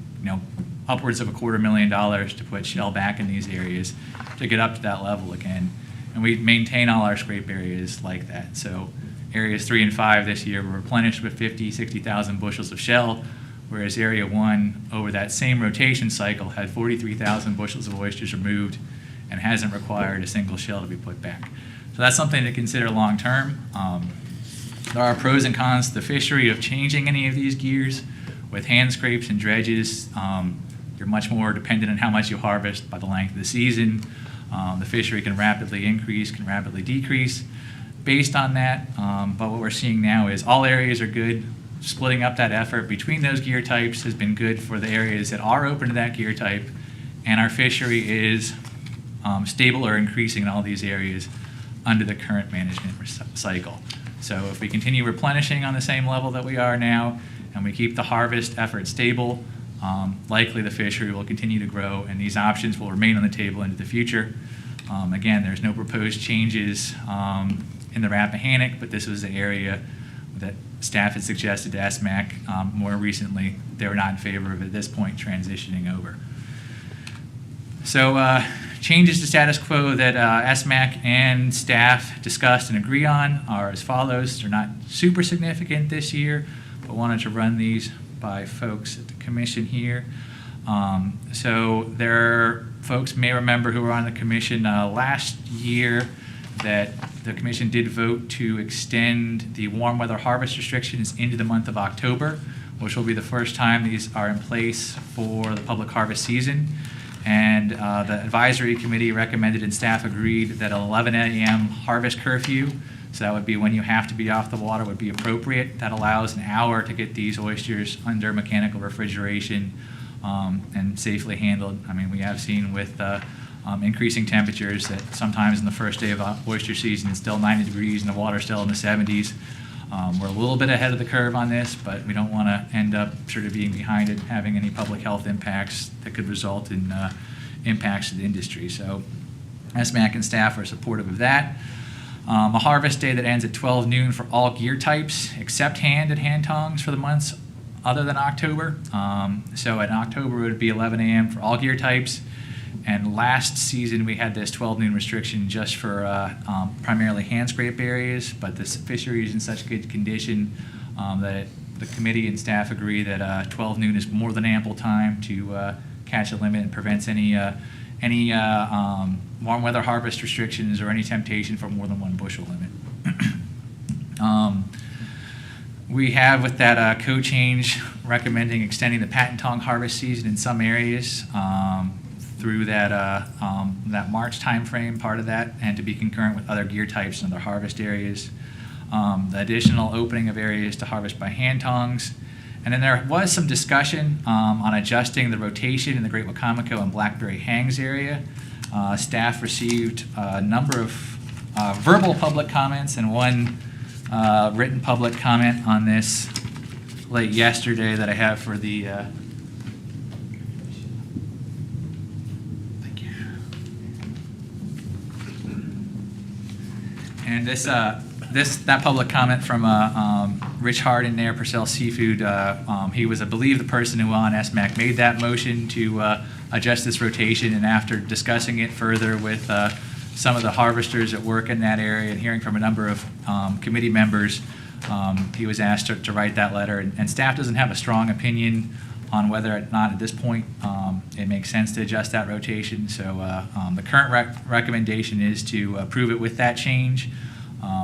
upwards of $250,000 to put shell back in these areas to get up to that level again. And we maintain all our scrape areas like that. So areas 3 and 5 this year were replenished with 50, 60,000 bushels of shell, whereas Area 1, over that same rotation cycle, had 43,000 bushels of oysters removed and hasn't required a single shell to be put back. So that's something to consider long term. There are pros and cons to the fishery of changing any of these gears. With hand scrapes and dredges, you're much more dependent on how much you harvest by the length of the season. The fishery can rapidly increase, can rapidly decrease based on that. But what we're seeing now is all areas are good. Splitting up that effort between those gear types has been good for the areas that are open to that gear type, and our fishery is stable or increasing in all these areas under the current management cycle. So if we continue replenishing on the same level that we are now, and we keep the harvest effort stable, likely the fishery will continue to grow, and these options will remain on the table into the future. Again, there's no proposed changes in the Rappahannock, but this was the area that staff had suggested to SMAC more recently. They were not in favor of, at this point, transitioning over. So changes to status quo that SMAC and staff discussed and agree on are as follows. They're not super significant this year, but wanted to run these by folks at the Commission here. So there, folks may remember who were on the Commission last year that the Commission did vote to extend the warm weather harvest restrictions into the month of October, which will be the first time these are in place for the public harvest season. And the advisory committee recommended and staff agreed that 11 a.m. harvest curfew, so that would be when you have to be off the water, would be appropriate. That allows an hour to get these oysters under mechanical refrigeration and safely handled. I mean, we have seen with increasing temperatures that sometimes in the first day of oyster season it's still 90 degrees and the water's still in the 70s. We're a little bit ahead of the curve on this, but we don't want to end up sort of being behind it, having any public health impacts that could result in impacts to the industry. So SMAC and staff are supportive of that. A harvest day that ends at 12 noon for all gear types except hand and hand tongs for the months other than October. So in October it would be 11 a.m. for all gear types, And last season, we had this 12 noon restriction just for primarily hand scrape areas, but this fishery is in such good condition that the committee and staff agree that 12 noon is more than ample time to catch a limit and prevents any warm weather harvest restrictions or any temptation for more than one bushel limit. We have, with that code change, recommending extending the patent tong harvest season in some areas through that March timeframe, part of that, and to be concurrent with other gear types and other harvest areas. The additional opening of areas to harvest by hand tongs. And then there was some discussion on adjusting the rotation in the Great Wacomico and Blackberry Hangs area. Staff received a number of verbal public comments and one written public comment on this late yesterday that I have for the thank you. And that public comment from Rich Hardin there, Purcell Seafood, he was, I believe, the person who on SMAC made that motion to adjust this rotation, and after discussing it further with some of the harvesters that work in that area and hearing from a number of committee members, he was asked to write that letter, and staff doesn't have a strong opinion on whether or not at this point it makes sense to adjust that rotation. So the current recommendation is to approve it with that change,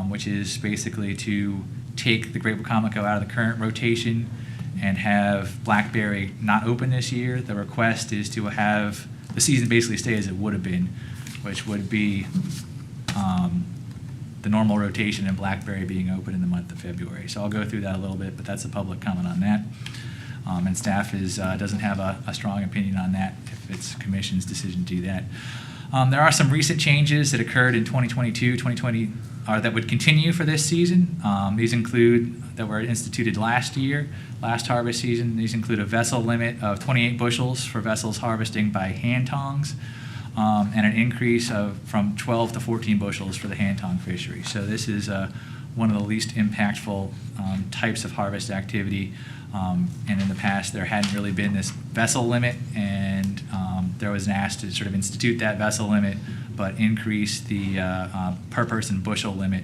which is basically to take the Great Wacomico out of the current rotation and have Blackberry not open this year. The request is to have the season basically stay as it would have been, which would be the normal rotation and Blackberry being open in the month of February. So I'll go through that a little bit, but that's a public comment on that. And staff doesn't have a strong opinion on that if it's commission's decision to do that. There are some recent changes that occurred in 2022, 2020, that would continue for this season. These include, that were instituted last harvest season. These include a vessel limit of 28 bushels for vessels harvesting by hand tongs, and an increase from 12 to 14 bushels for the hand tong fishery. So this is one of the least impactful types of harvest activity. And in the past, there hadn't really been this vessel limit, and there was an ask to sort of institute that vessel limit, but increase the per person bushel limit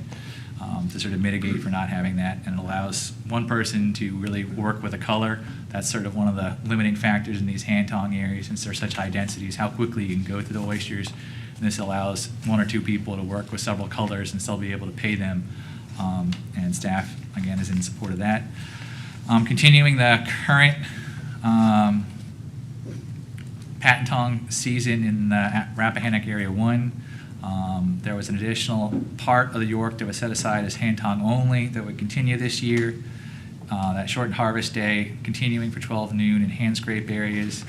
to sort of mitigate for not having that. And it allows one person to really work with a color. That's sort of one of the limiting factors in these hand tong areas, since they're such high densities, how quickly you can go through the oysters. And this allows one or two people to work with several colors and still be able to pay them. And staff, again, is in support of that. Continuing the current patent tong season in the Rappahannock Area 1, there was an additional part of the York that was set aside as hand tong only that would continue this year. That shortened harvest day continuing for 12 noon in hand scrape areas.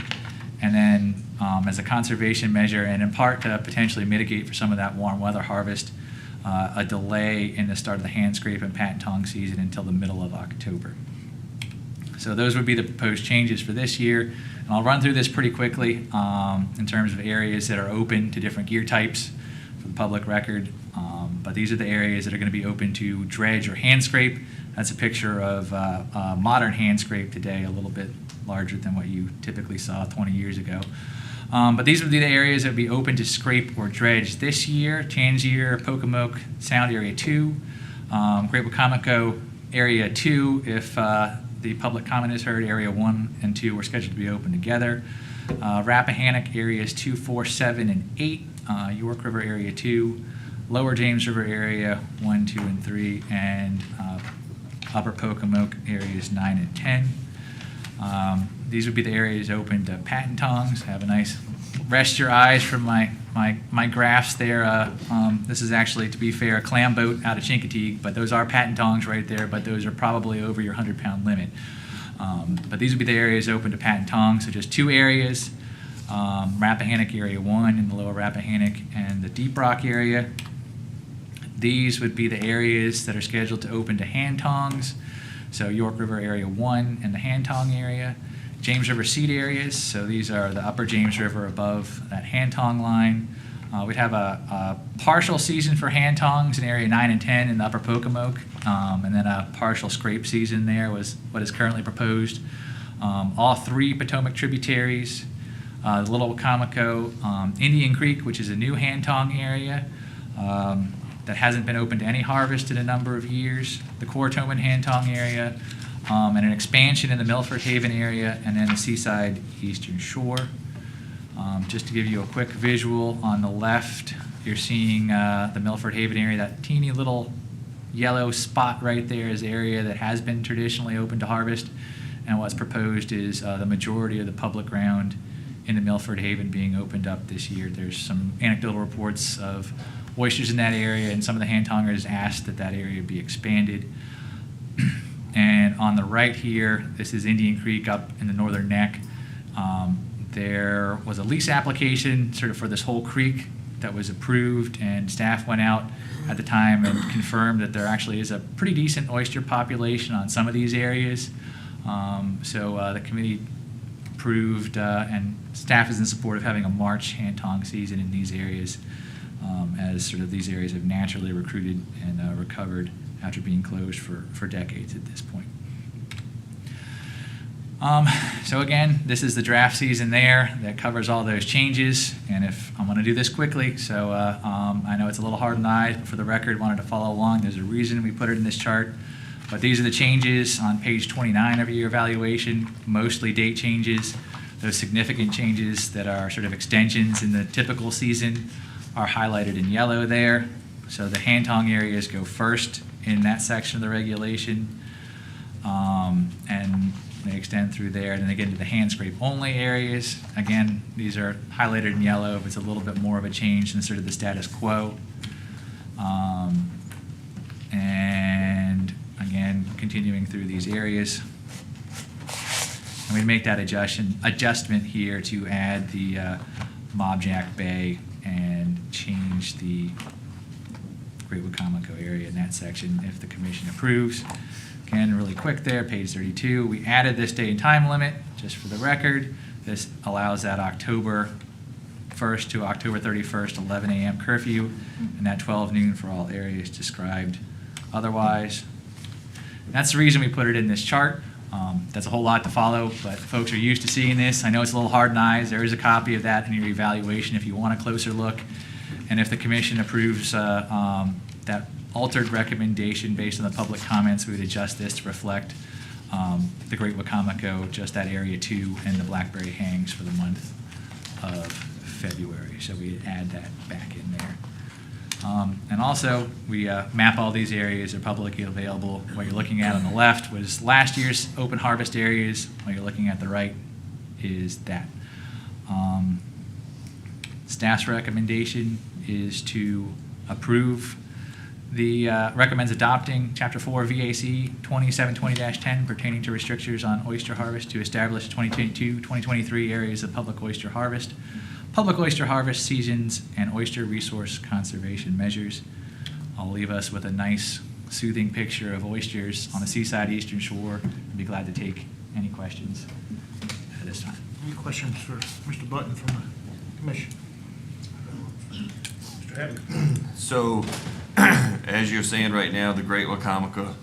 And then as a conservation measure, and in part to potentially mitigate for some of that warm weather harvest, a delay in the start of the hand scrape and patent tong season until the middle of October. So those would be the proposed changes for this year. And I'll run through this pretty quickly in terms of areas that are open to different gear types for the public record. But these are the areas that are going to be open to dredge or hand scrape. That's a picture of a modern hand scrape today, a little bit larger than what you typically saw 20 years ago. But these would be the areas that would be open to scrape or dredge this year: Tangier, Pocomoke, Sound Area 2, Great Wacomico Area 2, if the public comment is heard. Area 1 and 2 were scheduled to be open together. Rappahannock Areas 2, 4, 7, and 8, York River Area 2, Lower James River Area 1, 2, and 3, and Upper Pocomoke Areas 9 and 10. These would be the areas open to patent tongs. Have a nice, rest your eyes from my graphs there. This is actually, to be fair, a clam boat out of Chincoteague, but those are patent tongs right there, but those are probably over your 100-pound limit. But these would be the areas open to patent tongs, so just two areas, Rappahannock Area 1 in the lower Rappahannock and the Deep Rock area. These would be the areas that are scheduled to open to hand tongs, so York River Area 1 and the hand tong area. James River seed areas, so these are the upper James River above that hand tong line. We'd have a partial season for hand tongs in area 9 and 10 in the upper Pocomoke, and then a partial scrape season there was what is currently proposed. All three Potomac tributaries, Little Wacomico, Indian Creek, which is a new hand tong area that hasn't been open to any harvest in a number of years, the Cortoman hand tong area, and an expansion in the Milford Haven area, and then the Seaside Eastern Shore. Just to give you a quick visual, on the left, you're seeing the Milford Haven area. That teeny little yellow spot right there is the area that has been traditionally open to harvest, and what's proposed is the majority of the public ground in the Milford Haven being opened up this year. There's some anecdotal reports of oysters in that area, and some of the hand tongers asked that that area be expanded. And on the right here, this is Indian Creek up in the northern neck. There was a lease application sort of for this whole creek that was approved, and staff went out at the time and confirmed that there actually is a pretty decent oyster population on some of these areas. So the committee approved, and staff is in support of having a March hand tong season in these areas, as sort of these areas have naturally recruited and recovered after being closed for decades at this point. So again, this is the draft season there that covers all those changes, and if I'm going to do this quickly, so I know it's a little hard on the eyes, but for the record, wanted to follow along. There's a reason we put it in this chart, but these are the changes on page 29 of your evaluation, mostly date changes. Those significant changes that are sort of extensions in the typical season are highlighted in yellow there. So the hand tong areas go first in that section of the regulation, and they extend through there, and then they get into the hand scrape only areas. Again, these are highlighted in yellow if it's a little bit more of a change than sort of the status quo. And again, continuing through these areas. And we make that adjustment here to add the Mobjack Bay and change the Great Wacomico area in that section if the commission approves. Again, really quick there, page 32, we added this day and time limit, just for the record. This allows that October 1st to October 31st, 11 a.m. curfew, and that 12 noon for all areas described otherwise. And that's the reason we put it in this chart. That's a whole lot to follow, but folks are used to seeing this. I know it's a little hard on eyes. There is a copy of that in your evaluation if you want a closer look. And if the commission approves that altered recommendation based on the public comments, we would adjust this to reflect the Great Wacomico, just that area 2, and the blackberry hangs for the month of February. So we add that back in there. And also, we map all these areas, they're publicly available. What you're looking at on the left was last year's open harvest areas. What you're looking at the right is that. Staff's recommendation is to approve recommends adopting Chapter 4 VAC 2720-10 pertaining to restrictions on oyster harvest to establish 2022-2023 areas of public oyster harvest seasons, and oyster resource conservation measures. I'll leave us with a nice, soothing picture of oysters on the Seaside Eastern Shore. I'd be glad to take any questions at this time. Any questions for Mr. Button from the commission? Mr. Hadley? So, as you're saying right now, the Great Wacomico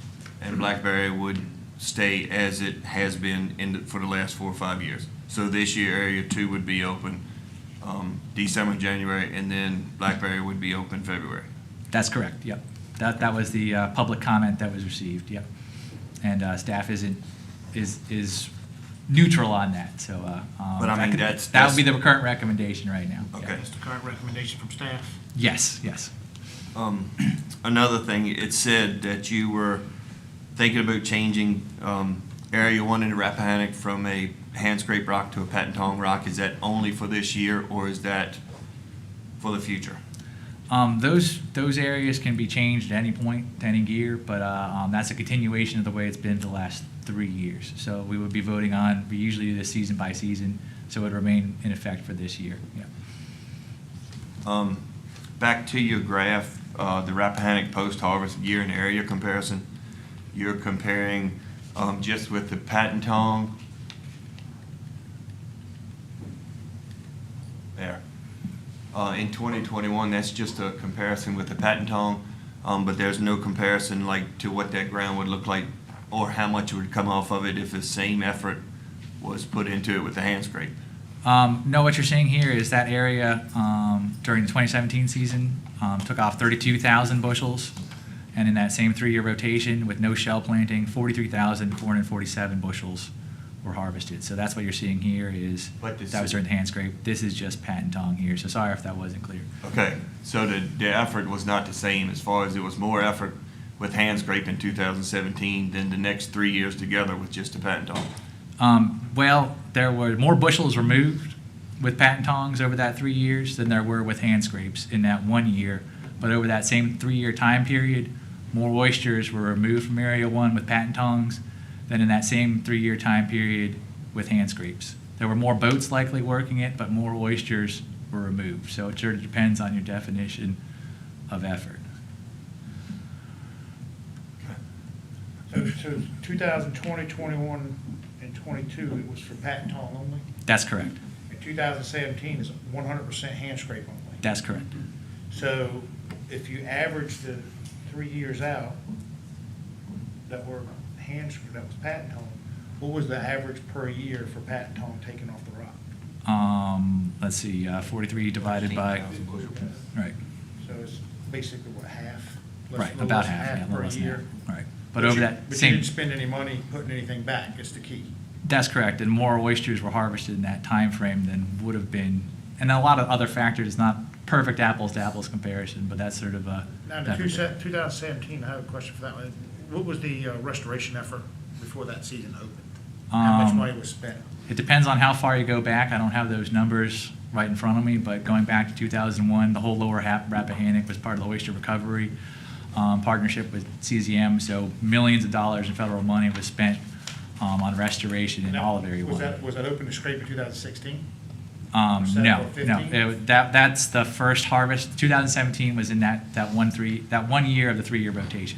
and Blackberry would stay as it has been for the last 4 or 5 years. So this year, Area 2 would be open December, January, and then Blackberry would be open February. That's correct, yep. That was the public comment that was received, yep. And staff is neutral on that, so. But I mean, that would be the current recommendation right now. Okay. That's the current recommendation from staff? Yes, yes. Another thing, it said that you were thinking about changing Area 1 in the Rappahannock from a hand scrape rock to a patent tong rock. Is that only for this year, or is that for the future? Those areas can be changed at any point to any year, but that's a continuation of the way it's been the last 3 years. So we would be voting on, we usually do this season by season, so it would remain in effect for this year. Yeah. Back to your graph, the Rappahannock post-harvest year and area comparison. You're comparing just with the patent tong. There. In 2021, that's just a comparison with the patent tong, but there's no comparison like to what that ground would look like or how much would come off of it if the same effort was put into it with the hand scrape. No, what you're seeing here is that area during the 2017 season took off 32,000 bushels, and in that same 3-year rotation with no shell planting, 43,447 bushels were harvested. So that's what you're seeing here is But this that was is- during the hand scrape. This is just pat and tong here. So sorry if that wasn't clear. Okay, so the effort was not the same as far as it was more effort with hand scrape in 2017 than the next 3 years together with just the pat and tong? Well, there were more bushels removed with pat and tongs over that 3 years than there were with hand scrapes in that 1 year. But over that same 3-year time period, more oysters were removed from Area 1 with pat and tongs than in that same 3-year time period with hand scrapes. There were more boats likely working it, but more oysters were removed. So it sort of depends on your definition of effort. So 2020, 21, and 22, it was for pat and tong only? That's correct. In 2017 is 100% hand scrape only. That's correct. So if you average the 3 years out that were that was pat and tong, what was the average per year for pat and tong taken off the rock? Let's see, 43 divided by, right, So it's basically what, half? right, Little about less than half, yeah, a little per less than year? half, right. But over that But you same, didn't spend any money putting anything back, it's the key. that's correct, and more oysters were harvested in that time frame than would have been, and a lot of other factors, it's not perfect apples to apples comparison, but that's sort of a. Now, in the 2017, I have a question for that one. What was the restoration effort before that season opened? How much money was spent? It depends on how far you go back. I don't have those numbers right in front of me, but going back to 2001, the whole lower Rappahannock was part of the oyster recovery partnership with CZM, so millions of dollars in federal money was spent on restoration in all of Area 1. Was that open to scrape in 2016? No. That's the first harvest. 2017 was in that 1 year of the 3-year rotation.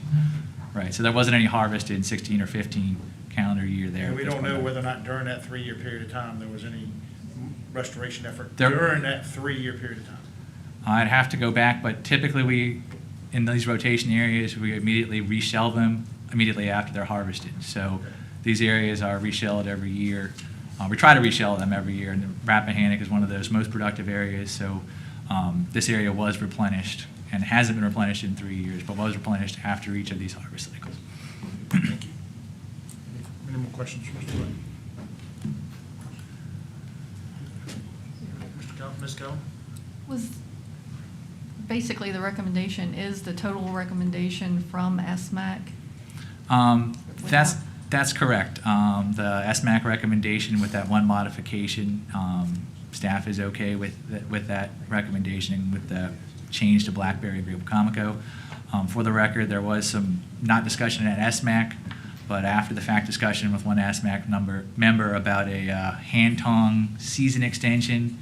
Right, so there wasn't any harvest in 16 or 15 calendar year there. And we don't know whether or not during that 3-year period of time, there was any restoration effort There- during that 3-year period of time. I'd have to go back, but typically in these rotation areas, we immediately reshell them immediately after they're harvested. So these areas are reshelled every year. We try to reshell them every year, and the Rappahannock is one of those most productive areas. So this area was replenished, and hasn't been replenished in 3 years, but was replenished after each of these harvest cycles. Thank you. Any more questions for Mr. Lynn? Ms. Go? Was, basically, the recommendation is the total recommendation from SMAC? That's correct. The SMAC recommendation with that one modification, staff is okay with that recommendation with the change to blackberry Breakwaters. For the record, there was some, not discussion at SMAC, but after the fact discussion with one SMAC member about a hand tong season extension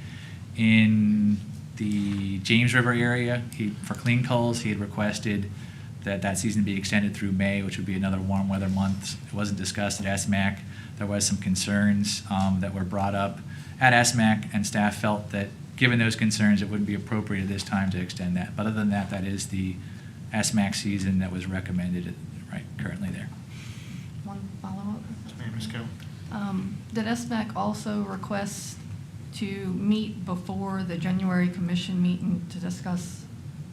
in the James River area. For clean culls, he had requested that season be extended through May, which would be another warm weather month. It wasn't discussed at SMAC. There was some concerns that were brought up at SMAC, and staff felt that given those concerns, it wouldn't be appropriate at this time to extend that. But other than that, that is the SMAC season that was recommended right currently there. One follow-up? Ms. Go? Did SMAC also request to meet before the January commission meeting to discuss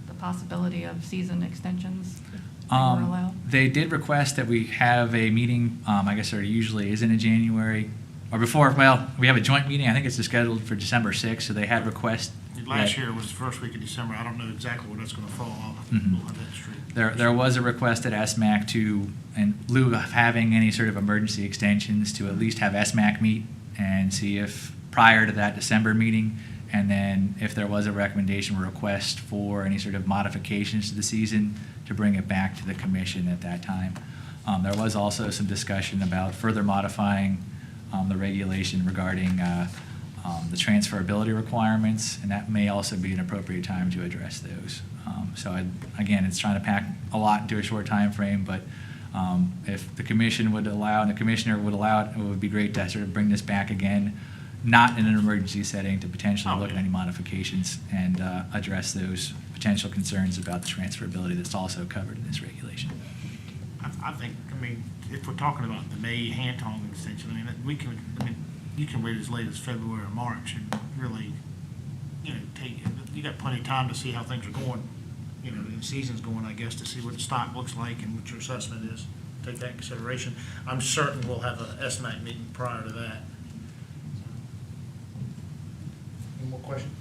the possibility of season extensions if they were allowed? They did request that we have a meeting, I guess there usually isn't in January, or before, well, we have a joint meeting, I think it's scheduled for December 6th, so they had request. Last year was the first week of December. I don't know exactly where that's going to fall off. Mhm. We'll have that straight. There was a request at SMAC to, in lieu of having any sort of emergency extensions, to at least have SMAC meet and see if, prior to that December meeting, and then if there was a recommendation or request for any sort of modifications to the season, to bring it back to the commission at that time. There was also some discussion about further modifying the regulation regarding the transferability requirements, and that may also be an appropriate time to address those. Again, it's trying to pack a lot into a short time frame, but if the commission would allow, and the commissioner would allow it, it would be great to sort of bring this back again, not in an emergency setting, to potentially look at any modifications and address those potential concerns about the transferability that's also covered in this regulation. I think, if we're talking about the May hand tong extension, you can wait as late as February or March and really, you got plenty of time to see how things are going, the season's going, I guess, to see what the stock looks like and what your assessment is. Take that in consideration. I'm certain we'll have an SMAC meeting prior to that. Any more questions?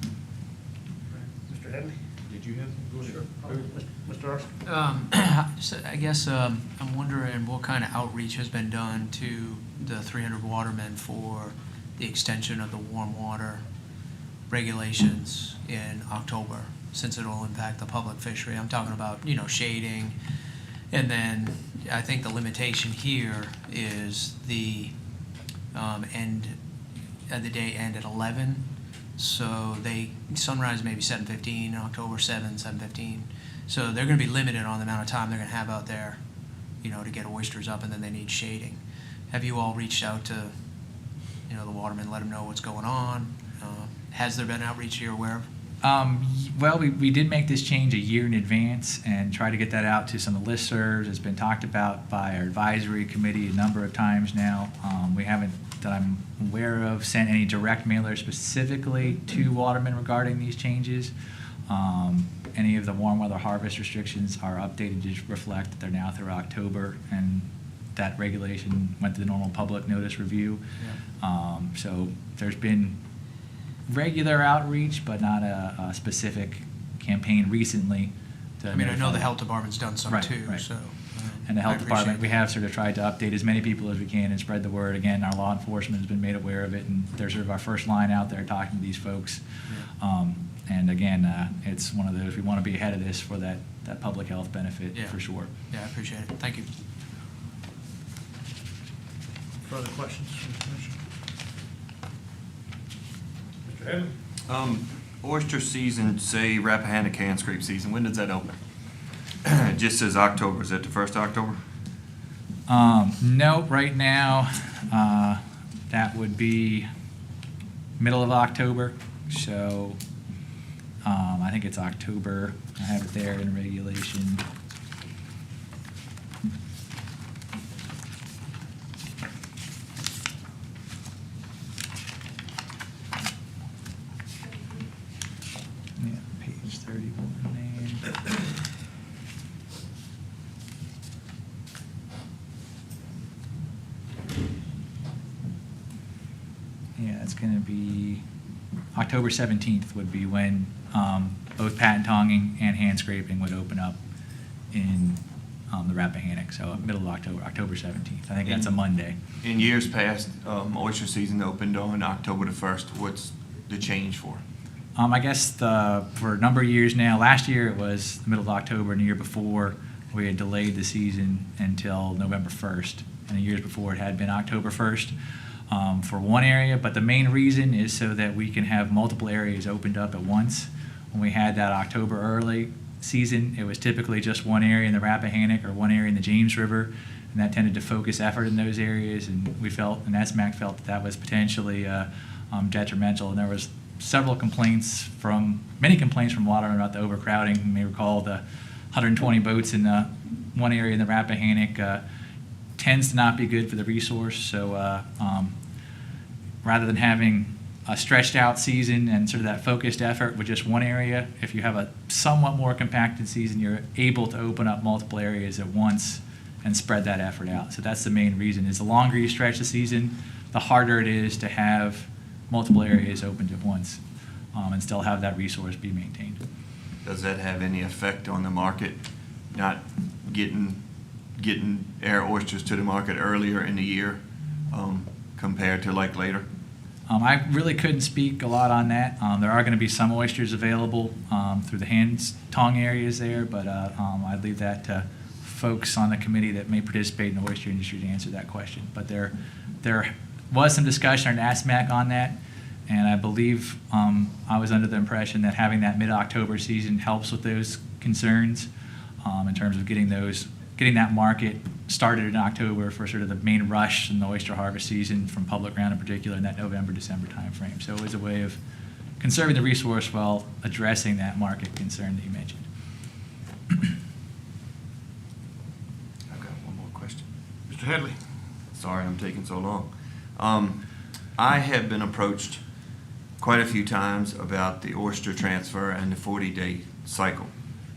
Mr. Headley? Did you have? Sure. Mr. Arson? I guess I'm wondering what kind of outreach has been done to the 300 watermen for the extension of the warm water regulations in October, since it'll impact the public fishery. I'm talking about, shading. And then I think the limitation here is the the day end at 11. So sunrise maybe 7:15, October 7, 7:15. So they're going to be limited on the amount of time they're going to have out there, to get oysters up, and then they need shading. Have you all reached out to, the watermen, let them know what's going on? Has there been outreach you're aware of? Well, we did make this change a year in advance and try to get that out to some of the listservs. It's been talked about by our advisory committee a number of times now. We haven't, that I'm aware of, sent any direct mailers specifically to watermen regarding these changes. Any of the warm weather harvest restrictions are updated to reflect that they're now through October, and that regulation went to the normal public notice review. Yeah. So there's been regular outreach, but not a specific campaign recently. I know the health department's done some Right, too, right. so. And the I health appreciate department, we that. have sort of tried to update as many people as we can and spread the word. Again, our law enforcement has been made aware of it, and they're sort of our first line out there talking to these folks. And again, it's one of those, we want to be ahead of this for that public health benefit, Yeah. for sure. Yeah, I appreciate it. Thank you. Further questions from the commission? Mr. Headley? Oyster season, say Rappahannock hand scrape season, when does that open? It just says October. Is that the 1st of October? No, right now, that would be middle of October. So I think it's October. I have it there in regulation. Yeah, page 31 there. Yeah, it's going to be October 17th would be when both patent tonging and hand scraping would open up in the Rappahannock. So middle of October, October 17th. I think that's a Monday. In years past, oyster season opened on October the 1st. What's the change for? I guess for a number of years now, last year it was the middle of October, and the year before we had delayed the season until November 1st. And the years before it had been October 1st. For one area, but the main reason is so that we can have multiple areas opened up at once. When we had that October early season, it was typically just one area in the Rappahannock or one area in the James River, and that tended to focus effort in those areas, and we felt, and SMAC felt that was potentially detrimental, and there was many complaints from watermen about the overcrowding. You may recall the 120 boats in one area in the Rappahannock tends to not be good for the resource. So rather than having a stretched out season and sort of that focused effort with just one area, if you have a somewhat more compacted season, you're able to open up multiple areas at once and spread that effort out. So that's the main reason, is the longer you stretch the season, the harder it is to have multiple areas opened at once and still have that resource be maintained. Does that have any effect on the market, not getting air oysters to the market earlier in the year compared to like later? I really couldn't speak a lot on that. There are going to be some oysters available through the hand tong areas there, but I'd leave that to folks on the committee that may participate in the oyster industry to answer that question. But there was some discussion at ASMAC on that, and I believe I was under the impression that having that mid-October season helps with those concerns in terms of getting that market started in October for sort of the main rush in the oyster harvest season from public ground in particular in that November, December timeframe. So it was a way of conserving the resource while addressing that market concern that you mentioned. I've got one more question. Mr. Headley? Sorry I'm taking so long. I have been approached quite a few times about the oyster transfer and the 40-day cycle,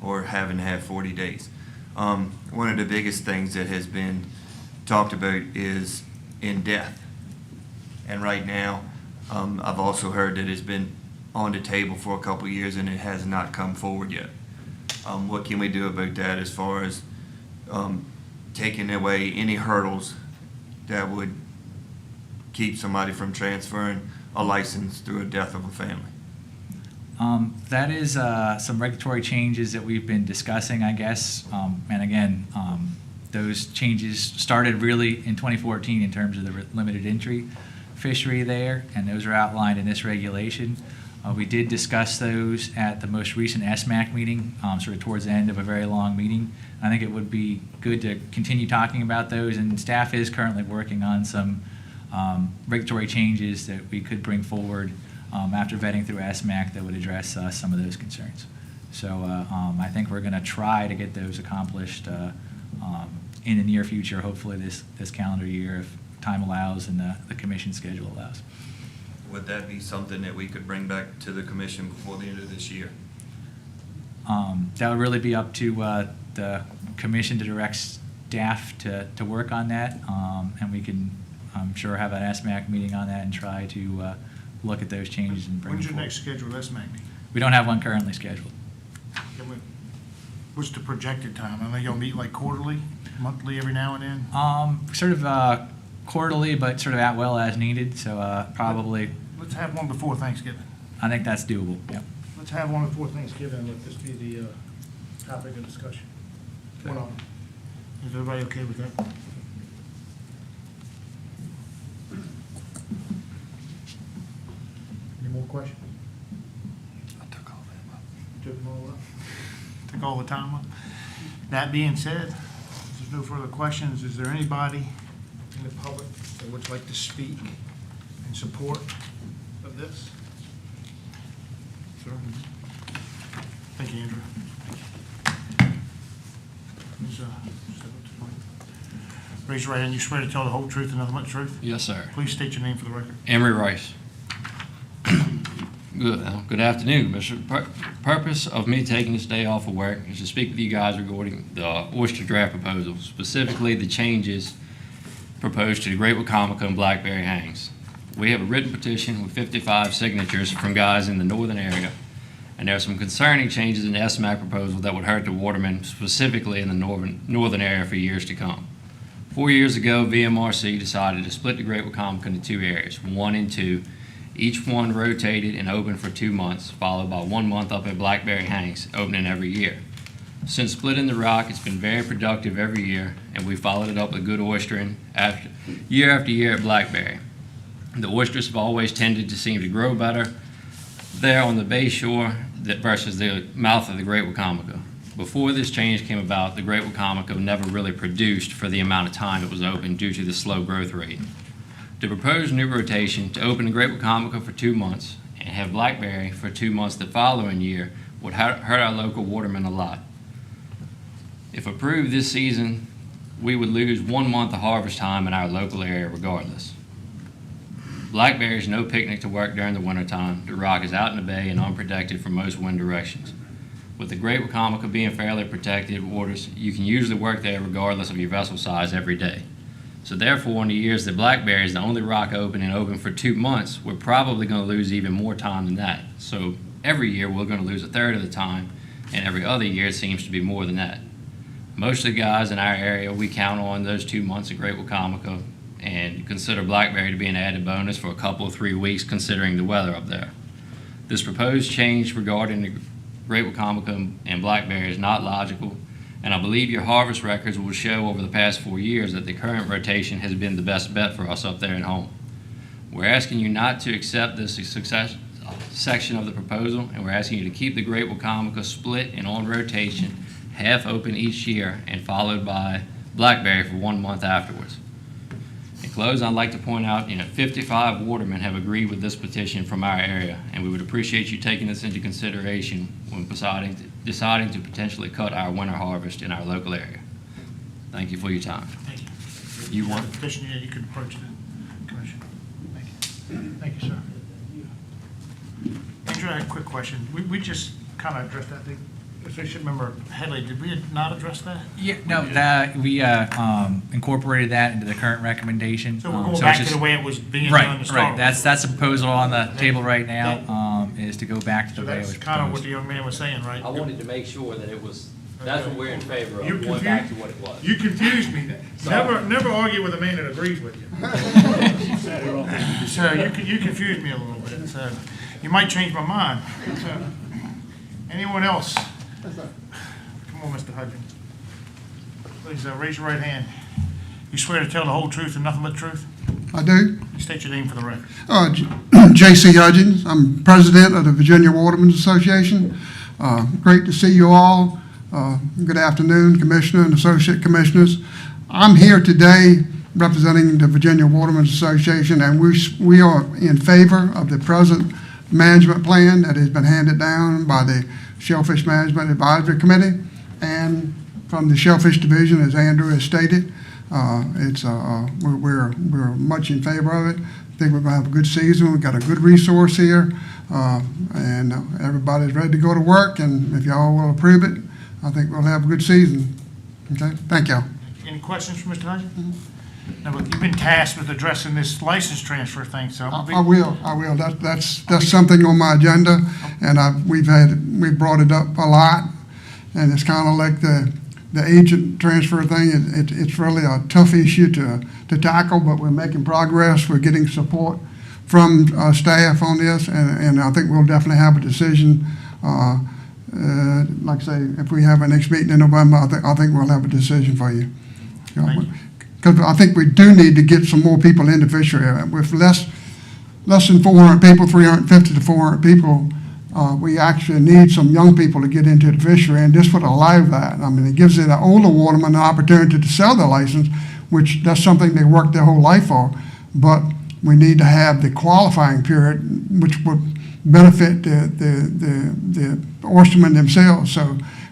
or having to have 40 days. One of the biggest things that has been talked about is in death. And right now, I've also heard that it's been on the table for a couple of years and it has not come forward yet. What can we do about that as far as taking away any hurdles that would keep somebody from transferring a license through a death of a family? That is some regulatory changes that we've been discussing, I guess. And again, those changes started really in 2014 in terms of the limited entry fishery there, and those are outlined in this regulation. We did discuss those at the most recent SMAC meeting, sort of towards the end of a very long meeting. I think it would be good to continue talking about those, and staff is currently working on some regulatory changes that we could bring forward after vetting through SMAC that would address some of those concerns. So I think we're going to try to get those accomplished in the near future, hopefully this calendar year, if time allows and the commission schedule allows. Would that be something that we could bring back to the commission before the end of this year? That would really be up to the commission to direct staff to work on that, and we can, I'm sure, have an SMAC meeting on that and try to look at those changes and bring When's them your forward. next scheduled SMAC meeting? We don't have one currently scheduled. What's the projected time? I know you'll meet like quarterly, monthly, every now and then? Sort of quarterly, but sort of at will as needed, so probably. Let's have one before Thanksgiving. I think that's doable, yep. Let's have one before Thanksgiving and let this be the topic of discussion. One on. Is everybody okay with that? Any more questions? I took all them up. Took them all up? Took all the time up? That being said, if there's no further questions, is there anybody in the public that would like to speak in support of this? Sir? Thank you, Andrew. Ms. Raise your right hand. You swear to tell the whole truth and nothing but the truth? Yes, sir. Please state your name for the record. Emery Rice. Good afternoon, Mr. Purpose of me taking this day off of work is to speak with you guys regarding the oyster draft proposal, specifically the changes proposed to the Great Wacomico and Blackberry hangs. We have a written petition with 55 signatures from guys in the northern area, and there are some concerning changes in the SMAC proposal that would hurt the watermen, specifically in the northern area, for years to come. 4 years ago, Vmrc decided to split the Great Wacomico into two areas, 1 and 2. Each one rotated and opened for 2 months, followed by 1 month up at Blackberry Hanks, opening every year. Since splitting the rock, it's been very productive every year, and we followed it up with good oystering year after year at Blackberry. The oysters have always tended to seem to grow better there on the bay shore versus the mouth of the Great Wacomico. Before this change came about, the Great Wacomico never really produced for the amount of time it was open due to the slow growth rate. The proposed new rotation to open the Great Wacomico for 2 months and have Blackberry for 2 months the following year would hurt our local watermen a lot. If approved this season, we would lose 1 month of harvest time in our local area regardless. Blackberry is no picnic to work during the wintertime. The rock is out in the bay and unprotected from most wind directions. With the Great Wacomico being fairly protected waters, you can usually work there regardless of your vessel size every day. So therefore, in the years that Blackberry is the only rock open and open for 2 months, we're probably going to lose even more time than that. So every year we're going to lose a third of the time, and every other year it seems to be more than that. Most of the guys in our area, we count on those 2 months of Great Wacomico and consider Blackberry to be an added bonus for a couple of 3 weeks considering the weather up there. This proposed change regarding the Great Wacomico and Blackberry is not logical, and I believe your harvest records will show over the past 4 years that the current rotation has been the best bet for us up there at home. We're asking you not to accept this section of the proposal, and we're asking you to keep the Great Wacomico split and on rotation, half open each year, and followed by Blackberry for 1 month afterwards. In close, I'd like to point out, 55 watermen have agreed with this petition from our area, and we would appreciate you taking this into consideration when deciding to potentially cut our winter harvest in our local area. Thank you for your time. Thank you. You want a petition, you can approach the commission. Thank you. Thank you, sir. Andrew, I had a quick question. We just kind of addressed that. The associate member Headley, did we not address that? Yeah, no, we incorporated that into the current recommendation. So we're going it's back to just- the way it was being Right, done to start right. with. That's the proposal on the table right now, is to go back to So the way it that's was kind of what proposed. the young man was saying, right? I wanted to make sure that it was, that's what we're in favor You of, going back to confused- what it was. You confused me. Never argue with a man that agrees with you. So you confused me a little bit, so you might change my mind. So, anyone else? Come on, Mr. Hudgens. Please raise your right hand. You swear to tell the whole truth and nothing but the truth? I do. State your name for the record. J.C. Hudgens. I'm president of the Virginia Watermen's Association. Great to see you all. Good afternoon, Commissioner and Associate Commissioners. I'm here today representing the Virginia Watermen's Association, and we are in favor of the present management plan that has been handed down by the Shellfish Management Advisory Committee and from the Shellfish Division, as Andrew has stated. We're much in favor of it. I think we're going to have a good season. We've got a good resource here, and everybody's ready to go to work. And if y'all will approve it, I think we'll have a good season. Okay, thank y'all. Any questions for Mr. Hudgens? Now, look, you've been tasked with addressing this license transfer thing, so. I will. That's something on my agenda, and we've brought it up a lot, and it's kind of like the agent transfer thing. It's really a tough issue to tackle, but we're making progress. We're getting support from staff on this, and I think we'll definitely have a decision. Like I say, if we have our next meeting in November, I think we'll have a decision for you. Because I think we do need to get some more people in the fishery. With less than 400 people, 350 to 400 people, we actually need some young people to get into the fishery, and this would allow that. I mean, it gives the older watermen the opportunity to sell their license, which that's something they worked their whole life for, but we need to have the qualifying period, which would benefit the oystermen themselves.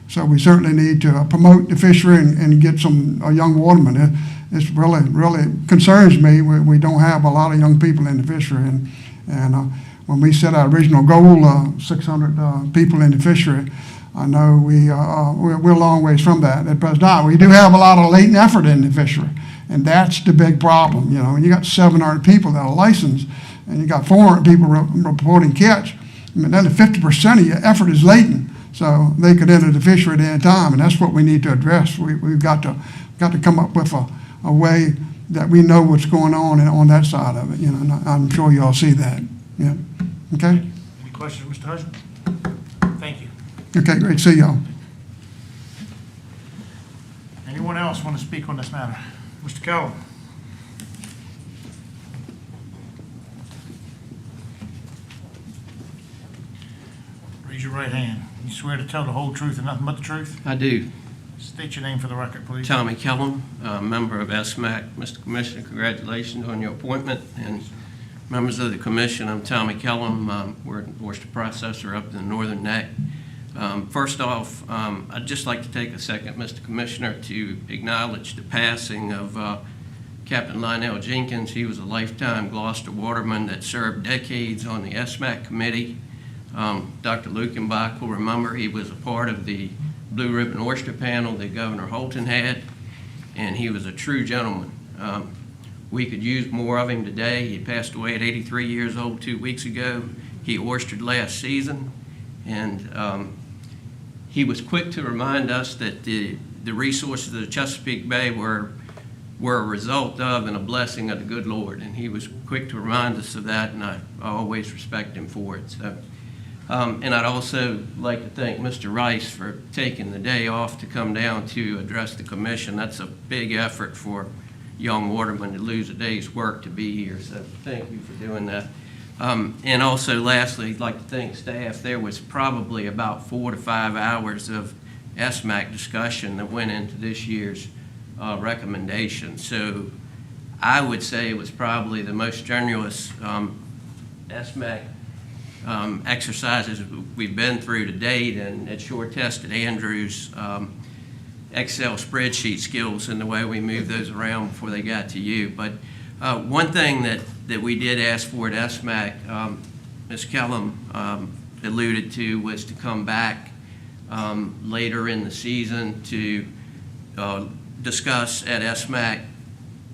So we certainly need to promote the fishery and get some young watermen. It's really concerns me. We don't have a lot of young people in the fishery, and when we set our original goal, 600 people in the fishery, I know we're a long ways from that at present time. We do have a lot of latent effort in the fishery, and that's the big problem. You know, when you got 700 people that are licensed, and you got 400 people reporting catch, I mean, then 50% of your effort is latent. So they could enter the fishery at any time, and that's what we need to address. We've got to come up with a way that we know what's going on that side of it. You know, and I'm sure you all see that. Yeah. Okay. Any questions, Mr. Hudgens? Thank you. Okay. Great to see y'all. Anyone else want to speak on this matter? Mr. Kellum? Raise your right hand. You swear to tell the whole truth and nothing but the truth? I do. State your name for the record, please. Tommy Kellum, member of SMAC. Mr. Commissioner, congratulations on your appointment. And members of the commission, I'm Tommy Kellum. We're an oyster processor up in the Northern Neck. First off, I'd just like to take a second, Mr. Commissioner, to acknowledge the passing of Captain Lionel Jenkins. He was a lifetime Gloucester waterman that served decades on the SMAC committee. Dr. Lukenbach will remember he was a part of the Blue Ribbon Oyster Panel that Governor Holton had, and he was a true gentleman. We could use more of him today. He passed away at 83 years old 2 weeks ago. He oystered last season, and he was quick to remind us that the resources of the Chesapeake Bay were a result of and a blessing of the good Lord, and he was quick to remind us of that, and I always respect him for it. So. And I'd also like to thank Mr. Rice for taking the day off to come down to address the commission. That's a big effort for young watermen to lose a day's work to be here, so thank you for doing that. And also, lastly, I'd like to thank staff. There was probably about 4 to 5 hours of SMAC discussion that went into this year's recommendation. So I would say it was probably the most strenuous SMAC exercises we've been through to date, and it sure tested Andrew's Excel spreadsheet skills and the way we moved those around before they got to you. But one thing that that we did ask for at SMAC, Ms. Kellum alluded to, was to come back later in the season to discuss at SMAC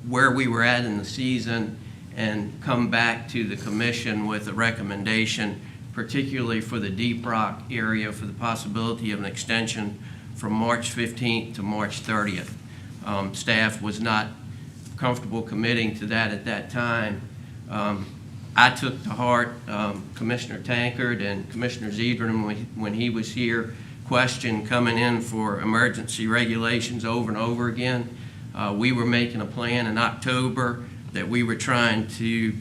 where we were at in the season and come back to the commission with a recommendation, particularly for the Deep Rock area, for the possibility of an extension from March 15th to March 30th. Staff was not comfortable committing to that at that time. I took to heart Commissioner Tankard and Commissioner Zedrin when he was here, question coming in for emergency regulations over and over again. We were making a plan in October that we were trying to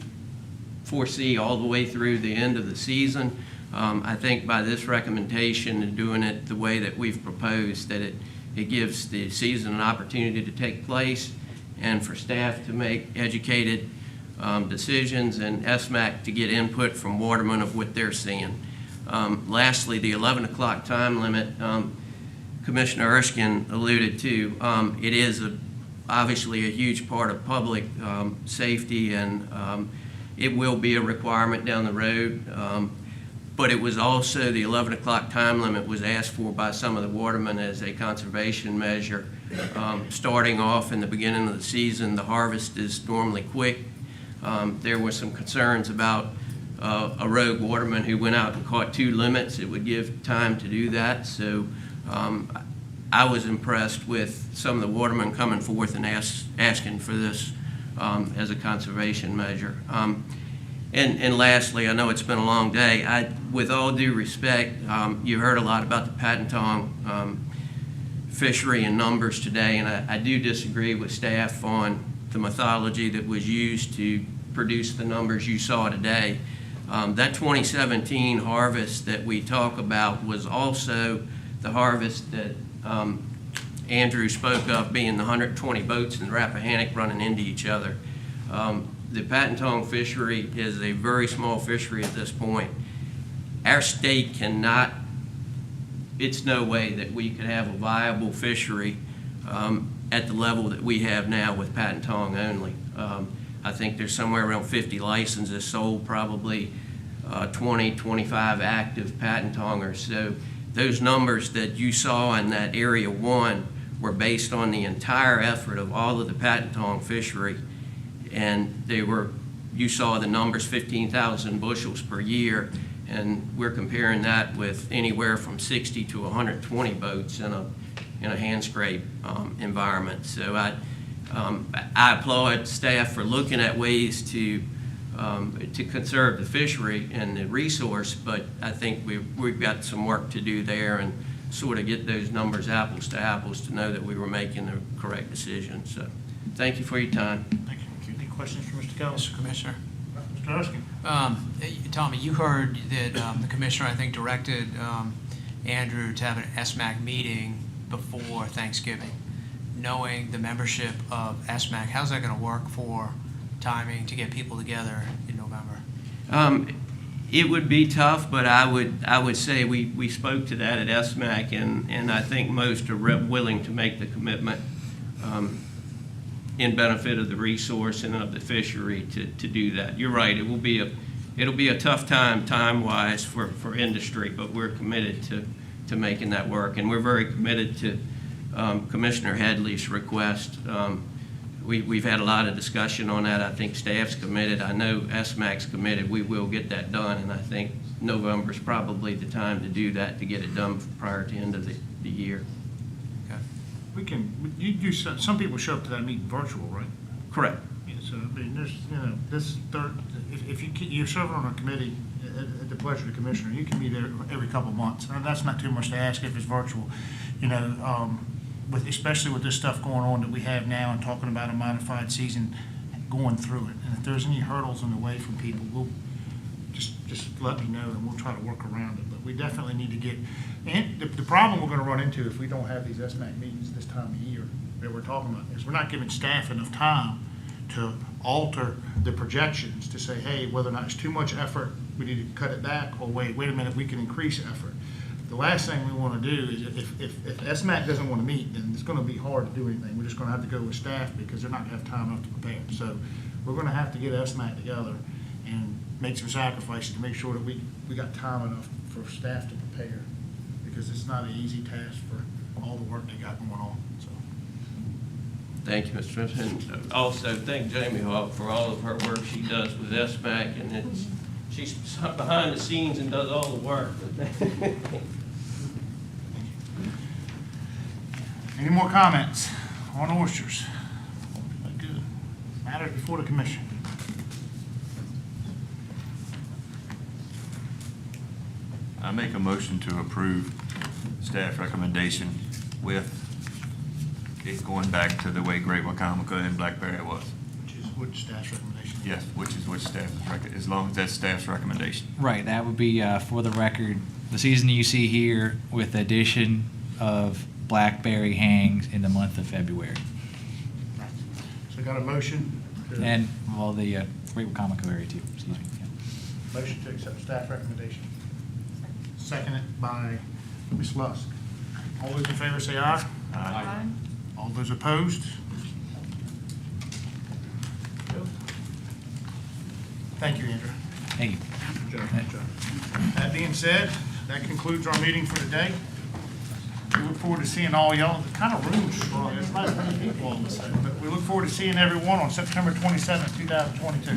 foresee all the way through the end of the season. I think by this recommendation and doing it the way that we've proposed, that it gives the season an opportunity to take place and for staff to make educated decisions and SMAC to get input from watermen of what they're seeing. Lastly, the 11 o'clock time limit, Commissioner Erskine alluded to, it is obviously a huge part of public safety, and it will be a requirement down the road. But it was also, the 11 o'clock time limit was asked for by some of the watermen as a conservation measure. Starting off in the beginning of the season, the harvest is normally quick. There were some concerns about a rogue waterman who went out and caught 2 limits. It would give time to do that. So I was impressed with some of the watermen coming forth and asking for this as a conservation measure. And lastly, I know it's been a long day. With all due respect, you heard a lot about the Patentong fishery and numbers today, and I do disagree with staff on the methodology that was used to produce the numbers you saw today. That 2017 harvest that we talk about was also the harvest that Andrew spoke of, being the 120 boats in the Rappahannock running into each other. The Patentong fishery is a very small fishery at this point. Our state cannot, it's no way that we could have a viable fishery at the level that we have now with Patentong only. I think there's somewhere around 50 licenses sold, probably 20, 25 active Patentongers. So those numbers that you saw in that Area 1 were based on the entire effort of all of the Patentong fishery. And they were, you saw the numbers, 15,000 bushels per year, and we're comparing that with anywhere from 60 to 120 boats in a hand scrape environment. So I applaud staff for looking at ways to conserve the fishery and the resource, but I think we've got some work to do there and sort of get those numbers apples to apples to know that we were making the correct decision. So thank you for your time. Thank you. Any questions for Mr. Kelly? Mr. Commissioner. Mr. Erskine? Tommy, you heard that the commissioner, I think, directed Andrew to have an SMAC meeting before Thanksgiving. Knowing the membership of SMAC, how's that going to work for timing to get people together in November? It would be tough, but I would say we spoke to that at SMAC, and I think most are willing to make the commitment in benefit of the resource and of the fishery to do that. You're right, it'll be a tough time-wise for industry, but we're committed to making that work, and we're very committed to Commissioner Headley's request. We've had a lot of discussion on that. I think staff's committed. I know SMAC's committed. We will get that done, and I think November's probably the time to do that, to get it done prior to the end of the year. We can, you do, some people show up to that meeting virtual, right? Correct. Yeah, so, I mean, there's, this third, if you're serving on a committee at the pleasure of the commissioner, you can be there every couple of months. And that's not too much to ask if it's virtual, especially with this stuff going on that we have now and talking about a modified season, going through it. And if there's any hurdles in the way from people, we'll just let me know and we'll try to work around it. But we definitely need to get, and the problem we're going to run into if we don't have these SMAC meetings this time of year that we're talking about is we're not giving staff enough time to alter the projections to say, hey, whether or not it's too much effort, we need to cut it back, or wait a minute, we can increase effort. The last thing we want to do is if SMAC doesn't want to meet, then it's going to be hard to do anything. We're just going to have to go with staff because they're not going to have time enough to prepare. So we're gonna have to get SMAC together and make some sacrifices to make sure that we got time enough for staff to prepare, because it's not an easy task for all the work they got going on, so. Thank you, Mr. President. And also, thank Jamie Hawk for all of her work she does with SMAC, and she's behind the scenes and does all the work. Any more comments on oysters? Good. Matters before the commission. I make a motion to approve staff recommendation with it going back to the way Great Wacomico and Blackberry was. Which staff's recommendation? Yes, which staff, as long as that's staff's recommendation. Right, that would be, for the record, the season you see here with the addition of blackberry hangs in the month of February. So I got a motion. And, well, the Great Wacomico area too, excuse me. Yeah. Motion to accept staff recommendation. Seconded by Ms. Lusk. All those in favor say aye. Aye. All those opposed? Thank you, Andrew. Thank you. Good job, good job. That being said, that concludes our meeting for today. We look forward to seeing all y'all. The kind of room is strong. There's not as many people on this side, but we look forward to seeing everyone on September 27th, 2022.